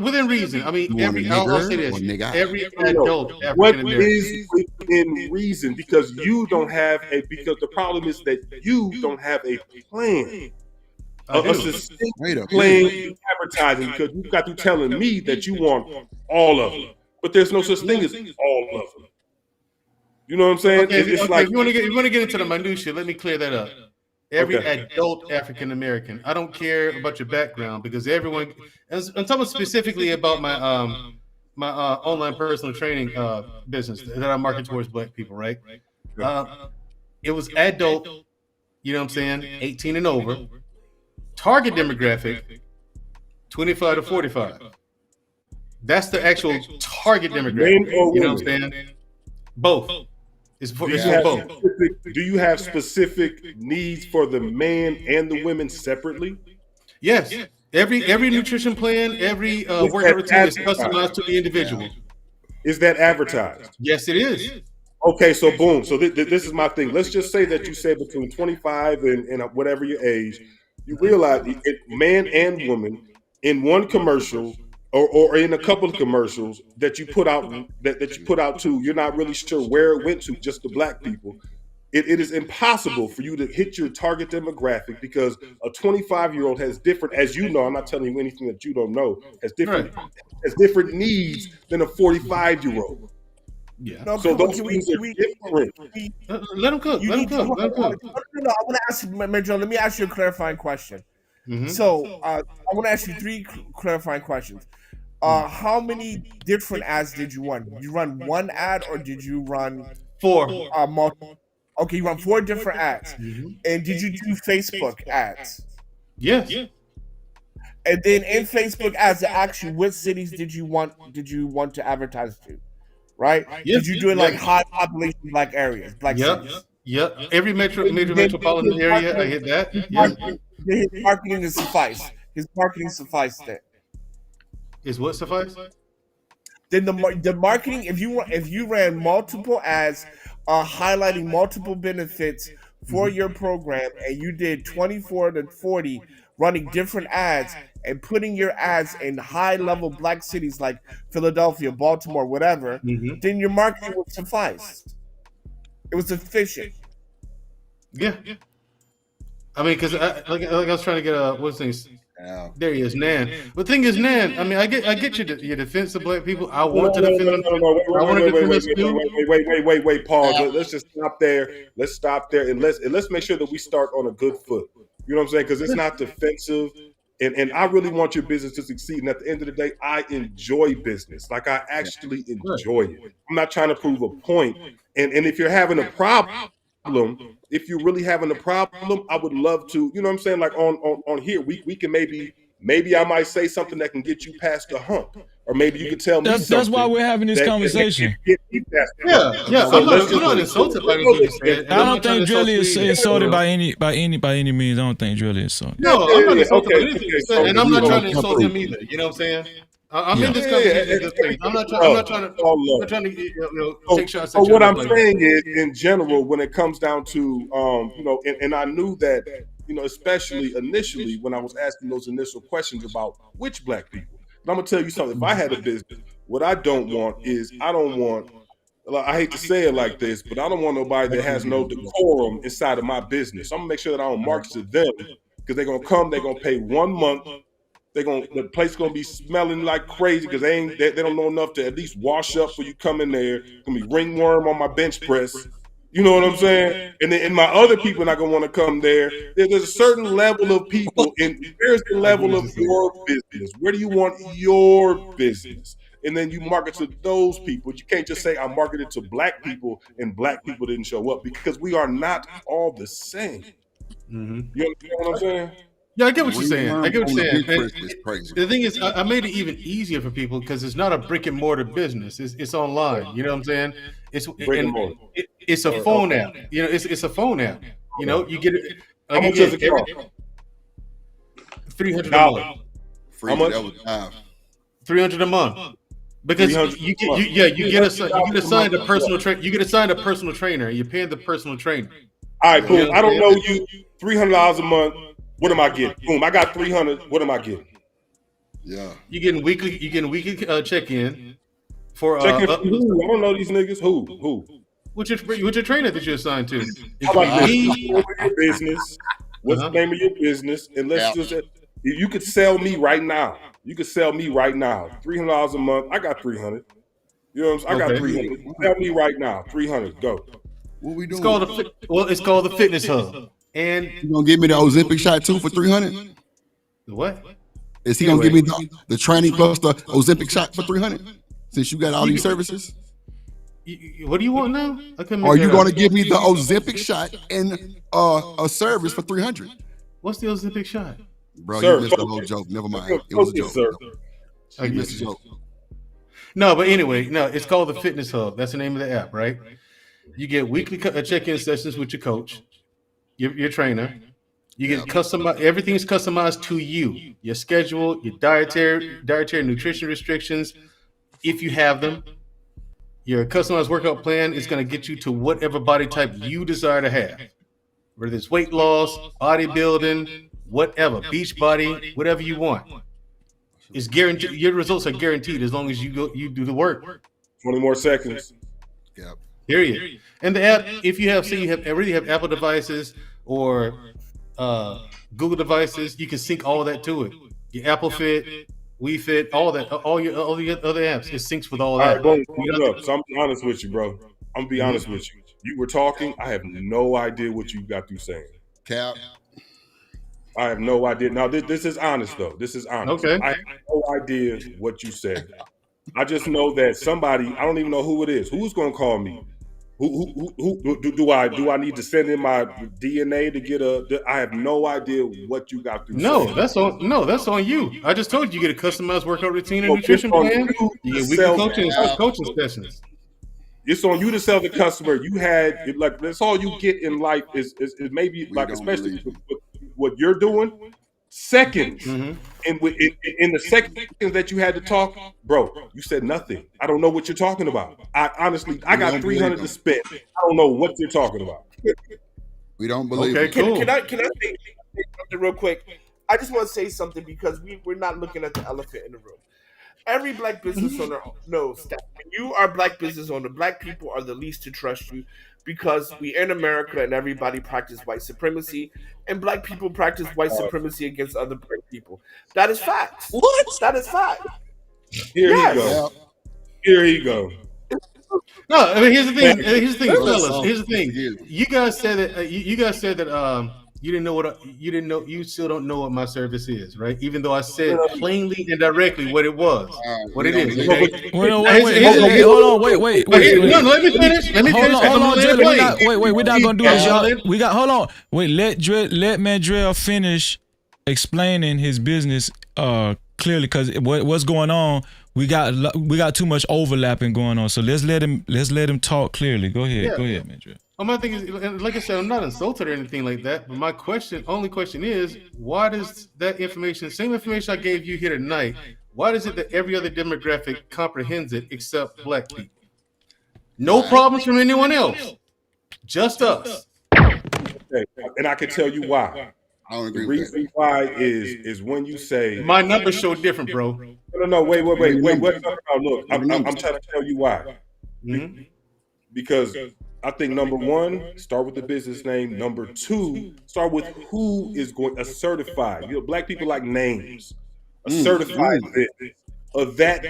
within reason. I mean, I'll say this. Every adult. What is within reason? Because because the problem is that you don't have a plan. A succinct plan in advertising, because you got to telling me that you want all of them, but there's no such thing as all of them. You know what I'm saying? It's like if you want to get into the minutia, let me clear that up. Every adult African American. I don't care about your background, because everyone. I'm talking specifically about my my online personal training business that I market towards black people. Right? It was adult. You know what I'm saying? 18 and over. Target demographic, 25 to 45. That's the actual target demographic. You know what I'm saying? Both. It's for both. Do you have specific needs for the man and the women separately? Yes. Every nutrition plan, every workout routine is customized to the individual. Is that advertised? Yes, it is. Okay, so boom. So this is my thing. Let's just say that you say between 25 and whatever your age, you realize man and woman in one commercial or in a couple of commercials that you put out that you put out to, you're not really sure where it went to, just the black people. It is impossible for you to hit your target demographic, because a 25-year-old has different, as you know, I'm not telling you anything that you don't know, has different needs than a 45-year-old. Yeah. No, so those things are different. Let him cook. Let him cook. No, I want to ask you, Major. Let me ask you a clarifying question. Mm-hmm. So I want to ask you 3 clarifying questions. How many different ads did you run? Did you run one ad, or did you run 4? Multiple. Okay, you run 4 different ads. Mm-hmm. And did you do Facebook ads? Yes. And then in Facebook ads, actually, what cities did you want to advertise to? Right? Yes. Did you do it like high population black areas? Cities? Yep. Every major metropolitan area, I hit that. His marketing is suffice. His marketing suffice there. Is what suffice? Then the marketing, if you ran multiple ads highlighting multiple benefits for your program and you did 24 to 40 running different ads and putting your ads in high level black cities like Philadelphia, Baltimore, whatever, then your marketing would suffice. It was efficient. Yeah. I mean, because like I was trying to get what's his name? There he is, Nan. But the thing is, Nan, I mean, I get your defense of black people. I want to defend them. I want to defend us too. Wait, pause. Let's just stop there. Let's stop there and let's make sure that we start on a good foot. You know what I'm saying? Because it's not defensive. And I really want your business to succeed. And at the end of the day, I enjoy business. Like I actually enjoy it. I'm not trying to prove a point. And if you're having a problem, if you're really having a problem, I would love to, you know what I'm saying? Like on here, we can maybe I might say something that can get you past the hump. Or maybe you could tell me something. That's why we're having this conversation. Yeah. I'm not insulted by anything you said. I don't think Drilly is insulted by any means. I don't think Drilly is insulted. No, I'm not insulted by anything you said, and I'm not trying to insult him either. You know what I'm saying? I'm in this conversation at this place. I'm not trying to take shots at you. So what I'm saying is, in general, when it comes down to, you know, and I knew that, you know, especially initially when I was asking those initial questions about which black people. And I'm gonna tell you something. If I had a business, what I don't want is I hate to say it like this, but I don't want nobody that has no decorum inside of my business. I'm gonna make sure that I don't market to them because they're gonna come, they're gonna pay 1 month. The place gonna be smelling like crazy because they don't know enough to at least wash up when you come in there. It's gonna be ringworm on my bench press. You know what I'm saying? And then my other people not gonna want to come there. There's a certain level of people, and where's the level of your business? Where do you want your business? And then you market to those people. You can't just say I marketed to black people and black people didn't show up because we are not all the same. You understand what I'm saying? Yeah, I get what you're saying. The thing is, I made it even easier for people because it's not a brick and mortar business. It's online. You know what I'm saying? It's a phone app. You know, it's a phone app. You know, you get it. How much does it cost? $300 a month. How much? $300 a month. Because you get assigned a personal trainer. You get assigned a personal trainer. You're paying the personal trainer. All right, boom. I don't know you. $300 a month. What am I getting? Boom. I got 300. What am I getting? Yeah. You getting weekly check-in for check-in for who? I don't know these niggas. Who? What's your trainer that you're assigned to? How about this? Your business. What's the name of your business? And let's just you could sell me right now. You could sell me right now. $300 a month. I got 300. You know what I'm saying? I got 300. Sell me right now. 300. Go. What we doing? It's called the Fitness Hub. And you gonna give me the Ozempic shot too for 300? The what? Is he gonna give me the training plus the Ozempic shot for 300? Since you got all these services. What do you want now? Are you gonna give me the Ozempic shot and a service for 300? What's the Ozempic shot? Bro, you missed the whole joke. Never mind. It was a joke. I missed the joke. No, but anyway, it's called the Fitness Hub. That's the name of the app, right? You get weekly check-in sessions with your coach, your trainer. You get customized. Everything is customized to you. Your schedule, your dietary nutrition restrictions, if you have them. Your customized workout plan is going to get you to whatever body type you desire to have, whether it's weight loss, bodybuilding, whatever, beach body, whatever you want. It's guaranteed. Your results are guaranteed as long as you do the work. 20 more seconds. Yep. Period. And the app, if you already have Apple devices or Google devices, you can sync all of that to it. Your Apple Fit, We Fit, all that, all the other apps, it syncs with all that. All right, boom. So I'm be honest with you, bro. I'm gonna be honest with you. You were talking. I have no idea what you got through saying. Cap. I have no idea. Now this is honest though. This is honest. Okay. I have no idea what you said. I just know that somebody. I don't even know who it is. Who's gonna call me? Who do I need to send in my DNA to get I have no idea what you got through. That's on you. I just told you get a customized workout routine and nutrition plan. You get weekly coaching sessions. It's on you to sell the customer. You had like that's all you get in life is maybe like especially what you're doing. Seconds, and in the seconds that you had to talk, bro, you said nothing. I don't know what you're talking about. I honestly, I got 300 to spend. I don't know what you're talking about. We don't believe Okay, it. cool. Can I say something real quick? I just want to say something because we're not looking at the elephant in the room. Every black business owner knows that when you are a black business owner, black people are the least to trust you because we in America and everybody practice white supremacy, and black people practice white supremacy against other black people. That is fact. What? That is fact. Here he Yes. go. Here he go. No, I mean here's the thing. Here's the thing, Brother fellas. Sauce, Here's the thing. yeah. You guys said that. You guys said that. You didn't know what you didn't know. You still don't know what my service is, right? Even though I said plainly and directly what it was, what it is. Okay? Hold on, wait. No, let me finish. Let me finish. Hold on, Dre. We're not gonna do this, y'all. Alan. We got. Hold on. Wait. Let Mandrell finish explaining his business clearly, because what's going on. We got too much overlapping going on. So let's let him talk clearly. Go ahead, Mandrell. Well, my thing is, like I said, I'm not insulted or anything like that. But my only question is, why does that information, same information I gave you here tonight, why is it that every other demographic comprehends it except black people? No problems from anyone else, just us. Okay. And I can tell you why. I don't agree The with reason why is when you say my numbers show different, bro. No, wait. What look, I'm trying to tell you why. Mm-hmm. Because I think number one, start with the business name. Number two, start with who is going a certified. You know, black people like names. A certified this,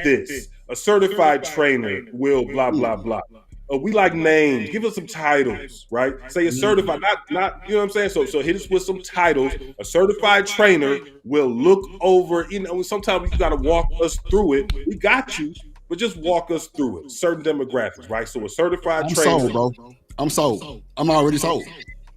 this. A certified trainer will blah blah blah. We like names. Give us some titles, right? Say a certified, not you know what I'm saying. So hit us with some titles. A certified trainer will look over. You know, sometimes you got to walk us through it. We got you, but just walk us through it. Certain demographics, right? So a certified I'm trainer. sold, bro. I'm sold. I'm already sold.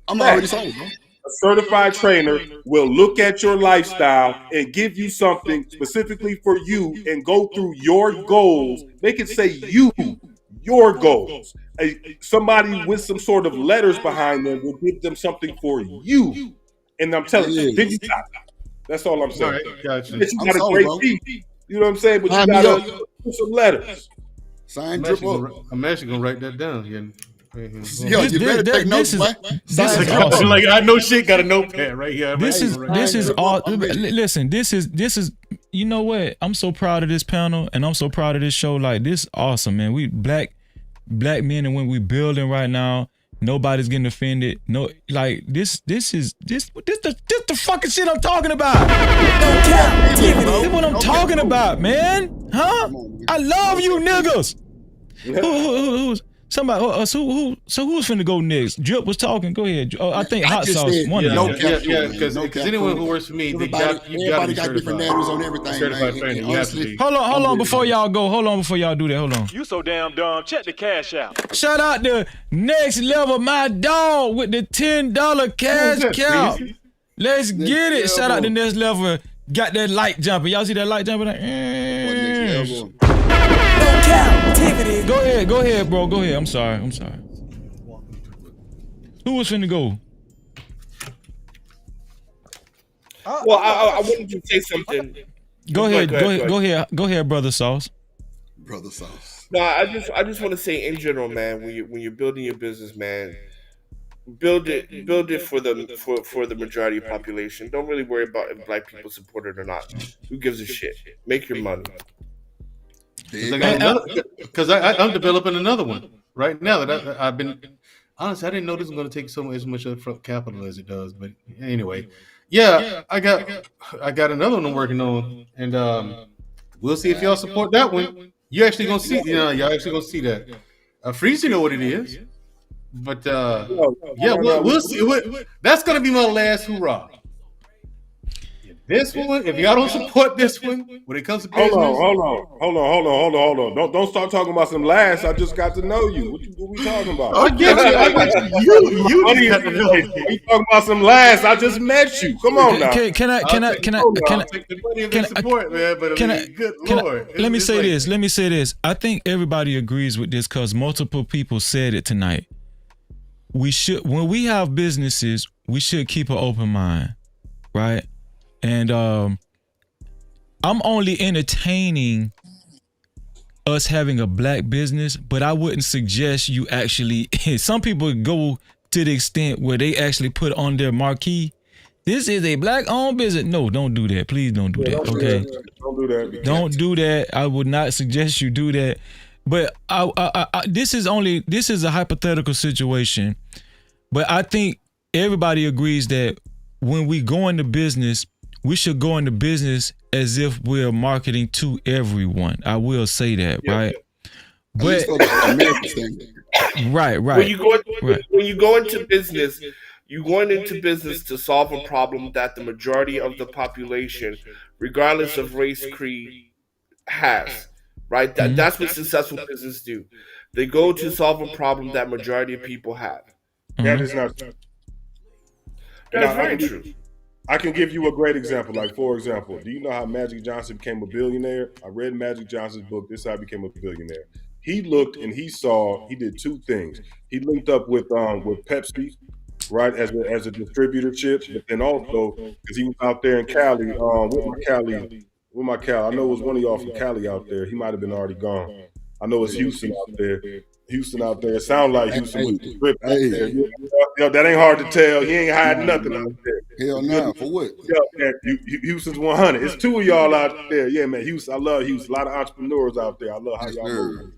Already sold, bro. A certified trainer will look at your lifestyle and give you something specifically for you and go through your goals. They can say your goals. Somebody with some sort of letters behind them will give them something for you. And I'm telling you, then you got it. That's all I'm saying. All right, gotcha. You got a great team. You know what I'm saying? But you gotta put some letters. Sign drip up. I'm actually gonna write that down. Yo, you better take notes, boy. This is awesome. Like I know shit. Got a notepad right here. This is all. Listen, this is. You know what? I'm so proud of this panel, and I'm so proud of this show. Like, this is awesome, man. We black men and women, we building right now. Nobody's getting offended. No, like this is the fucking shit I'm talking about. This is what I'm talking about, man. Huh? I love you niggas. Who's somebody? So who's finna go next? Drip was talking. Go ahead. I think Hot Sauce. Because anyone who works for me, everybody got different names on everything. Certified trainer. You have to be. Hold on before y'all go. Hold on before y'all do that. Hold on. You so damn dumb. Check the cash out. Shout out to Next Level, my dog, with the $10 cash cow. Let's get it. Shout out to Next Level. Got that light jumping. Y'all see that light jumping? Cap-tivity. Go ahead, bro. Go ahead. I'm sorry. Who was finna go? Well, I wanted to say something. Go ahead, Brother Sauce. Brother Sauce. No, I just want to say in general, man, when you're building your business, man, build it for the majority of the population. Don't really worry about if black people support it or not. Who gives a shit? Make your money. Because I'm developing another one right now that I've been. Honestly, I didn't know this was going to take as much upfront capital as it does. But anyway, yeah, I got another one I'm working on, and we'll see if y'all support that one. You actually gonna see, y'all actually gonna see that. Freezy know what it is, but we'll see. That's gonna be my last hoorah. This one, if y'all don't support this one, when it comes to business, hold on. Don't start talking about some last. I just got to know you. What we talking about? I get you. You got to know. We talking about some last. I just met you. Come on now. Let me say this. I think everybody agrees with this because multiple people said it tonight. When we have businesses, we should keep an open mind, right? And I'm only entertaining us having a black business, but I wouldn't suggest you actually. Some people go to the extent where they actually put on their marquee, this is a black-owned business. No, don't do that. Please don't do that. Don't Okay, don't do that. don't do that. I would not suggest you do that. But this is a hypothetical situation. But I think everybody agrees that when we go into business, we should go into business as if we're marketing to everyone. I will say that, right? But right. When you go into business, you're going into business to solve a problem that the majority of the population, regardless of race, creed, has. Right? That's what successful business do. They go to solve a problem that majority of people have. That is not true. That's very true. I can give you a great example. Like, for example, do you know how Magic Johnson became a billionaire? I read Magic Johnson's book. This is how he became a billionaire. He looked and he did two things. He linked up with Pepsi, right, as a distributorship, but then also because he was out there in Cali, with my Cali. I know it was one of y'all from Cali out there. He might have been already gone. I know it's Houston out there. It sounds like Houston with the grip out there. That ain't hard to tell. He ain't hiding nothing out there. Hell no, for what? Houston's 100. It's two of y'all out there. Yeah, man. Houston, I love Houston. A lot of entrepreneurs out there. I love how y'all move.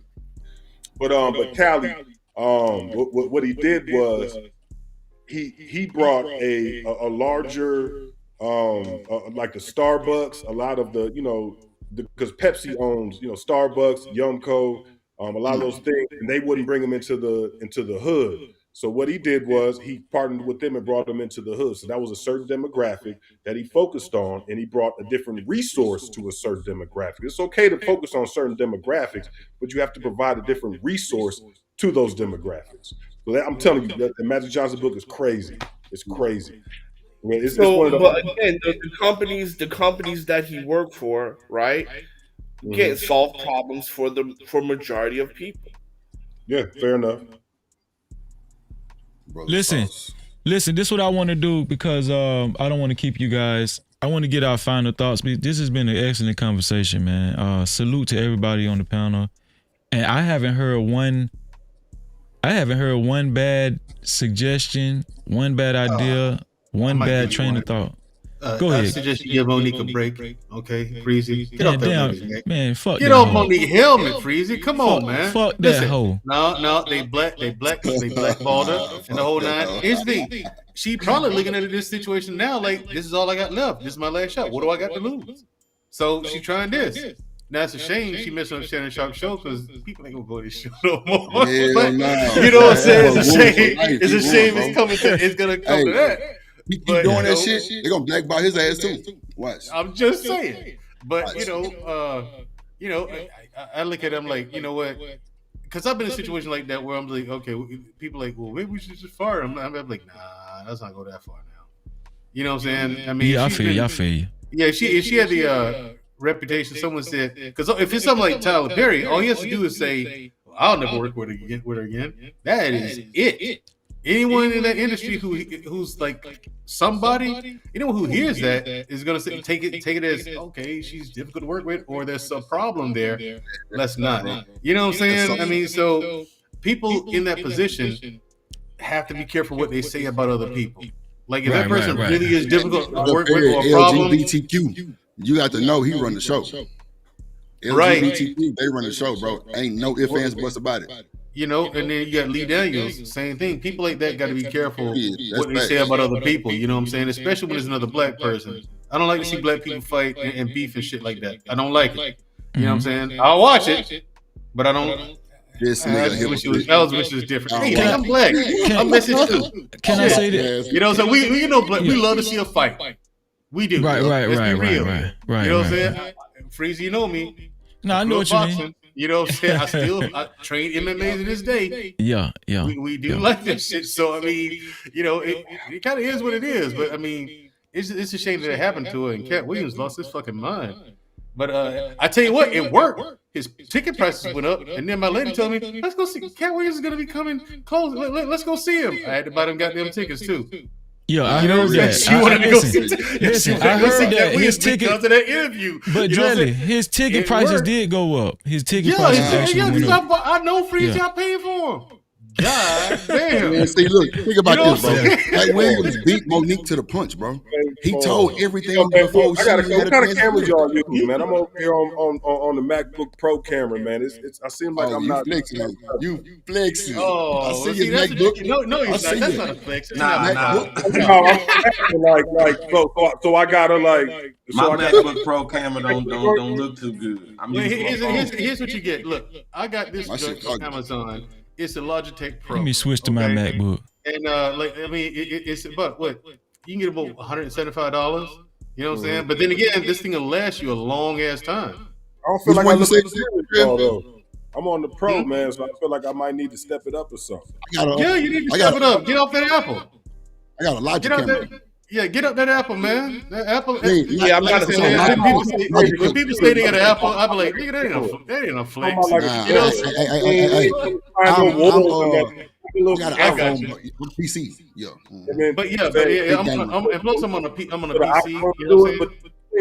But Cali, what he did was he brought a larger like the Starbucks, a lot of the because Pepsi owns Starbucks, Yumco, a lot of those things, and they wouldn't bring them into the hood. So what he did was he partnered with them and brought them into the hood. So that was a certain demographic that he focused on, and he brought a different resource to a certain demographic. It's okay to focus on certain demographics, but you have to provide a different resource to those demographics. So I'm telling you, the Magic Johnson book is crazy. It's crazy. I mean, but again, the companies that he worked for, right, can't solve problems for majority of people. Yeah, fair enough. Listen, this is what I want to do because I don't want to keep you guys. I want to get our final thoughts. This has been an excellent conversation, man. Salute to everybody on the panel. And I haven't heard one bad suggestion, one bad idea, one bad train of thought. Go ahead. I suggest you give Monique a break, okay? Freezy. Get off that Monique, man. Fuck Get off Monique helmet, Freezy. Come on, man. Fuck that hoe. No, they blackballed her and the whole nine. Here's the thing. She probably looking at this situation now like, this is all I got left. This is my last shot. What do I got to lose? So she trying this. Now it's a shame she missed on Shannon Sharp's show because people ain't gonna go to this show no more. But, you know what I'm saying? It's a shame. It's a shame it's gonna come to that. He keep doing that shit, they're gonna blackball his ass too. Watch. I'm just saying. But I look at him like, you know what? Because I've been in a situation like that where I'm like, okay, people like, well, maybe we should just fire him. I'm like, nah, let's not go that far now. You know what I'm saying? I mean, I feel you. Yeah, if she had the reputation, someone said, because if it's something like Tyler Perry, all he has to do is say, well, I'll never work with her again. That is it. Anyone in that industry who's like somebody, anyone who hears that is gonna say, take it as, okay, she's difficult to work with, or there's a problem there. Let's not. You know what I'm saying? I mean, so people in that position have to be careful what they say about other people. Like if that person really is difficult to work with or a problem. LGBTQ, you got to know he run the show. LGBTQ, they run the show, bro. Ain't no ifs, ands, buts about it. You know, and then you got Lee Daniels, same thing. People like that got to be careful what they say about other people. You know what I'm saying? Especially when it's another black person. I don't like to see black people fight and beef and shit like that. I don't like it. You know what I'm saying? I'll watch it, but I don't. This I wish it was different. Hey, I'm black. I'm messing too. Can I say that? You know, so we know black. We love to see a fight. We do. Right. Let's be real. Right. You know what I'm saying? Freezy, you know me. No, I know what you mean. You know what I'm saying? I train MMA to this day. Yeah. We do like this shit. So I mean, you know, it kind of is what it is. But I mean, it's a shame that it happened to her. And Katt Williams lost his fucking mind. But I tell you what, it worked. His ticket prices went up, and then my lady told me, "Let's go see Katt Williams is gonna be coming close. Let's go see him." I had to buy them goddamn tickets too. Yeah, I heard that. She wanted to go see. Listen, I heard that his ticket because of that interview. But Dreddy, his ticket prices did go up. His ticket prices actually went up. I know Freeze, y'all paying for him. God damn. Man, see, look, think about You know this, bro. what I'm saying? Mike Williams beat Monique to the punch, bro. He told everything Okay, before I gotta. she had What a kind of chance to cameras do it. y'all use, man? I'm over here on the MacBook Pro camera, man. It's. I seem like Oh, I'm you not. flexing. You flexing. I Oh, see see, your that's MacBook. no, I he's not. see That's it. not a flex. That's Nah, not nah. No, I'm like so I gotta like. My So I gotta. MacBook Pro camera don't look too good. I'm Well, using my phone. here's what you get. Look, I got this My shit joint from ugly. Amazon. It's a Logitech Pro. Let me switch to my MacBook. And like, I mean, it's about what you can get about $175. You know what I'm saying? But then again, this thing will last you a long ass time. I don't feel Which like one I you look say? though. I'm on the Pro, man, so I feel like I might need to step it up or something. Yeah, you need to step it up. Get off that Apple. I got a Logic Get up camera. that. Get up that Apple, man. That Apple. Hey, Yeah, I'm not a fan. When people say they got an Apple, I be like, nigga, that ain't a flex. Nah, You know, hey. I got an I got iPhone, you. but PC. Yeah. But and plus I'm on a PC. You know what I'm saying? But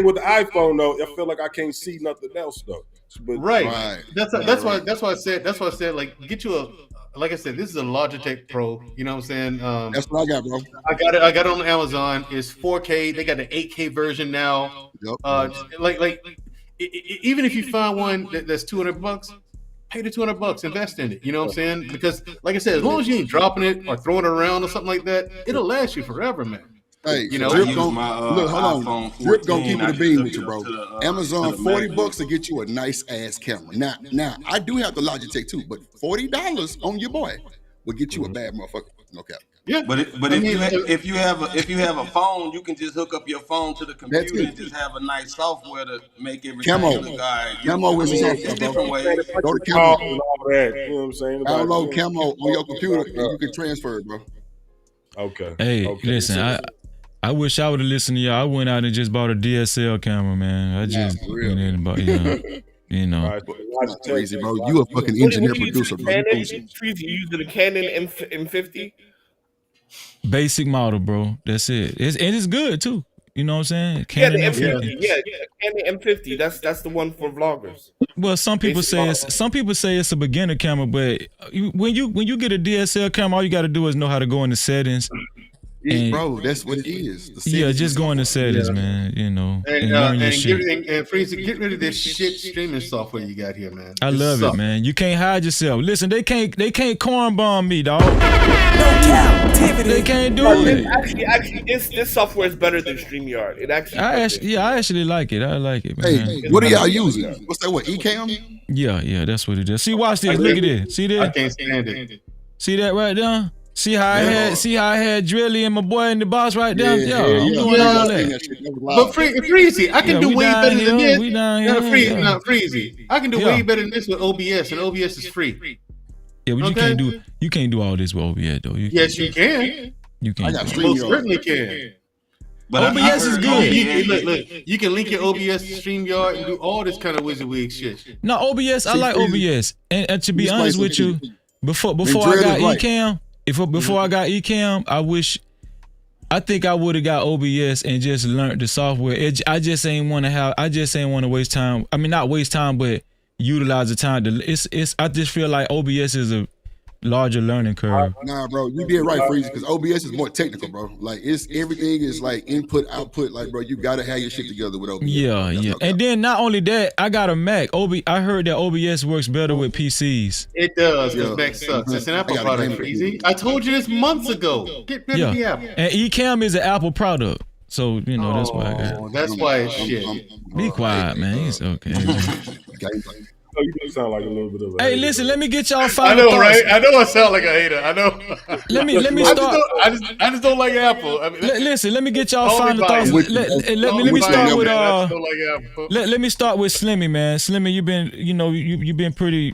with the iPhone though, I feel like I can't see nothing else though. But, Right. That's why I said like get you a, like I said, this is a Logitech Pro. You know what I'm saying? That's what I got, bro. I got it on Amazon. It's 4K. They got the 8K version now. Yep. Even if you find one that's $200, pay the $200, invest in it. You know what I'm saying? Because like I said, as long as you ain't dropping it or throwing it around or something like that, it'll last you forever, man. Hey, you know, Drip use gon' my, look, hold iPhone on. 14, Drip gonna keep it I a beam hook with it you, up bro. to the, Amazon to the $40 MacBook. to get you a nice ass camera. Now I do have the Logitech too, but $40 on your boy will get you a bad motherfucker. No cap. Yeah, But if you have a phone, you can just hook up your phone to the computer and just have a nice software to make everything Camo. look all right. Camo is the It's software, bro. different ways. Go to Camo. and all that. You know what I'm saying? Download Camo on your computer and you can transfer it, bro. Okay. Hey, listen, I wish I would have listened to y'all. I went out and just bought a DSL camera, man. I just went in and bought, you know. Crazy, bro. You a fucking engineer producer, bro. You using a Canon M50? Basic model, bro. That's it. It's good too. You know what I'm saying? Yeah, the Canon M50. Yeah, Canon M50. That's the one for vloggers. Well, some people say it's a beginner camera, but when you get a DSL camera, all you got to do is know how to go in the settings. Bro, that's what it is. Just go in the settings, man. You know, and learn your shit. Freeze, get rid of this shit streaming software you got here, man. I love it, man. You can't hide yourself. Listen, they can't corn bomb me, dog. Captivity. They can't do it. Actually, this software is better than StreamYard. It actually. I actually like it. I like it, man. Hey, what are y'all using? What's that? What, Ecamm? Yeah, that's what it is. See, watch this. Look at this. See this? I can't stand it. See that right there? See how I had Drilly and my boy in the box right there? Yeah, I'm doing all that. But Freezy, I can do way better than this. We down here. Freezy, I can do way better than this with OBS, and OBS is free. Yeah, but you can't do all this with OBS though. Yes, you can. You can. Most certainly can. But OBS is good. Look, you can link your OBS to StreamYard and do all this kind of WYSIWYG shit. No, OBS, I like OBS. And to be honest with you, before I got Ecamm, before I got Ecamm, I think I would have got OBS and just learned the software. I just ain't want to waste time. I mean, not waste time, but utilize the time. I just feel like OBS is a larger learning curve. Nah, bro, you did right, Freezy, because OBS is more technical, bro. Like everything is like input, output. Like, bro, you gotta have your shit together with OBS. Yeah. And then not only that, I got a Mac. I heard that OBS works better with PCs. It does, because Mac sucks. It's an Apple product, Freezy. I told you this months ago. Get rid of the Apple. And Ecamm is an Apple product. So, that's why I got it. That's why it's shit. Be quiet, man. It's okay. Oh, you do sound like a little bit of a Hey, hater. listen, let me get y'all final thoughts. Right? I know I sound like a hater. I know. Let me start. I just don't like Apple. I mean, listen, let me get y'all final thoughts. Let me start with let me start with Slimmy, man. Slimmy, you've been pretty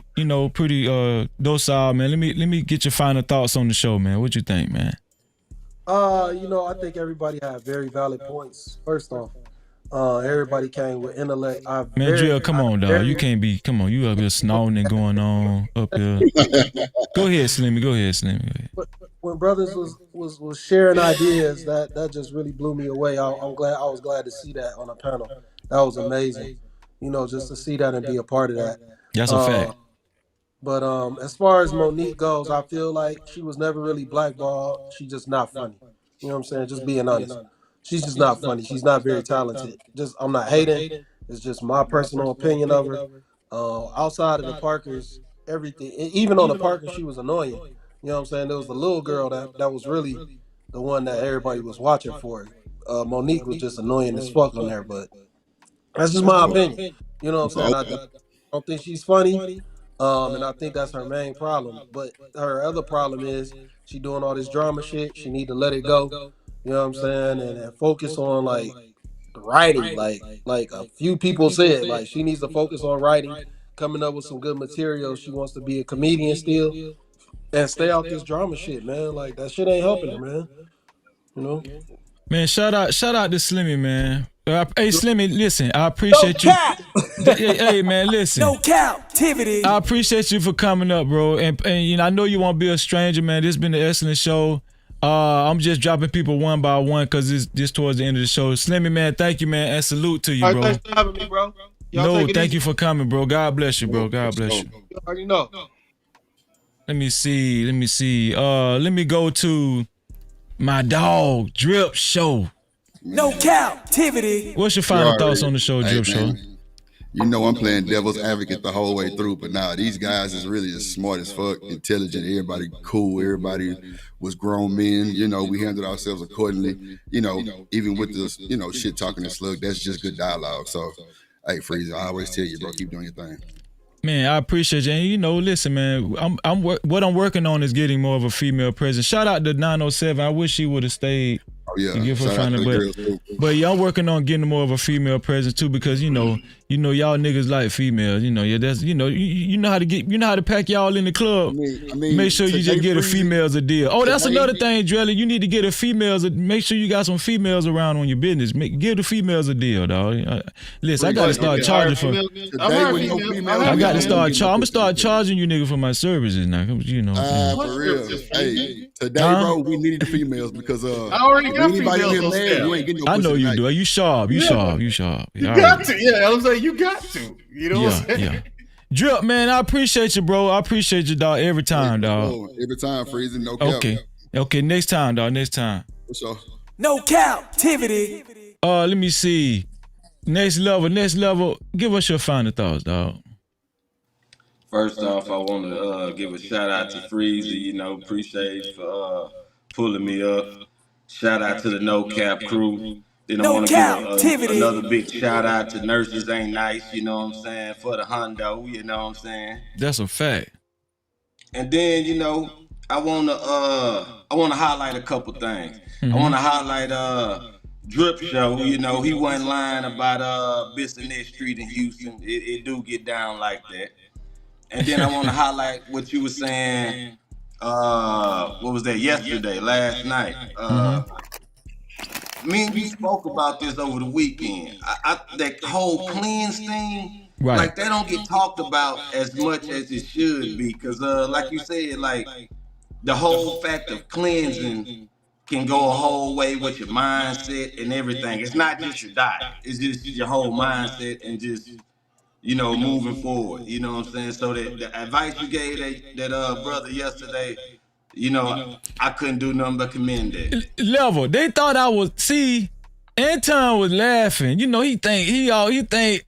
docile, man. Let me get your final thoughts on the show, man. What you think, man? I think everybody had very valid points. First off, everybody came with intellect. Drill, come on, dog. You can't be. Come on, you up here snorting and going on up here. Go ahead, Slimmy. When brothers was sharing ideas, that just really blew me away. I was glad to see that on a panel. That was amazing. Just to see that and be a part of that. That's a fact. But as far as Monique goes, I feel like she was never really blackballed. She just not funny. You know what I'm saying? Just being honest. She's just not funny. She's not very talented. Just I'm not hating. It's just my personal opinion of her. Outside of the Parkers, everything, even on the Parkers, she was annoying. You know what I'm saying? There was the little girl that was really the one that everybody was watching for. Monique was just annoying as fuck on there, but that's just my opinion. You know what I'm saying? I don't think she's funny. And I think that's her main problem. But her other problem is she doing all this drama shit. She need to let it go. You know what I'm saying? And focus on like writing. Like a few people said, like she needs to focus on writing, coming up with some good material. She wants to be a comedian still. And stay out this drama shit, man. Like that shit ain't helping her, man. You know? Man, shout out to Slimmy, man. Hey, Slimmy, listen, I appreciate you. Hey, man, listen. No Cap-tivity. I appreciate you for coming up, bro. And you know, I know you won't be a stranger, man. This has been an excellent show. I'm just dropping people one by one because it's just towards the end of the show. Slimmy, man, thank you, man, and salute to you, bro. All right, thanks for having me, bro. No, thank you for coming, bro. God bless you, bro. God bless you. You already know. Let me see. Let me go to my dog, Drip Show. No Cap-tivity. What's your final thoughts on the show, Drip Show? You know I'm playing devil's advocate the whole way through, but now these guys is really just smart as fuck, intelligent, everybody cool, everybody was grown men, you know, we handled ourselves accordingly, you know, even with this, you know, shit talking and slug, that's just good dialogue. So, hey, Freezer, I always tell you, bro, keep doing your thing. Man, I appreciate you. And you know, listen, man, what I'm working on is getting more of a female presence. Shout out to 907. I wish she would have stayed. Oh yeah, to give her but y'all working on getting more of a female presence too, because you know y'all niggas like females. You know, yeah, that's you know how to pack y'all in the club. I mean, make sure you just get a females a deal. Oh, that's another thing, Drelly. You need to get a females. Make sure you got some females around on your business. Give the females a deal, dog. Listen, I got to start charging for. I got to start charging. I'm gonna start charging you niggas for my services now. You know. For real. Hey, today, bro, we needed the females because I already got anybody here females. mad, you ain't getting no I know pussy you tonight. do. You sharp. You sharp. You got to. Yeah, I'm saying you got to. You know what I'm saying? Yeah. Drip, man, I appreciate you, bro. I appreciate you, dog, every time, dog. Every time, Freezing, no cap. Okay, next time, dog, next time. For sure. No Cap-tivity. Let me see. Next level. Give us your final thoughts, dog. First off, I want to give a shout out to Freezy. You know, appreciate you for pulling me up. Shout out to the No Cap crew. Then I want to give another big shout out to Nurses Ain't Nice. You know what I'm saying, for the hundo. You know what I'm saying. That's a fact. And then you know, I want to highlight a couple things. I want to highlight Drip Show. You know, he wasn't lying about Bissonnette Street in Houston. It do get down like that. And then I want to highlight what you were saying. What was that? Last night. Me and you spoke about this over the weekend. That whole cleanse thing, right? Like they don't get talked about as much as it should be, because like you said, like the whole fact of cleansing can go a whole way with your mindset and everything. It's not just your diet; it's just your whole mindset and just, you know, moving forward. You know what I'm saying? So that the advice you gave that brother yesterday, you know, I couldn't do nothing but commend that. Level. They thought I was. See, Anton was laughing. You know, he think everything.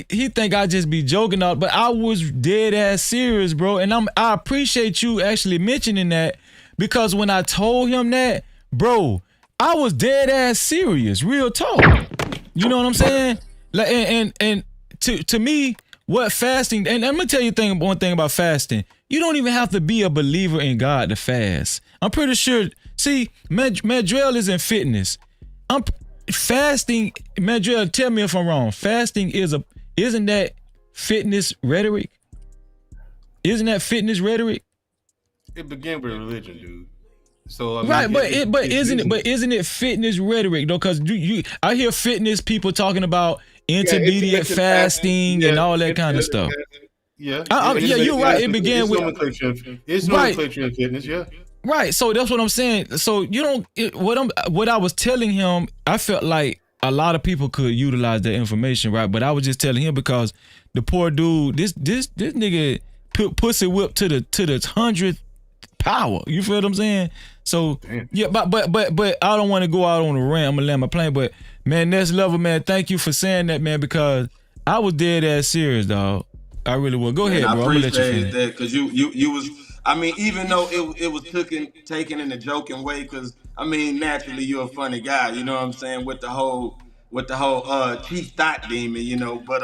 He think I just be joking out, but I was dead ass serious, bro. And I appreciate you actually mentioning that, because when I told him that, bro, I was dead ass serious. Real talk. You know what I'm saying? Like, and to me, what fasting, and I'm gonna tell you one thing about fasting. You don't even have to be a believer in God to fast. I'm pretty sure. See, Madrell is in fitness. Fasting. Madrell, tell me if I'm wrong. Fasting isn't that fitness rhetoric? Isn't that fitness rhetoric? It began with religion, dude. So I mean, right, isn't it fitness rhetoric though? Because I hear fitness people talking about intermediate fasting and all that kind of stuff. Yeah, you're right. It began with nomenclature in fitness. Yeah, right. So that's what I'm saying. So you don't. What I was telling him, I felt like a lot of people could utilize that information, right? But I was just telling him because the poor dude, this nigga, pussy whip to the 100th power. You feel what I'm saying? So yeah, but I don't want to go out on a rant. I'm gonna land my plane. But man, next level, man. Thank you for saying that, man, because I was dead ass serious, dog. I really was. Go ahead, bro. I'm gonna let you finish. That because you was. I mean, even though it was taken in a joking way, because I mean, naturally you're a funny guy. You know what I'm saying? With the whole chief thought demon, you know. But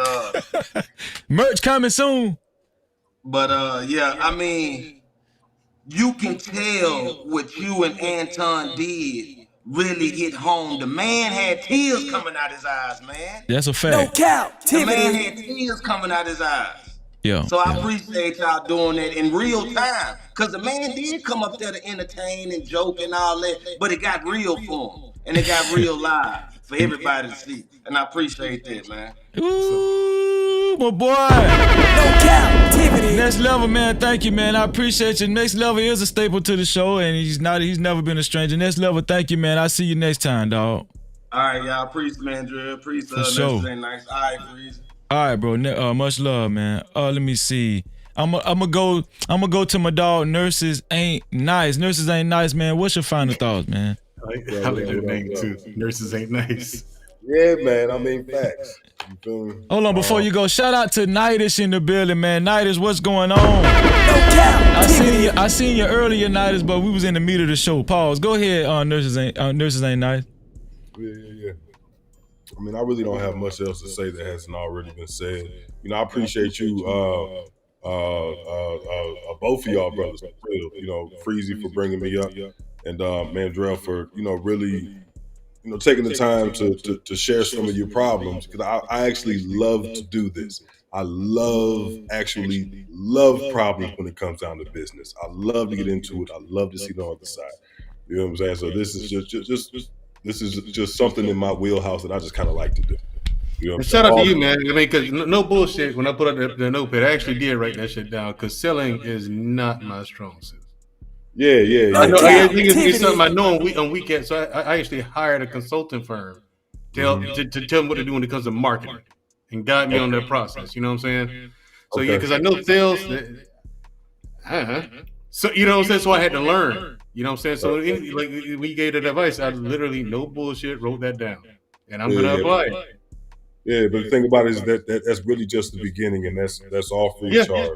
merch coming soon. But yeah, I mean, you can tell what you and Anton did really hit home. The man had tears coming out his eyes, man. That's a fact. No Cap-tivity. The man had tears coming out his eyes. Yeah. So I appreciate y'all doing that in real time. Because the man did come up there to entertain and joke and all that, but it got real for him. And it got real live for everybody to see. And I appreciate that, man. Ooh, my boy. No Cap-tivity. Next level, man. Thank you, man. I appreciate you. Next level is a staple to the show, and he's never been a stranger. Next level, thank you, man. I'll see you next time, dog. All right, y'all. Priest, man, Drill. Priest, for sure. Ain't nice. All right, Priest. All right, bro. Much love, man. Let me see. I'm gonna go to my dog. Nurses ain't nice. Nurses ain't nice, man. What's your final thoughts, man? I like that name too. Nurses ain't nice. Yeah, man. I mean, facts. You feel me? Hold on, before you go, shout out to Nightish in the building, man. Nightish, what's going on? I seen you earlier, Nightish, but we was in the meat of the show. Pause. Go ahead. Nurses ain't nice. Yeah. I mean, I really don't have much else to say that hasn't already been said. You know, I appreciate you, both of y'all brothers. You know, Freezy for bringing me up, and Mandrell for really, taking the time to share some of your problems, because I actually love to do this. I love problems when it comes down to business. I love to get into it. I love to see the other side. You know what I'm saying? So this is just something in my wheelhouse that I just kind of like to do. You know, shout out to you, man. I mean, because no bullshit. When I put up the notepad, I actually did write that shit down, because selling is not my strong suit. Yeah. I know. I think it's something I know on weekends. So I actually hired a consulting firm to tell me what to do when it comes to marketing, and guide me on that process. You know what I'm saying? So yeah, because I know sales. So you know what I'm saying. So I had to learn. You know what I'm saying? So like when you gave that advice, I literally, no bullshit, wrote that down, and I'm gonna apply it. Yeah, but the thing about it is that's really just the beginning, and that's all free of charge,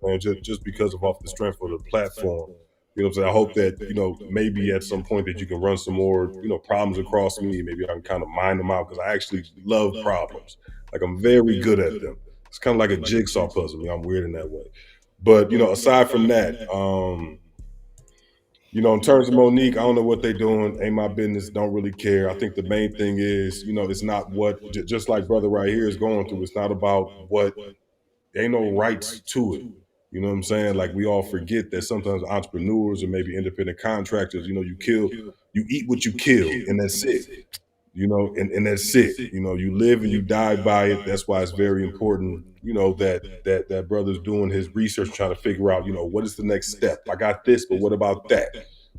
and just because of off the strength of the platform. You know what I'm saying? I hope that, maybe at some point that you can run some more, problems across me. Maybe I can kind of mine them out, because I actually love problems. Like, I'm very good at them. It's kind of like a jigsaw puzzle. I'm weird in that way. But, aside from that, in terms of Monique, I don't know what they're doing. Ain't my business. Don't really care. I think the main thing is, it's not what, just like brother right here is going through. It's not about what, there ain't no rights to it. You know what I'm saying? Like, we all forget that sometimes entrepreneurs or maybe independent contractors, you eat what you kill, and that's it. And that's it. You live and you die by it. That's why it's very important, that brother's doing his research, trying to figure out, what is the next step? I got this, but what about that?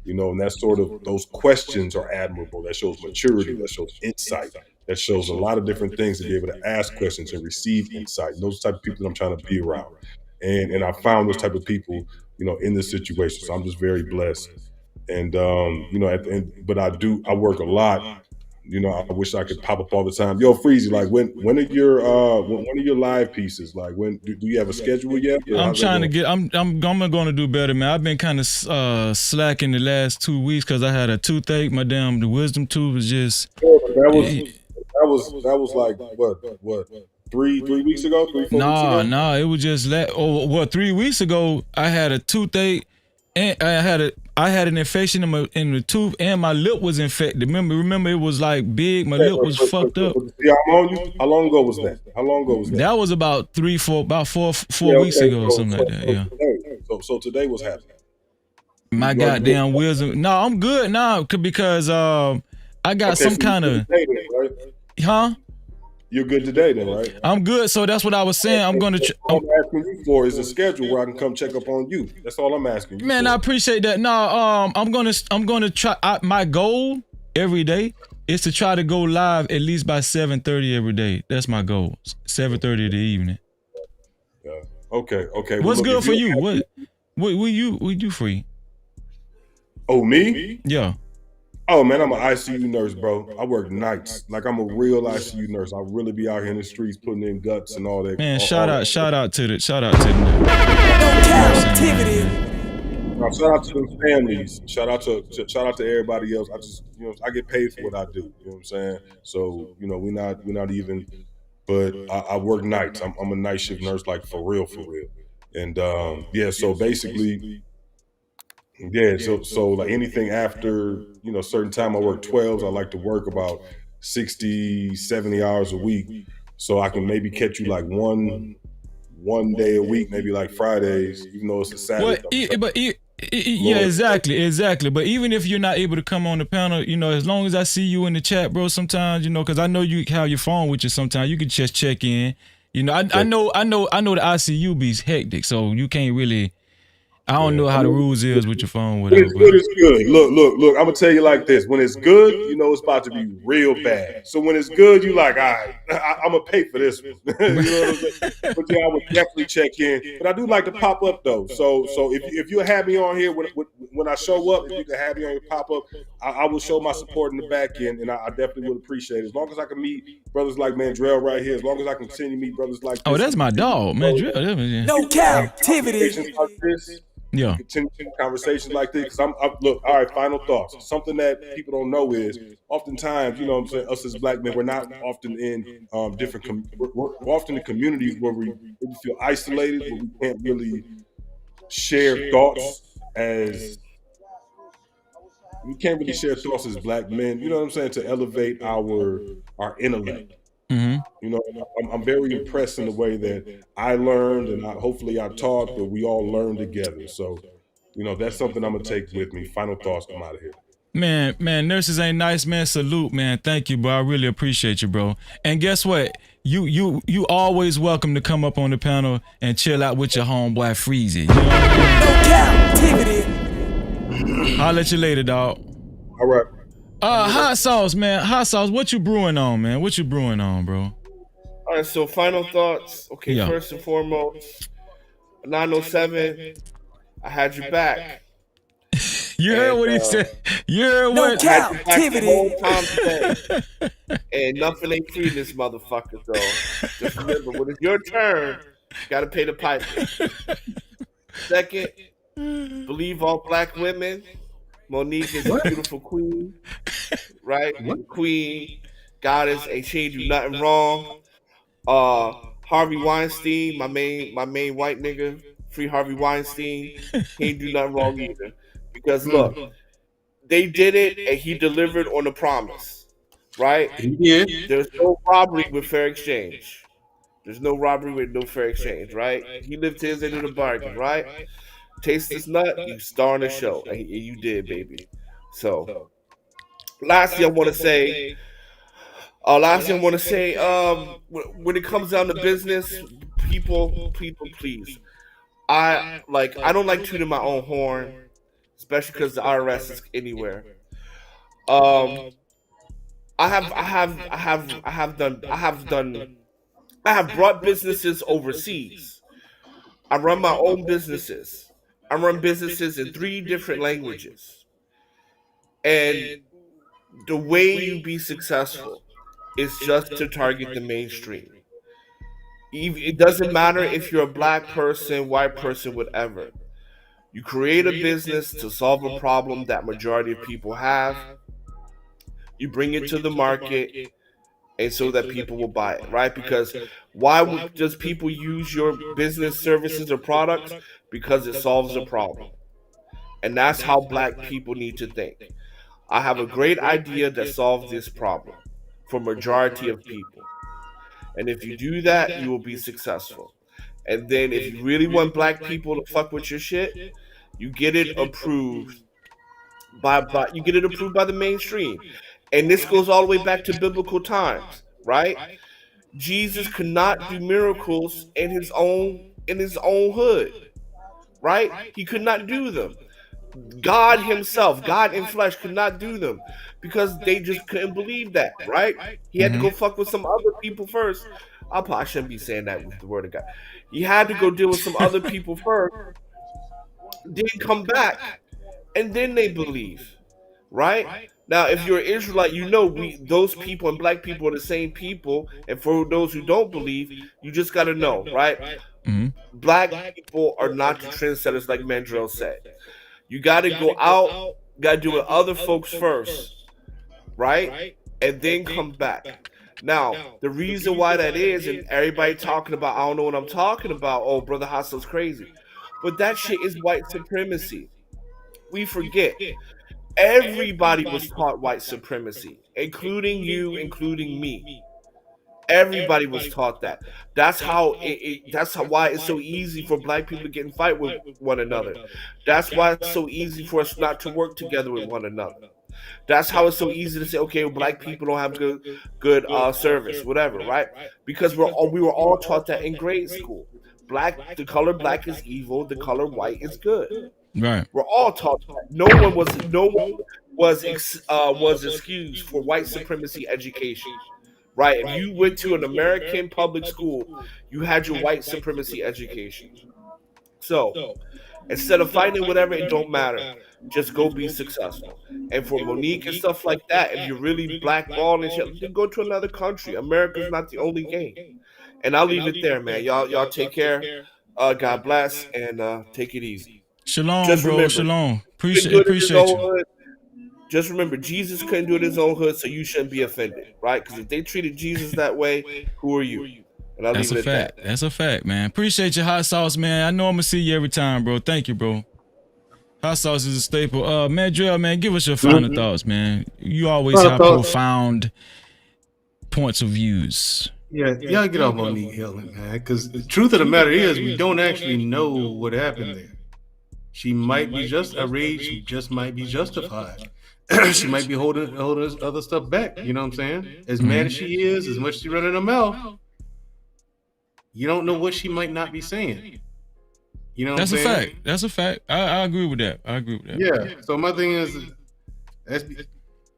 And that's sort of, those questions are admirable. That shows maturity, that shows insight, that shows a lot of different things, to be able to ask questions and receive insight. And those type of people that I'm trying to be around. And I found those type of people, in this situation. So I'm just very blessed. And, but I work a lot. I wish I could pop up all the time. Yo, Freezy, like, when are your live pieces? Like, when do you have a schedule yet? I'm trying to get. I'm going to do better, man. I've been kind of slacking the last 2 weeks because I had a toothache. The wisdom tooth was just. That was like what? 3 weeks ago? 3-4 weeks ago? No, it was just 3 weeks ago I had a toothache, and I had an infection in the tooth, and my lip was infected. Remember it was like big. My lip was fucked up. Yeah, I'm on you. How long ago was that? That was about 4 weeks ago or something like that. Yeah. So today what's happening? My goddamn wisdom. No, I'm good now because I got some kind of. Huh? You're good today then, right? I'm good. So that's what I was saying. I'm going to. All I'm asking you for is a schedule where I can come check up on you. That's all I'm asking you. Man, I appreciate that. No, I'm gonna try. My goal every day is to try to go live at least by 7:30 every day. That's my goal. 7:30 in the evening. Yeah. Okay. Well, What's look, good if for you're you? happy, What you free? oh me? Yeah. Oh man, I'm an ICU nurse, bro. I work nights. Like I'm a real ICU nurse. I really be out here in the streets putting in guts and all that. Man, All that. shout out to the you know what I'm saying, man. Now, shout out to them families. Shout out to everybody else. I just I get paid for what I do. You know what I'm saying? So we're not even. But I work nights. I'm a night shift nurse, like for real. And yeah, so basically, yeah, so like anything after certain time, I work 12s. I like to work about 60, 70 hours a week, so I can maybe catch you like one day a week, maybe like Fridays, even though it's a Sabbath. Yeah, exactly. But even if you're not able to come on the panel, as long as I see you in the chat, bro, sometimes, because I know you have your phone with you sometimes, you can just check in. I know the ICU be hectic, so you can't really. I don't know how the rules is with your phone, When whatever. it's good, it's good. Look. I'm gonna tell you like this: when it's good, it's about to be real bad. So when it's good, you like, all right, I'm gonna pay for this one. You know what I'm saying? But yeah, I would definitely check in. But I do like to pop up though. So if you have me on here when I show up, if you can have me on your pop up, I will show my support in the back end, and I definitely would appreciate it. As long as I can meet brothers like Mandrell right here, as long as I can continue to meet brothers like this. Oh, that's my dog, man. No captivity. Like this. Yeah. Continue conversations like this, because look, all right, final thoughts. Something that people don't know is oftentimes, what I'm saying, us as black men, we're not often in we're often in communities where we feel isolated, where we can't really share thoughts as black men, you know what I'm saying, to elevate our intellect. I'm very impressed in the way that I learned, and hopefully I taught, that we all learn together. So, that's something I'm gonna take with me. Final thoughts. I'm out of here. Man, nurses ain't nice, man. Salute, man. Thank you, bro. I really appreciate you, bro. And guess what? You always welcome to come up on the panel and chill out with your homeboy Freezy. You know what I mean? I'll let you later, dog. All right. Hot sauce, man. Hot sauce. What you brewing on, man? What you brewing on, bro? All right, so final thoughts. Okay, Yeah. First and foremost, 907, I had you back. You heard what he said. You heard what? I had you back the whole time today. And nothing ain't free this motherfucker, though. Just remember, when it's your turn, you gotta pay the piper. Second, believe all black women. Monique is a beautiful queen, right? Queen, goddess, ain't she ain't do nothing wrong. Harvey Weinstein, my main white nigga, free Harvey Weinstein, he ain't do nothing wrong either. Because look, they did it and he delivered on the promise, right? Yeah. There's no robbery with fair exchange. There's no robbery with no fair exchange, right? He lived to his end of the bargain, right? Taste this nut, you star in the show, and you did, baby. So, lastly, I want to say, when it comes down to business, people, please, I don't like tooting my own horn, especially because the IRS is anywhere. I have brought businesses overseas. I run my own businesses. I run businesses in 3 different languages. And the way you be successful is just to target the mainstream. It doesn't matter if you're a black person, white person, whatever. You create a business to solve a problem that majority of people have. You bring it to the market, and so that people will buy it, right? Because why would just people use your business services or products? Because it solves a problem. And that's how black people need to think. I have a great idea that solves this problem for majority of people. And if you do that, you will be successful. And then if you really want black people to fuck with your shit, you get it approved by the mainstream. And this goes all the way back to biblical times, right? Jesus could not do miracles in his own hood, right? He could not do them. God himself, God in flesh, could not do them because they just couldn't believe that, right? He had to go fuck with some other people first. I shouldn't be saying that with the word of God. He had to go deal with some other people first, then come back, and then they believe. Right? Now, if you're an Israelite, you know those people and black people are the same people. And for those who don't believe, you just got to know, right? Mm-hmm. Black people are not the trendsetters, like Mandrell said. You got to go out, got to do with other folks first, right? And then come back. Now, the reason why that is, and everybody talking about, I don't know what I'm talking about. Oh, Brother Hassel's crazy. But that shit is white supremacy. We forget. Everybody was taught white supremacy, including you, including me. Everybody was taught that. That's how why it's so easy for black people to get in fight with one another. That's why it's so easy for us not to work together with one another. That's how it's so easy to say, okay, well, black people don't have good service, whatever, right? Because we were all taught that in grade school. The color black is evil, the color white is good. Right. We're all taught that. No one was excused for white supremacy education. Right? If you went to an American public school, you had your white supremacy education. So instead of fighting whatever, it don't matter. Just go be successful. And for Monique and stuff like that, if you're really blackballed and shit, then go to another country. America's not the only game. And I'll leave it there, man. Y'all take care. God bless and take it easy. Shalom, Just bro. remember, Shalom. Appreciate you. Just remember, Jesus couldn't do it in his own hood, so you shouldn't be offended, right? Because if they treated Jesus that way, who are you? And I'll leave it at fact. that. That's a fact, man. Appreciate your hot sauce, man. I know I'm gonna see you every time, bro. Thank you, bro. Hot sauce is a staple. Mandrell, man, give us your final thoughts, man. You always have profound points of views. Yeah, y'all get off Monique Helen, man. Because the truth of the matter is, we don't actually know what happened there. She might be her rage just might be justified. She might be holding other stuff back. You know what I'm saying? As mad as she is, as much as she running her mouth, you don't know what she might not be saying. You know what I'm saying? That's a fact. That's a fact. I agree with that. Yeah. So my thing is,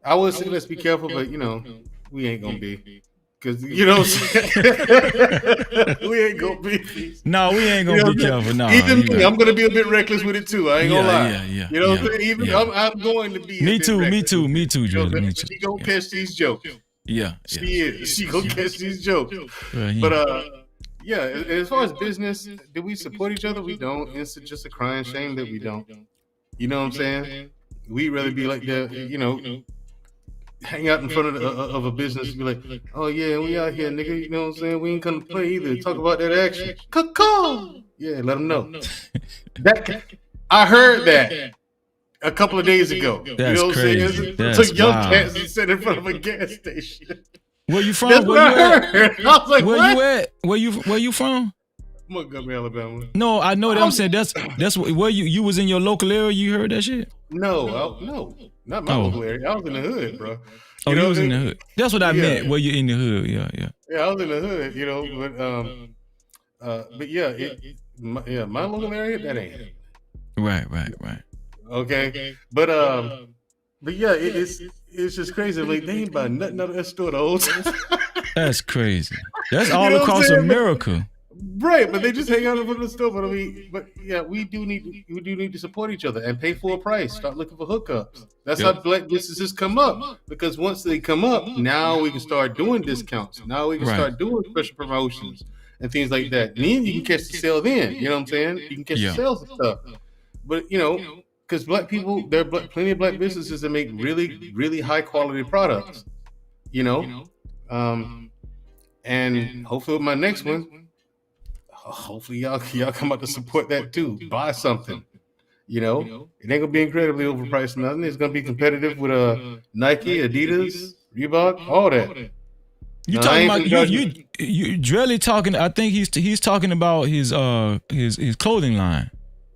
I would say let's be careful, but we ain't gonna be. Cause you know what I'm saying? We ain't gonna be. No, we ain't gonna be careful. No, even me, I'm gonna be a bit reckless with it too. I ain't gonna lie. Yeah. You know what I'm saying? Even I'm going to be. Me too, Jordan. Me too. She gonna catch these jokes. Yeah. She is. She gonna catch these jokes. But as far as business, do we support each other? We don't. It's just a crying shame that we don't. You know what I'm saying? We'd rather be like hang out in front of a business and be like, oh yeah, we out here, nigga. You know what I'm saying? We ain't gonna play either. Talk about that action. Yeah, let them know. I heard that a couple of days ago. That's crazy. That's took young cats and sat in front of a gas station. Where you from? That's what I heard. I was like, where you at? Where you from? Montgomery, Alabama. No, I know that. I'm saying that's where you was in your local area. You heard that shit? No, not my local area. I was in the hood, bro. You was in the hood. That's what I meant. Where you in the hood? Yeah. Yeah, I was in the hood, but my local area, that ain't it. Right. Okay, but yeah, it's just crazy. Like they ain't buy nothing out of that store the whole time. That's crazy. That's all across America. Right, but they just hang out in front of the store. But we do need to support each other and pay full price. Start looking for hookups. That's how black businesses come up. Because once they come up, now we can start doing discounts. Now we can start doing special promotions and things like that. And then you can catch the sale then. You know what I'm saying? You can catch the sales and stuff. But because black people, there are plenty of black businesses that make really, really high quality products. And hopefully with my next one. Hopefully y'all come out to support that too. Buy something. It ain't gonna be incredibly overpriced. Nothing. It's gonna be competitive with Nike, Adidas, Reebok, all that. You talking about you Drelly talking? I think he's talking about his clothing line.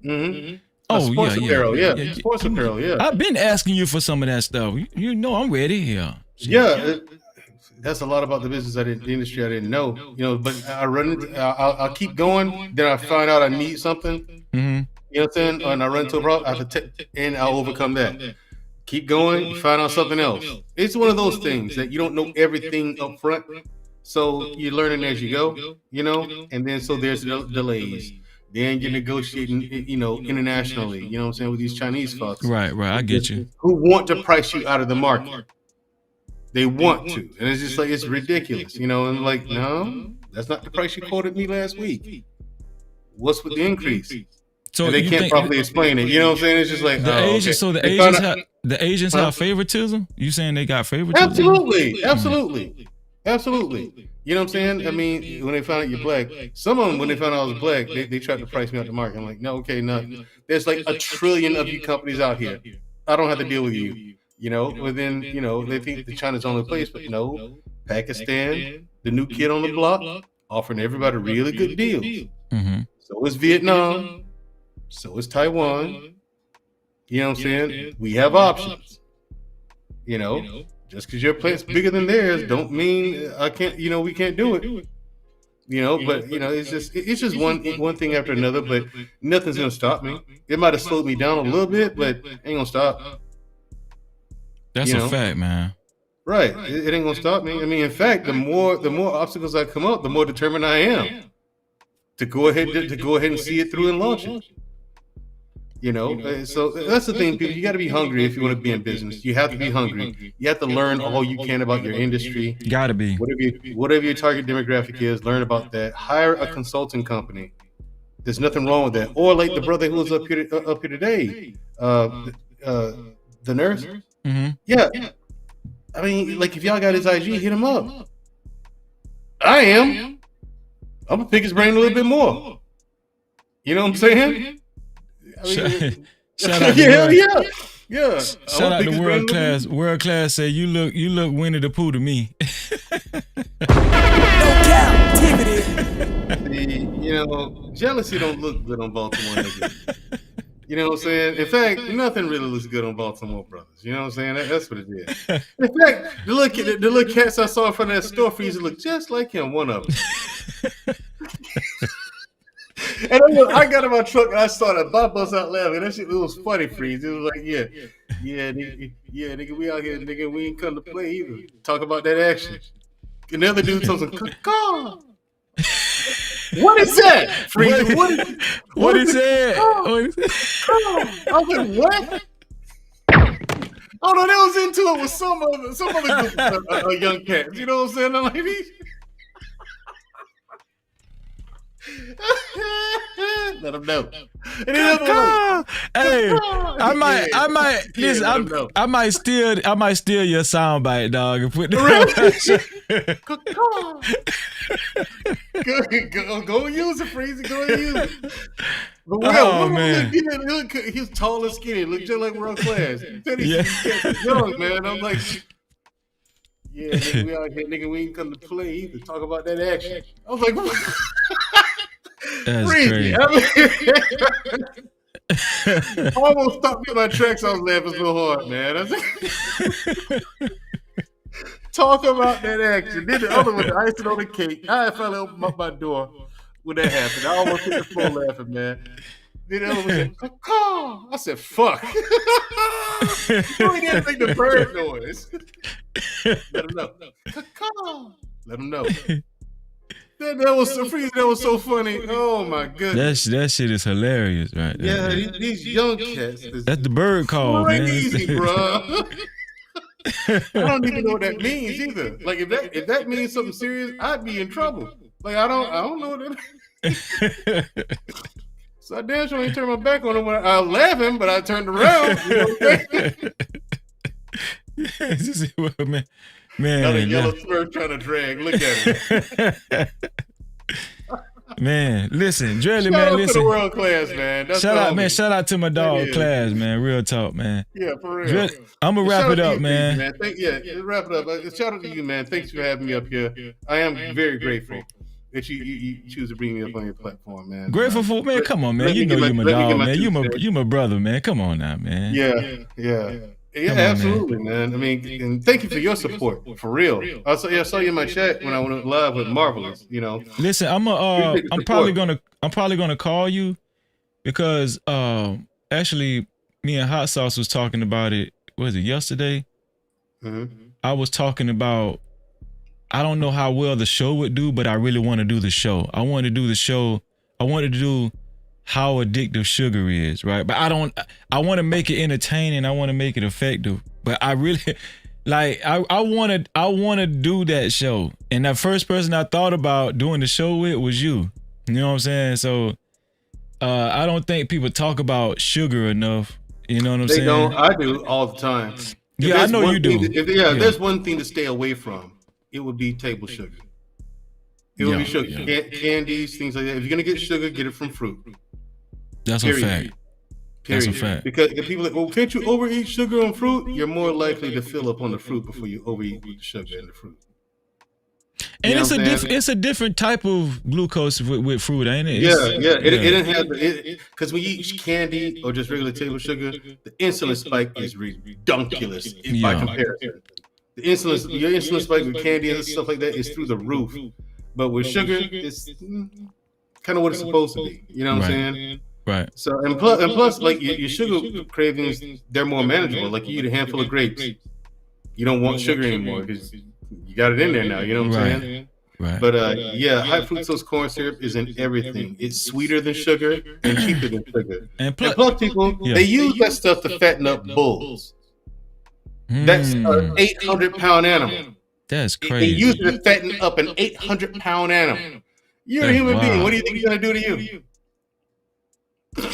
Mm-hmm. Oh, sports apparel, yeah. Sports apparel, yeah. I've been asking you for some of that stuff. I'm ready here. Yeah. That's a lot about the business the industry I didn't know, but I'll keep going. Then I find out I need something, mm-hmm. You know what I'm saying? And I run into a problem, I have to and I'll overcome that. Keep going, you find out something else. It's one of those things that you don't know everything up front. So you're learning as you go, you know, and then so there's delays. Then you're negotiating, you know, internationally, you know what I'm saying, with these Chinese fucks. Right, I get you. Who want to price you out of the market. They want to. And it's just like, it's ridiculous, you know, and like, no, that's not the price you quoted me last week. What's with the increase? So and they can't properly explain it. You know what I'm saying? It's just like the Asians. So the Asians have favoritism. You saying they got favoritism? Absolutely. You know what I'm saying? I mean, when they found out you're black, some of them when they found out I was black, they tried to price me out the market. I'm like, no, okay, no. There's like a trillion of you companies out here. I don't have to deal with you. You know, but then you know they think that China's the only place, but no, Pakistan, the new kid on the block, offering everybody really good deals. Mm-hmm. So is Vietnam. So is Taiwan. You know what I'm saying? We have options. You know, just because your plant's bigger than theirs don't mean I can't. You know, we can't do it. You know, but you know, it's just one thing after another. But nothing's gonna stop me. It might have slowed me down a little bit, but ain't gonna stop. That's a fact, man. Right. It ain't gonna stop me. I mean, in fact, the more obstacles I come up, the more determined I am to go ahead and see it through and launch it. You know, so that's the thing, people. You got to be hungry if you want to be in business. You have to be hungry. You have to learn all you can about your industry. Got to be. Whatever your target demographic is, learn about that. Hire a consulting company. There's nothing wrong with that. Or like the brother who was up here today, the nurse. Mm-hmm. Yeah. I mean, like if y'all got his IG, hit him up. I am. I'm gonna pick his brain a little bit more. You know what I'm saying? I mean, shout out to yeah. Shout out to World Class. World Class say you look Winnie the Pooh to me. No Cap-tivity. See, you know, jealousy don't look good on Baltimore niggas. You know what I'm saying? In fact, nothing really looks good on Baltimore brothers. You know what I'm saying? That's what it is. In fact, the little cats I saw in front of that store freezer look just like him. One of them. And I got in my truck and I started bust out laughing. That shit, it was funny, Freeze. It was like, yeah, nigga, we out here, nigga, we ain't come to play either. Talk about that action. And the other dude told him, "Caw." What is that? Freeze, what is that? I was like, what? Oh no, they was into it with some other young cats. You know what I'm saying? I'm like, let them know. Hey, I might listen. I might steal your soundbite, dog, and put Go use it, Freezy. Go use it. But man, he was tall and skinny. Looked just like World Class. He's young, man. I'm like, yeah, nigga, we out here, nigga. We ain't come to play either. Talk about that action. I was like, that's crazy. I almost stopped me in my tracks. I was laughing so hard, man. I was like, talk about that action. Then the other one, the icing on the cake. I finally opened up my door when that happened. I almost hit the floor laughing, man. Then the other one said, "Caw." I said, "Fuck." You didn't make the bird noise. Let him know. Caw. Let him know. That was so freezing. That was so funny. Oh my goodness. That shit is hilarious, right? Yeah, these young cats. That's the bird call, crazy, man. Bro. I don't even know what that means either. Like if that means something serious, I'd be in trouble. Like I don't know what that. So I damn sure ain't turned my back on him when I was laughing, but I turned around. You know what I'm saying? Man, another yellow Smurf trying to drag. Look at it. Man, listen, Drelly, man, listen. Shout out to the World Class, man. That's shout out to my dog, Class, man. Real talk, man. Yeah, for real. I'm going to wrap it up, man. Wrap it up. Shout out to you, man. Thanks for having me up here. I am very grateful that you choose to bring me up on your platform, man. Grateful for, man. Come on, man. You know you're my dog, man. You my brother, man. Come on now, man. Yeah, absolutely, man. I mean, and thank you for your support, for real. I saw you in my chat when I went live with Marvelous. You know. Listen, I'm probably gonna call you because actually, me and Hot Sauce was talking about it. Was it yesterday? Mm-hmm. I was talking about I don't know how well the show would do, but I really want to do the show. I want to do the show. I wanted to do how addictive sugar is, right? But I want to make it entertaining. I want to make it effective. But I really, like, I want to do that show. And that first person I thought about doing the show with was you. You know what I'm saying? So I don't think people talk about sugar enough. You know what I'm saying? They don't. I do all the time. Yeah, I know you do. If there's one thing to stay away from, it would be table sugar. It would be sugar, candies, things like that. If you're gonna get sugar, get it from fruit. That's a fact. That's a fact. Because if people are like, well, can't you overeat sugar and fruit? You're more likely to fill up on the fruit before you overeat the sugar and the fruit. And it's a different type of glucose with fruit, ain't it? It didn't have because when you eat candy or just regular table sugar, the insulin spike is redunculous by comparison. Your insulin spike with candy and stuff like that is through the roof. But with sugar, it's kind of what it's supposed to be. You know what I'm saying? Right. So and plus, like your sugar cravings, they're more manageable. Like you eat a handful of grapes, you don't want sugar anymore because you got it in there now. You know what I'm saying? Right. But high fructose corn syrup is in everything. It's sweeter than sugar and cheaper than sugar. And plus people, they use that stuff to fatten up bulls. That's an 800-pound animal. That's crazy. They use it to fatten up an 800-pound animal. You're a human being. What do you think you're gonna do to you?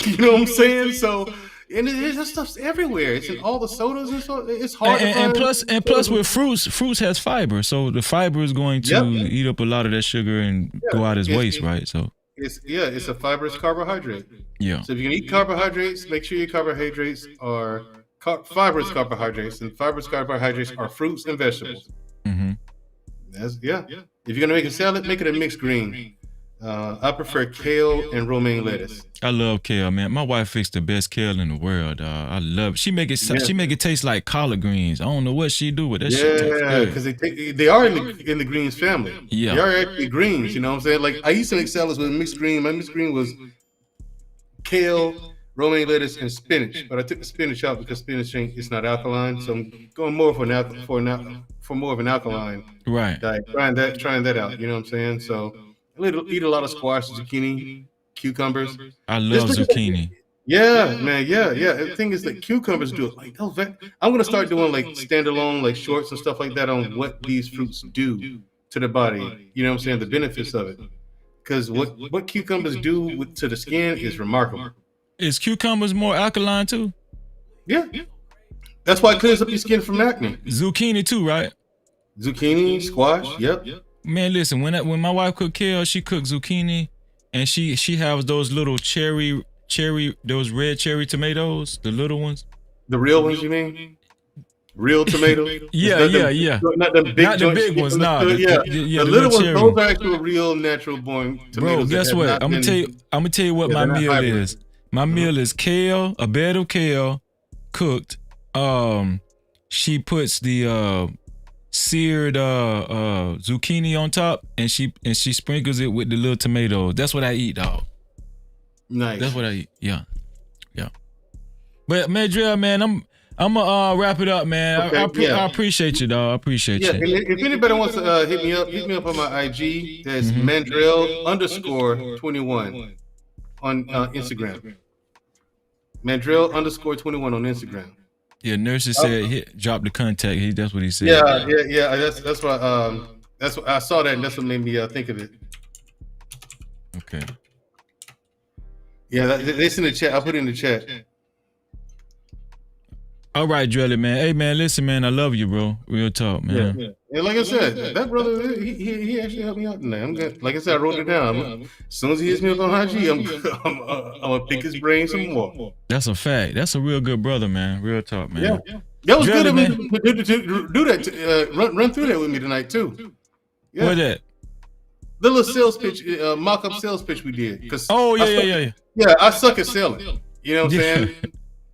You know what I'm saying? So, and that stuff's everywhere. It's in all the sodas and so. It's hard. And plus, with fruits has fiber, so the fiber is going to eat up a lot of that sugar and go out as waste, right? So it's a fibrous carbohydrate. Yeah. So if you can eat carbohydrates, make sure your carbohydrates are fibrous carbohydrates, and fibrous carbohydrates are fruits and vegetables. Mm-hmm. If you're gonna make a salad, make it a mixed green. I prefer kale and romaine lettuce. I love kale, man. My wife fixed the best kale in the world. I love it. She make it taste like collard greens. I don't know what she do with that shit. Yeah, because they are in the greens family. Yeah, they are actually greens. You know what I'm saying? Like I used to make salads with mixed green. My mixed green was kale, romaine lettuce, and spinach. But I took the spinach out because spinach is not alkaline. So I'm going more for more of an alkaline diet. Trying that out. You know what I'm saying? So I eat a lot of squash, zucchini, cucumbers. I love zucchini. Yeah, man. Yeah. The thing is that cucumbers do it. Like I'm gonna start doing like standalone like shorts and stuff like that on what these fruits do to the body. You know what I'm saying? The benefits of it. Because what cucumbers do to the skin is remarkable. Is cucumbers more alkaline too? Yeah. That's why it clears up your skin from acne. Zucchini too, right? Zucchini, squash. Yep. Man, listen. When my wife cooked kale, she cooked zucchini, and she has those little those red cherry tomatoes, the little ones. The real ones, you mean? Real tomatoes? Yeah. Not the big ones. Nah. The little ones, those are actual real natural born tomatoes. Bro, guess what? I'm gonna tell you what my meal is. My meal is kale, a bed of kale, cooked. She puts the seared zucchini on top, and she sprinkles it with the little tomatoes. That's what I eat, dog. Nice. That's what I eat. Yeah. But Madrill, man, I'm gonna wrap it up, man. Okay, I appreciate you, dog. I appreciate you. And if anybody wants to hit me up on my IG. That's Mandrill_21 on Instagram. Mandrill_21 on Instagram. Yeah, nurses said drop the contact. That's what he said. Yeah. That's what I saw that, and that's what made me think of it. Okay. Yeah, they sent a chat. I put it in the chat. All right, Drelly, man. Hey, man, listen, man. I love you, bro. Real talk, man. Yeah. And like I said, that brother, he actually helped me out tonight. Like I said, I wrote it down. As soon as he hits me up on IG, I'm gonna pick his brain some more. That's a fact. That's a real good brother, man. Real talk, man. Yeah. That was good of me to do that. Run through that with me tonight too. Yeah. What that? The little sales pitch, mock-up sales pitch we did. Yeah. Yeah, I suck at selling. You know what I'm saying?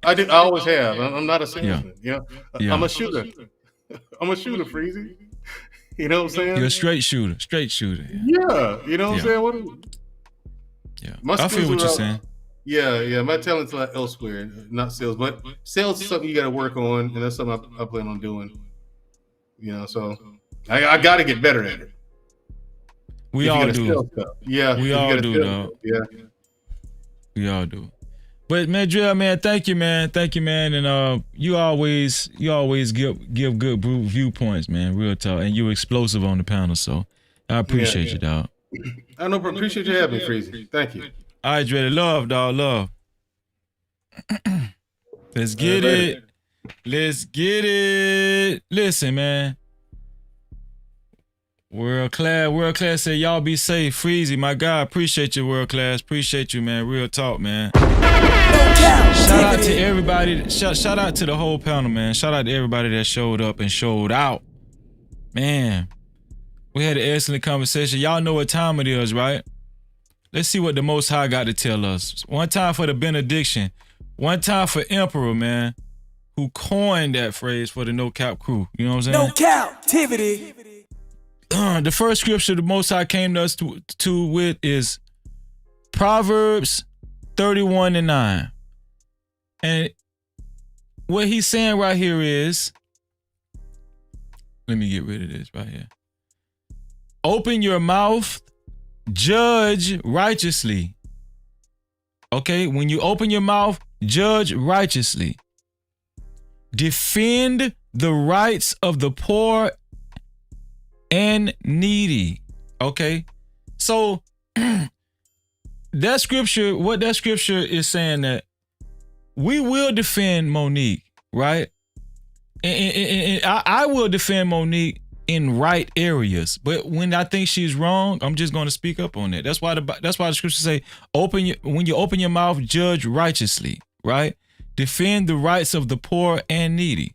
I always have. I'm not a salesman. Yeah. I'm a shooter. I'm a shooter, Freezy. You know what I'm saying? You're a straight shooter. Yeah. You know what I'm saying? I feel what you're saying. Yeah. My talent's like elsewhere, not sales. But sales is something you got to work on, and that's something I plan on doing. You know, so I got to get better at it. We all do. Yeah, we all do, dog. Yeah, we all do. But man, Drill, man, thank you, man, and you always give good viewpoints, man, real talk, and you're explosive on the panel, so I appreciate you, dog. I know, but appreciate you having me, Freezy. Thank you. All right, Dre, love, dog, love. Let's get it. Let's get it. Listen, man. World class said, y'all be safe. Freezy, my God, appreciate you, world class. Appreciate you, man. Real talk, man. Shout out to everybody. Shout out to the whole panel, man. Shout out to everybody that showed up and showed out. Man, we had an excellent conversation. Y'all know what time it is, right? Let's see what the Most High got to tell us. One time for the benediction. One time for Emperor, man, who coined that phrase for the No Cap crew. You know what I'm saying? No Cap-tivity. The first scripture the Most High came to us to with is Proverbs 31:9. And what he's saying right here is, let me get rid of this right here. Open your mouth, judge righteously. Okay, when you open your mouth, judge righteously. Defend the rights of the poor and needy. Okay, so that scripture, what that scripture is saying, that we will defend Monique, right? And I will defend Monique in right areas, but when I think she's wrong, I'm just going to speak up on that. That's why the scriptures say, when you open your mouth, judge righteously, right? Defend the rights of the poor and needy.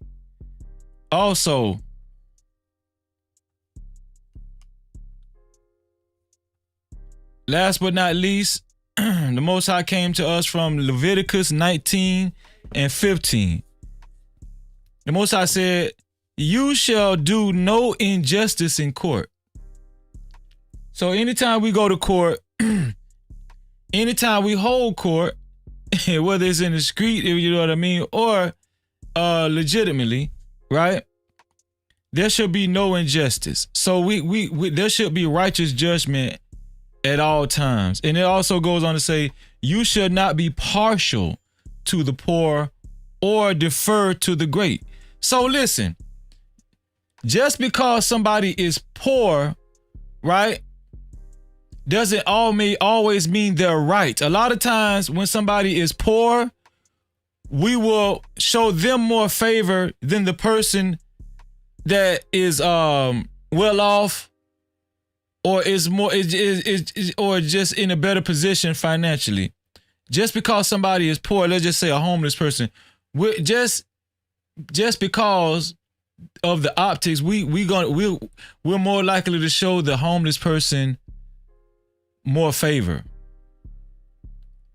Also, last but not least, the Most High came to us from Leviticus 19 and 15. The Most High said, you shall do no injustice in court. So anytime we go to court, anytime we hold court, whether it's in the street, you know what I mean, or legitimately, right? There should be no injustice. So we there should be righteous judgment at all times. And it also goes on to say, you should not be partial to the poor or defer to the great. So listen, just because somebody is poor, right, doesn't always mean they're right. A lot of times when somebody is poor, we will show them more favor than the person that is well off or is more or just in a better position financially. Just because somebody is poor, let's just say a homeless person, just because of the optics, we're more likely to show the homeless person more favor.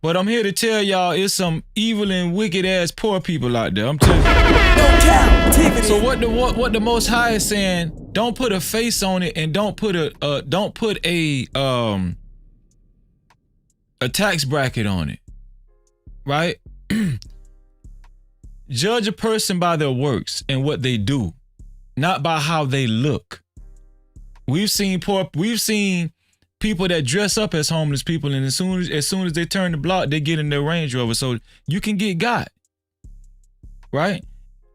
But I'm here to tell y'all, it's some evil and wicked ass poor people out there. I'm telling you. So what the Most High is saying, don't put a face on it, and don't put a tax bracket on it, right? Judge a person by their works and what they do, not by how they look. We've seen people that dress up as homeless people, and as soon as they turn the block, they get in their Range Rover, so you can get got, right?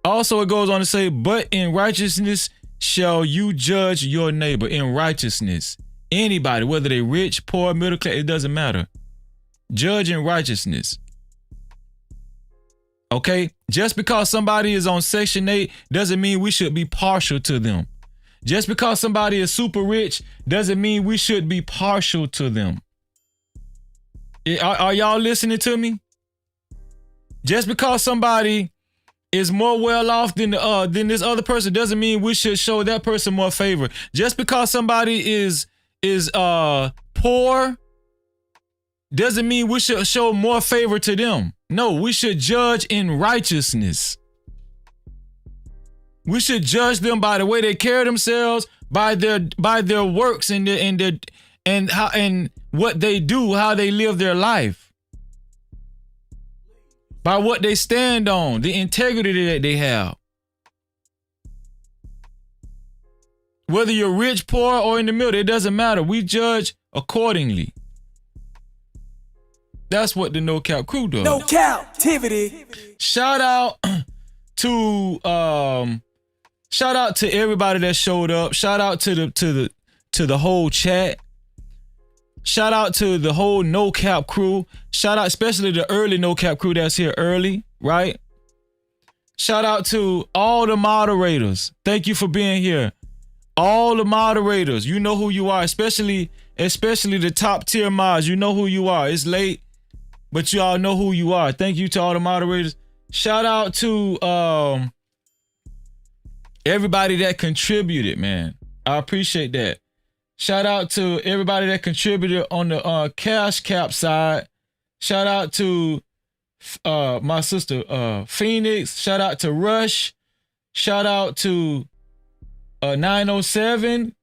Also, it goes on to say, but in righteousness shall you judge your neighbor. In righteousness, anybody, whether they rich, poor, middle class, it doesn't matter. Judge in righteousness. Okay? Just because somebody is on Section 8 doesn't mean we should be partial to them. Just because somebody is super rich doesn't mean we should be partial to them. Are y'all listening to me? Just because somebody is more well off than this other person doesn't mean we should show that person more favor. Just because somebody is poor doesn't mean we should show more favor to them. No, we should judge in righteousness. We should judge them by the way they carry themselves, by their works and what they do, how they live their life. By what they stand on, the integrity that they have. Whether you're rich, poor, or in the middle, it doesn't matter. We judge accordingly. That's what the No Cap crew does. No Cap-tivity. Shout out to everybody that showed up. Shout out to the whole chat. Shout out to the whole No Cap crew. Shout out especially the early No Cap crew that's here early, right? Shout out to all the moderators. Thank you for being here. All the moderators, you know who you are, especially the top tier mods. You know who you are. It's late, but you all know who you are. Thank you to all the moderators. Shout out to everybody that contributed, man. I appreciate that. Shout out to everybody that contributed on the Cash Cap side. Shout out to my sister Phoenix. Shout out to Rush. Shout out to 907.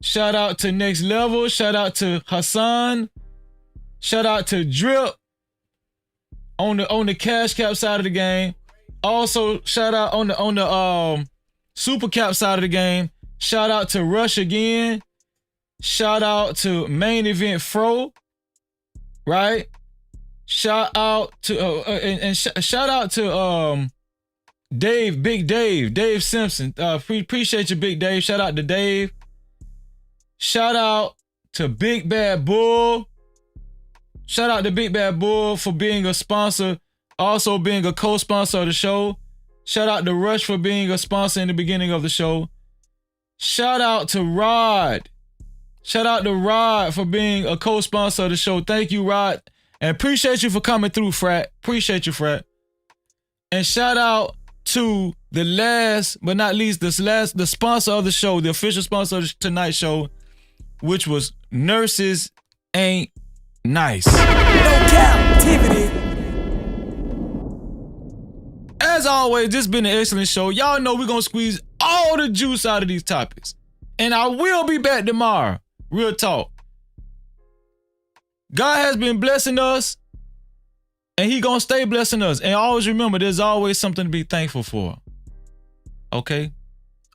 Shout out to Next Level. Shout out to Hassan. Shout out to Drip on the Cash Cap side of the game. Also shout out on the Super Cap side of the game. Shout out to Rush again. Shout out to Main Event Fro, right? Shout out to shout out to Dave, Big Dave Simpson. Appreciate you, Big Dave. Shout out to Dave. Shout out to Big Bad Bull. Shout out to Big Bad Bull for being a sponsor, also being a co-sponsor of the show. Shout out to Rush for being a sponsor in the beginning of the show. Shout out to Rod. Shout out to Rod for being a co-sponsor of the show. Thank you, Rod. And appreciate you for coming through, Frat. Appreciate you, Frat. And shout out to the last but not least, the sponsor of the show, the official sponsor of tonight's show, which was Nurses Ain't Nice. No Cap-tivity. As always, this has been an excellent show. Y'all know we're going to squeeze all the juice out of these topics. And I will be back tomorrow. Real talk. God has been blessing us, and he gonna stay blessing us. And always remember, there's always something to be thankful for. Okay?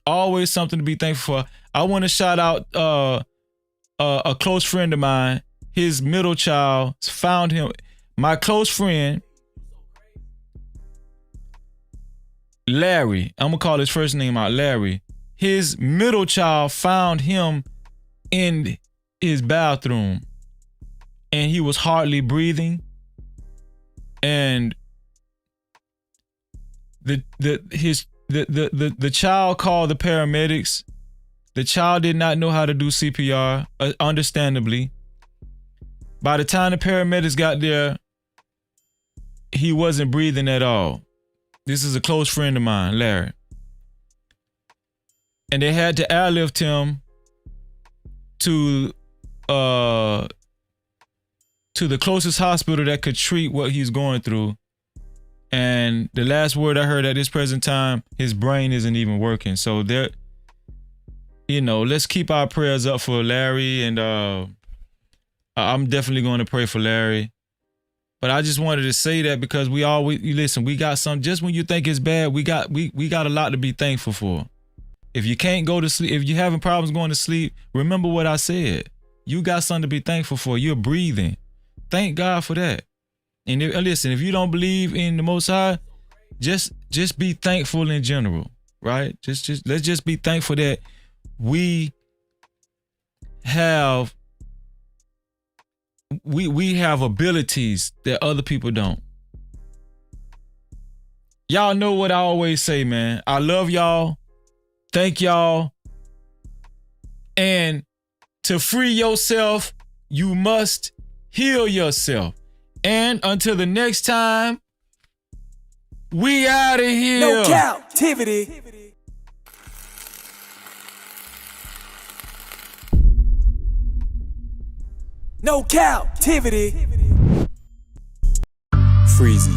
Always something to be thankful for. I want to shout out a close friend of mine. His middle child found him. My close friend, Larry. I'm gonna call his first name out, Larry. His middle child found him in his bathroom, and he was hardly breathing. And the child called the paramedics. The child did not know how to do CPR, understandably. By the time the paramedics got there, he wasn't breathing at all. This is a close friend of mine, Larry. And they had to airlift him to the closest hospital that could treat what he's going through. And the last word I heard at this present time, his brain isn't even working. So there, let's keep our prayers up for Larry. And I'm definitely going to pray for Larry. But I just wanted to say that because we got some, just when you think it's bad, we got a lot to be thankful for. If you can't go to sleep, if you're having problems going to sleep, remember what I said. You got something to be thankful for. You're breathing. Thank God for that. And listen, if you don't believe in the Most High, just be thankful in general, right? Let's just be thankful that we have abilities that other people don't. Y'all know what I always say, man. I love y'all. Thank y'all. And to free yourself, you must heal yourself. And until the next time, we out of here. No Cap-tivity. No Cap-tivity. Freezy.